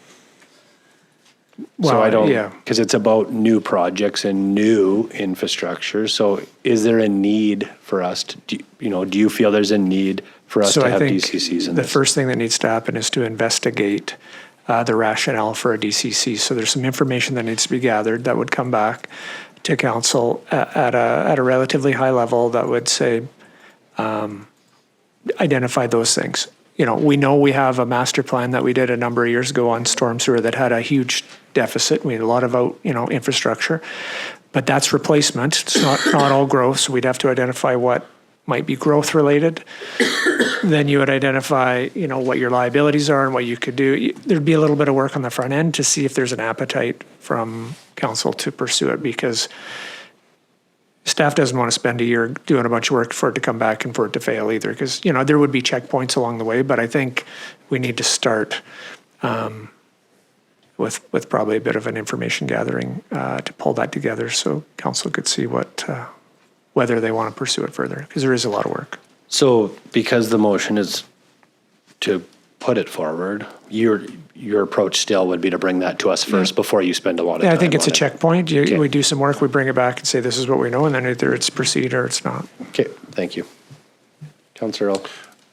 Well, so I don't, yeah, because it's about new projects and new infrastructure. So is there a need for us to, do you feel there's a need for us to have DCCs in this? The first thing that needs to happen is to investigate the rationale for a DCC. So there's some information that needs to be gathered that would come back to council at a relatively high level that would say, identify those things. We know we have a master plan that we did a number of years ago on storm sewer that had a huge deficit. We had a lot of infrastructure, but that's replacement. It's not all growth. So we'd have to identify what might be growth related. Then you would identify, what your liabilities are and what you could do. There'd be a little bit of work on the front end to see if there's an appetite from council to pursue it, because staff doesn't want to spend a year doing a bunch of work for it to come back and for it to fail either, because, there would be checkpoints along the way, but I think we need to start with probably a bit of an information gathering to pull that together so council could see whether they want to pursue it further, because there is a lot of work. So because the motion is to put it forward, your approach still would be to bring that to us first before you spend a lot of time. I think it's a on it. checkpoint. We do some work, we bring it back and say, this is what we know, and then either it's proceed or it's not. Okay, thank you. Councillor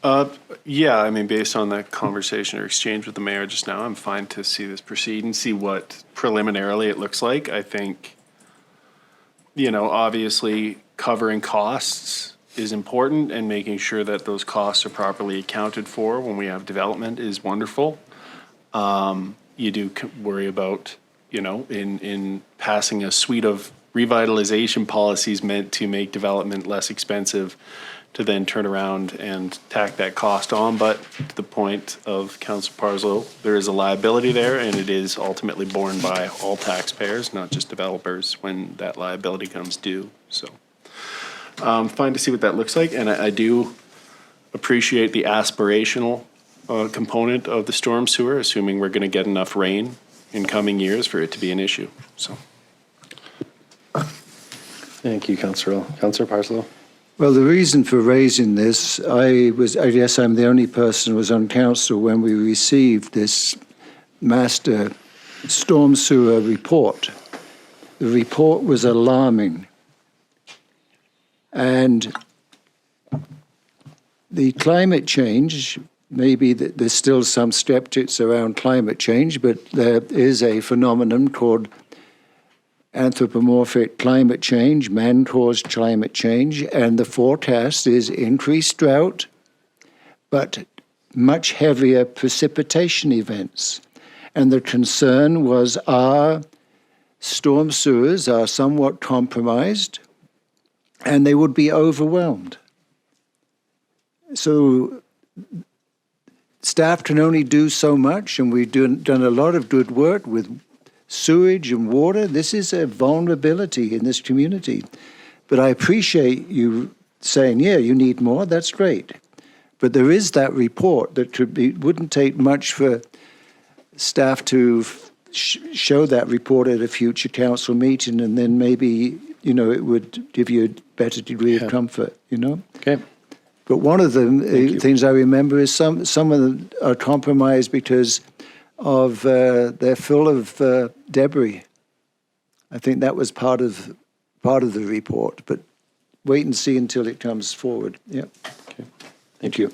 Earl. Yeah, based on that conversation or exchange with the mayor just now, I'm fine to see this proceed and see what preliminarily it looks like. I think, obviously covering costs is important, and making sure that those costs are properly accounted for when we have development is wonderful. You do worry about, in passing a suite of revitalization policies meant to make development less expensive, to then turn around and tack that cost on. But to the point of Councillor Parslow, there is a liability there, and it is ultimately borne by all taxpayers, not just developers, when that liability comes due. So fine to see what that looks like, and I do appreciate the aspirational component of the storm sewer, assuming we're going to get enough rain in coming years for it to be an issue. So, thank you, Councillor Earl. Councillor Parslow. Well, the reason for raising this, I guess I'm the only person who was on council when we received this master storm sewer report. The report was alarming. And the climate change, maybe there's still some skeptics around climate change, but there is a phenomenon called anthropomorphic climate change, man-caused climate change, and the forecast is increased drought, but much heavier precipitation events. And the concern was our storm sewers are somewhat compromised, and they would be overwhelmed. So staff can only do so much, and we've done a lot of good work with sewage and water. This is a vulnerability in this community. But I appreciate you saying, yeah, you need more, that's great. But there is that report that wouldn't take much for staff to show that report at a future council meeting, and then maybe, it would give you a better degree of comfort, Okay. But one of the things I remember is some of them are compromised because of they're full of debris. I think that was part of the report, but wait and see until it comes forward. Yeah. Okay. Thank you.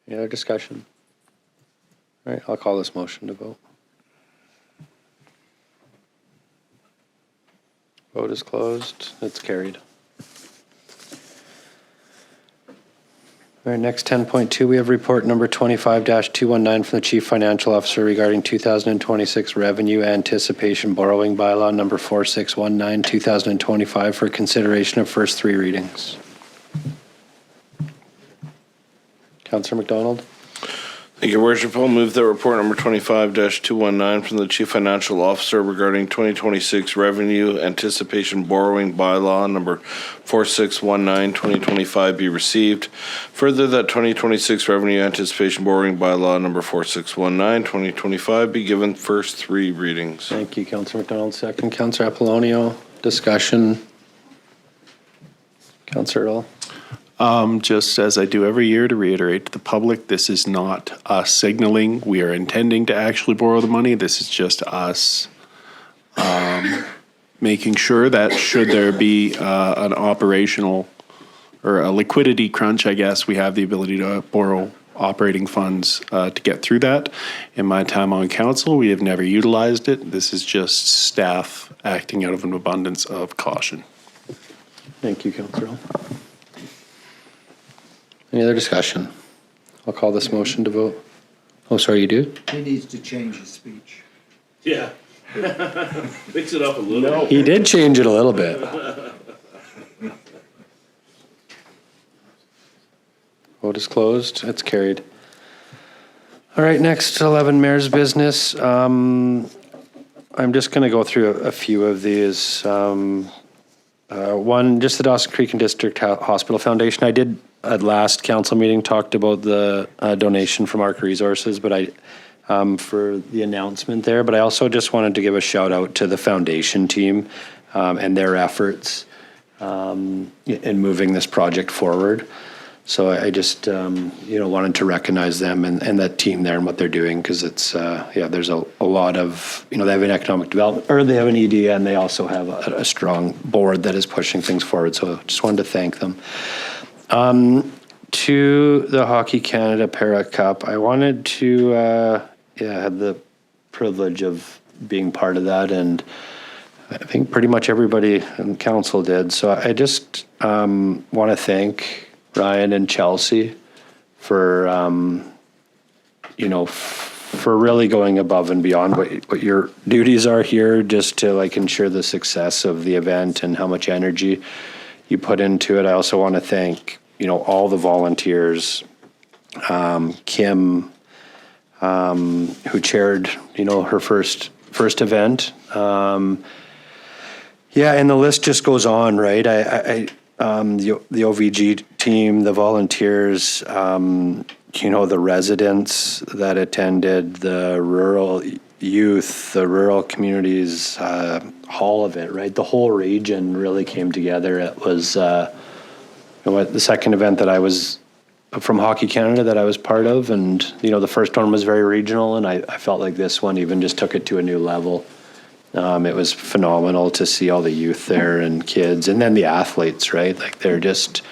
Any other discussion? All right, I'll call this motion to vote. Vote is closed. It's carried. All right, next 10.2, we have report number 25-219 from the Chief Financial Officer regarding 2026 revenue anticipation borrowing bylaw number 4619, 2025 for consideration of first three readings. Councillor McDonald. Thank you, Worship. I'll move that report number 25-219 from the Chief Financial Officer regarding 2026 revenue anticipation borrowing bylaw number 4619, 2025 be received. Further, that 2026 revenue anticipation borrowing bylaw number 4619, 2025 be given first three readings. Thank you, Councillor McDonald. Second, Councillor Apollonio. Discussion. Councillor Earl. Just as I do every year to reiterate to the public, this is not us signaling we are intending to actually borrow the money. This is just us making sure that should there be an operational or a liquidity crunch, I guess, we have the ability to borrow operating funds to get through that. In my time on council, we have never utilized it. This is just staff acting out of an abundance of caution. Thank you, Councillor Earl. Any other discussion? I'll call this motion to vote. Oh, sorry, you do? He needs to change his speech. Yeah. Mix it up a little. He did change it a little bit. Vote is closed. It's carried. All right, next 11, Mayor's Business. I'm just going to go through a few of these. One, just the Dawson Creek and District Hospital Foundation. I did at last council meeting talked about the donation from ARC Resources, but for the announcement there. But I also just wanted to give a shout out to the foundation team and their efforts in moving this project forward. So I just wanted to recognize them and that team there and what they're doing, because it's there's a lot of they have an economic development, or they have an ED, and they also have a strong board that is pushing things forward. So just wanted to thank them. To the Hockey Canada Para Cup, I wanted to had the privilege of being part of that, and I think pretty much everybody in council did. So I just want to thank Ryan and Chelsea for for really going above and beyond what your duties are here, just to ensure the success of the event and how much energy you put into it. I also want to thank all the volunteers, Kim, who chaired her first event. And the list just goes on, right? The OVG team, the volunteers, the residents that attended, the rural youth, the rural communities, all of it, right? The whole region really came together. It was the second event that I was from Hockey Canada that I was part of, and the first one was very regional, and I felt like this one even just took it to a new level. It was phenomenal to see all the youth there and kids, and then the athletes, right? Like they're just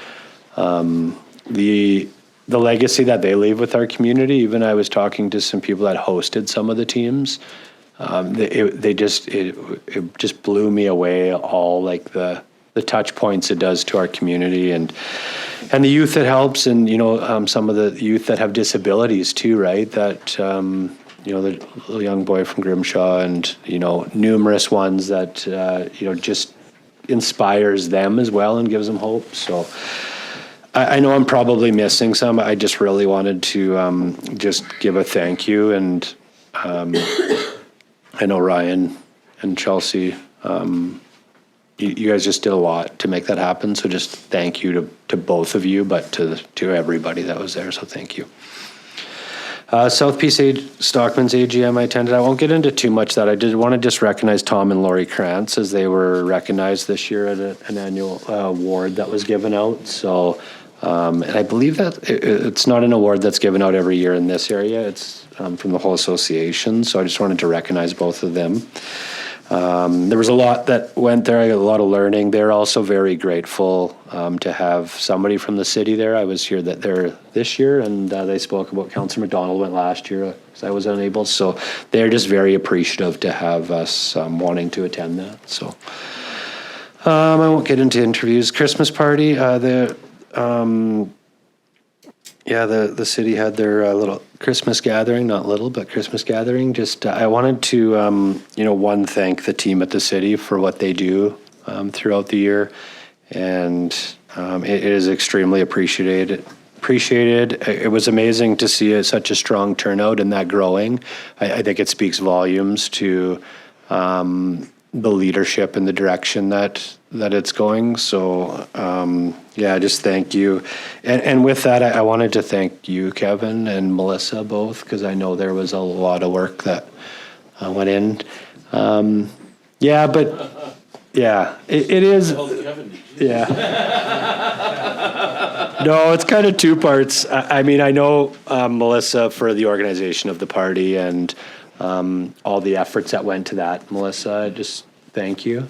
the legacy that they leave with our community. Even I was talking to some people that hosted some of the teams. It just blew me away, all like the touch points it does to our community and the youth it helps, and some of the youth that have disabilities too, right? That the little young boy from Grimshaw, and numerous ones that just inspires them as well and gives them hope. So I know I'm probably missing some. I just really wanted to just give a thank you, and I know Ryan and Chelsea, you guys just did a lot to make that happen. So just thank you to both of you, but to everybody that was there. So thank you. South Peace Stockman's AGM I attended. I won't get into too much that. I did want to just recognize Tom and Lori Krantz, as they were recognized this year at an annual award that was given out. So, and I believe that it's not an award that's given out every year in this area. It's from the whole association. So I just wanted to recognize both of them. There was a lot that went there. I got a lot of learning. They're also very grateful to have somebody from the city there. I was here this year, and they spoke about Councillor McDonald went last year because I was unable. So they're just very appreciative to have us wanting to attend that. So I won't get into interviews. Christmas party. The city had their little Christmas gathering, not little, but Christmas gathering. Just I wanted to, thank the team at the city for what they do throughout the year, and it is extremely appreciated. It was amazing to see such a strong turnout and that growing. I think it speaks volumes to the leadership and the direction that it's going. So just thank you. And with that, I wanted to thank you, Kevin and Melissa, both, because I know there was a lot of work that went in. It is. Yeah. No, it's kind of two parts. I mean, I know Melissa for the organization of the party and all the efforts that went to that. Melissa, just thank you.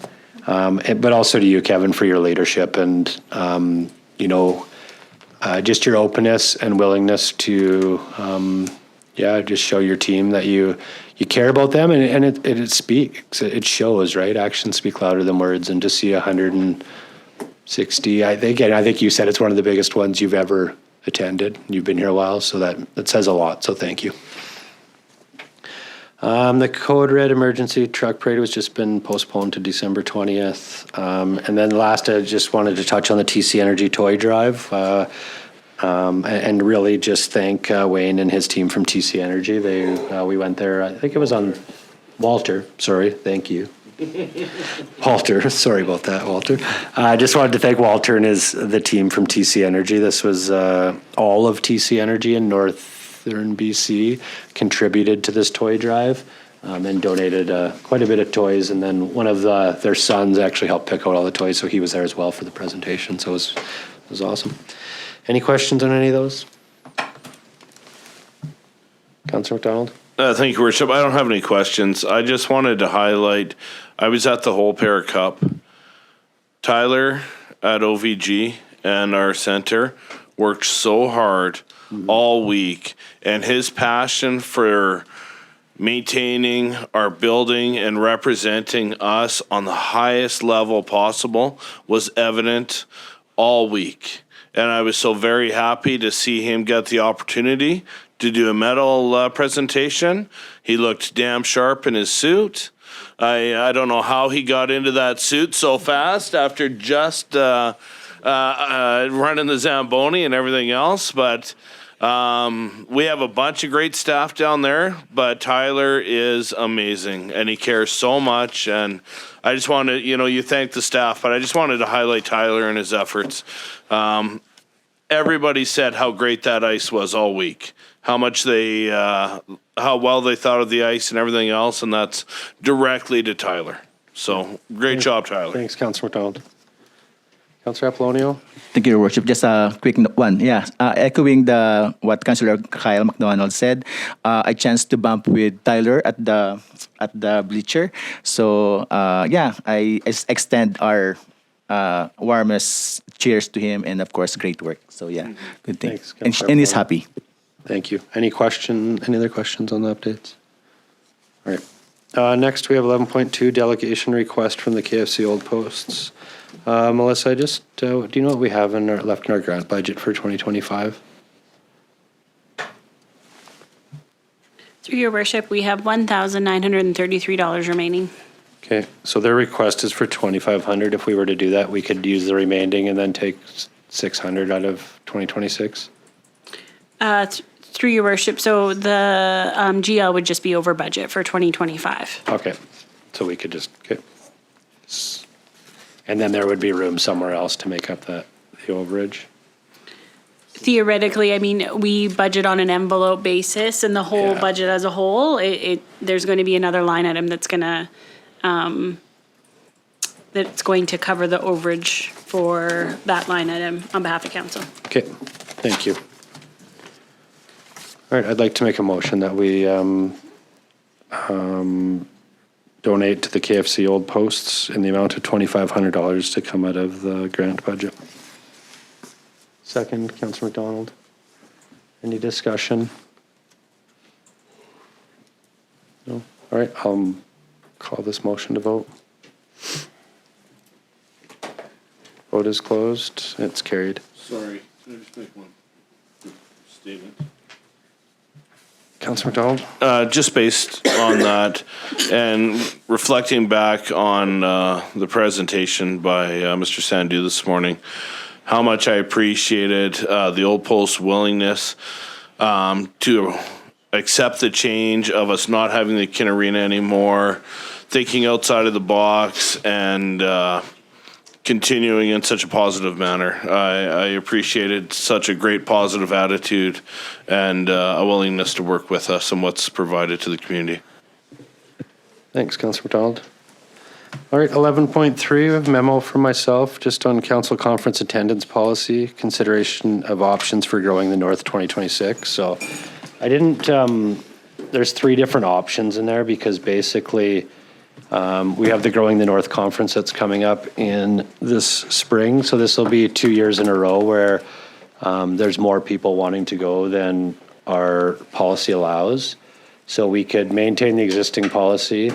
But also to you, Kevin, for your leadership and, just your openness and willingness to, just show your team that you care about them, and it speaks. It shows, right? Actions speak louder than words, and to see 160, I think you said it's one of the biggest ones you've ever attended. You've been here a while, so that says a lot, so thank you. The Code Red emergency truck parade has just been postponed to December 20th. And then last, I just wanted to touch on the TC Energy Toy Drive and really just thank Wayne and his team from TC Energy. We went there, I think it was on Walter. Sorry, thank you. Walter, sorry about that, Walter. I just wanted to thank Walter and the team from TC Energy. This was all of TC Energy in Northern BC contributed to this toy drive and donated quite a bit of toys. And then one of their sons actually helped pick out all the toys, so he was there as well for the presentation. So it was awesome. Any questions on any of those? Councillor McDonald? Thank you, Worship. I don't have any questions. I just wanted to highlight, I was at the Whole Pair Cup. Tyler at OVG and our center worked so hard all week, and his passion for maintaining our building and representing us on the highest level possible was evident all week. And I was so very happy to see him get the opportunity to do a medal presentation. He looked damn sharp in his suit. I don't know how he got into that suit so fast after just running the Zamboni and everything else, but we have a bunch of great staff down there, but Tyler is amazing and he cares so much. And I just wanted, you thank the staff, but I just wanted to highlight Tyler and his efforts. Everybody said how great that ice was all week, how much how well they thought of the ice and everything else, and that's directly to Tyler. So great job, Tyler. Thanks, Councillor McDonald. Councillor Apollonio? Thank you, Your Worship. Just a quick one. Yeah, echoing what Councillor Kyle McDonald said, I chanced to bump with Tyler at the bleacher. So yeah, I extend our warmest cheers to him, and of course, great work. So yeah, good thing. Thanks, and, Councillor and he's Apollonio. happy. Thank you. Any other questions on the updates? All right. Next, we have 11.2, delegation request from the KFC Old Posts. Melissa, do you know what we have left in our grant budget for 2025? Through your worship, we have $1,933 remaining. Okay, so their request is for 2,500. If we were to do that, we could use the remaining and then take 600 out of 2026? Through your worship, so the GL would just be over budget for 2025. Okay, so we could okay. And then there would be room somewhere else to make up the overage? Theoretically, I mean, we budget on an envelope basis, and the whole budget as a whole, there's going to be another line item that's going to cover the overage for that line item on behalf of council. Okay, thank you. All right, I'd like to make a motion that we donate to the KFC Old Posts in the amount of $2,500 to come out of the grant budget. Second, Councillor McDonald. Any discussion? No? All right, I'll call this motion to vote. Vote is closed. It's carried. Sorry, can I just make one statement? Councillor McDonald? Just based on that and reflecting back on the presentation by Mr. Sandhu this morning, how much I appreciated the Old Post willingness to accept the change of us not having the Kin Arena anymore, thinking outside of the box, and continuing in such a positive manner. I appreciated such a great positive attitude and a willingness to work with us and what's provided to the community. Thanks, Councillor McDonald. All right, 11.3, we have a memo from myself just on council conference attendance policy, consideration of options for growing the North 2026. So I didn't, there's 3 different options in there because basically we have the Growing the North conference that's coming up in this spring. So this will be 2 years in a row where there's more people wanting to go than our policy allows. So we could maintain the existing policy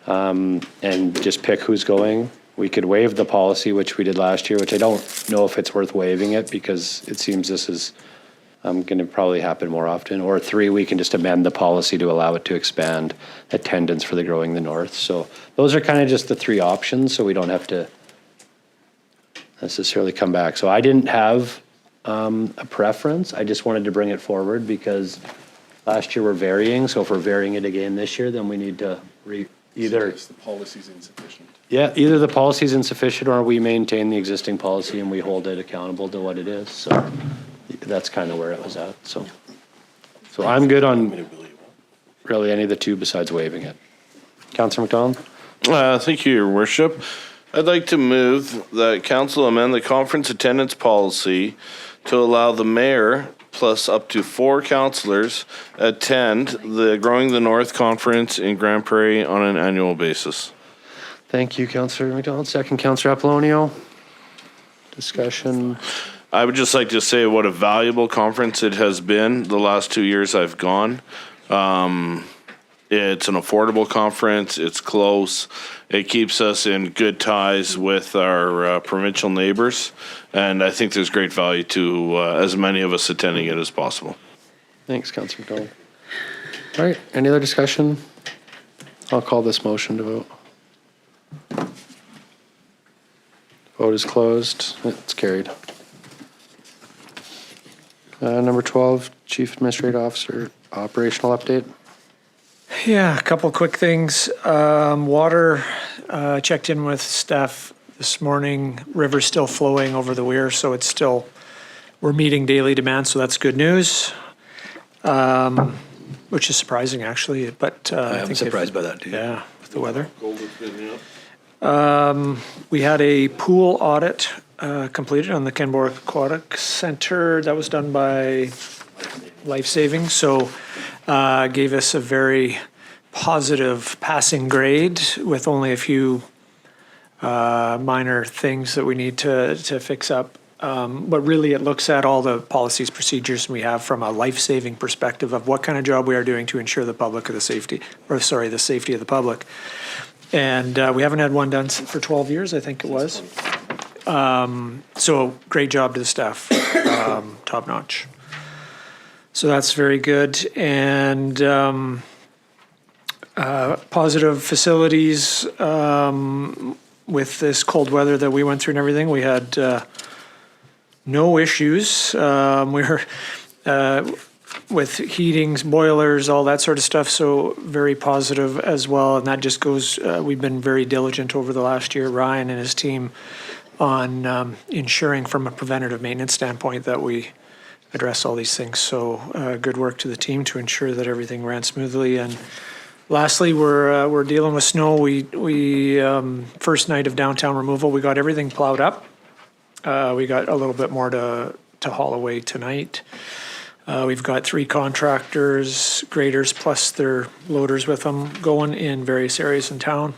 and just pick who's going. We could waive the policy, which we did last year, which I don't know if it's worth waiving it because it seems this is going to probably happen more often. Or 3, we can just amend the policy to allow it to expand attendance for the Growing the North. So those are kind of just the 3 options, so we don't have to necessarily come back. So I didn't have a preference. I just wanted to bring it forward because last year we're varying. So if we're varying it again this year, then we need to either the policy's insufficient. Yeah, either the policy is insufficient or we maintain the existing policy and we hold it accountable to what it is. So that's kind of where it was at. So I'm good on really any of the 2 besides waiving it. Councillor McDonald? Thank you, Your Worship. I'd like to move that council amend the conference attendance policy to allow the mayor plus up to 4 councillors attend the Growing the North conference in Grand Prairie on an annual basis. Thank you, Councillor McDonald. Second, Councillor Apollonio. Discussion. I would just like to say what a valuable conference it has been the last 2 years I've gone. It's an affordable conference. It's close. It keeps us in good ties with our provincial neighbors. And I think there's great value to as many of us attending it as possible. Thanks, Councillor McDonald. All right, any other discussion? I'll call this motion to vote. Vote is closed. It's carried. Number 12, Chief Administrative Officer, operational update. Yeah, a couple quick things. Water, checked in with staff this morning. River's still flowing over the weir, so it's still, we're meeting daily demand, so that's good news. Which is surprising, actually, but I I'm think surprised by that, too. Yeah, with the weather. We had a pool audit completed on the Kenmore Aquatic Center. That was done by Life Saving, so gave us a very positive passing grade with only a few minor things that we need to fix up. But really it looks at all the policies, procedures we have from a life-saving perspective of what kind of job we are doing to ensure the safety of the public. And we haven't had one done for 12 years, I think it was. So great job to the staff, top notch. So that's very good. And positive facilities with this cold weather that we went through and everything. We had no issues. We were with heatings, boilers, all that sort of stuff. So very positive as well. And that just goes, we've been very diligent over the last year, Ryan and his team, on ensuring from a preventative maintenance standpoint that we address all these things. So good work to the team to ensure that everything ran smoothly. And lastly, we're dealing with snow. We first night of downtown removal, we got everything plowed up. We got a little bit more to haul away tonight. We've got 3 contractors, graders, plus their loaders with them going in various areas in town.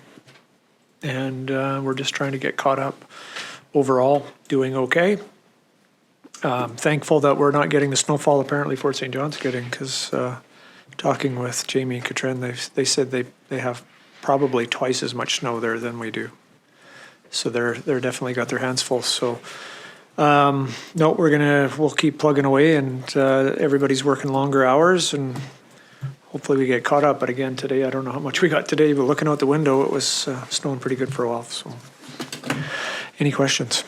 And we're just trying to get caught up. Overall, doing okay. Thankful that we're not getting the snowfall apparently Fort St. John's getting, because talking with Jamie and Katrin, they said they have probably twice as much snow there than we do. So they're definitely got their hands full. So no, we'll keep plugging away, and everybody's working longer hours, and hopefully we get caught up. But again, today, I don't know how much we got today, but looking out the window, it was snowing pretty good for a while. So any questions?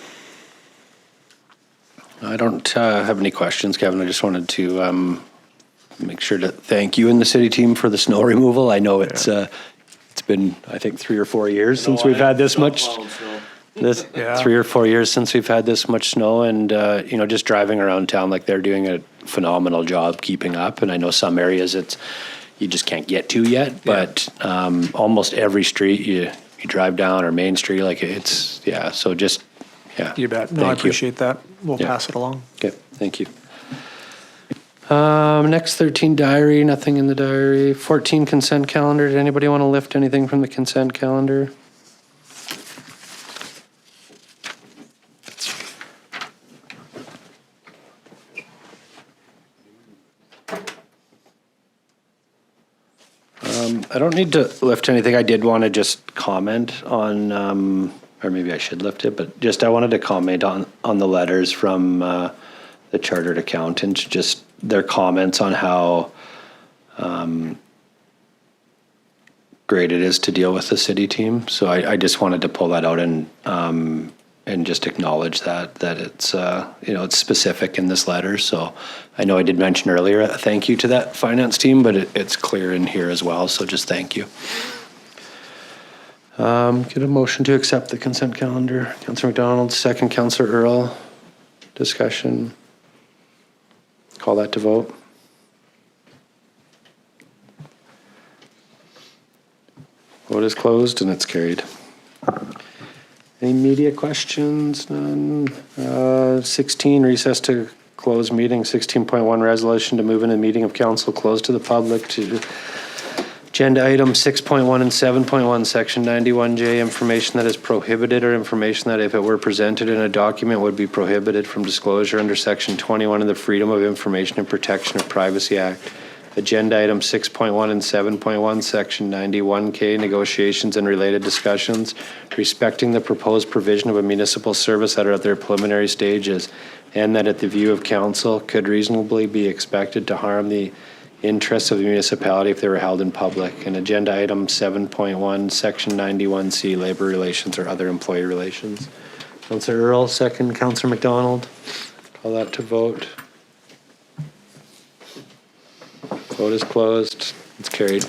I don't have any questions, Kevin. I just wanted to make sure to thank you and the city team for the snow removal. I know it's been, I think, 3 or 4 years since we've had this much. 3 or 4 years since we've had this much snow, and just driving around town, like, they're doing a phenomenal job keeping up. And I know some areas you just can't get to yet, but almost every street you drive down, or Main Street, like, it's So just you bet. No, I appreciate that. We'll pass it along. Okay, thank you. Next, 13 diary, nothing in the diary. 14 consent calendar. Did anybody want to lift anything from the consent calendar? I don't need to lift anything. I did want to just comment on, or maybe I should lift it, but just I wanted to comment on the letters from the chartered accountant, just their comments on how great it is to deal with the city team. So I just wanted to pull that out and just acknowledge that it's it's specific in this letter. So I know I did mention earlier a thank you to that finance team, but it's clear in here as well. So just thank you. Get a motion to accept the consent calendar. Councillor McDonald, second. Councillor Earl. Discussion. Call that to vote. Vote is closed and it's carried. Any media questions? None. 16, recess to close meeting. 16.1, resolution to move in a meeting of council closed to the public to agenda item 6.1 and 7.1, section 91J, information that is prohibited or information that if it were presented in a document would be prohibited from disclosure under section 21 of the Freedom of Information and Protection of Privacy Act. Agenda item 6.1 and 7.1, section 91K, negotiations and related discussions respecting the proposed provision of a municipal service that are at their preliminary stages, and that at the view of council could reasonably be expected to harm the interests of the municipality if they were held in public. And agenda item 7.1, section 91C, labor relations or other employee relations. Councillor Earl, second. Councillor McDonald. Call that to vote. Vote is closed. It's carried.